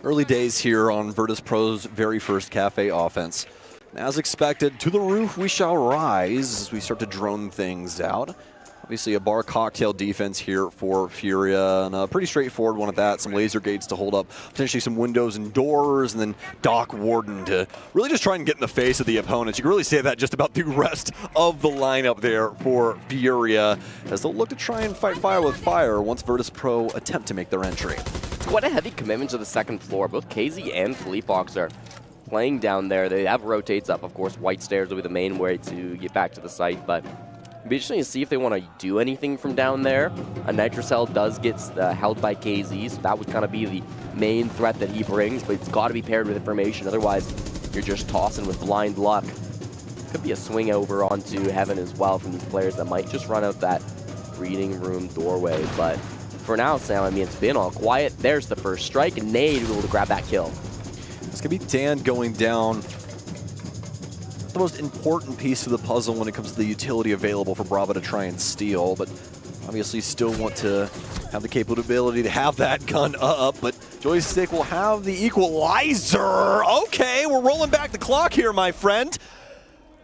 Early days here on Virtus.pro's very first Cafe offense. And as expected, to the roof we shall rise as we start to drone things out. Obviously a bar cocktail defense here for Furia, and a pretty straightforward one at that. Some laser gates to hold up potentially some windows and doors, and then Doc Warden to really just try and get in the face of the opponents. You can really say that just about the rest of the lineup there for Furia, as they'll look to try and fight fire with fire once Virtus.pro attempt to make their entry. It's quite a heavy commitment to the second floor. Both KZ and Fleetbox are playing down there. They have rotates up, of course. White stairs will be the main way to get back to the site, but it'll be interesting to see if they want to do anything from down there. A Nitrocell does get held by KZ, so that would kind of be the main threat that he brings, but it's got to be paired with information. Otherwise, you're just tossing with blind luck. Could be a swing over onto Heaven as well from these players that might just run out that reading room doorway. But for now, Sam, I mean, it's been all quiet. There's the first strike, and Nade able to grab that kill. It's going to be Dan going down. The most important piece of the puzzle when it comes to the utility available for Bravo to try and steal, but obviously still want to have the capability to have that gun up, but Joystick will have the equalizer. Okay, we're rolling back the clock here, my friend.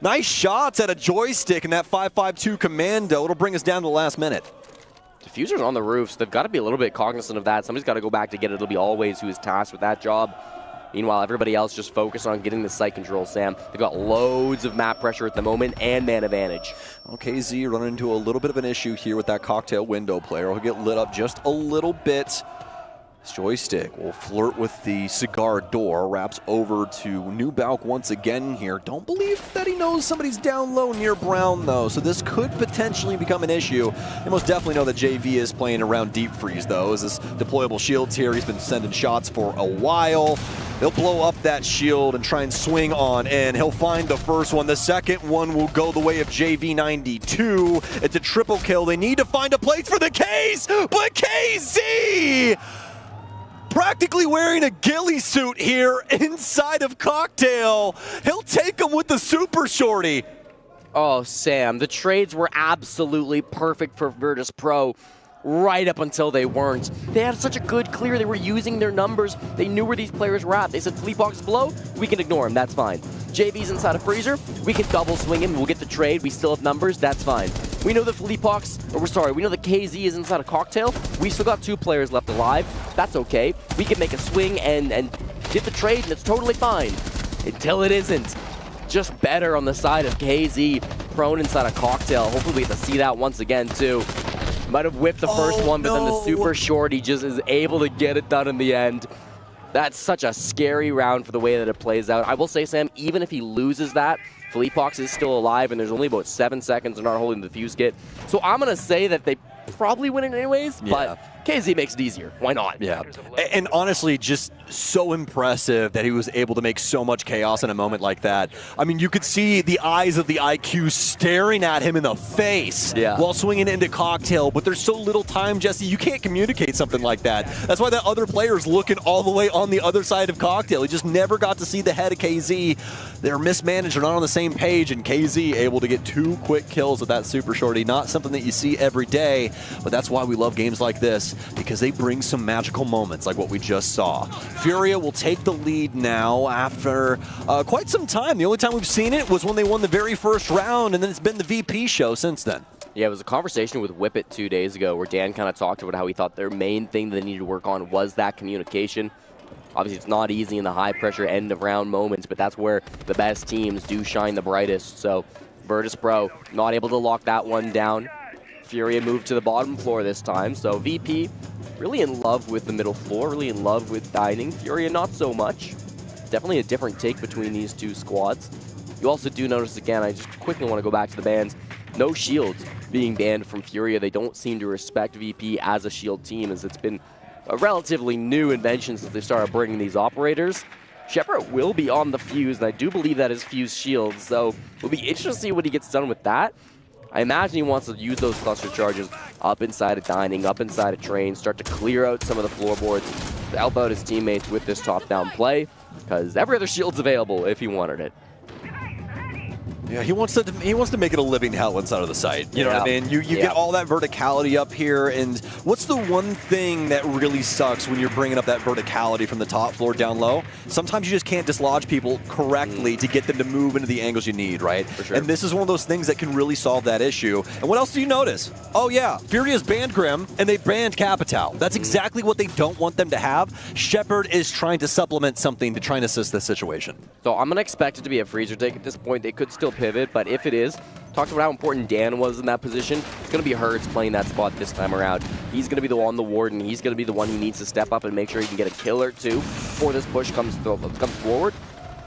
Nice shots at a Joystick and that 5.52 commando. It'll bring us down to the last minute. Diffuser's on the roof, so they've got to be a little bit cognizant of that. Somebody's got to go back to get it. It'll be Always who is tasked with that job. Meanwhile, everybody else just focused on getting the site control, Sam. They've got loads of map pressure at the moment and man advantage. Okay, Z running into a little bit of an issue here with that cocktail window player. He'll get lit up just a little bit. Joystick will flirt with the cigar door, wraps over to New Balk once again here. Don't believe that he knows somebody's down low near Brown, though, so this could potentially become an issue. You most definitely know that JV is playing around Deep Freeze, though, as this deployable shield's here. He's been sending shots for a while. He'll blow up that shield and try and swing on, and he'll find the first one. The second one will go the way of JV92. It's a triple kill. They need to find a place for the K's, but KZ! Practically wearing a ghillie suit here inside of Cocktail. He'll take him with the super shorty. Oh, Sam, the trades were absolutely perfect for Virtus.pro right up until they weren't. They had such a good clear. They were using their numbers. They knew where these players were at. They said, Fleetbox below, we can ignore him. That's fine. JV's inside a freezer. We can double swing him. We'll get the trade. We still have numbers. That's fine. We know that we know that KZ is inside a Cocktail. We still got 2 players left alive. That's okay. We can make a swing and get the trade, and it's totally fine. Until it isn't. Just better on the side of KZ, prone inside a Cocktail. Hopefully we get to see that once again, too. Might have whipped the first one, but then the super short, he just is able to get it done in the end. That's such a scary round for the way that it plays out. I will say, Sam, even if he loses that, Fleetbox is still alive, and there's only about 7 seconds and not holding the fuse kit. So I'm going to say that they probably win it anyways, but KZ makes it easier. Why not? Yeah. And honestly, just so impressive that he was able to make so much chaos in a moment like that. I mean, you could see the eyes of the IQ staring at him in the face while swinging into Cocktail, but there's so little time, Jesse, you can't communicate something like that. That's why that other player's looking all the way on the other side of Cocktail. He just never got to see the head of KZ. They're mismanaged, they're not on the same page, and KZ able to get 2 quick kills with that super shorty. Not something that you see every day, but that's why we love games like this. games because they bring some magical moments like what we just saw. Furia will take the lead now after quite some time. The only time we've seen it was when they won the very first round, and then it's been the VP show since then. Yeah, it was a conversation with Whip It 2 days ago where Dan kind of talked about how he thought their main thing that they needed to work on was that communication. Obviously, it's not easy in the high-pressure end-of-round moments, but that's where the best teams do shine the brightest. So Virtus.pro not able to lock that one down. Furia moved to the bottom floor this time, so VP really in love with the middle floor, really in love with dining. Furia not so much. Definitely a different take between these two squads. You also do notice, again, I just quickly want to go back to the bans, no shields being banned from Furia. They don't seem to respect VP as a shield team, as it's been a relatively new invention since they started bringing these operators. Shepard will be on the fuse, and I do believe that is fuse shields, so it'll be interesting to see what he gets done with that. I imagine he wants to use those cluster charges up inside of dining, up inside of train, start to clear out some of the floorboards to help out his teammates with this top-down play, because every other shield's available if he wanted it. Yeah, he wants to make it a living hell inside of the site. You know what I mean? You get all that verticality up here, and what's the one thing that really sucks when you're bringing up that verticality from the top floor down low? Sometimes you just can't dislodge people correctly to get them to move into the angles you need, right? For sure. And this is one of those things that can really solve that issue. And what else do you notice? Oh yeah, Furia's banned Grim, and they banned Capital. That's exactly what they don't want them to have. Shepard is trying to supplement something to try and assist this situation. So I'm going to expect it to be a freezer take at this point. They could still pivot, but if it is, talked about how important Dan was in that position. It's going to be Hertz playing that spot this time around. He's going to be the one, the warden. He's going to be the one who needs to step up and make sure he can get a kill or two before this push comes forward.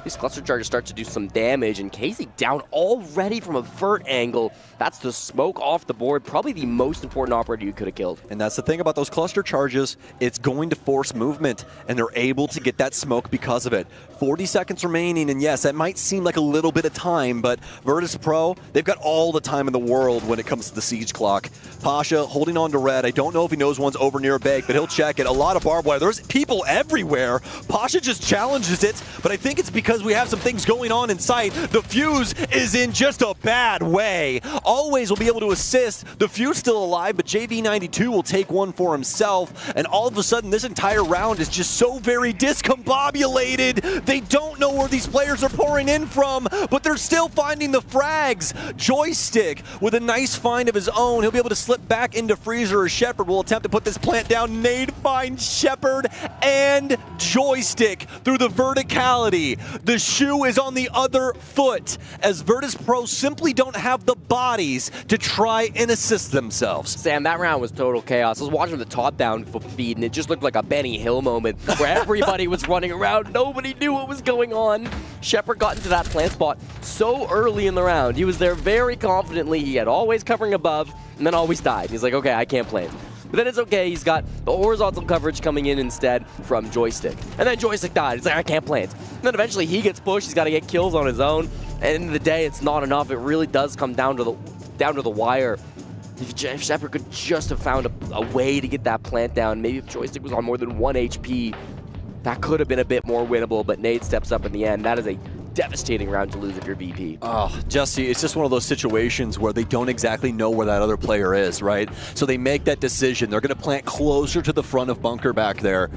These cluster charges start to do some damage, and Casey down already from a vert angle. That's the smoke off the board. Probably the most important operator you could have killed. And that's the thing about those cluster charges. It's going to force movement, and they're able to get that smoke because of it. 40 seconds remaining, and yes, that might seem like a little bit of time, but Virtus.pro, they've got all the time in the world when it comes to the siege clock. Pasha holding on to red. I don't know if he knows one's over near a bag, but he'll check it. A lot of barbed wire. There's people everywhere. Pasha just challenges it, but I think it's because we have some things going on in sight. The fuse is in just a bad way. Always will be able to assist. The fuse still alive, but JV92 will take one for himself, and all of a sudden this entire round is just so very discombobulated. They don't know where these players are pouring in from, but they're still finding the frags. Joystick with a nice find of his own. He'll be able to slip back into freezer, or Shepard will attempt to put this plant down. Nade finds Shepard and Joystick through the verticality. The shoe is on the other foot, as Virtus.pro simply don't have the bodies to try and assist themselves. Sam, that round was total chaos. I was watching the top-down feed, and it just looked like a Benny Hill moment where everybody was running around. Nobody knew what was going on. Shepard got into that plant spot so early in the round. He was there very confidently. He had always covering above, and then always died. He's like, okay, I can't plant. But then it's okay, he's got the horizontal coverage coming in instead from Joystick. And then Joystick died. He's like, I can't plant. And then eventually he gets pushed, he's got to get kills on his own. And at the end of the day, it's not enough. It really does come down to the wire. If Shepard could just have found a way to get that plant down, maybe if Joystick was on more than 1 HP, that could have been a bit more winnable, but Nade steps up in the end. That is a devastating round to lose if you're VP. Oh, Jesse, it's just one of those situations where they don't exactly know where that other player is, right? So they make that decision. They're going to plant closer to the front of bunker back there.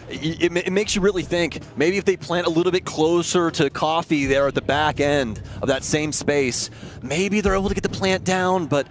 It makes you really think, maybe if they plant a little bit closer to Coffee there at the back end of that same space, maybe they're able to get the plant down, but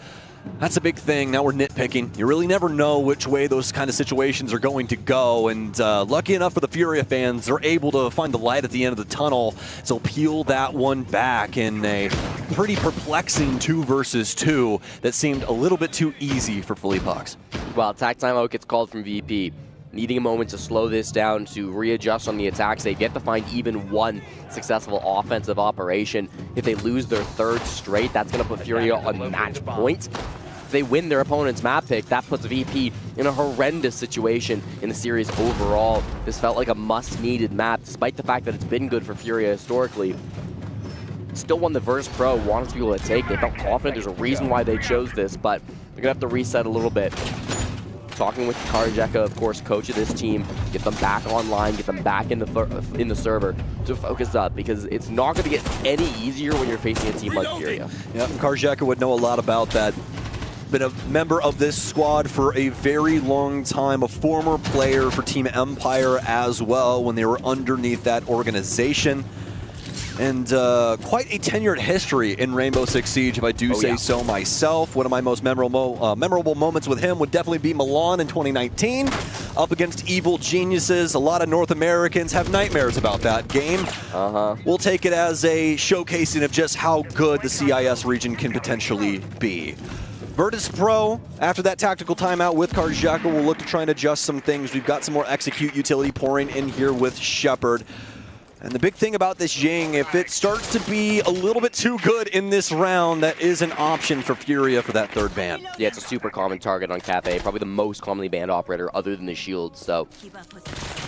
that's a big thing. Now we're nitpicking. You really never know which way those kind of situations are going to go, and lucky enough for the Furia fans, they're able to find the light at the end of the tunnel, so peel that one back in a pretty perplexing 2 versus 2 that seemed a little bit too easy for Philippox. Well, attack timeout gets called from VP. Needing a moment to slow this down, to readjust on the attacks. They get to find even one successful offensive operation. If they lose their 3rd straight, that's going to put Furia on match point. If they win their opponent's map pick, that puts VP in a horrendous situation in the series overall. This felt like a must-needed map, despite the fact that it's been good for Furia historically. Still one the Virtus.pro wanted to be able to take. They felt confident. There's a reason why they chose this, but they're going to have to reset a little bit. Talking with Karjeka, of course, coach of this team, get them back online, get them back in the server to focus up, because it's not going to get any easier when you're facing a team like Furia. Yep, Karjeka would know a lot about that. been a member of this squad for a very long time, a former player for Team Empire as well when they were underneath that organization. And quite a tenured history in Rainbow Six Siege, if I do say so myself. One of my most memorable moments with him would definitely be Milan in 2019, up against Evil Geniuses. A lot of North Americans have nightmares about that game. We'll take it as a showcasing of just how good the CIS region can potentially be. Virtus.pro, after that tactical timeout with Karjaka, will look to try and adjust some things. We've got some more execute utility pouring in here with Shepard. And the big thing about this Ying, if it starts to be a little bit too good in this round, that is an option for Furia for that third ban. Yeah, it's a super common target on Cafe, probably the most commonly banned operator other than the Shield, so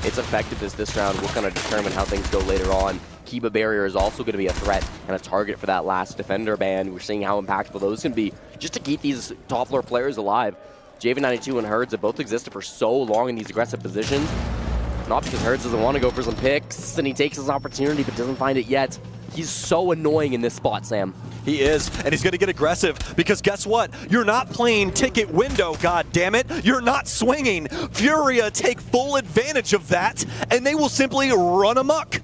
its effectiveness this round will kind of determine how things go later on. Kiba Barrier is also going to be a threat and a target for that last defender ban. We're seeing how impactful those can be just to keep these top floor players alive. JV92 and Herds have both existed for so long in these aggressive positions. Not because Herds doesn't want to go for some picks, and he takes his opportunity but doesn't find it yet. He's so annoying in this spot, Sam. He is, and he's going to get aggressive because guess what? You're not playing ticket window, god damn it. You're not swinging. Furia take full advantage of that, and they will simply run amok.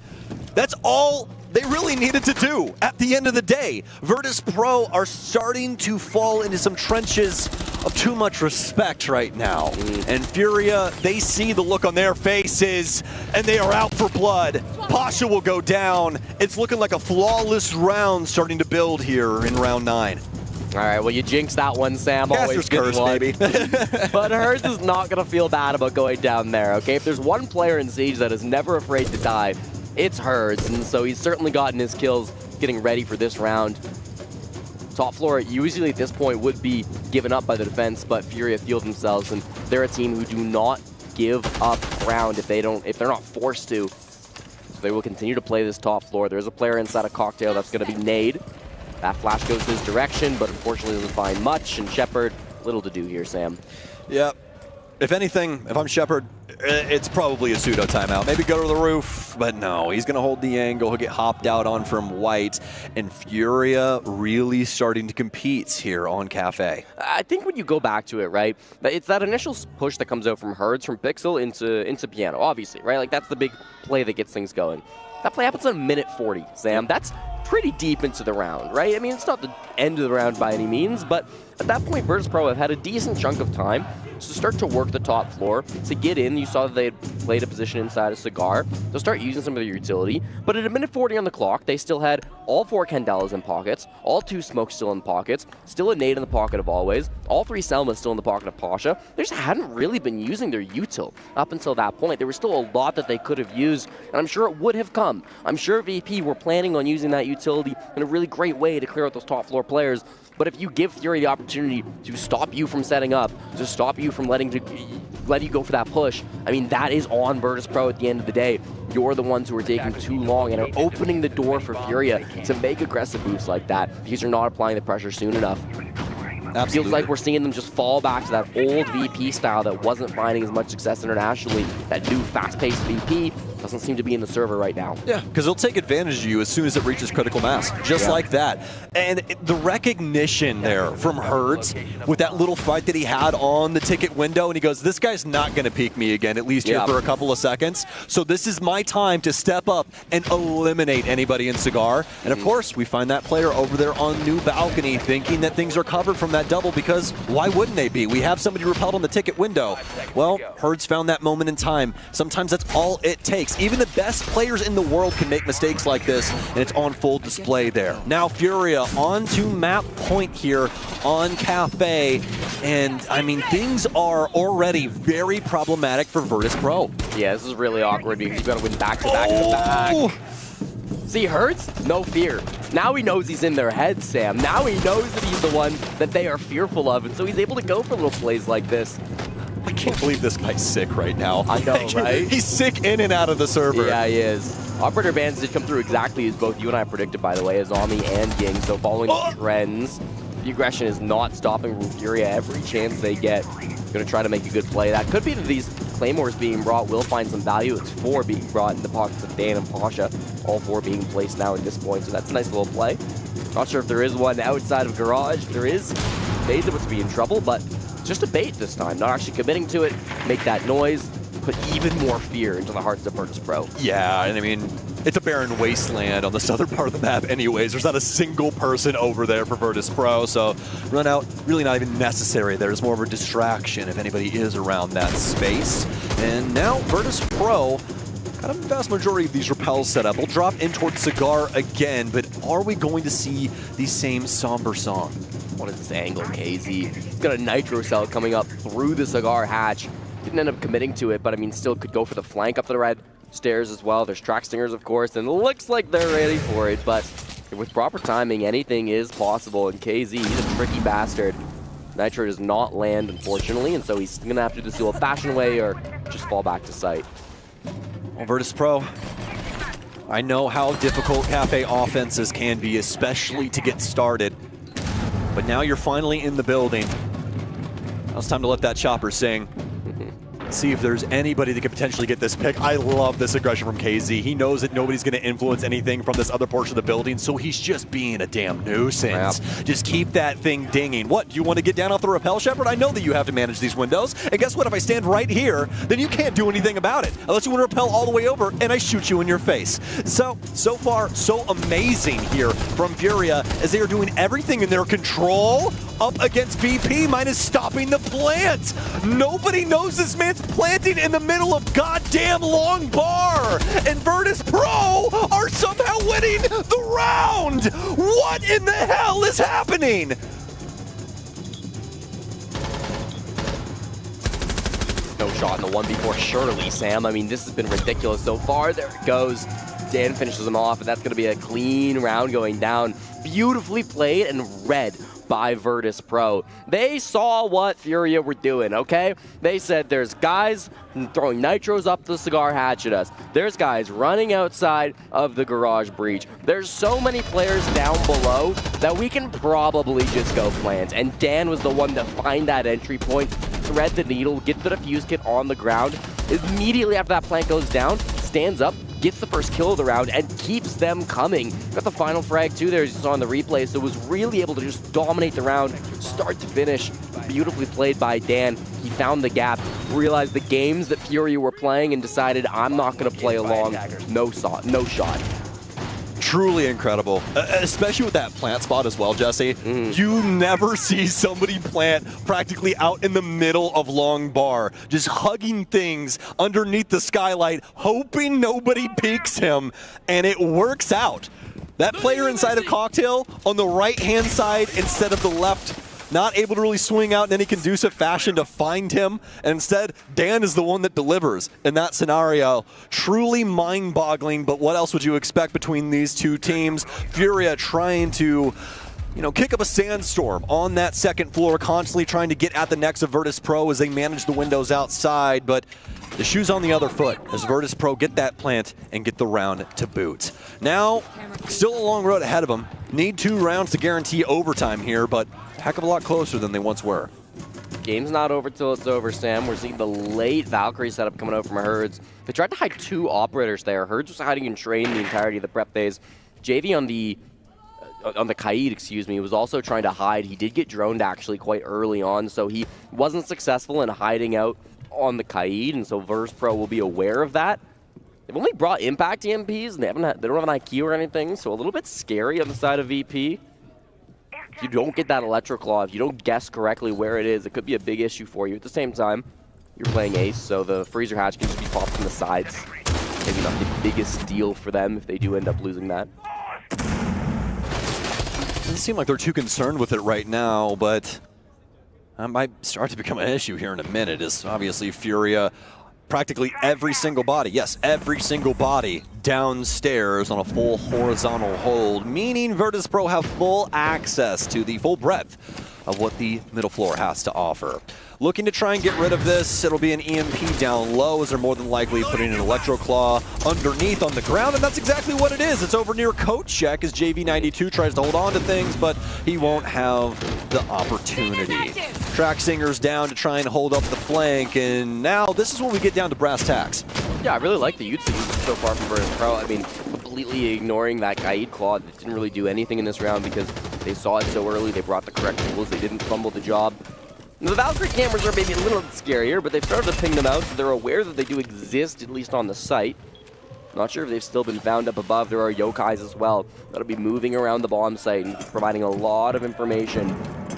That's all they really needed to do at the end of the day. Virtus.pro are starting to fall into some trenches of too much respect right now. And Furia, they see the look on their faces, and they are out for blood. Pasha will go down. It's looking like a flawless round starting to build here in round 9. All right, well, you jinxed that one, Sam. Always good curse, one. baby. But Herds is not going to feel bad about going down there, okay? If there's one player in Siege that is never afraid to die, it's Herds, and so he's certainly gotten his kills getting ready for this round. Top floor usually at this point would be given up by the defense, but Furia feel themselves, and they're a team who do not give up ground if they're not forced to. So they will continue to play this top floor. There's a player inside a cocktail that's going to be Nade. That flash goes his direction, but unfortunately doesn't find much, and Shepard, little to do here, Sam. Yeah. If anything, if I'm Shepard, it's probably a pseudo timeout. Maybe go to the roof, but no, he's going to hold the angle. He'll get hopped out on from White, and Furia really starting to compete here on Cafe. I think when you go back to it, right, it's that initial push that comes out from Herds, from Pixel into Piano, obviously, right? Like, that's the big play that gets things going. That play happens in minute 40, Sam. That's pretty deep into the round, right? I mean, it's not the end of the round by any means, but at that point, Virtus.pro have had a decent chunk of time to start to work the top floor, to get in. You saw that they had played a position inside a Cigar. They'll start using some of their utility, but at a minute 40 on the clock, they still had all 4 Candelas in pockets, all 2 Smokes still in pockets, still a Nade in the pocket of Always, all 3 Selmas still in the pocket of Pasha. They just hadn't really been using their util up until that point. There was still a lot that they could have used, and I'm sure it would have come. I'm sure VP were planning on using that utility in a really great way to clear out those top floor players. But if you give Fury the opportunity to stop you from setting up, to stop you from letting you go for that push, I mean, that is on Virtus.pro at the end of the day. You're the ones who are taking too long and are opening the door for Furia to make aggressive moves like that because you're not applying the pressure soon enough. It feels like we're seeing them just fall back to that old VP style that wasn't finding as much success internationally. That new fast-paced VP doesn't seem to be in the server right now. Yeah, because they'll take advantage of you as soon as it reaches critical mass, just like that. And the recognition there from Herds with that little fight that he had on the ticket window, and he goes, this guy's not going to peek me again, at least here for a couple of seconds. So this is my time to step up and eliminate anybody in Cigar. And of course, we find that player over there on New Balcony thinking that things are covered from that double, because why wouldn't they be? We have somebody repelled on the ticket window. Well, Herds found that moment in time. Sometimes that's all it takes. Even the best players in the world can make mistakes like this, and it's on full display there. Now Furia on to map point here on Cafe, and I mean, things are already very problematic for Virtus.pro. Yeah, this is really awkward because you've got to win back-to-back to back. See, Herds? No fear. Now he knows he's in their head, Sam. Now he knows that he's the one that they are fearful of, and so he's able to go for little plays like this. I can't believe this guy's sick right now. I know, right? He's sick in and out of the server. Yeah, he is. Operator bans did come through exactly as both you and I predicted, by the way, as Ami and Ying. So following the trends, the aggression is not stopping Furia every chance they get. Going to try to make a good play. That could be that these Claymores being brought will find some value. It's 4 being brought in the pockets of Dan and Pasha. All 4 being placed now at this point, so that's a nice little play. Not sure if there is one outside of Garage. If there is, They's about to be in trouble, but just a bait this time, not actually committing to it, make that noise, put even more fear into the hearts of Virtus.pro. Yeah, and I mean, it's a barren wasteland on the southern part of the map anyways. There's not a single person over there for Virtus.pro, so run out really not even necessary. There's more of a distraction if anybody is around that space. And now Virtus.pro, kind of the vast majority of these repels set up. We'll drop in towards Cigar again, but are we going to see the same somber song? What is this angle, KZ? He's got a nitro cell coming up through the Cigar hatch. Didn't end up committing to it, but I mean, still could go for the flank up the red stairs as well. There's track stingers, of course, and it looks like they're ready for it, but with proper timing, anything is possible. And KZ, he's a tricky bastard. Nitro does not land, unfortunately, and so he's going to have to do this the old-fashioned way or just fall back to site. Well, Virtus.pro, I know how difficult Cafe offenses can be, especially to get started, but now you're finally in the building. Now it's time to let that chopper sing. See if there's anybody that could potentially get this pick. I love this aggression from KZ. He knows that nobody's going to influence anything from this other portion of the building, so he's just being a damn nuisance. Yep. Just keep that thing dinging. What, do you want to get down off the rappel, Shepard? I know that you have to manage these windows, and guess what? If I stand right here, then you can't do anything about it, unless you want to rappel all the way over and I shoot you in your face. So far, so amazing here from Furia, as they are doing everything in their control up against VP, minus stopping the plant. Nobody knows this man's planting in the middle of goddamn Long Bar, and Virtus.pro are somehow winning the round. What in the hell is happening? No shot in the 1v4, surely, Sam. I mean, this has been ridiculous so far. There it goes. Dan finishes him off, and that's going to be a clean round going down. Beautifully played and read by Virtus.pro. They saw what Furia were doing, okay? They said there's guys throwing nitros up the Cigar hatch at us. There's guys running outside of the garage breach. There's so many players down below that we can probably just go plant. And Dan was the one to find that entry point, thread the needle, get the defuse kit on the ground. Immediately after that plant goes down, stands up, gets the first kill of the round, and keeps them coming. Got the final frag too there, as you saw in the replay, so was really able to just dominate the round, start to finish. Beautifully played by Dan. He found the gap, realized the games that Furia were playing, and decided, I'm not going to play along. No shot. Truly incredible, especially with that plant spot as well, Jesse. You never see somebody plant practically out in the middle of Long Bar, just hugging things underneath the skylight, hoping nobody peeks him, and it works out. That player inside of Cocktail on the right-hand side instead of the left, not able to really swing out in any conducive fashion to find him. And instead, Dan is the one that delivers in that scenario. Truly mind-boggling, but what else would you expect between these two teams? Furia trying to, kick up a sandstorm on that second floor, constantly trying to get at the necks of Virtus.pro as they manage the windows outside, but the shoe's on the other foot as Virtus.pro get that plant and get the round to boot. Now, still a long road ahead of them. Need 2 rounds to guarantee overtime here, but a heck of a lot closer than they once were. Game's not over till it's over, Sam. We're seeing the late Valkyrie setup coming out from Herds. They tried to hide 2 operators there. Herds was hiding in Train the entirety of the prep phase. JV on the Kaid, was also trying to hide. He did get droned actually quite early on, so he wasn't successful in hiding out on the Kaid, and so Virtus.pro will be aware of that. They've only brought impact EMPs, and they don't have an IQ or anything, so a little bit scary on the side of VP. If you don't get that Electro Claw, if you don't guess correctly where it is, it could be a big issue for you. At the same time, you're playing Ace, so the Freezer Hatch can just be popped from the sides. Maybe not the biggest deal for them if they do end up losing that. Doesn't seem like they're too concerned with it right now, but that might start to become an issue here in a minute, as obviously Furia, practically every single body, yes, every single body downstairs on a full horizontal hold, meaning Virtus.pro have full access to the full breadth of what the middle floor has to offer. Looking to try and get rid of this, it'll be an EMP down low, as they're more than likely putting an Electro Claw underneath on the ground, and that's exactly what it is. It's over near Coach Check as JV92 tries to hold on to things, but he won't have the opportunity. Track Singer's down to try and hold up the flank, and now this is when we get down to brass tacks. Yeah, I really like the usage so far from Virtus.pro. I mean, completely ignoring that Kaid Claw that didn't really do anything in this round because They saw it so early, they brought the correct tools, they didn't fumble the job. And the Valkyrie cameras are maybe a little scarier, but they've started to ping them out, so they're aware that they do exist, at least on the site. Not sure if they've still been found up above. There are yokais as well that'll be moving around the bomb site and providing a lot of information.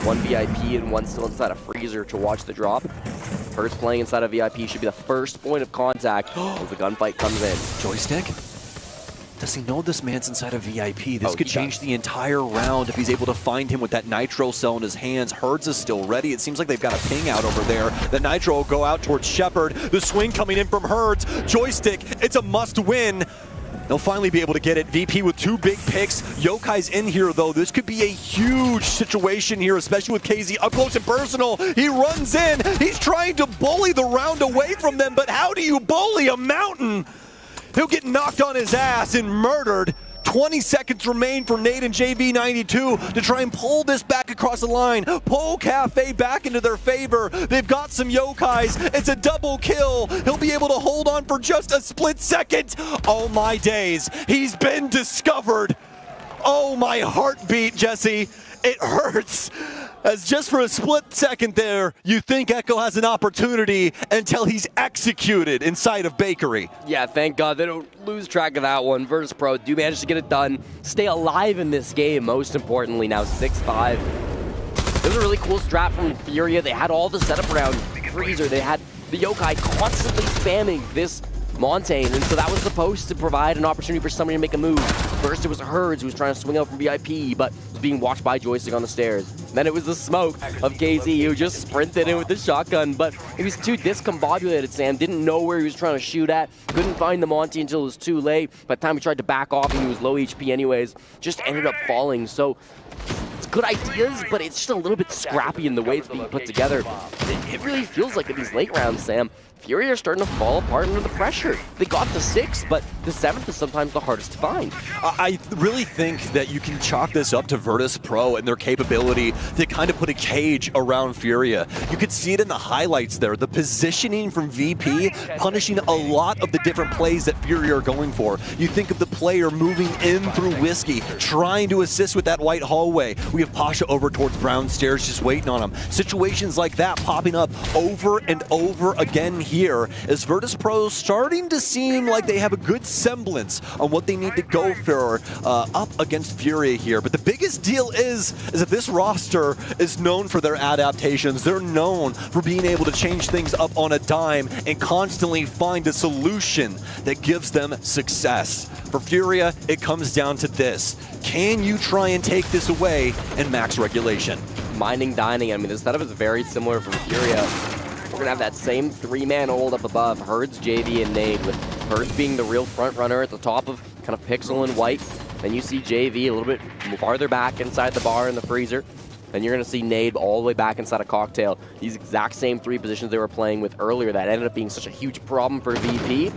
One VIP and one still inside a freezer to watch the drop. First playing inside a VIP should be the first point of contact as the gunfight comes in. Joystick? Does he know this man's inside a VIP? This could change the entire round if he's able to find him with that Nitro cell in his hands. Herds is still ready. It seems like they've got a ping out over there. The Nitro will go out towards Shepard. The swing coming in from Herds. Joystick, it's a must win. They'll finally be able to get it. VP with 2 big picks. Yokai's in here, though. This could be a huge situation here, especially with KZ up close and personal. He runs in. He's trying to bully the round away from them, but how do you bully a mountain? He'll get knocked on his ass and murdered. 20 seconds remain for Nade and JV92 to try and pull this back across the line. Pull Cafe back into their favor. They've got some yokais. It's a double kill. He'll be able to hold on for just a split second. Oh my days. He's been discovered. Oh my heartbeat, Jesse. It hurts. As just for a split second there, you think Echo has an opportunity until he's executed inside of Bakery. Yeah, thank God they don't lose track of that one. Virtus.pro do manage to get it done. Stay alive in this game, most importantly, now 6-5. It was a really cool strat from Furia. They had all the setup around Freezer. They had the Yokai constantly spamming this Montaigne, and so that was supposed to provide an opportunity for somebody to make a move. First it was Herds who was trying to swing out from VIP, but was being watched by Joystick on the stairs. Then it was the smoke of KZ who just sprinted in with the shotgun, but he was too discombobulated, Sam. Didn't know where he was trying to shoot at. Couldn't find the Monty until it was too late. By the time he tried to back off and he was low HP anyways, just ended up falling. So it's good ideas, but it's just a little bit scrappy in the way it's being put together. It really feels like in these late rounds, Sam, Furia are starting to fall apart under the pressure. They got the 6, but the 7th is sometimes the hardest to find. I really think that you can chalk this up to Virtus.pro and their capability to kind of put a cage around Furia. You could see it in the highlights there. The positioning from VP punishing a lot of the different plays that Furia are going for. You think of the player moving in through Whiskey, trying to assist with that white hallway. We have Pasha over towards Brown Stairs just waiting on him. Situations like that popping up over and over again here is Virtus.pro starting to seem like they have a good semblance on what they need to go for up against Furia here. But the biggest deal is that this roster is known for their adaptations. They're known for being able to change things up on a dime and constantly find a solution that gives them success. For Furia, it comes down to this. Can you try and take this away in max regulation? Mining, dining, I mean, the setup is very similar from Furia. We're going to have that same 3-man hold up above, Herds, JV, and Nade, with Herds being the real front runner at the top of kind of Pixel and White. Then you see JV a little bit farther back inside the bar in the freezer. Then you're going to see Nade all the way back inside a Cocktail. These exact same 3 positions they were playing with earlier that ended up being such a huge problem for VP.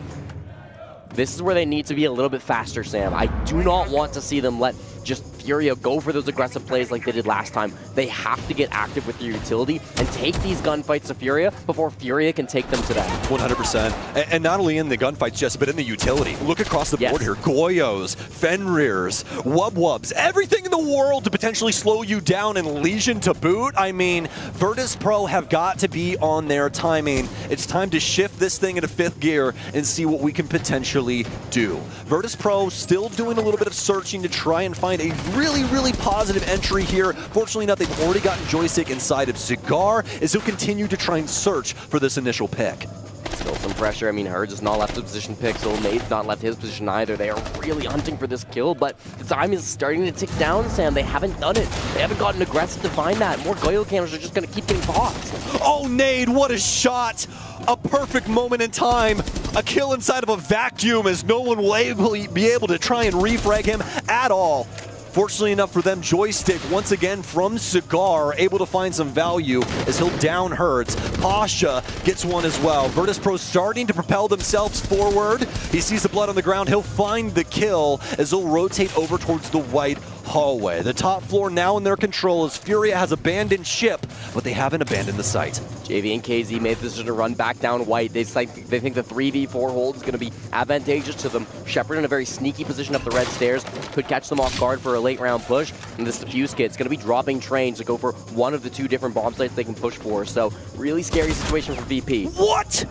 This is where they need to be a little bit faster, Sam. I do not want to see them let just Furia go for those aggressive plays like they did last time. They have to get active with their utility and take these gunfights to Furia before Furia can take them to them. 100%. And not only in the gunfights, Jess, but in the utility. Look across the board here. Goyos, Fenrirs, Wubs, everything in the world to potentially slow you down, and Legion to boot. I mean, Virtus.pro have got to be on their timing. It's time to shift this thing into 5th gear and see what we can potentially do. Virtus.pro still doing a little bit of searching to try and find a really positive entry here. Fortunately enough, they've already gotten Joystick inside of Cigar, as he'll continue to try and search for this initial pick. Still some pressure. I mean, Herds has not left his position. Pixel, Nate's not left his position either. They are really hunting for this kill, but the time is starting to tick down, Sam. They haven't done it. They haven't gotten aggressive to find that. More Goyo cannons are just going to keep getting popped. Oh, Nade, what a shot! A perfect moment in time. A kill inside of a vacuum, as no one will be able to try and refrag him at all. Fortunately enough for them, Joystick, once again from Cigar, able to find some value as he'll down Herds. Pasha gets one as well. Virtus.pro starting to propel themselves forward. He sees the blood on the ground. He'll find the kill as he'll rotate over towards the white hallway. The top floor now in their control as Furia has abandoned ship, but they haven't abandoned the site. JV and KZ made the decision to run back down white. They think the 3v4 hold is going to be advantageous to them. Shepard in a very sneaky position up the red stairs. Could catch them off guard for a late round push. And this defuse kit's going to be dropping trains to go for one of the 2 different bomb sites they can push for. So really scary situation for VP. What?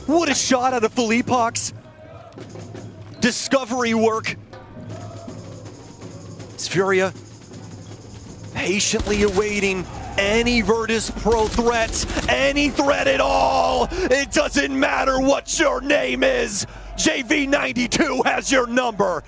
What a shot out of Philippox. Discovery work. It's Furia patiently awaiting any Virtus.pro threats, any threat at all. It doesn't matter what your name is. JV92 has your number.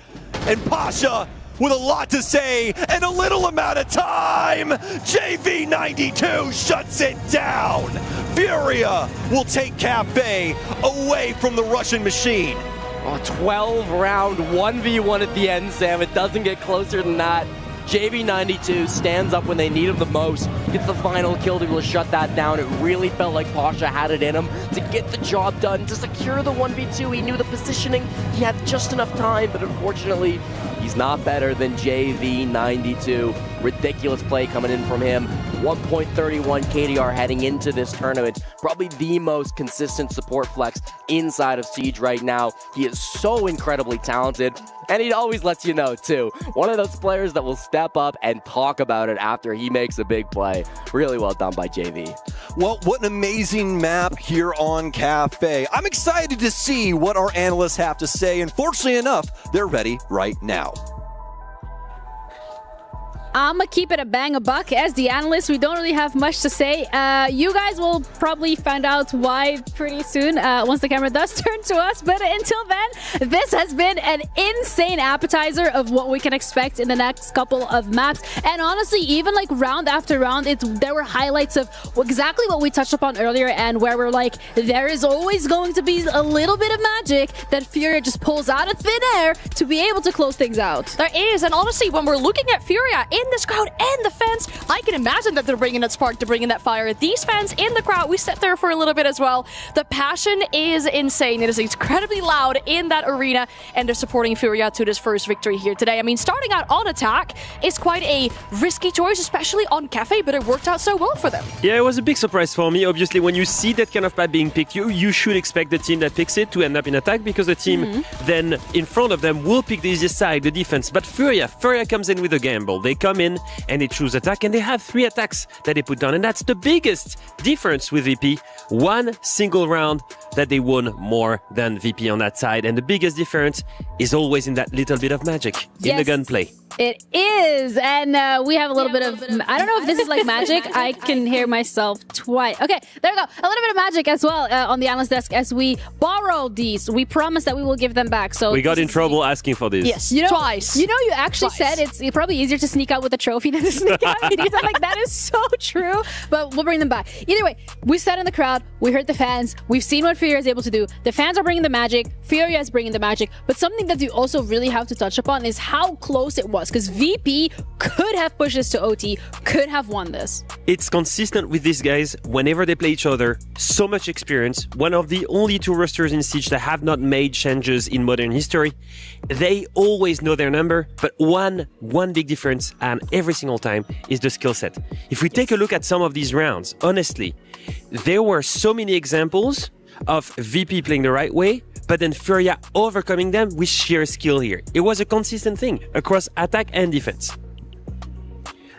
And Pasha with a lot to say and a little amount of time. JV92 shuts it down. Furia will take Cafe away from the Russian machine. Oh, 12-round 1v1 at the end, Sam. It doesn't get closer than that. JV92 stands up when they need him the most, gets the final kill to be able to shut that down. It really felt like Pasha had it in him to get the job done, to secure the 1v2. He knew the positioning, he had just enough time, but unfortunately, he's not better than JV92. Ridiculous play coming in from him. 1.31 KDR heading into this tournament. Probably the most consistent support flex inside of Siege right now. He is so incredibly talented, and he always lets you know too. One of those players that will step up and talk about it after he makes a big play. Really well done by JV. Well, what an amazing map here on Cafe. I'm excited to see what our analysts have to say, and fortunately enough, they're ready right now. I'ma keep it a bang a buck. As the analyst, we don't really have much to say. You guys will probably find out why pretty soon once the camera does turn to us. But until then, this has been an insane appetizer of what we can expect in the next couple of maps. And honestly, even like round after round, there were highlights of exactly what we touched upon earlier, and where we're like, there is always going to be a little bit of magic that Furia just pulls out of thin air to be able to close things out. There is, and honestly, when we're looking at Furia in this crowd and the fans, I can imagine that they're bringing that spark, they're bringing that fire. These fans in the crowd, we sat there for a little bit as well. The passion is insane. It is incredibly loud in that arena, and they're supporting Furia to this first victory here today. I mean, starting out on attack is quite a risky choice, especially on Cafe, but it worked out so well for them. Yeah, it was a big surprise for me. Obviously, when you see that kind of map being picked, you should expect the team that picks it to end up in attack, because the team then in front of them will pick the easiest side, the defense. But Furia comes in with a gamble. They come in and they choose attack, and they have 3 attacks that they put down, and that's the biggest difference with VP. One single round that they won more than VP on that side, and the biggest difference is always in that little bit of magic in the gunplay. It is, and we have a little bit of, I don't know if this is like magic. I can hear myself twice. Okay, there we go. A little bit of magic as well on the analyst desk as we borrowed these. We promised that we will give them back. So we got in trouble asking for this. Yes, twice. You know, you actually said it's probably easier to sneak out with a trophy than to sneak out. Like, that is so true, but we'll bring them back. Either way, we sat in the crowd, we heard the fans, we've seen what Furia is able to do. The fans are bringing the magic, Furia is bringing the magic, but something that you also really have to touch upon is how close it was, because VP could have pushed this to OT, could have won this. It's consistent with these guys whenever they play each other. So much experience. One of the only 2 rosters in Siege that have not made changes in modern history. They always know their number, but one big difference, and every single time, is the skill set. If we take a look at some of these rounds, honestly, there were so many examples of VP playing the right way, but then Furia overcoming them with sheer skill here. It was a consistent thing across attack and defense.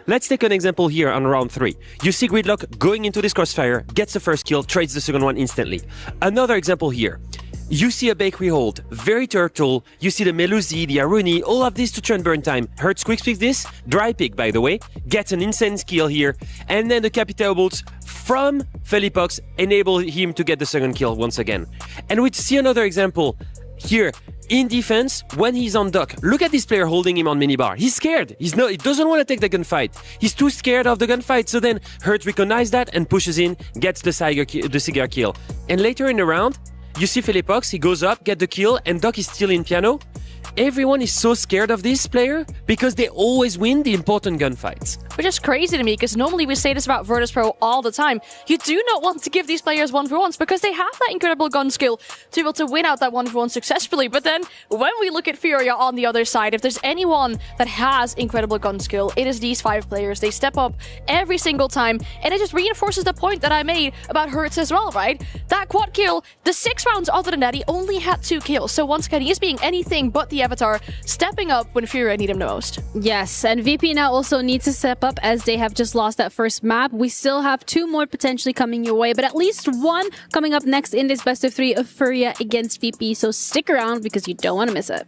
Let's take an example here on round 3. You see Gridlock going into this crossfire, gets the first kill, trades the second one instantly. Another example here. You see a bakery hold, very turtle. You see the Melusi, the Aruni, all of this to turn burn time. Hertz quick picks this, dry pick by the way, gets an insane skill here, and then the Capital bolts from Philippox enable him to get the second kill once again. And we see another example here. In defense, when he's on dock, look at this player holding him on minibar. He's scared. He doesn't want to take the gunfight. He's too scared of the gunfight. So then Hertz recognizes that and pushes in, gets the cigar kill. And later in the round, you see Philippox, he goes up, get the kill, and Doc is still in piano. everyone is so scared of this player because they always win the important gunfights. Which is crazy to me, because normally we say this about Virtus.pro all the time. You do not want to give these players 1v1s because they have that incredible gun skill to be able to win out that 1v1 successfully. But then when we look at Furia on the other side, if there's anyone that has incredible gun skill, it is these 5 players. They step up every single time, and it just reinforces the point that I made about Hertz as well, right? That quad kill, the 6 rounds other than that, he only had 2 kills. So once again, he is being anything but the Avatar, stepping up when Furia need him the most. Yes, and VP now also needs to step up as they have just lost that first map. We still have 2 more potentially coming your way, but at least 1 coming up next in this best of 3 of Furia against VP. So stick around because you don't want to miss it.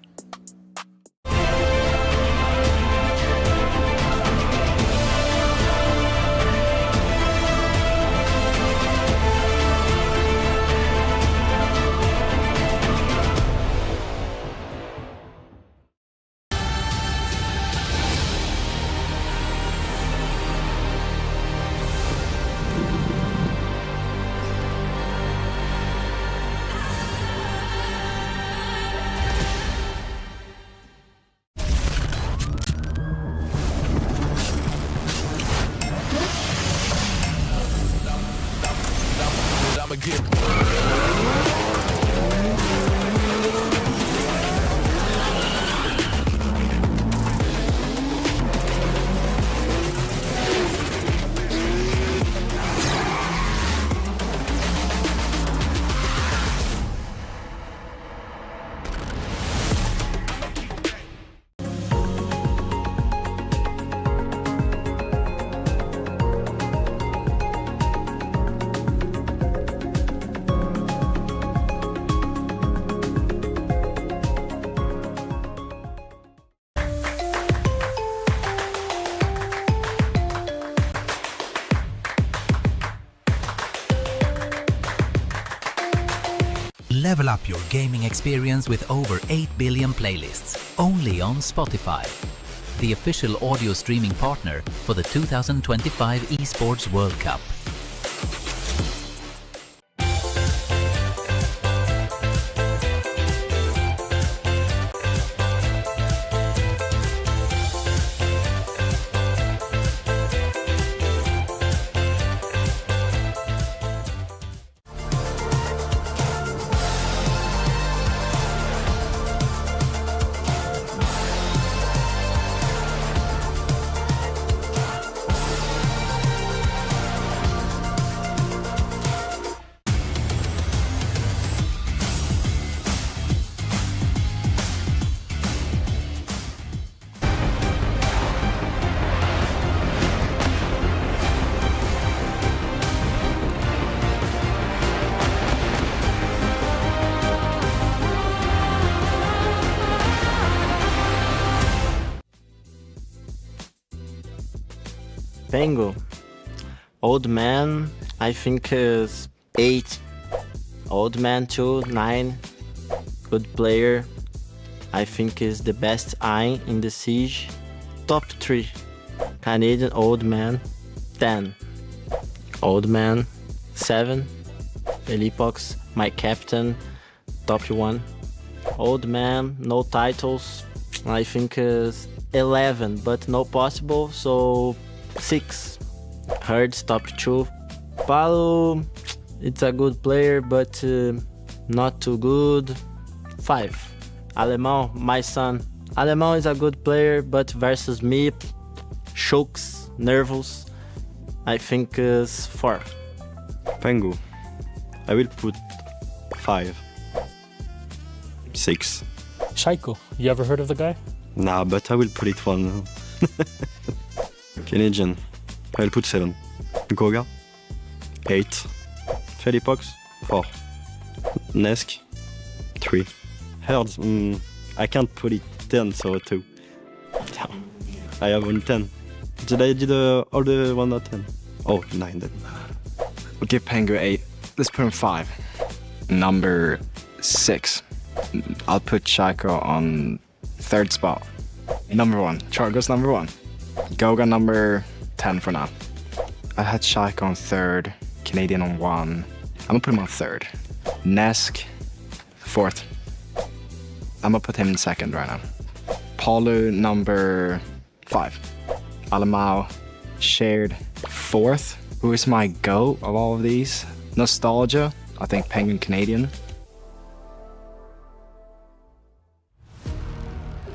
Level up your gaming experience with over 8 billion playlists, only on Spotify, the official audio streaming partner for the 2025 Esports World Cup. Pengu. Old man, I think is 8. Old man 2, 9. Good player. I think is the best eye in the siege. Top 3. Canadian old man 10. Old man 7. Elipox, my captain, top 1. Old man, no titles. I think is 11, but no possible, so 6. Hertz, top 2. Paulo, it's a good player, but not too good. 5. Alemão, my son. Alemão is a good player, but versus me, chokes, nervous. I think is 4. Pengu, I will put 5. 6. Shaiko, you ever heard of the guy? Nah, but I will put it 1. Canadian, I will put 7. Goga, 8. Felipox, 4. Nesk, 3. Herds, I can't put it 10, so 2. I have only 10. Did I did all the one not 10? Oh, 9 then. We'll give Pengu 8. Let's put him 5. Number 6. I'll put Shaiko on 3rd spot. Number 1. Chargos number 1. Goga number 10 for now. I had Shaiko on 3rd. Canadian on 1. I'm gonna put him on 3rd. Nesk 4th. I'm gonna put him in second right now. Paulo, number 5. Alamau, shared 4th. Who is my GOAT of all of these? Nostalgia, I think Penguin Canadian.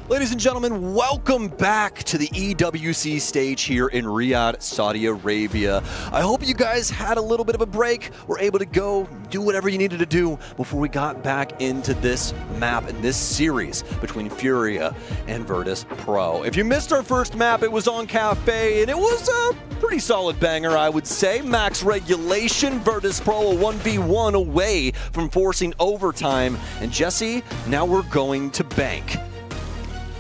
Ladies and gentlemen, welcome back to the EWC stage here in Riyadh, Saudi Arabia. I hope you guys had a little bit of a break, were able to go do whatever you needed to do before we got back into this map and this series between Furia and Virtus.pro. If you missed our first map, it was on Cafe, and it was a pretty solid banger, I would say. Max regulation, Virtus.pro a 1v1 away from forcing overtime. And Jesse, now we're going to bank.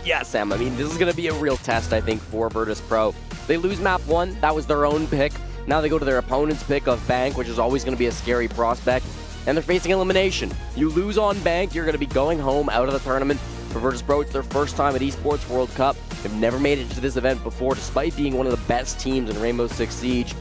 Yeah, Sam, I mean, this is going to be a real test, I think, for Virtus.pro. They lose map 1, that was their own pick. Now they go to their opponent's pick of Bank, which is always going to be a scary prospect. And they're facing elimination. You lose on Bank, you're going to be going home out of the tournament. For Virtus.pro, it's their first time at Esports World Cup. They've never made it to this event before, despite being one of the best teams in Rainbow Six Siege.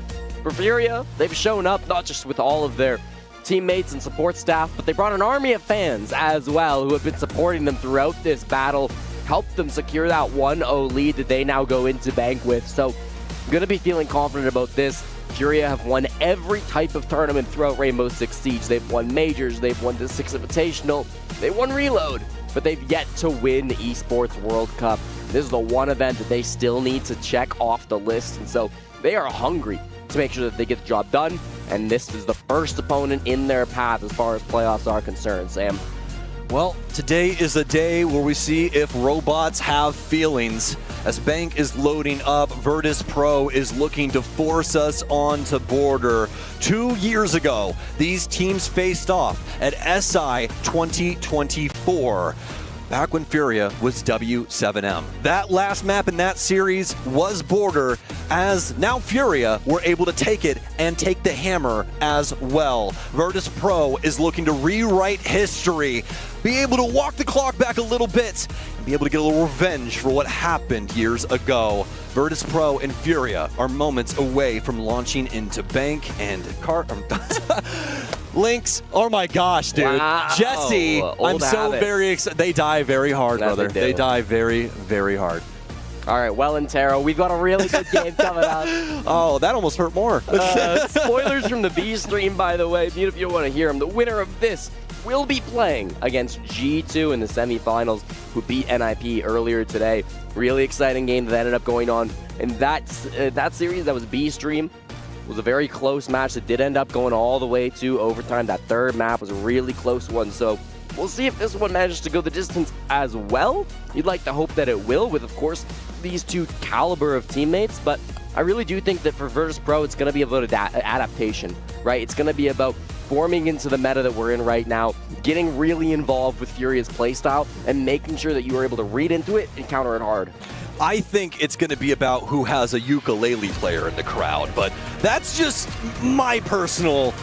For Furia, they've shown up, not just with all of their teammates and support staff, but they brought an army of fans as well who have been supporting them throughout this battle, helped them secure that 1-0 lead that they now go into Bank with. So I'm going to be feeling confident about this. Furia have won every type of tournament throughout Rainbow Six Siege. They've won Majors, they've won the Six Invitational, they won Reload, but they've yet to win the Esports World Cup. This is the one event that they still need to check off the list, and so they are hungry to make sure that they get the job done, and this is the first opponent in their path as far as playoffs are concerned, Sam. Well, today is a day where we see if robots have feelings. As Bank is loading up, Virtus.pro is looking to force us onto border. 2 years ago, these teams faced off at SI 2024. Back when Furia was W7M. That last map in that series was Border, as now Furia were able to take it and take the hammer as well. Virtus.pro is looking to rewrite history, be able to walk the clock back a little bit, and be able to get a little revenge for what happened years ago. Virtus.pro and Furia are moments away from launching into Bank and Lynx, oh my gosh, dude. Wow. Jesse, I'm so very excited. They die very hard, brother. They die very, very hard. All right, well, and Taro, we've got a really good game coming up. Oh, that almost hurt more. Spoilers from the B stream, by the way, if you want to hear them. The winner of this will be playing against G2 in the semifinals, who beat NIP earlier today. Really exciting game that ended up going on. And that series, that was B stream, was a very close match that did end up going all the way to overtime. That third map was a really close one, so we'll see if this one manages to go the distance as well. You'd like to hope that it will, with, of course, these two caliber of teammates, but I really do think that for Virtus.pro, it's going to be about adaptation, right? It's going to be about forming into the meta that we're in right now, getting really involved with Furia's playstyle, and making sure that you are able to read into it and counter it hard. I think it's going to be about who has a ukulele player in the crowd, but that's just my personal,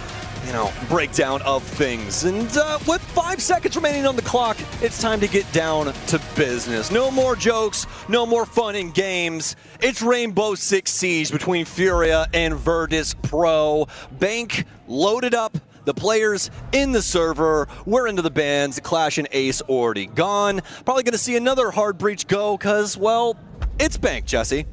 breakdown of things. And with 5 seconds remaining on the clock, it's time to get down to business. No more jokes, no more fun and games. It's Rainbow Six Siege between Furia and Virtus.pro. Bank loaded up. The players in the server, we're into the bans. Clash and Ace already gone. Probably going to see another hard breach go because, well, it's Bank, Jesse.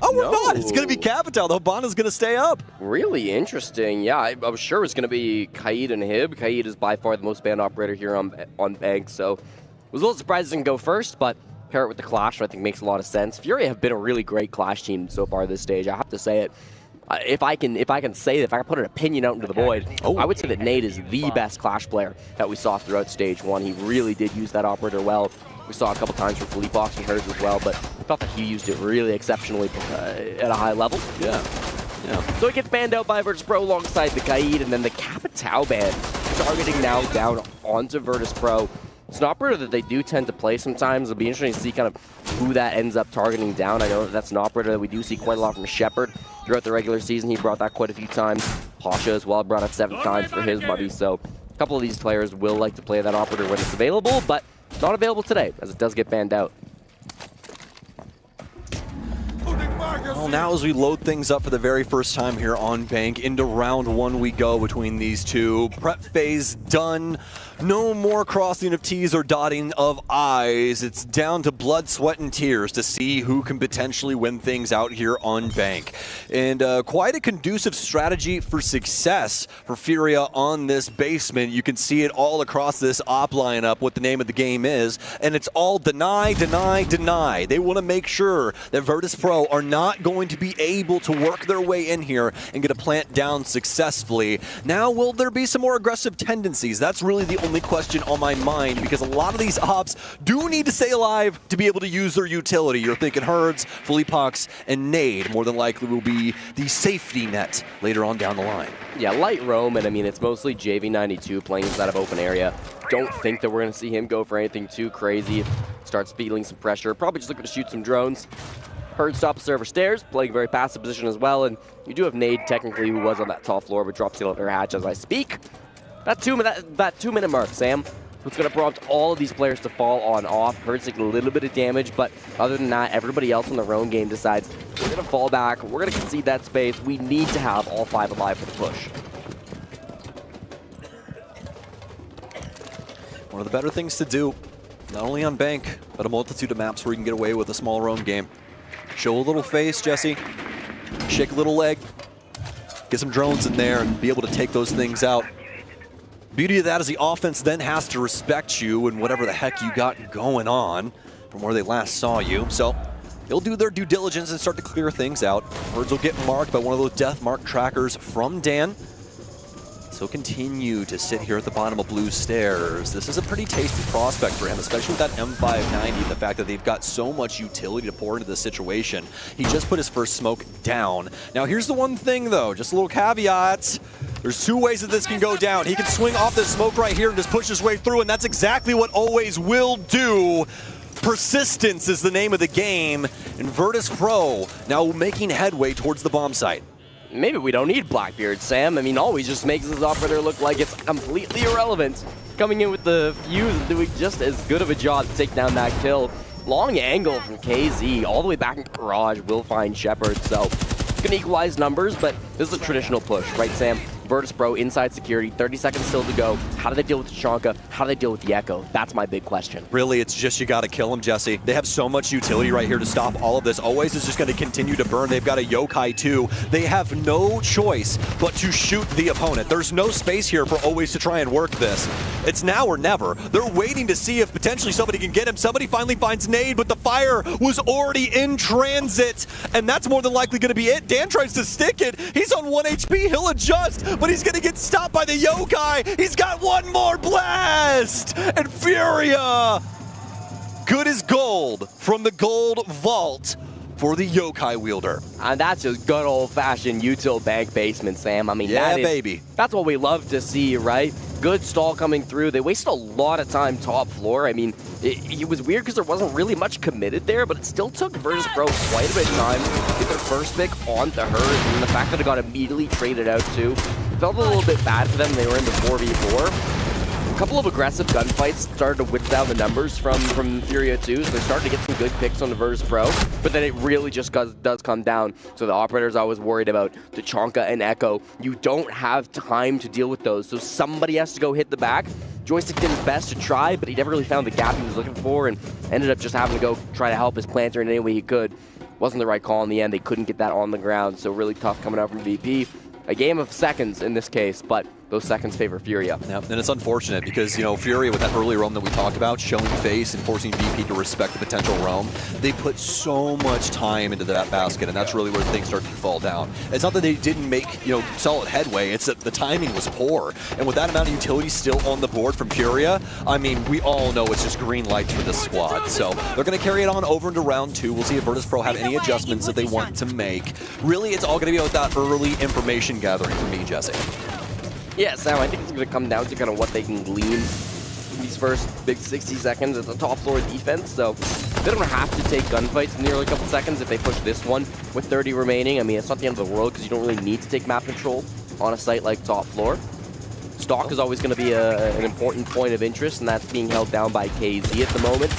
Oh, we're not. It's going to be Capital. The Habana's going to stay up. Really interesting. Yeah, I was sure it was going to be Kaid and Hib. Kaid is by far the most banned operator here on Bank, so I was a little surprised it didn't go first, but pair it with the Clash, I think makes a lot of sense. Furia have been a really great Clash team so far this stage. I have to say it. If I can put an opinion out into the void, I would say that Nate is the best Clash player that we saw throughout Stage 1. He really did use that operator well. We saw a couple times for Philippe Fox and hers as well, but I thought that he used it really exceptionally at a high level. Yeah. So it gets banned out by Virtus.pro alongside the Kaid, and then the Capital ban targeting now down onto Virtus.pro. It's an operator that they do tend to play sometimes. It'll be interesting to see kind of who that ends up targeting down. I know that that's an operator that we do see quite a lot from Shepard throughout the regular season. He brought that quite a few times. Pasha as well brought it 7 times for his buddy. So a couple of these players will like to play that operator when it's available, but not available today, as it does get banned out. Well, now as we load things up for the very first time here on Bank, into round 1 we go between these two. Prep phase done. No more crossing of T's or dotting of I's. It's down to blood, sweat, and tears to see who can potentially win things out here on Bank. And quite a conducive strategy for success for Furia on this basement. You can see it all across this op lineup, what the name of the game is, and it's all deny, deny, deny. They want to make sure that Virtus.pro are not going to be able to work their way in here and get a plant down successfully. Now, will there be some more aggressive tendencies? That's really the only question on my mind, because a lot of these ops do need to stay alive to be able to use their utility. You're thinking Herds, Felipox, and Nade more than likely will be the safety net later on down the line. Yeah, light roam, and I mean, it's mostly JV92 playing inside of open area. Don't think that we're going to see him go for anything too crazy. Starts feeling some pressure, probably just looking to shoot some drones. Herds top server stairs, playing very passive position as well, and you do have Nade technically, who was on that top floor, but drops the elevator hatch as I speak. That 2-minute mark, Sam, it's going to prompt all of these players to fall on off. Herds taking a little bit of damage, but other than that, everybody else in their own game decides we're going to fall back, we're going to concede that space. We need to have all 5 alive for the push. One of the better things to do, not only on Bank, but a multitude of maps where you can get away with a smaller own game. Show a little face, Jesse. Shake a little leg. Get some drones in there and be able to take those things out. Beauty of that is the offense then has to respect you and whatever the heck you got going on from where they last saw you. So they'll do their due diligence and start to clear things out. Herds will get marked by one of those death mark trackers from Dan. So continue to sit here at the bottom of blue stairs. This is a pretty tasty prospect for him, especially with that M590, the fact that they've got so much utility to pour into this situation. He just put his first smoke down. Now here's the one thing though, just a little caveat. There's 2 ways that this can go down. He can swing off this smoke right here and just push his way through, and that's exactly what Always will do. Persistence is the name of the game, and Virtus.pro now making headway towards the bomb site. Maybe we don't need Blackbeard, Sam. I mean, Always just makes this operator look like it's completely irrelevant. Coming in with the fuse and doing just as good of a job to take down that kill. Long angle from KZ all the way back in garage will find Shepard, so it's going to equalize numbers, but this is a traditional push, right, Sam? Virtus.pro inside security, 30 seconds still to go. How do they deal with the Tachanka? How do they deal with the Echo? That's my big question. Really, it's just you got to kill him, Jesse. They have so much utility right here to stop all of this. Always is just going to continue to burn. They've got a yokai too. They have no choice but to shoot the opponent. There's no space here for Always to try and work this. It's now or never. They're waiting to see if potentially somebody can get him. Somebody finally finds Nade, but the fire was already in transit, and that's more than likely going to be it. Dan tries to stick it. He's on 1 HP. He'll adjust, but he's going to get stopped by the yokai. He's got one more blast, and Furia, good as gold from the gold vault for the yokai wielder. And that's just good old-fashioned util bank basement, Sam. I mean, yeah, baby. That's what we love to see, right? Good stall coming through. They wasted a lot of time top floor. I mean, it was weird because there wasn't really much committed there, but it still took Virtus.pro quite a bit of time to get their first pick onto Herds, and the fact that it got immediately traded out too, it felt a little bit bad for them. They were in the 4v4. A couple of aggressive gunfights started to whip down the numbers from Furia 2, so they're starting to get some good picks on the Virtus.pro, but then it really just does come down. So the operator's always worried about Tachanka and Echo. You don't have time to deal with those, so somebody has to go hit the back. Joystick did his best to try, but he never really found the gap he was looking for, and ended up just having to go try to help his planter in any way he could. Wasn't the right call in the end. They couldn't get that on the ground, so really tough coming out from VP. A game of seconds in this case, but those seconds favor Furia. Yeah, and it's unfortunate because, you know, Furia with that early roam that we talked about, showing face and forcing VP to respect the potential roam, they put so much time into that basket, and that's really where things started to fall down. It's not that they didn't make, you know, solid headway, it's that the timing was poor. And with that amount of utility still on the board from Furia, I mean, we all know it's just green lights for this squad. So they're going to carry it on over into round 2. We'll see if Virtus.pro have any adjustments that they want to make. Really, it's all going to be about that early information gathering for me, Jesse. Yeah, Sam, I think it's going to come down to kind of what they can glean in these first big 60 seconds at the top floor defense. So they don't have to take gunfights in the early couple seconds if they push this one with 30 remaining. I mean, it's not the end of the world because you don't really need to take map control on a site like top floor. Stock is always going to be an important point of interest, and that's being held down by KZ at the moment.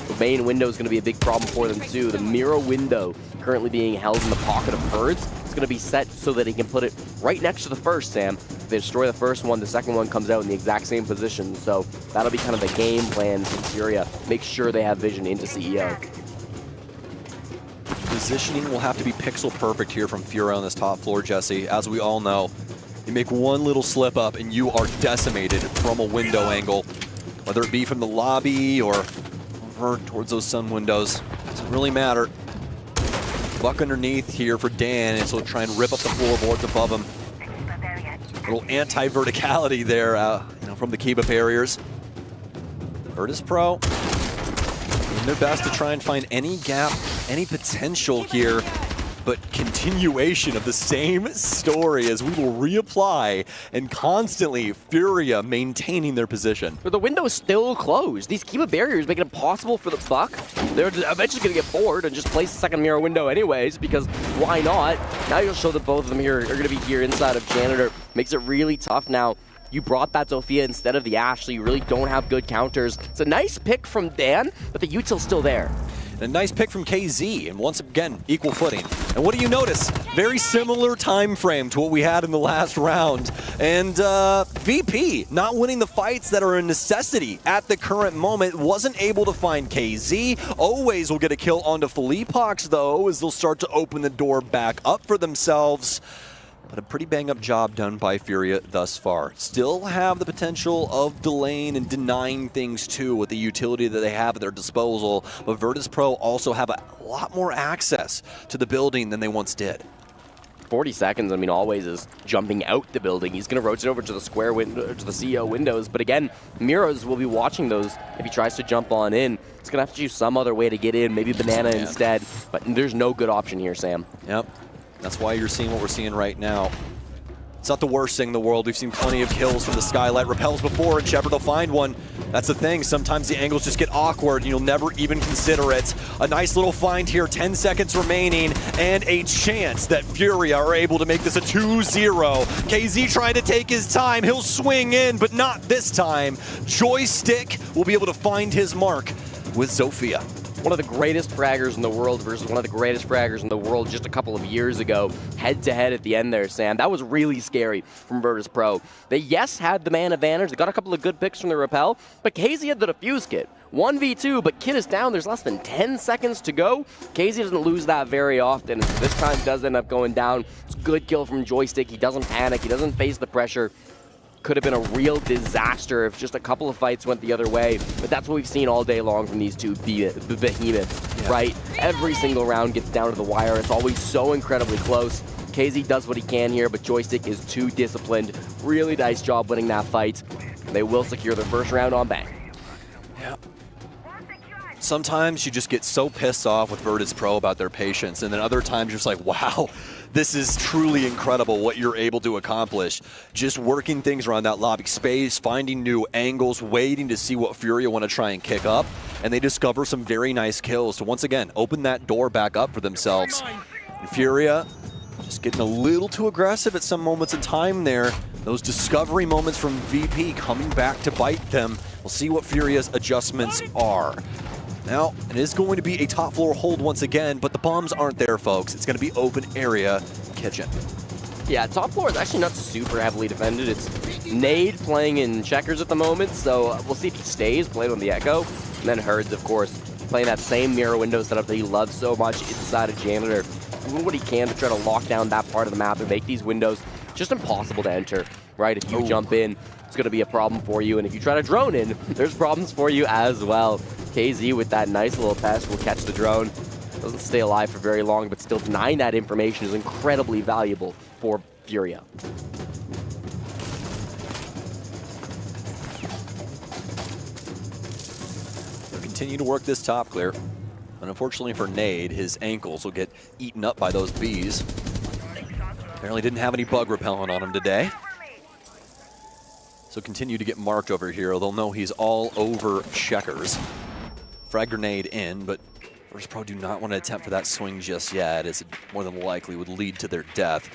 The main window is going to be a big problem for them too. The mirror window currently being held in the pocket of Herds. It's going to be set so that he can put it right next to the first, Sam. If they destroy the first one, the second one comes out in the exact same position. So that'll be kind of the game plan from Furia. Make sure they have vision into CEO. Positioning will have to be pixel perfect here from Furia on this top floor, Jesse. As we all know, you make one little slip up and you are decimated from a window angle, whether it be from the lobby or over towards those sun windows. Doesn't really matter. Buck underneath here for Dan, and so try and rip up the floorboards above him. Little anti-verticality there from the Kiba barriers. Virtus.pro doing their best to try and find any gap, any potential here, but continuation of the same story as we will reapply and constantly Furia maintaining their position. But the window is still closed. These Kiba barriers make it impossible for the Buck. They're eventually going to get bored and just place the second mirror window anyways, because why not? Now you'll show that both of them here are going to be here inside of Janitor. Makes it really tough now. You brought that Zofia instead of the Ashley. You really don't have good counters. It's a nice pick from Dan, but the util's still there. And a nice pick from KZ, and once again, equal footing. And what do you notice? Very similar time frame to what we had in the last round. And VP, not winning the fights that are a necessity at the current moment, wasn't able to find KZ. Always will get a kill onto Felipox, though, as they'll start to open the door back up for themselves. But a pretty bang-up job done by Furia thus far. Still have the potential of delaying and denying things too with the utility that they have at their disposal, but Virtus.pro also have a lot more access to the building than they once did. 40 seconds, I mean, always is jumping out the building. He's going to rotate over to the square window, to the CEO windows, but again, Miros will be watching those if he tries to jump on in. He's going to have to choose some other way to get in, maybe Banana instead, but there's no good option here, Sam. Yep. That's why you're seeing what we're seeing right now. It's not the worst thing in the world. We've seen plenty of kills from the Skylight Repels before, and Shepard will find one. That's the thing. Sometimes the angles just get awkward, and you'll never even consider it. A nice little find here, 10 seconds remaining, and a chance that Furia are able to make this a 2-0. KZ trying to take his time. He'll swing in, but not this time. Joystick will be able to find his mark with Zofia. One of the greatest fraggers in the world versus one of the greatest fraggers in the world just a couple of years ago, head-to-head at the end there, Sam. That was really scary from Virtus.pro. They, yes, had the man advantage. They got a couple of good picks from the Repel, but KZ had the defuse kit. 1v2, but Kid is down. There's less than 10 seconds to go. KZ doesn't lose that very often. This time does end up going down. It's a good kill from Joystick. He doesn't panic. He doesn't face the pressure. Could have been a real disaster if just a couple of fights went the other way, but that's what we've seen all day long from these two behemoths, right? Every single round gets down to the wire. It's always so incredibly close. KZ does what he can here, but Joystick is too disciplined. Really nice job winning that fight. They will secure their first round on Bang. Yeah. Sometimes you just get so pissed off with Virtus.pro about their patience, and then other times you're just like, wow, this is truly incredible what you're able to accomplish. Just working things around that lobby space, finding new angles, waiting to see what Furia want to try and kick up, and they discover some very nice kills to once again open that door back up for themselves. And Furia just getting a little too aggressive at some moments in time there. Those discovery moments from VP coming back to bite them. We'll see what Furia's adjustments are. Now, it is going to be a top floor hold once again, but the bombs aren't there, folks. It's going to be open area kitchen. Yeah, top floor is actually not super heavily defended. It's Nade playing in checkers at the moment, so we'll see if he stays playing on the Echo. And then Herds, of course, playing that same mirror window setup that he loves so much inside of Janitor. Doing what he can to try to lock down that part of the map and make these windows just impossible to enter, right? If you jump in, it's going to be a problem for you. And if you try to drone in, there's problems for you as well. KZ with that nice little pass will catch the drone. Doesn't stay alive for very long, but still denying that information is incredibly valuable for Furia. They'll continue to work this top clear. And unfortunately for Nade, his ankles will get eaten up by those bees. Apparently didn't have any bug repellent on him today. So continue to get marked over here. They'll know he's all over checkers. Frag grenade in, but Virtus.pro do not want to attempt for that swing just yet, as it more than likely would lead to their death.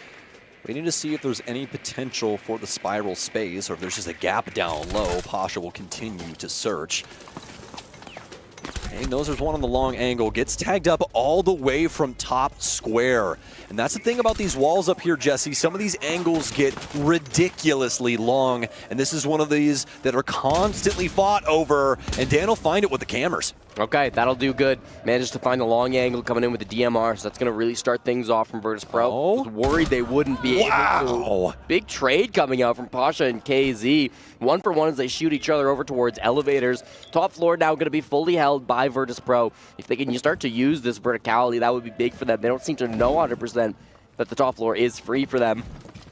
We need to see if there's any potential for the spiral space, or if there's just a gap down low. Pasha will continue to search. Okay, knows there's one on the long angle, gets tagged up all the way from top square. And that's the thing about these walls up here, Jesse. Some of these angles get ridiculously long, and this is one of these that are constantly fought over, and Dan will find it with the cameras. Okay, that'll do good. Manages to find the long angle coming in with the DMR, so that's going to really start things off from Virtus.pro. Was worried they wouldn't be able to. Big trade coming out from Pasha and KZ. 1-for-1 as they shoot each other over towards elevators. Top floor now going to be fully held by Virtus.pro. If they can start to use this verticality, that would be big for them. They don't seem to know 100% that the top floor is free for them.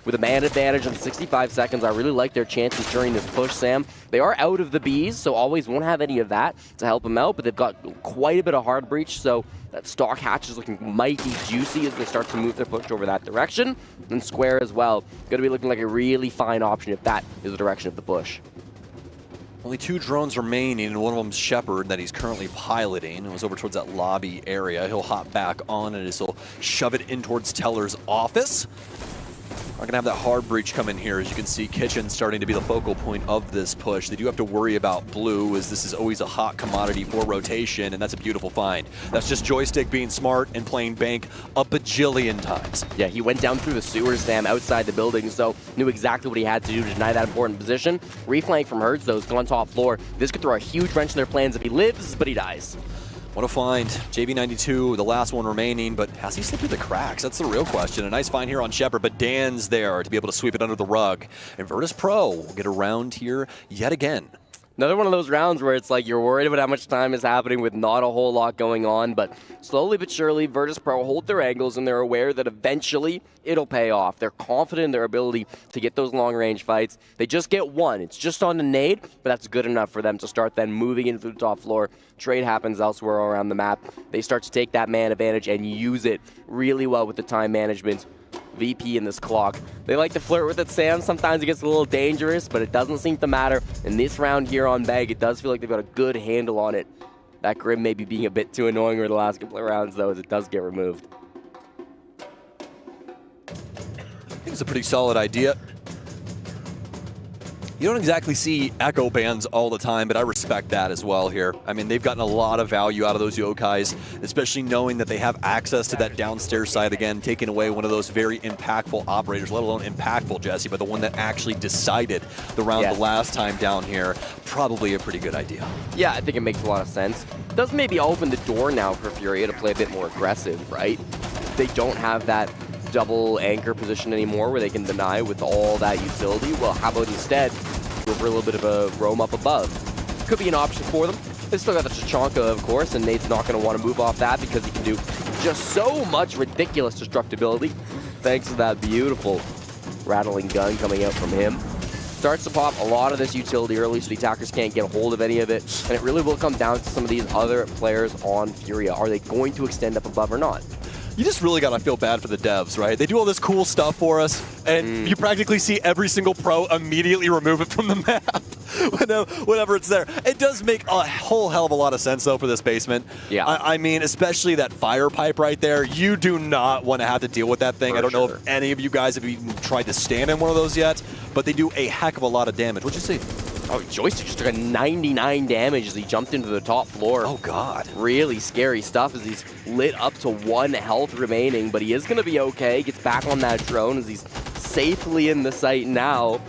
With a man advantage in 65 seconds, I really like their chances during this push, Sam. They are out of the Bs, so always won't have any of that to help them out, but they've got quite a bit of hard breach, so that stock hatch is looking mighty juicy as they start to move their push over that direction. And square as well. Going to be looking like a really fine option if that is the direction of the push. Only 2 drones remaining, and one of them's Shepard that he's currently piloting. It was over towards that lobby area. He'll hop back on and he'll shove it in towards Teller's office. Not gonna have that hard breach come in here. As you can see, Kitchen starting to be the focal point of this push. They do have to worry about blue, as this is always a hot commodity for rotation, and that's a beautiful find. That's just Joystick being smart and playing bank a bajillion times. Yeah, he went down through the sewers, Sam, outside the building, so knew exactly what he had to do to deny that important position. Reflank from Hertz, though, is on top floor. This could throw a huge wrench in their plans if he lives, but he dies. What a find. JB92, the last one remaining, but has he slipped through the cracks? That's the real question. A nice find here on Shepard, but Dan's there to be able to sweep it under the rug. And Virtus.pro will get around here yet again. Another one of those rounds where it's like you're worried about how much time is happening with not a whole lot going on, but slowly but surely, Virtus.pro hold their angles and they're aware that eventually it'll pay off. They're confident in their ability to get those long-range fights. They just get one. It's just on the nade, but that's good enough for them to start then moving into the top floor. Trade happens elsewhere around the map. They start to take that man advantage and use it really well with the time management. VP in this clock. They like to flirt with it, Sam. Sometimes it gets a little dangerous, but it doesn't seem to matter. In this round here on Bag, it does feel like they've got a good handle on it. That Grim may be being a bit too annoying over the last couple of rounds, though, as it does get removed. I think it's a pretty solid idea. You don't exactly see echo bans all the time, but I respect that as well here. I mean, they've gotten a lot of value out of those yokais, especially knowing that they have access to that downstairs side again, taking away one of those very impactful operators, let alone impactful, Jesse, but the one that actually decided the round the last time down here. Probably a pretty good idea. Yeah, I think it makes a lot of sense. It does maybe open the door now for Furia to play a bit more aggressive, right? They don't have that double anchor position anymore where they can deny with all that utility. Well, how about instead go for a little bit of a roam up above? Could be an option for them. They still got the Chachanka, of course, and Nate's not going to want to move off that because he can do just so much ridiculous destructibility thanks to that beautiful rattling gun coming out from him. Starts to pop a lot of this utility early so the attackers can't get a hold of any of it, and it really will come down to some of these other players on Furia. Are they going to extend up above or not? You just really got to feel bad for the devs, right? They do all this cool stuff for us, and you practically see every single pro immediately remove it from the map whenever it's there. It does make a whole hell of a lot of sense, though, for this basement. Yeah. I mean, especially that fire pipe right there. You do not want to have to deal with that thing. I don't know if any of you guys have even tried to stand in one of those yet, but they do a heck of a lot of damage. What'd you see? Oh, Joystick just took a 99 damage as he jumped into the top floor. Oh, God. Really scary stuff as he's lit up to 1 health remaining, but he is going to be okay. Gets back on that drone as he's safely in the site now.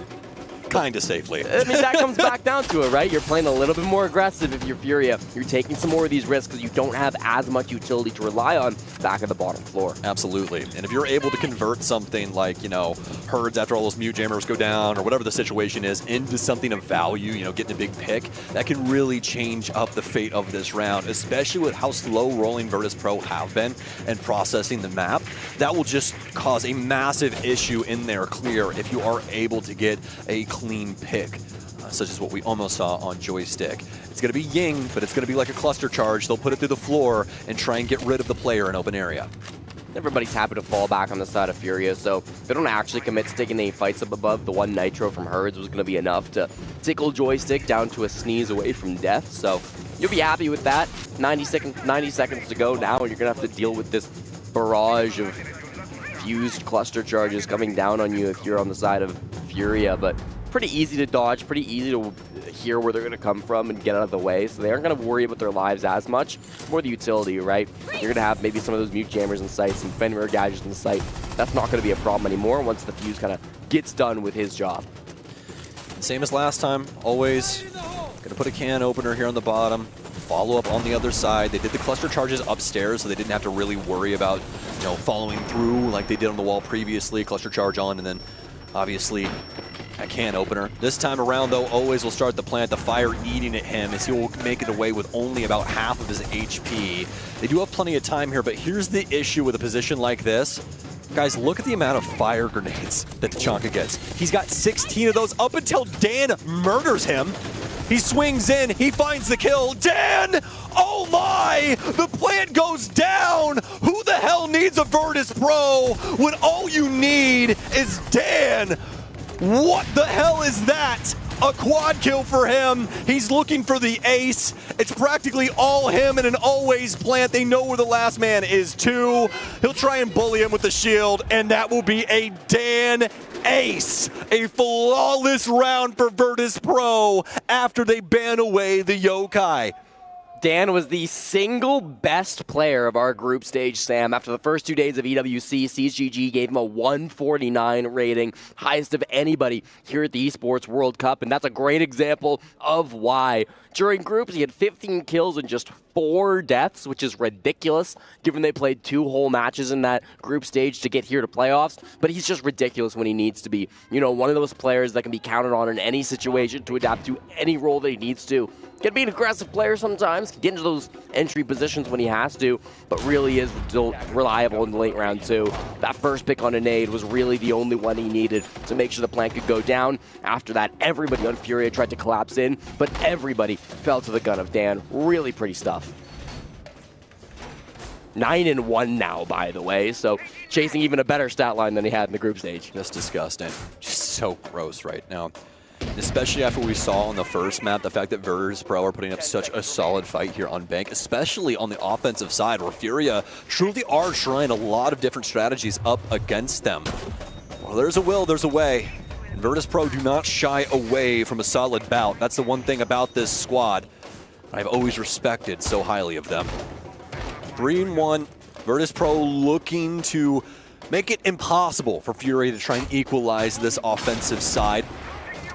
Kind of safely. I mean, that comes back down to it, right? You're playing a little bit more aggressive if you're Furia. You're taking some more of these risks because you don't have as much utility to rely on back at the bottom floor. Absolutely. And if you're able to convert something like, you know, Herds after all those mute jammers go down or whatever the situation is into something of value, you know, getting a big pick, that can really change up the fate of this round, especially with how slow rolling Virtus.pro have been and processing the map. That will just cause a massive issue in their clear if you are able to get a clean pick, such as what we almost saw on Joystick. It's going to be Ying, but it's going to be like a cluster charge. They'll put it through the floor and try and get rid of the player in open area. Everybody's happy to fall back on the side of Furia, so if they don't actually commit to taking any fights up above, the one Nitro from Herds was going to be enough to tickle Joystick down to a sneeze away from death, so you'll be happy with that. 90 seconds to go now, and you're going to have to deal with this barrage of fused cluster charges coming down on you if you're on the side of Furia, but pretty easy to dodge, pretty easy to hear where they're going to come from and get out of the way. So they aren't going to worry about their lives as much. More the utility, right? You're going to have maybe some of those mute jammers in sight, some Fenrir gadgets in sight. That's not going to be a problem anymore once the Fuse kind of gets done with his job. Same as last time, always going to put a can opener here on the bottom. Follow up on the other side. They did the cluster charges upstairs, so they didn't have to really worry about, following through like they did on the wall previously. Cluster charge on, and then obviously a can opener. This time around, though, always will start the plant. The fire eating at him as he will make it away with only about half of his HP. They do have plenty of time here, but here's the issue with a position like this. Guys, look at the amount of fire grenades that Tachanka gets. He's got 16 of those up until Dan murders him. He swings in, he finds the kill. Dan! Oh my! The plant goes down! Who the hell needs a Virtus.pro when all you need is Dan? What the hell is that? A quad kill for him. He's looking for the ace. It's practically all him and an always plant. They know where the last man is too. He'll try and bully him with the shield, and that will be a Dan ace. A flawless round for Virtus.pro after they ban away the yokai. Dan was the single best player of our group stage, Sam. After the first 2 days of EWC, Gen.G gave him a 149 rating, highest of anybody here at the Esports World Cup, and that's a great example of why. During groups, he had 15 kills and just 4 deaths, which is ridiculous, given they played 2 whole matches in that group stage to get here to playoffs, but he's just ridiculous when he needs to be. One of those players that can be counted on in any situation to adapt to any role that he needs to. Can be an aggressive player sometimes, can get into those entry positions when he has to, but really is still reliable in the late round too. That first pick on a nade was really the only one he needed to make sure the plant could go down. After that, everybody on Furia tried to collapse in, but everybody fell to the gun of Dan. Really pretty stuff. 9-1 now, by the way, so chasing even a better stat line than he had in the group stage. That's disgusting. Just so gross right now. Especially after we saw on the first map, the fact that Virtus.pro are putting up such a solid fight here on Bank, especially on the offensive side, where Furia truly are trying a lot of different strategies up against them. Well, there's a will, there's a way. And Virtus.pro do not shy away from a solid bout. That's the one thing about this squad I've always respected so highly of them. 3-1, Virtus.pro looking to make it impossible for Furia to try and equalize this offensive side.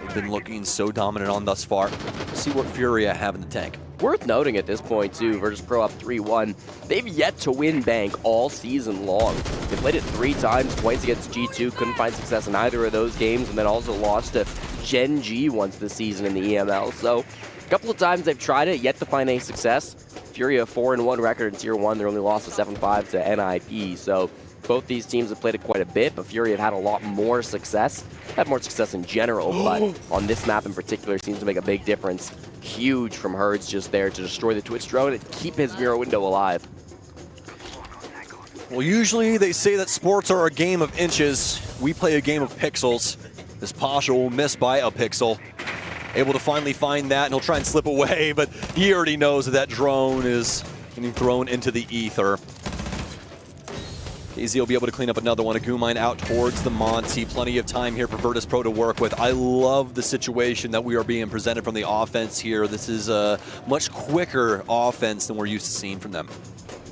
They've been looking so dominant on thus far. Let's see what Furia have in the tank. Worth noting at this point, too, Virtus.pro up 3-1. They've yet to win Bank all season long. They played it 3 times, twice against G2, couldn't find success in either of those games, and then also lost to Gen.G once this season in the EML. So a couple of times they've tried it, yet to find any success. Furia 4-1 record in Tier 1. Their only loss was 7-5 to NIP. So both these teams have played it quite a bit, but Furia have had a lot more success. Had more success in general, but on this map in particular seems to make a big difference. Huge from Herds just there to destroy the Twitch drone and keep his mirror window alive. Well, usually they say that sports are a game of inches. We play a game of pixels. This Pasha will miss by a pixel. Able to finally find that, and he'll try and slip away, but he already knows that that drone is getting thrown into the ether. KZ will be able to clean up another one. A Goo Mine out towards the Monty. Plenty of time here for Virtus.pro to work with. I love the situation that we are being presented from the offense here. This is a much quicker offense than we're used to seeing from them.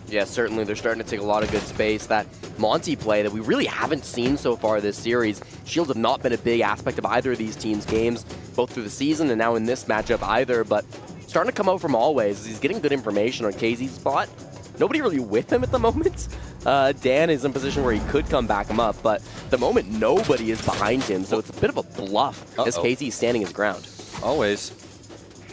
Yeah, certainly. They're starting to take a lot of good space. That Monty play that we really haven't seen so far this series. Shields have not been a big aspect of either of these teams' games, both through the season and now in this matchup either, but starting to come out from always. He's getting good information on KZ's spot. Nobody really with him at the moment. Dan is in a position where he could come back him up, but at the moment nobody is behind him, so it's a bit of a bluff as KZ is standing his ground. Always.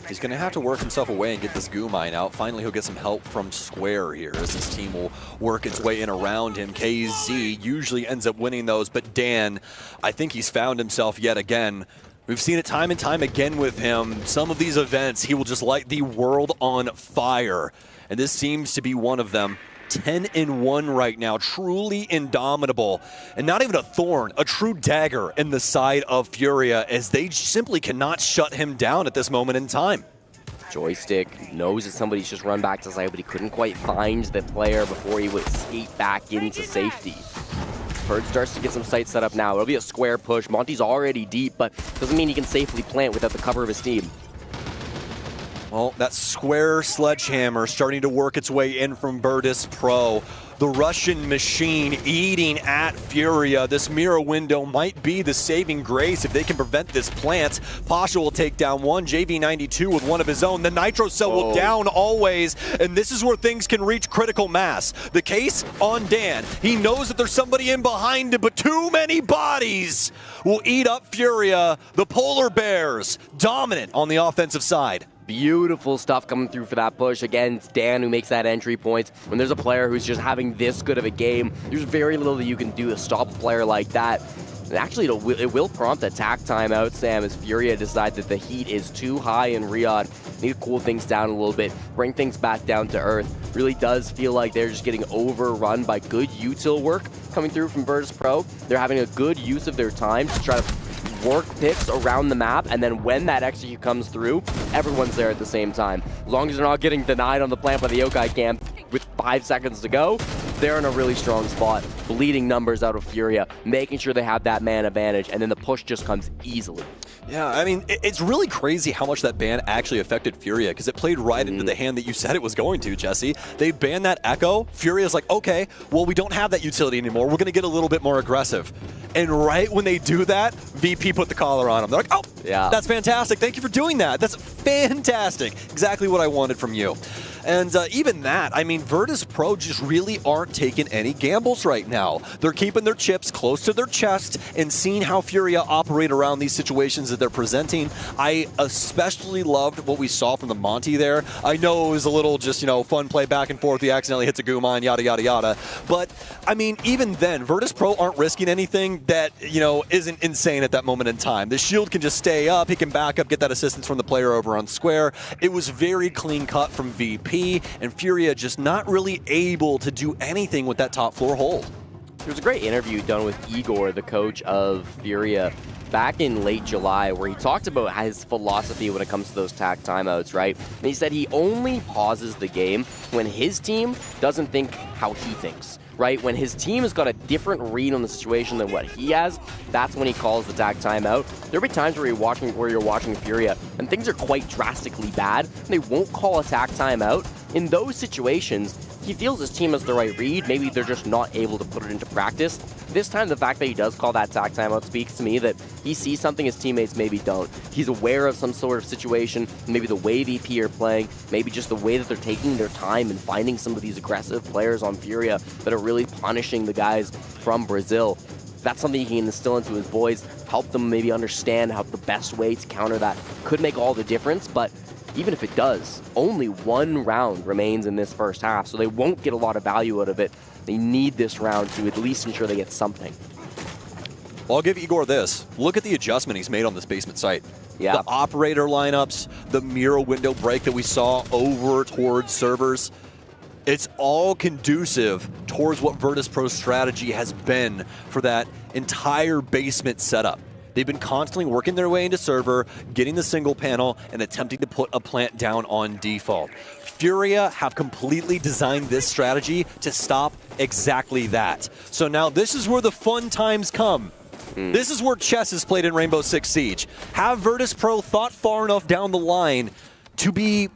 He's going to have to work himself away and get this Goo Mine out. Finally, he'll get some help from Square here as his team will work its way in around him. KZ usually ends up winning those, but Dan, I think he's found himself yet again. We've seen it time and time again with him. Some of these events, he will just light the world on fire. And this seems to be one of them. 10-1 right now, truly indomitable. And not even a thorn, a true dagger in the side of Furia as they simply cannot shut him down at this moment in time. Joystick knows that somebody's just run back to side, but he couldn't quite find the player before he would skate back into safety. Purge starts to get some sights set up now. It'll be a square push. Monty's already deep, but doesn't mean he can safely plant without the cover of his team. Well, that square sledgehammer starting to work its way in from Virtus.pro. The Russian machine eating at Furia. This mirror window might be the saving grace if they can prevent this plant. Pasha will take down one, JV92 with one of his own. The Nitro Cell will down always, and this is where things can reach critical mass. The case on Dan. He knows that there's somebody in behind him, but too many bodies will eat up Furia. The Polar Bears dominant on the offensive side. Beautiful stuff coming through for that push. Again, it's Dan who makes that entry point. When there's a player who's just having this good of a game, there's very little that you can do to stop a player like that. And actually, it will prompt a tack timeout, Sam, as Furia decides that the heat is too high in Riyadh. Need to cool things down a little bit, bring things back down to earth. Really does feel like they're just getting overrun by good util work coming through from Virtus.pro. They're having a good use of their time to try to work picks around the map, and then when that execute comes through, everyone's there at the same time. As long as they're not getting denied on the plant by the Yokai camp with 5 seconds to go, they're in a really strong spot. Bleeding numbers out of Furia, making sure they have that man advantage, and then the push just comes easily. Yeah, I mean, it's really crazy how much that ban actually affected Furia, because it played right into the hand that you said it was going to, Jesse. They banned that Echo. Furia's like, okay, well, we don't have that utility anymore. We're going to get a little bit more aggressive. And right when they do that, VP put the collar on them. They're like, oh, yeah, that's fantastic. Thank you for doing that. That's fantastic. Exactly what I wanted from you. And even that, I mean, Virtus.pro just really aren't taking any gambles right now. They're keeping their chips close to their chest and seeing how Furia operate around these situations that they're presenting. I especially loved what we saw from the Monty there. I know it was a little just, you know, fun play back and forth. He accidentally hits a Gumon, yada, yada, yada. But, I mean, even then, Virtus.pro aren't risking anything that, you know, isn't insane at that moment in time. The shield can just stay up. He can back up, get that assistance from the player over on Square. It was very clean cut from VP. And Furia just not really able to do anything with that top floor hold. There was a great interview done with Igor, the coach of Furia, back in late July, where he talked about his philosophy when it comes to those tack timeouts, right? And he said he only pauses the game when his team doesn't think how he thinks. Right? When his team has got a different read on the situation than what he has, that's when he calls the tack timeout. There'll be times where you're watching Furia and things are quite drastically bad, and they won't call a tack timeout. In those situations, he feels his team has the right read. Maybe they're just not able to put it into practice. This time, the fact that he does call that tack timeout speaks to me that he sees something his teammates maybe don't. He's aware of some sort of situation, maybe the way VP are playing, maybe just the way that they're taking their time and finding some of these aggressive players on Furia that are really punishing the guys from Brazil. That's something he can instill into his boys, help them maybe understand how the best way to counter that could make all the difference, but even if it does, only one round remains in this first half, so they won't get a lot of value out of it. They need this round to at least ensure they get something. Well, I'll give Igor this. Look at the adjustment he's made on this basement site. Yeah. The operator lineups, the mirror window break that we saw over towards servers. It's all conducive towards what Virtus.pro's strategy has been for that entire basement setup. They've been constantly working their way into server, getting the single panel, and attempting to put a plant down on default. Furia have completely designed this strategy to stop exactly that. So now this is where the fun times come. This is where chess is played in Rainbow Six Siege. Have Virtus.pro thought far enough down the line to be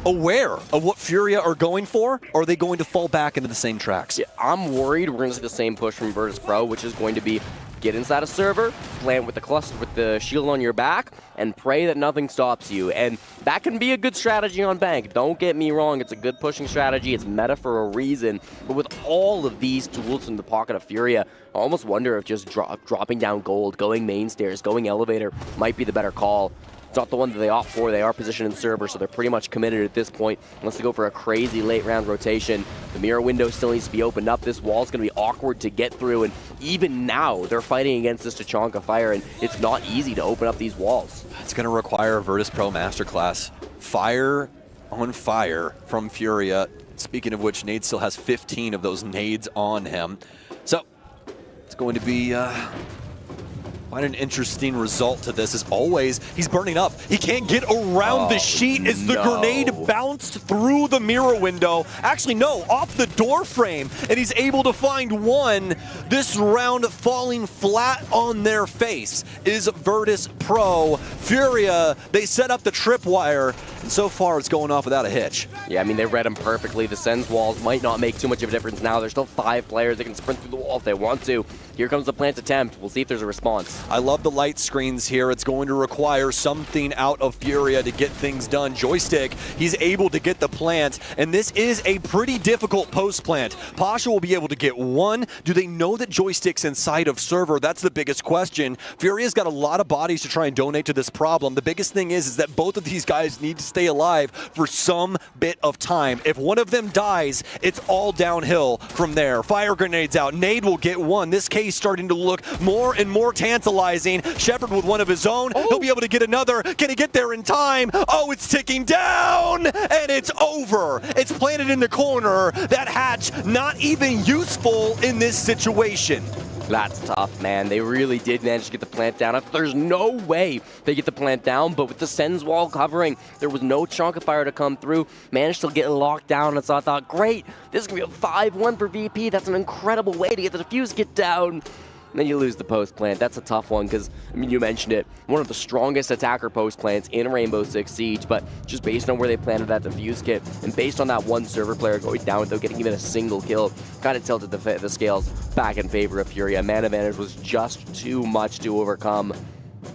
aware of what Furia are going for, or are they going to fall back into the same tracks? Yeah, I'm worried we're going to see the same push from Virtus.pro, which is going to be get inside a server, plant with the cluster with the shield on your back, and pray that nothing stops you. And that can be a good strategy on Bank. Don't get me wrong, it's a good pushing strategy. It's meta for a reason. But with all of these tools in the pocket of Furia, I almost wonder if just dropping down gold, going main stairs, going elevator might be the better call. It's not the one that they opt for. They are positioned in server, so they're pretty much committed at this point. Unless they go for a crazy late round rotation, the mirror window still needs to be opened up. This wall's going to be awkward to get through, and even now, they're fighting against this Tachanka fire, and it's not easy to open up these walls. It's going to require a Virtus.pro masterclass. Fire on fire from Furia. Speaking of which, Nade still has 15 of those nades on him. So, it's going to be Quite an interesting result to this. As always, he's burning up. He can't get around the sheet as the grenade bounced through the mirror window. Actually, no, off the door frame, and he's able to find one. This round falling flat on their face is Virtus.pro. Furia, they set up the tripwire, and so far it's going off without a hitch. Yeah, I mean, they read him perfectly. The Sens walls might not make too much of a difference now. There's still 5 players that can sprint through the wall if they want to. Here comes the plant attempt. We'll see if there's a response. I love the light screens here. It's going to require something out of Furia to get things done. Joystick, he's able to get the plant, and this is a pretty difficult post plant. Pasha will be able to get one. Do they know that Joystick's inside of server? That's the biggest question. Furia's got a lot of bodies to try and donate to this problem. The biggest thing is that both of these guys need to stay alive for some bit of time. If one of them dies, it's all downhill from there. Fire grenades out. Nade will get one. This case starting to look more and more tantalizing. Shepard with one of his own. He'll be able to get another. Can he get there in time? Oh, it's ticking down, and it's over. It's planted in the corner. That hatch not even useful in this situation. That's tough, man. They really did manage to get the plant down. There's no way they get the plant down, but with the Sens wall covering, there was no chunk of fire to come through. Managed to get locked down, and so I thought, great, this is going to be a 5-1 for VP. That's an incredible way to get the defuse kit down. And then you lose the post plant. That's a tough one because, I mean, you mentioned it, one of the strongest attacker post plants in Rainbow Six Siege, but just based on where they planted that defuse kit and based on that one server player going down without getting even a single kill, kind of tilted the scales back in favor of Furia. Man advantage was just too much to overcome.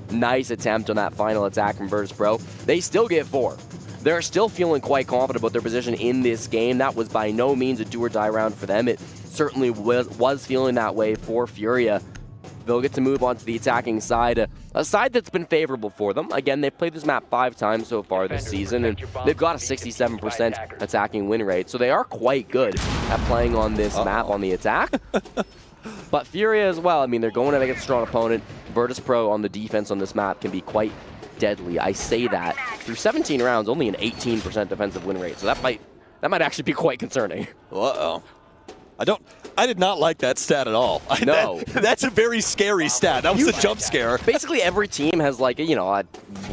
Nice attempt on that final attack from Virtus.pro. They still get 4. They're still feeling quite confident about their position in this game. That was by no means a do-or-die round for them. It certainly was feeling that way for Furia. They'll get to move on to the attacking side, a side that's been favorable for them. Again, they've played this map 5 times so far this season, and they've got a 67% attacking win rate, so they are quite good at playing on this map on the attack. But Furia as well, I mean, they're going against a strong opponent. Virtus.pro on the defense on this map can be quite deadly. I say that. Through 17 rounds, only an 18% defensive win rate, so that might actually be quite concerning. Uh-oh. I did not like that stat at all. No. That's a very scary stat. That was a jump scare. Basically, every team has like, you know, a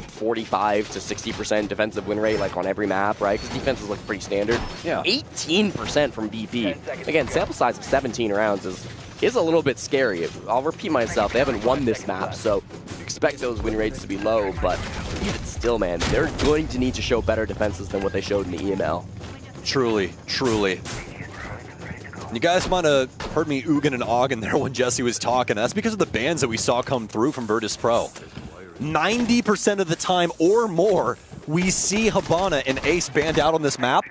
45 to 60% defensive win rate like on every map, right? Because defense is like pretty standard. Yeah. 18% from BP. Again, sample size of 17 rounds is a little bit scary. I'll repeat myself, they haven't won this map, so expect those win rates to be low, but even still, man, they're going to need to show better defenses than what they showed in the EML. Truly, truly. You guys might have heard me ooging and ogging there when Jesse was talking. That's because of the bans that we saw come through from Virtus.pro. 90% of the time or more, we see Habana and Ace banned out on this map.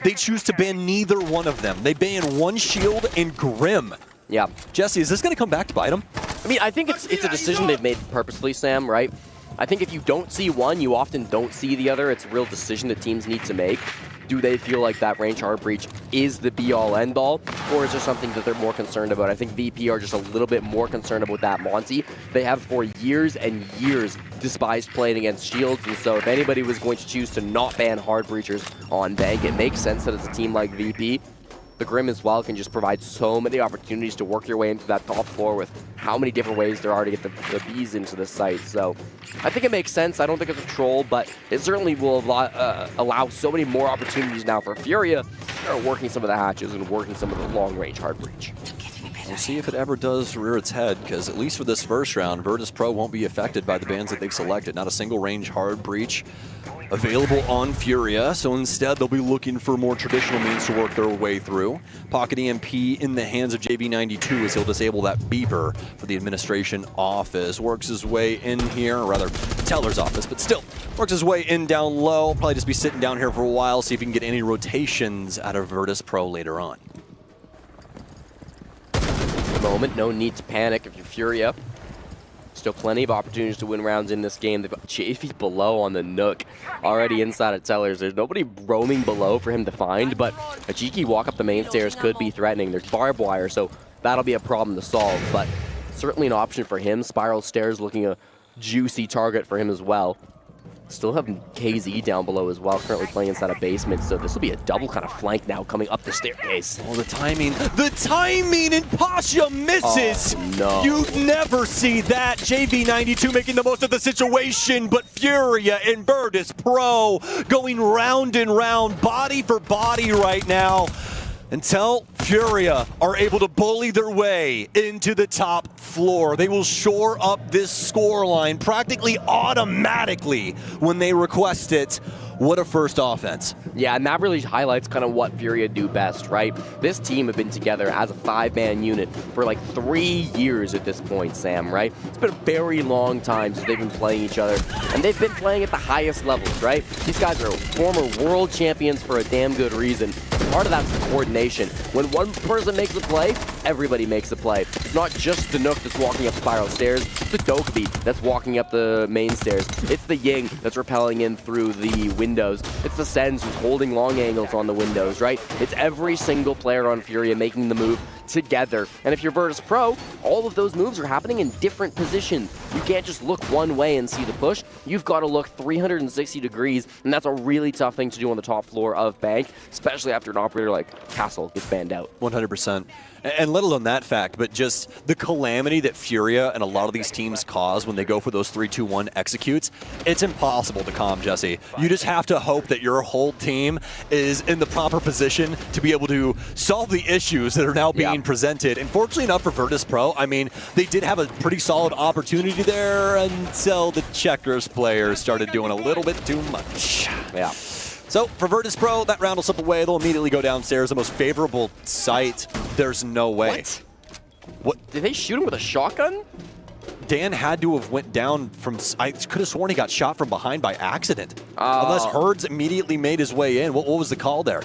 They choose to ban neither one of them. They ban One Shield and Grim. Yeah. Jesse, is this going to come back to bite them? I mean, I think it's a decision they've made purposefully, Sam, right? I think if you don't see one, you often don't see the other. It's a real decision that teams need to make. Do they feel like that range hard breach is the be-all, end-all, or is there something that they're more concerned about? I think VP are just a little bit more concerned about that Monty. They have for years and years despised playing against shields, and so if anybody was going to choose to not ban hard breachers on Bank, it makes sense that it's a team like VP. The Grim as well can just provide so many opportunities to work your way into that top floor with how many different ways there are to get the bees into the site. So I think it makes sense. I don't think it's a troll, but it certainly will allow so many more opportunities now for Furia. They're working some of the hatches and working some of the long-range hard breach. We'll see if it ever does rear its head, because at least for this first round, Virtus.pro won't be affected by the bans that they've selected. Not a single range hard breach available on Furia, so instead they'll be looking for more traditional means to work their way through. Pocket EMP in the hands of JB92 as he'll disable that beeper for the administration office. Works his way in here, or rather, teller's office, but still works his way in down low. Probably just be sitting down here for a while, see if he can get any rotations out of Virtus.pro later on. Moment, no need to panic if you're Furia. Still plenty of opportunities to win rounds in this game. They've got Chafee below on the Nook, already inside of Tellers. There's nobody roaming below for him to find, but a cheeky walk up the main stairs could be threatening. There's barbed wire, so that'll be a problem to solve, but certainly an option for him. Spiral stairs looking a juicy target for him as well. Still have KZ down below as well, currently playing inside a basement, so this will be a double kind of flank now coming up the staircase. Oh, the timing, and Pasha misses! Oh, no. You'd never see that. JV92 making the most of the situation, but Furia and Virtus.pro going round and round, body for body right now, until Furia are able to bully their way into the top floor. They will shore up this scoreline practically automatically when they request it. What a first offense. Yeah, and that really highlights kind of what Furia do best, right? This team have been together as a 5-man unit for like 3 years at this point, Sam, right? It's been a very long time since they've been playing each other, and they've been playing at the highest levels, right? These guys are former world champions for a damn good reason. Part of that's the coordination. When one person makes a play, everybody makes a play. It's not just the Nook that's walking up spiral stairs, it's the Dokkaebi that's walking up the main stairs. It's the Ying that's rappelling in through the windows. It's the Sens who's holding long angles on the windows, right? It's every single player on Furia making the move together. And if you're Virtus.pro, all of those moves are happening in different positions. You can't just look one way and see the push. You've got to look 360 degrees, and that's a really tough thing to do on the top floor of Bank, especially after an operator like Castle gets banned out. 100%. And let alone that fact, but just the calamity that Furia and a lot of these teams cause when they go for those 3-2-1 executes, it's impossible to calm, Jesse. You just have to hope that your whole team is in the proper position to be able to solve the issues that are now being presented. And fortunately enough for Virtus.pro, I mean, they did have a pretty solid opportunity there until the Checkers players started doing a little bit too much. Yeah. So for Virtus.pro, that round will slip away. They'll immediately go downstairs. The most favorable site. There's no way. What? Did they shoot him with a shotgun? Dan had to have went down from... I could have sworn he got shot from behind by accident. Unless Herds immediately made his way in. What was the call there?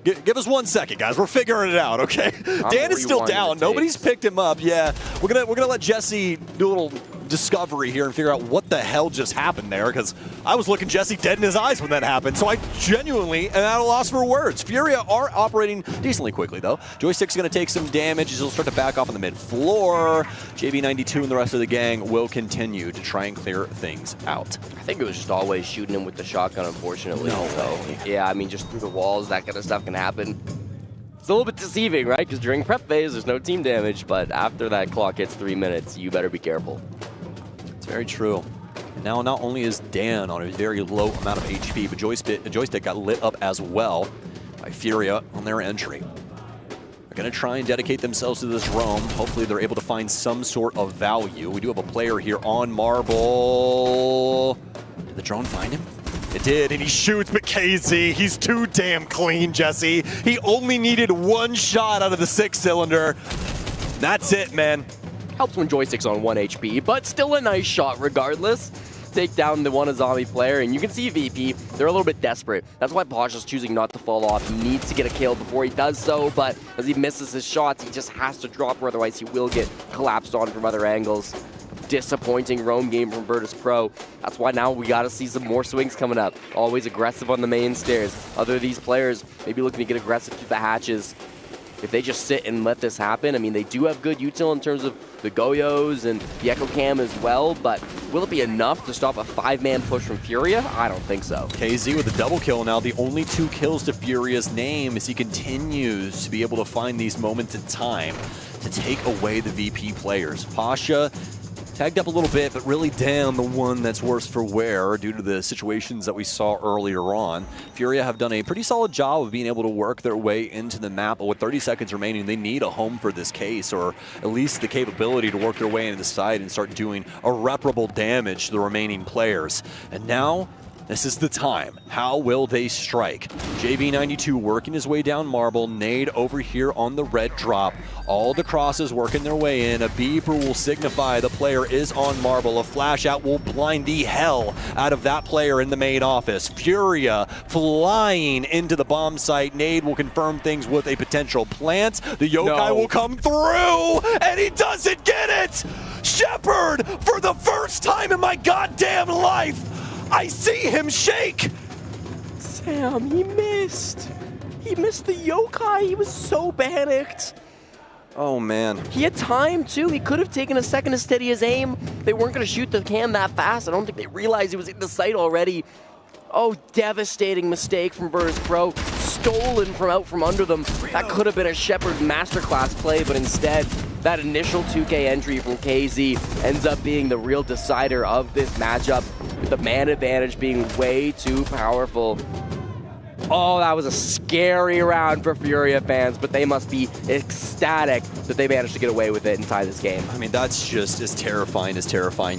Give us 1 second, guys. We're figuring it out, okay? Dan is still down. Nobody's picked him up. Yeah, we're gonna let Jesse do a little discovery here and figure out what the hell just happened there, because I was looking Jesse dead in his eyes when that happened, so I genuinely am at a loss for words. Furia are operating decently quickly, though. Joystick's going to take some damage as he'll start to back off on the mid-floor. JV92 and the rest of the gang will continue to try and clear things out. I think it was just always shooting him with the shotgun, unfortunately. Yeah, I mean, just through the walls, that kind of stuff can happen. It's a little bit deceiving, right? Because during prep phase, there's no team damage, but after that clock hits 3 minutes, you better be careful. It's very true. Now, not only is Dan on a very low amount of HP, but Joystick got lit up as well by Furia on their entry. They're going to try and dedicate themselves to this roam. Hopefully, they're able to find some sort of value. We do have a player here on Marble. Did the drone find him? It did, and he shoots, but KZ, he's too damn clean, Jesse. He only needed 1 shot out of the 6-cylinder. That's it, man. Helps when Joystick's on 1 HP, but still a nice shot regardless. Take down the Wanazami player, and you can see VP, they're a little bit desperate. That's why Pasha's choosing not to fall off. He needs to get a kill before he does so, but as he misses his shots, he just has to drop, or otherwise he will get collapsed on from other angles. Disappointing roam game from Virtus.pro. That's why now we gotta see some more swings coming up. Always aggressive on the main stairs. Other of these players maybe looking to get aggressive through the hatches. If they just sit and let this happen, I mean, they do have good util in terms of the Goyos and the Echo Cam as well, but will it be enough to stop a 5-man push from Furia? I don't think so. KZ with a double kill now, the only 2 kills to Furia's name as he continues to be able to find these moments in time to take away the VP players. Pasha tagged up a little bit, but really down the one that's worse for wear due to the situations that we saw earlier on. Furia have done a pretty solid job of being able to work their way into the map, but with 30 seconds remaining, they need a home for this case, or at least the capability to work their way into the side and start doing irreparable damage to the remaining players. And now, this is the time. How will they strike? JV92 working his way down Marble. Nade over here on the red drop. All the crosses working their way in. A beeper will signify the player is on Marble. A flash out will blind the hell out of that player in the main office. Furia flying into the bomb site. Nade will confirm things with a potential plant. The yokai will come through, and he doesn't get it! Shepard, for the first time in my goddamn life, I see him shake! Sam, he missed. He missed the yokai. He was so panicked. Oh, man. He had time, too. He could have taken a second to steady his aim. They weren't going to shoot the cam that fast. I don't think they realized he was in the sight already. Oh, devastating mistake from Virtus.pro. Stolen from out from under them. That could have been a Shepard masterclass play, but instead, that initial 2K entry from KZ ends up being the real decider of this matchup, with the man advantage being way too powerful. Oh, that was a scary round for Furia fans, but they must be ecstatic that they managed to get away with it and tie this game. I mean, that's just as terrifying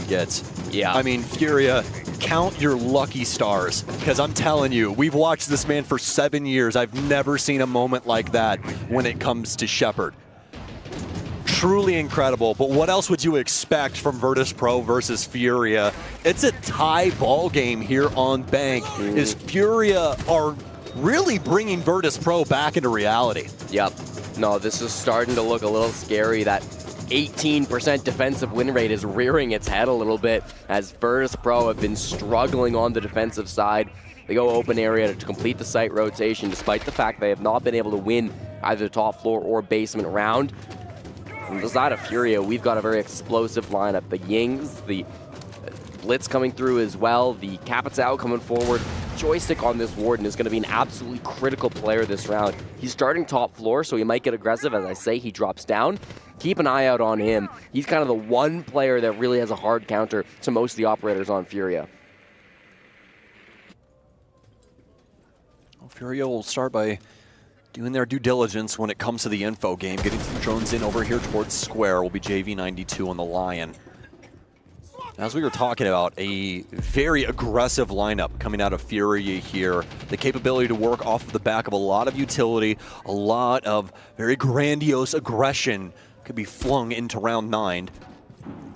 gets. Yeah. I mean, Furia, count your lucky stars, because I'm telling you, we've watched this man for 7 years. I've never seen a moment like that when it comes to Shepard. Truly incredible, but what else would you expect from Virtus.pro versus Furia? It's a tie ball game here on Bank. Is Furia are really bringing Virtus.pro back into reality. Yep. No, this is starting to look a little scary. That 18% defensive win rate is rearing its head a little bit as Virtus.pro have been struggling on the defensive side. They go open area to complete the site rotation, despite the fact they have not been able to win either the top floor or basement round. From the side of Furia, we've got a very explosive lineup. The Yings, the Blitz coming through as well, the Capitao coming forward. Joystick on this Warden is going to be an absolutely critical player this round. He's starting top floor, so he might get aggressive. As I say, he drops down. Keep an eye out on him. He's kind of the one player that really has a hard counter to most of the operators on Furia. Well, Furia will start by doing their due diligence when it comes to the info game. Getting some drones in over here towards Square will be JV92 on the Lion. As we were talking about, a very aggressive lineup coming out of Furia here. The capability to work off of the back of a lot of utility, a lot of very grandiose aggression could be flung into round 9.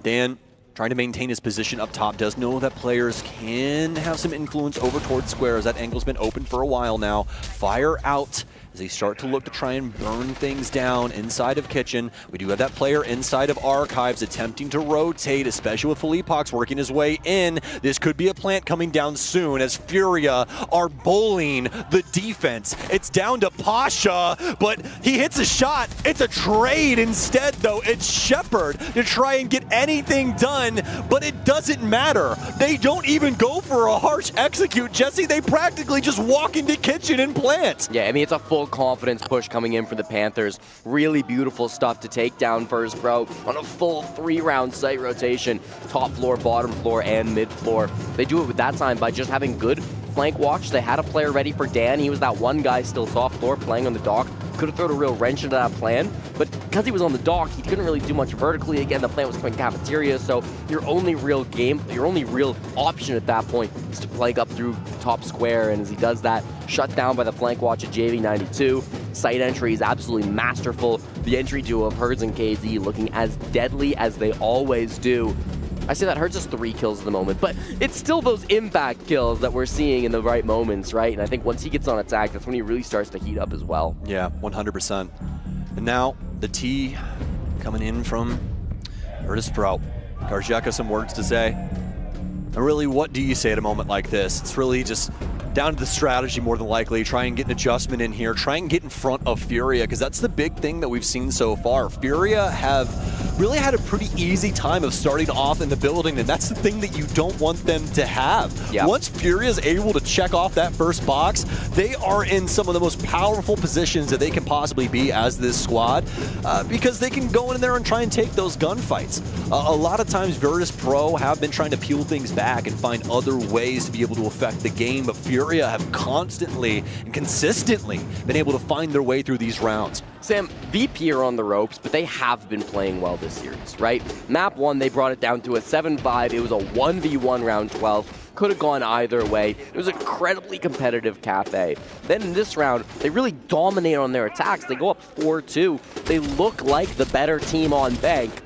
Dan, trying to maintain his position up top, does know that players can have some influence over towards Square as that angle's been open for a while now. Fire out as they start to look to try and burn things down inside of Kitchen. We do have that player inside of Archives attempting to rotate, especially with Felipox working his way in. This could be a plant coming down soon as Furia are bullying the defense. It's down to Pasha, but he hits a shot. It's a trade instead, though. It's Shepard to try and get anything done, but it doesn't matter. They don't even go for a harsh execute, Jesse. They practically just walk into Kitchen and plant. Yeah, I mean, it's a full confidence push coming in for the Panthers. Really beautiful stuff to take down Virtus.pro on a full 3-round site rotation. Top floor, bottom floor, and mid floor. They do it with that time by just having good flank watch. They had a player ready for Dan. He was that one guy still top floor playing on the dock. Could have thrown a real wrench into that plan, but because he was on the dock, he couldn't really do much vertically. Again, the plan was coming cafeteria, so your only real option at that point is to flank up through top square, and as he does that, shut down by the flank watch at JV92. Site entry is absolutely masterful. The entry duo of Herds and KZ looking as deadly as they always do. I say that Hertz is 3 kills at the moment, but it's still those impact kills that we're seeing in the right moments, right? And I think once he gets on attack, that's when he really starts to heat up as well. Yeah, 100%. And now the T coming in from Virtus.pro. Garjeka, some words to say. And really, what do you say at a moment like this? It's really just down to the strategy more than likely. Try and get an adjustment in here. Try and get in front of Furia, because that's the big thing that we've seen so far. Furia have really had a pretty easy time of starting off in the building, and that's the thing that you don't want them to have. Yep. Once Furia is able to check off that first box, they are in some of the most powerful positions that they can possibly be as this squad, because they can go in there and try and take those gunfights. A lot of times Virtus.pro have been trying to peel things back and find other ways to be able to affect the game, but Furia have constantly and consistently been able to find their way through these rounds. Sam, VP are on the ropes, but they have been playing well this series, right? Map 1, they brought it down to a 7-5. It was a 1v1 round 12. Could have gone either way. It was an incredibly competitive Cafe. Then in this round, they really dominate on their attacks. They go up 4-2. They look like the better team on Bank,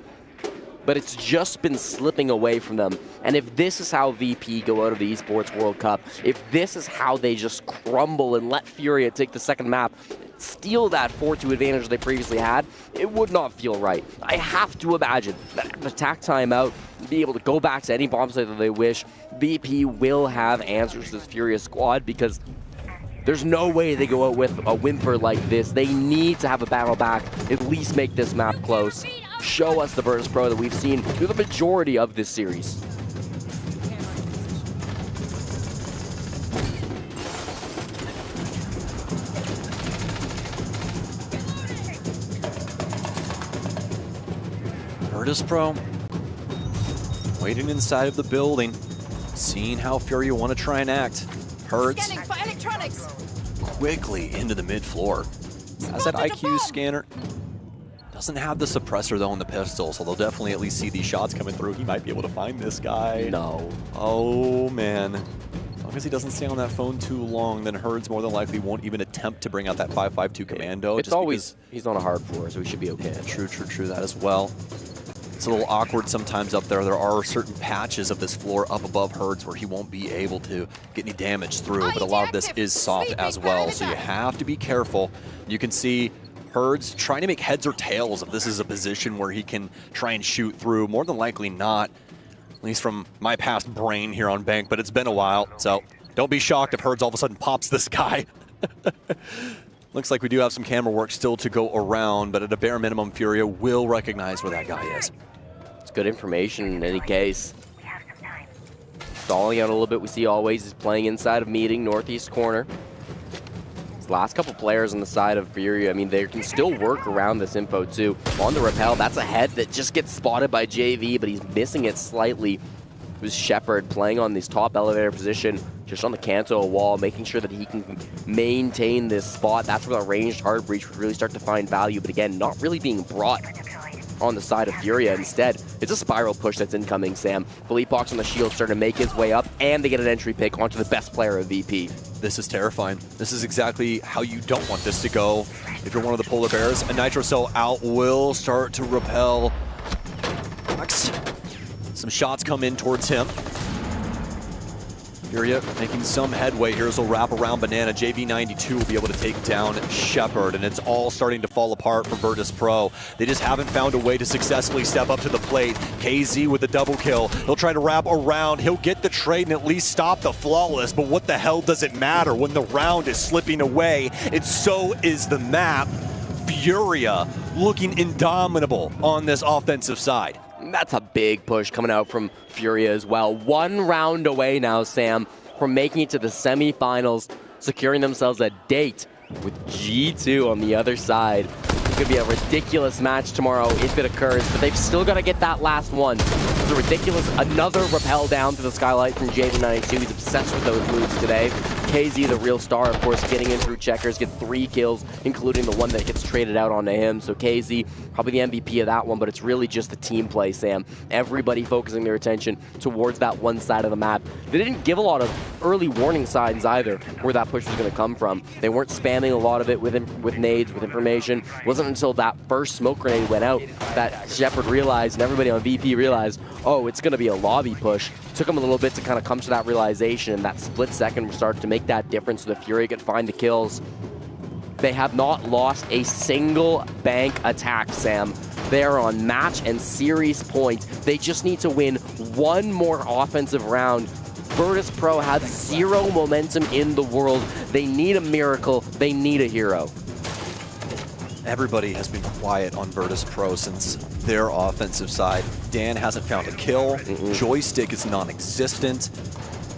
but it's just been slipping away from them. And if this is how VP go out of the Esports World Cup, if this is how they just crumble and let Furia take the second map, steal that 4-2 advantage they previously had, it would not feel right. I have to imagine that an attack timeout, be able to go back to any bomb site that they wish, VP will have answers to this Furia squad, because There's no way they go out with a whimper like this. They need to have a battle back, at least make this map close. Show us the Virtus.pro that we've seen through the majority of this series. Virtus.pro waiting inside of the building, seeing how Furia want to try and act. Herds quickly into the mid floor. Has that IQ scanner. Doesn't have the suppressor though in the pistol, so they'll definitely at least see these shots coming through. He might be able to find this guy. No. Oh man. As long as he doesn't stay on that phone too long, then Herds more than likely won't even attempt to bring out that 5.52 commando. It's always, he's on a hard floor, so he should be okay. True, that as well. It's a little awkward sometimes up there. There are certain patches of this floor up above Herds where he won't be able to get any damage through, but a lot of this is soft as well, so you have to be careful. You can see Herds trying to make heads or tails if this is a position where he can try and shoot through. More than likely not, at least from my past brain here on Bank, but it's been a while, so don't be shocked if Herds all of a sudden pops this guy. Looks like we do have some camera work still to go around, but at a bare minimum, Furia will recognize where that guy is. It's good information in any case. Stalling out a little bit, we see Always is playing inside of meeting, northeast corner. These last couple players on the side of Furia, I mean, they can still work around this info too. On the rappel, that's a head that just gets spotted by JV, but he's missing it slightly. It was Shepard playing on this top elevator position, just on the Kanto wall, making sure that he can maintain this spot. That's where the ranged hard breach would really start to find value, but again, not really being brought on the side of Furia. Instead, it's a spiral push that's incoming, Sam. Philippox on the shield starting to make his way up, and they get an entry pick onto the best player of VP. This is terrifying. This is exactly how you don't want this to go. If you're one of the Polar Bears, a Nitro Cell out will start to repel. Some shots come in towards him. Furia making some headway here as they'll wrap around Banana. JV92 will be able to take down Shepard, and it's all starting to fall apart for Virtus.pro. They just haven't found a way to successfully step up to the plate. KZ with the double kill. He'll try to wrap around. He'll get the trade and at least stop the Flawless, but what the hell does it matter when the round is slipping away? And so is the map. Furia looking indomitable on this offensive side. That's a big push coming out from Furia as well. One round away now, Sam, from making it to the semifinals, securing themselves a date with G2 on the other side. It could be a ridiculous match tomorrow if it occurs, but they've still got to get that last one. It's a ridiculous, another rappel down to the skylight from JV92. He's obsessed with those moves today. KZ, the real star, of course, getting in through checkers, get 3 kills, including the one that gets traded out onto him. So KZ, probably the MVP of that one, but it's really just the team play, Sam. Everybody focusing their attention towards that one side of the map. They didn't give a lot of early warning signs either where that push was going to come from. They weren't spamming a lot of it with nades, with information. It wasn't until that first smoke grenade went out that Shepard realized and everybody on VP realized, oh, it's going to be a lobby push. It took them a little bit to kind of come to that realization, and that split second started to make that difference so the Fury could find the kills. They have not lost a single bank attack, Sam. They are on match and series point. They just need to win one more offensive round. Virtus.pro has 0 momentum in the world. They need a miracle. They need a hero. Everybody has been quiet on Virtus.pro since their offensive side. Dan hasn't found a kill. Joystick is non-existent.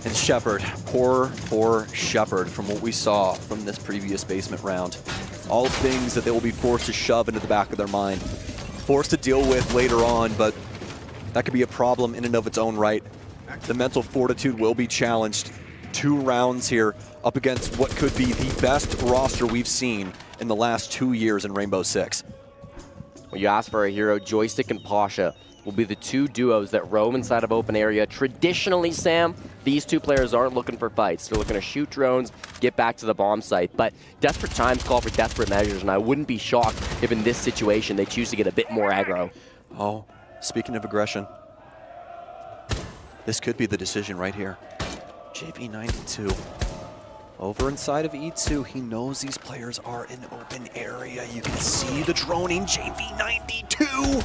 And Shepard, poor Shepard from what we saw from this previous basement round. All things that they will be forced to shove into the back of their mind. Forced to deal with later on, but that could be a problem in and of its own right. The mental fortitude will be challenged. 2 rounds here up against what could be the best roster we've seen in the last 2 years in Rainbow Six. Well, you asked for a hero. Joystick and Pasha will be the 2 duos that roam inside of open area. Traditionally, Sam, these 2 players aren't looking for fights. They're looking to shoot drones, get back to the bomb site. But desperate times call for desperate measures, and I wouldn't be shocked if in this situation they choose to get a bit more aggro. Oh, speaking of aggression, this could be the decision right here. JV92. Over inside of E2, he knows these players are in open area. You can see the droning. JV92.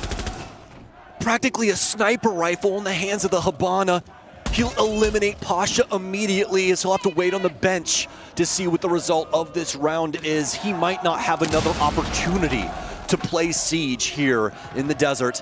Practically a sniper rifle in the hands of the Habana. He'll eliminate Pasha immediately, as he'll have to wait on the bench to see what the result of this round is. He might not have another opportunity to play Siege here in the desert.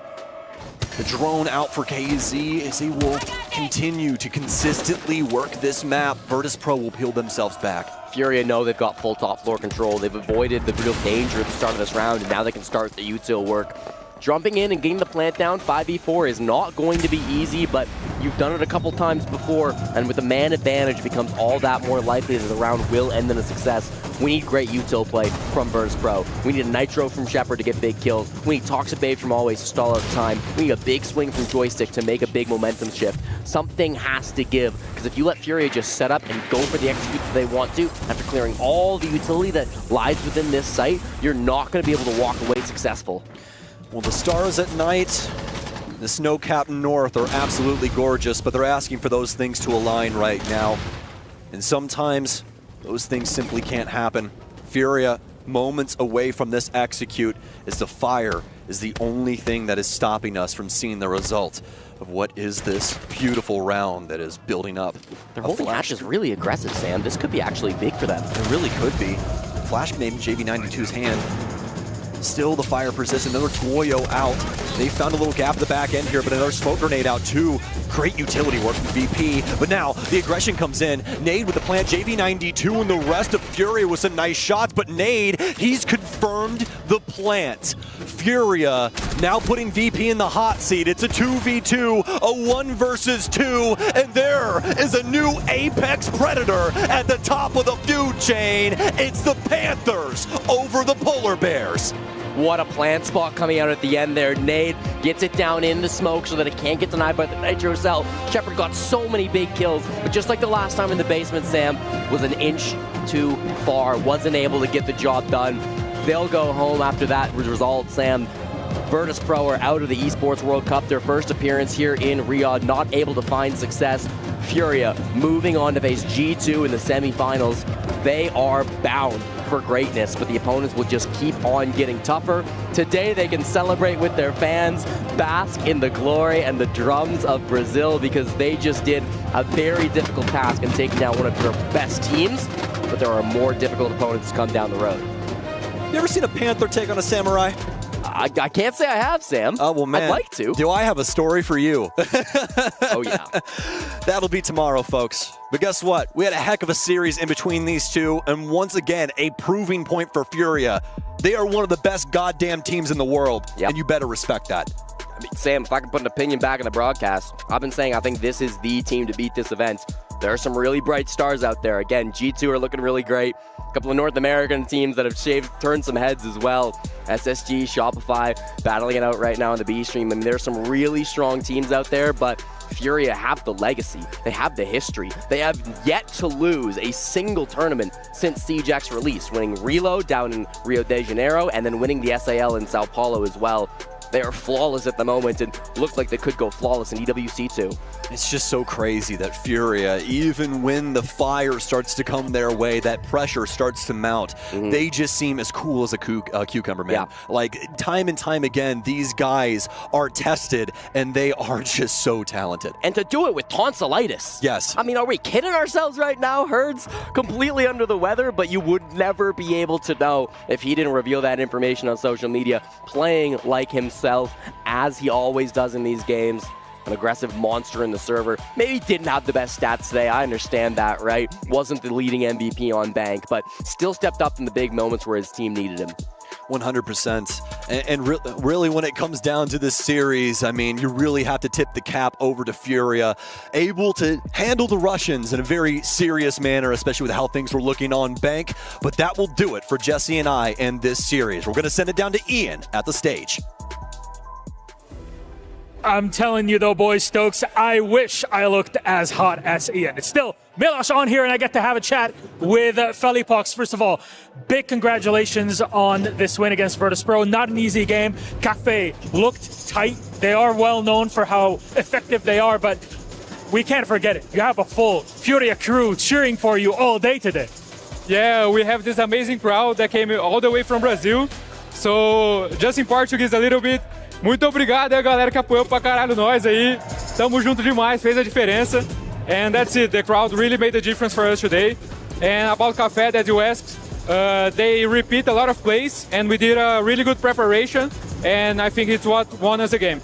The drone out for KZ as he will continue to consistently work this map. Virtus.pro will peel themselves back. Furia know they've got full top floor control. They've avoided the real danger at the start of this round, and now they can start the util work. Jumping in and getting the plant down 5v4 is not going to be easy, but you've done it a couple times before, and with the man advantage, it becomes all that more likely that the round will end in a success. We need great util play from Virtus.pro. We need a Nitro from Shepard to get big kills. We need Toxic Babe from Always to stall out time. We need a big swing from Joystick to make a big momentum shift. Something has to give, because if you let Furia just set up and go for the execute that they want to, after clearing all the utility that lies within this site, you're not going to be able to walk away successful. Well, the stars at night, the snow-capped north are absolutely gorgeous, but they're asking for those things to align right now. And sometimes those things simply can't happen. Furia, moments away from this execute, as the fire is the only thing that is stopping us from seeing the result of what is this beautiful round that is building up. Their holding match is really aggressive, Sam. This could be actually big for them. It really could be. Flash grenade in JV92's hand. Still the fire persists, another Toyo out. They found a little gap at the back end here, but another smoke grenade out too. Great utility work from VP, but now the aggression comes in. Nade with the plant, JV92 and the rest of Furia with some nice shots, but Nade, he's confirmed the plant. Furia now putting VP in the hot seat. It's a 2v2, a 1 versus 2, and there is a new apex predator at the top of the food chain. It's the Panthers over the Polar Bears. What a plant spot coming out at the end there. Nade gets it down in the smoke so that it can't get denied by the Nitro cell. Shepard got so many big kills, but just like the last time in the basement, Sam was an inch too far, wasn't able to get the job done. They'll go home after that result, Sam. Virtus.pro are out of the Esports World Cup, their first appearance here in Riyadh, not able to find success. Furia moving on to face G2 in the semifinals. They are bound for greatness, but the opponents will just keep on getting tougher. Today they can celebrate with their fans, bask in the glory and the drums of Brazil, because they just did a very difficult task in taking down one of their best teams, but there are more difficult opponents to come down the road. You ever seen a Panther take on a Samurai? I can't say I have, Sam. Oh, well, man. I'd like to. Do I have a story for you? Oh, yeah. That'll be tomorrow, folks. But guess what? We had a heck of a series in between these two, and once again, a proving point for Furia. They are one of the best goddamn teams in the world, and you better respect that. I mean, Sam, if I can put an opinion back in the broadcast, I've been saying I think this is the team to beat this event. There are some really bright stars out there. Again, G2 are looking really great. A couple of North American teams that have turned some heads as well. SSG, Shopify, battling it out right now on the B stream. I mean, there's some really strong teams out there, but Furia have the legacy. They have the history. They have yet to lose a single tournament since Siege X release, winning Reload down in Rio de Janeiro and then winning the SAL in Sao Paulo as well. They are flawless at the moment and look like they could go flawless in EWC too. It's just so crazy that Furia, even when the fire starts to come their way, that pressure starts to mount, they just seem as cool as a cucumber, man. Yeah. Like, time and time again, these guys are tested, and they are just so talented. And to do it with tonsillitis. Yes. I mean, are we kidding ourselves right now? Herd's completely under the weather, but you would never be able to know if he didn't reveal that information on social media, playing like himself as he always does in these games. An aggressive monster in the server. Maybe didn't have the best stats today. I understand that, right? Wasn't the leading MVP on Bank, but still stepped up in the big moments where his team needed him. 100%. And really, when it comes down to this series, I mean, you really have to tip the cap over to Furia. Able to handle the Russians in a very serious manner, especially with how things were looking on Bank. But that will do it for Jesse and I in this series. We're going to send it down to Ian at the stage. I'm telling you though, boys, Stokes, I wish I looked as hot as Ian. It's still Milosh on here, and I get to have a chat with Felipox. First of all, big congratulations on this win against Virtus.pro. Not an easy game. Cafe looked tight. They are well known for how effective they are, but we can't forget it. You have a full Furia crew cheering for you all day today. Yeah, we have this amazing crowd that came all the way from Brazil. So, just in Portuguese a little bit, muito obrigado aí, galera que apoiou pra caralho nós aí. Tamo junto demais, fez a diferença. and that's it. The crowd really made a difference for us today. And about Café that you asked, they repeat a lot of plays, and we did a really good preparation, and I think it's what won us the game.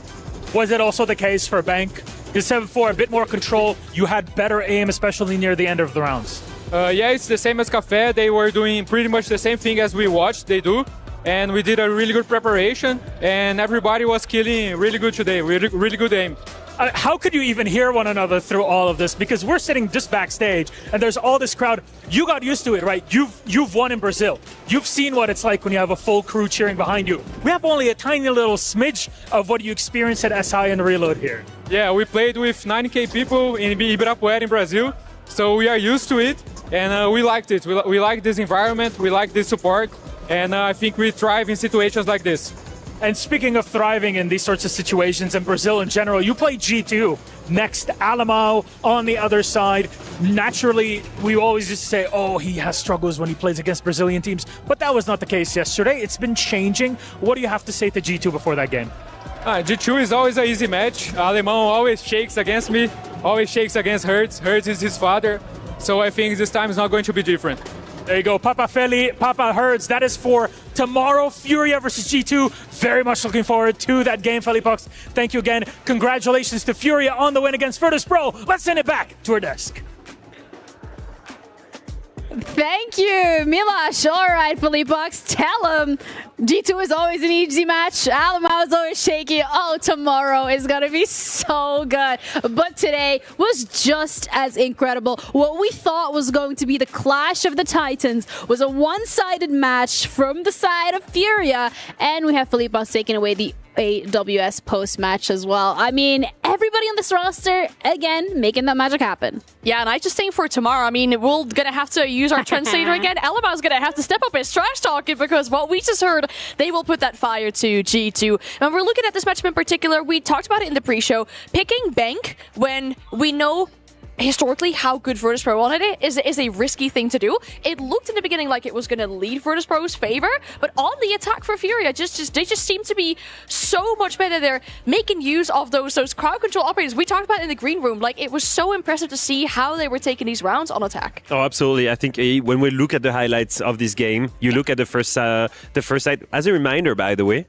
Was it also the case for Bank? You said before, a bit more control, you had better aim, especially near the end of the rounds. Yeah, it's the same as Café. They were doing pretty much the same thing as we watched they do. And we did a really good preparation, and everybody was killing really good today, really good aim. How could you even hear one another through all of this? Because we're sitting just backstage, and there's all this crowd. You got used to it, right? You've won in Brazil. You've seen what it's like when you have a full crew cheering behind you. We have only a tiny little smidge of what you experienced at SI and Reload here. Yeah, we played with 90K people in Ibirapuera in Brazil, so we are used to it, and we liked it. We like this environment, we like this support, and I think we thrive in situations like this. And speaking of thriving in these sorts of situations in Brazil in general, you play G2 next Alemão on the other side. Naturally, we always used to say, oh, he has struggles when he plays against Brazilian teams, but that was not the case yesterday. It's been changing. What do you have to say to G2 before that game? G2 is always an easy match. Alemão always shakes against me, always shakes against Hertz. Hertz is his father, so I think this time is not going to be different. There you go, Papa Feli, Papa Hertz. That is for tomorrow, Furia versus G2. Very much looking forward to that game, Felipox. Thank you again. Congratulations to Furia on the win against Virtus.pro. Let's send it back to our desk. Thank you, Milosh. All right, Felipox, tell him G2 is always an easy match. Alemão is always shaky. Oh, tomorrow is going to be so good. But today was just as incredible. What we thought was going to be the clash of the Titans was a one-sided match from the side of Furia. And we have Felipox taking away the AWS post-match as well. I mean, everybody on this roster, again, making that magic happen. Yeah, and I just think for tomorrow, I mean, we're going to have to use our translator again. Alemão's going to have to step up his trash talking because what we just heard, they will put that fire to G2. And we're looking at this matchup in particular. We talked about it in the pre-show. Picking Bank when we know historically how good Virtus.pro on it is a risky thing to do. It looked in the beginning like it was going to lead Virtus.pro's favor, but on the attack for Furia, they just seem to be so much better. They're making use of those crowd control operators we talked about in the green room. Like, it was so impressive to see how they were taking these rounds on attack. Oh, absolutely. I think when we look at the highlights of this game, you look at the first side. As a reminder, by the way,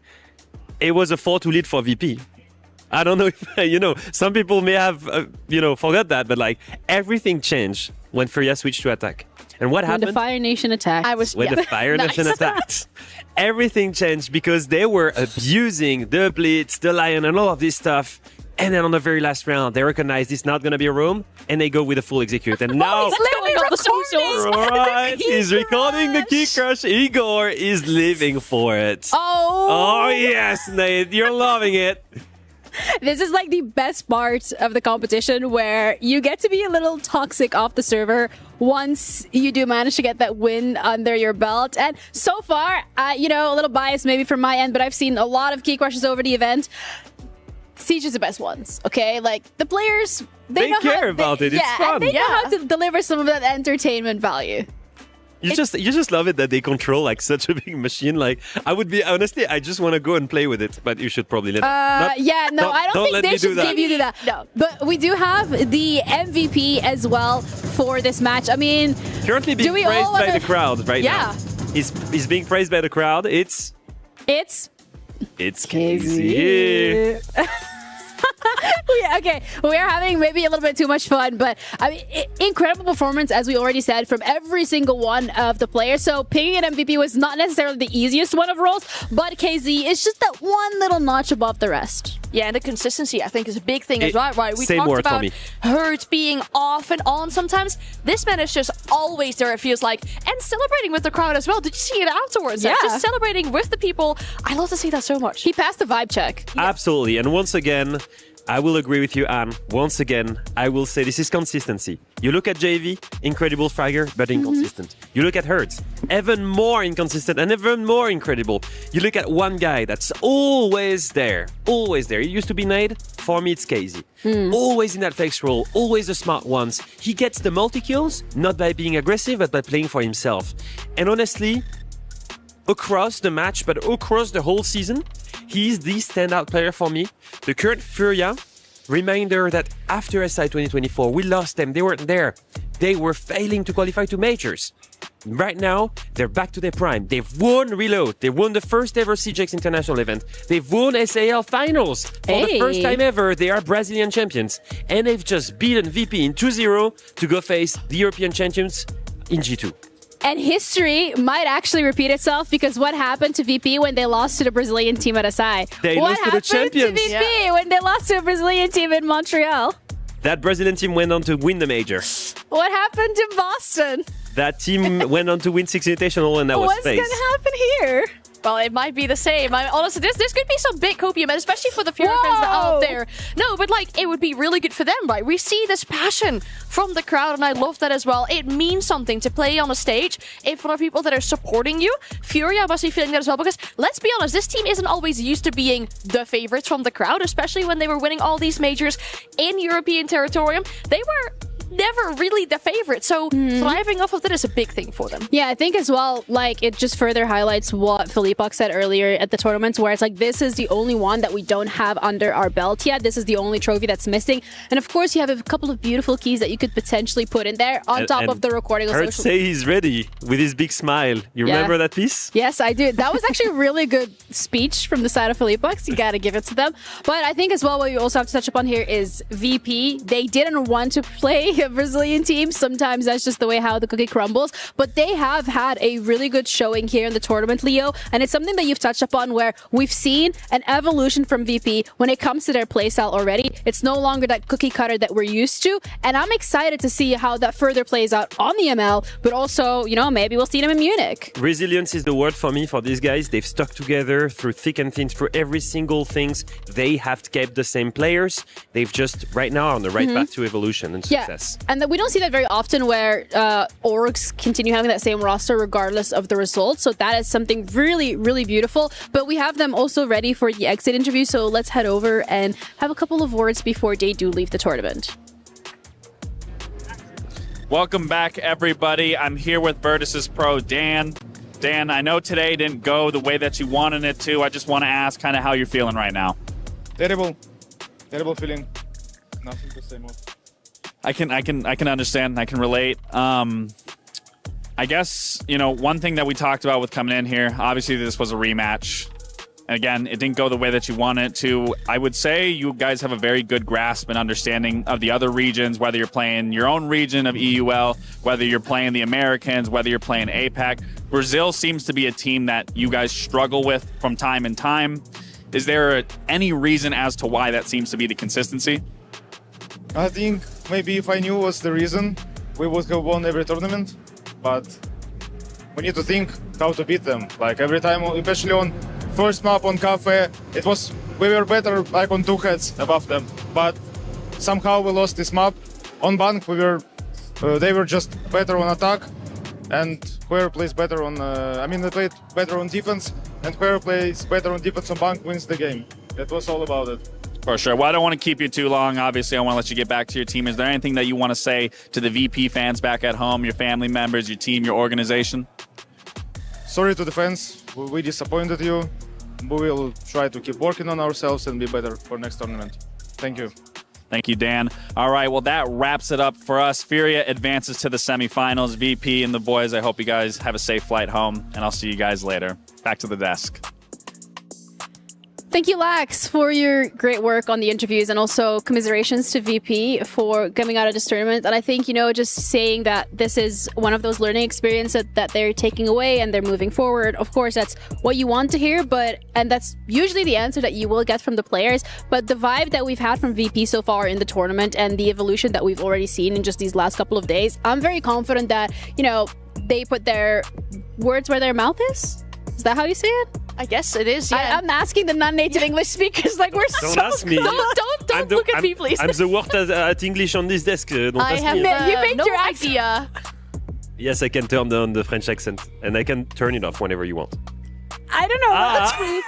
it was a 4-2 lead for VP. I don't know if, some people may have, forgot that, but like everything changed when Furia switched to attack. And what happened? When the Fire Nation attacked. The Fire Nation attacked. Everything changed because they were abusing the Blitz, the Lion, and all of this stuff. And then on the very last round, they recognized it's not going to be a room, and they go with a full execute. And now, he's recording the Key Crush. Igor is living for it. Oh yes, Nate, you're loving it. This is like the best part of the competition where you get to be a little toxic off the server once you do manage to get that win under your belt. And so far, a little bias maybe from my end, but I've seen a lot of Key Crushes over the event. Siege is the best ones, okay? Like, the players, they know care about it. It's fun. And they know how to deliver some of that entertainment value. You just love it that they control like such a big machine. Like, I just want to go and play with it, but you should probably let I don't think they should give you that. No, but we do have the MVP as well for this match. I mean, currently being praised by the crowd right now. He's being praised by the crowd. It's KZ. Okay, we are having maybe a little bit too much fun, but I mean, incredible performance, as we already said, from every single one of the players. So picking an MVP was not necessarily the easiest one of roles, but KZ is just that one little notch above the rest. Yeah, and the consistency, I think, is a big thing as well, right? We talked about Hertz being off and on sometimes. This man is just always there, it feels like, and celebrating with the crowd as well. Did you see it afterwards? Yeah. Like, just celebrating with the people. I love to see that so much. He passed the vibe check. Absolutely, and once again, I will agree with you, Anne. Once again, I will say this is consistency. You look at JV, incredible fragger, but inconsistent. You look at Hertz, even more inconsistent and even more incredible. You look at one guy that's always there. He used to be Nade. For me, it's KZ. Always in that flex role, always the smart ones. He gets the multi-kills, not by being aggressive, but by playing for himself. And honestly, across the match, but across the whole season, he's the standout player for me. The current Furia Reminder that after SI 2024, we lost them. They weren't there. They were failing to qualify to majors. Right now, they're back to their prime. They've won Reload. They won the first ever CJX International event. They've won SAL finals. For the first time ever, they are Brazilian champions. And they've just beaten VP in 2-0 to go face the European champions in G2. And history might actually repeat itself, because what happened to VP when they lost to the Brazilian team at SI? They what lost to the happened champions. to VP when they lost to a Brazilian team in Montreal? That Brazilian team went on to win the major. What happened to Boston? That team went on to win 6 Invitational, and that was What's FaZe. going to happen here? Well, it might be the same. Honestly, this could be some big copium, and especially for the Furia fans that are out there. No, but like, it would be really good for them, right? We see this passion from the crowd, and I love that as well. It means something to play on a stage in front of people that are supporting you. Furia must be feeling that as well, because let's be honest, this team isn't always used to being the favorites from the crowd, especially when they were winning all these majors in European territorium. They were never really the favorite, so thriving off of that is a big thing for them. Yeah, I think as well, like, it just further highlights what Philippe said earlier at the tournaments, where it's like, this is the only one that we don't have under our belt yet. This is the only trophy that's missing. And of course, you have a couple of beautiful keys that you could potentially put in there on top of the recording of Heard social. say he's ready with his big smile. You remember that piece? Yes, I do. That was actually a really good speech from the side of Philippe. You gotta give it to them. But I think as well, what you also have to touch upon here is VP. They didn't want to play a Brazilian team. Sometimes that's just the way how the cookie crumbles. But they have had a really good showing here in the tournament, Leo. And it's something that you've touched upon, where we've seen an evolution from VP when it comes to their playstyle already. It's no longer that cookie cutter that we're used to. And I'm excited to see how that further plays out on the ML. But also, you know, maybe we'll see them in Munich. Resilience is the word for me for these guys. They've stuck together through thick and thin, through every single things. They have kept the same players. They've just right now are on the right path to evolution and success. And we don't see that very often, where orgs continue having that same roster regardless of the results. So that is something really, really beautiful. But we have them also ready for the exit interview. So let's head over and have a couple of words before they do leave the tournament. Welcome back, everybody. I'm here with Virtus.pro Dan. Dan, I know today didn't go the way that you wanted it to. I just want to ask kind of how you're feeling right now. Terrible feeling. Nothing to say more. I can understand. I can relate. I guess, you know, one thing that we talked about with coming in here, obviously this was a rematch. Again, it didn't go the way that you wanted it to. I would say you guys have a very good grasp and understanding of the other regions, whether you're playing your own region of EUL, whether you're playing the Americans, whether you're playing APAC. Brazil seems to be a team that you guys struggle with from time and time. Is there any reason as to why that seems to be the consistency? I think maybe if I knew what's the reason, we would have won every tournament, but we need to think how to beat them. Like every time, especially on first map on Cafe, we were better like on 2 heads above them, but somehow we lost this map. On Bank, they were just better on attack, and whoever plays better on, they played better on defense, and whoever plays better on defense on Bank wins the game. That was all about it. For sure. Well, I don't want to keep you too long. Obviously, I want to let you get back to your team. Is there anything that you want to say to the VP fans back at home, your family members, your team, your organization? Sorry to the fans. We disappointed you. We will try to keep working on ourselves and be better for next tournament. Thank you. Thank you, Dan. All right, well, that wraps it up for us. Furia advances to the semifinals. VP and the boys, I hope you guys have a safe flight home, and I'll see you guys later. Back to the desk. Thank you, Lax, for your great work on the interviews, and also commiserations to VP for coming out of this tournament. And I think, you know, just saying that this is one of those learning experiences that they're taking away and they're moving forward. Of course, that's what you want to hear, and that's usually the answer that you will get from the players. But the vibe that we've had from VP so far in the tournament and the evolution that we've already seen in just these last couple of days, I'm very confident that, you know, they put their words where their mouth is. Is that how you say it? I guess it is, yeah. I'm asking the non-native English speakers, like, we're Don't so ask me. Don't look at me, please. I'm the word at English on this desk. Don't I ask have me. You make no your idea. Yes, I can turn down the French accent, and I can turn it off whenever you want. I don't know.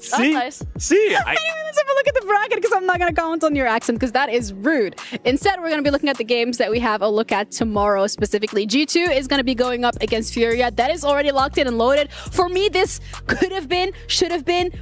See? Nice. See? Let's have a look at the bracket, because I'm not going to comment on your accent, because that is rude. Instead, we're going to be looking at the games that we have a look at tomorrow specifically. G2 is going to be going up against Furia. That is already locked in and loaded. For me, this could have been, should have been,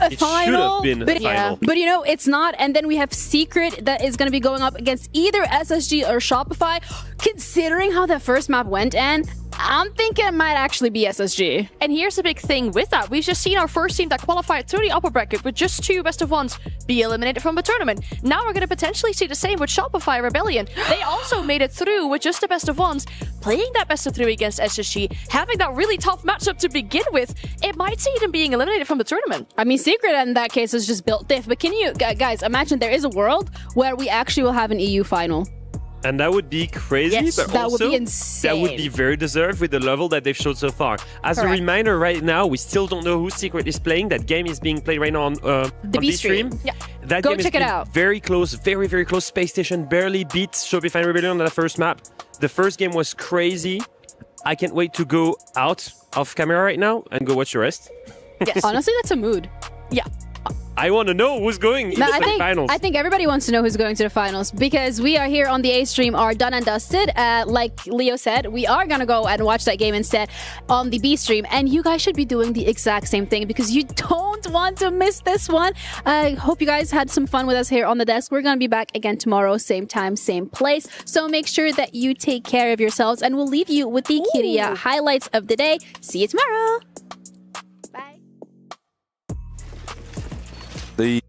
a It final, should have been a final. but you know it's not. And then we have Secret that is going to be going up against either SSG or Shopify. Considering how the first map went, and I'm thinking it might actually be SSG. And here's the big thing with that. We've just seen our first team that qualified through the upper bracket with just 2 best of ones be eliminated from the tournament. Now we're going to potentially see the same with Shopify Rebellion. They also made it through with just the best of ones, playing that best of 3 against SSG, having that really tough matchup to begin with. It might see them being eliminated from the tournament. I mean, Secret in that case is just built diff. But can you guys imagine there is a world where we actually will have an EU final? And that would be crazy, Yes, but that also would be insane. that would be very deserved with the level that they've showed so far. As a Correct. reminder, right now, we still don't know who Secret is playing. That game is being played right now on The B-Stream. B-Stream. Yeah. That Go game check has it been out. very close, very, very close. Space Station barely beat Shopify Rebellion on the first map. The first game was crazy. I can't wait to go out of camera right now and go watch the rest. Yes. Honestly, that's a mood. Yeah. I want to know who's going into No, the finals. I think everybody wants to know who's going to the finals because we are here on the A stream are done and dusted. Like Leo said, we are going to go and watch that game instead on the B stream. And you guys should be doing the exact same thing because you don't want to miss this one. I hope you guys had some fun with us here on the desk. We're going to be back again tomorrow, same time, same place. So make sure that you take care of yourselves and we'll leave you with the Kyria highlights of the day. See you tomorrow. The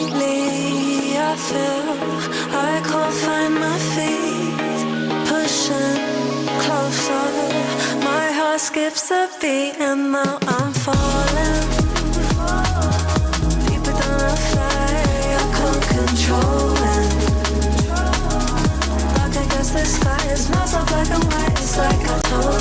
lately I feel I can't find my feet. Pushing closer, my heart skips a beat, and now I'm falling deeper than I fly. I can't control it. Dark against the sky, it's not so black and white. It's like I told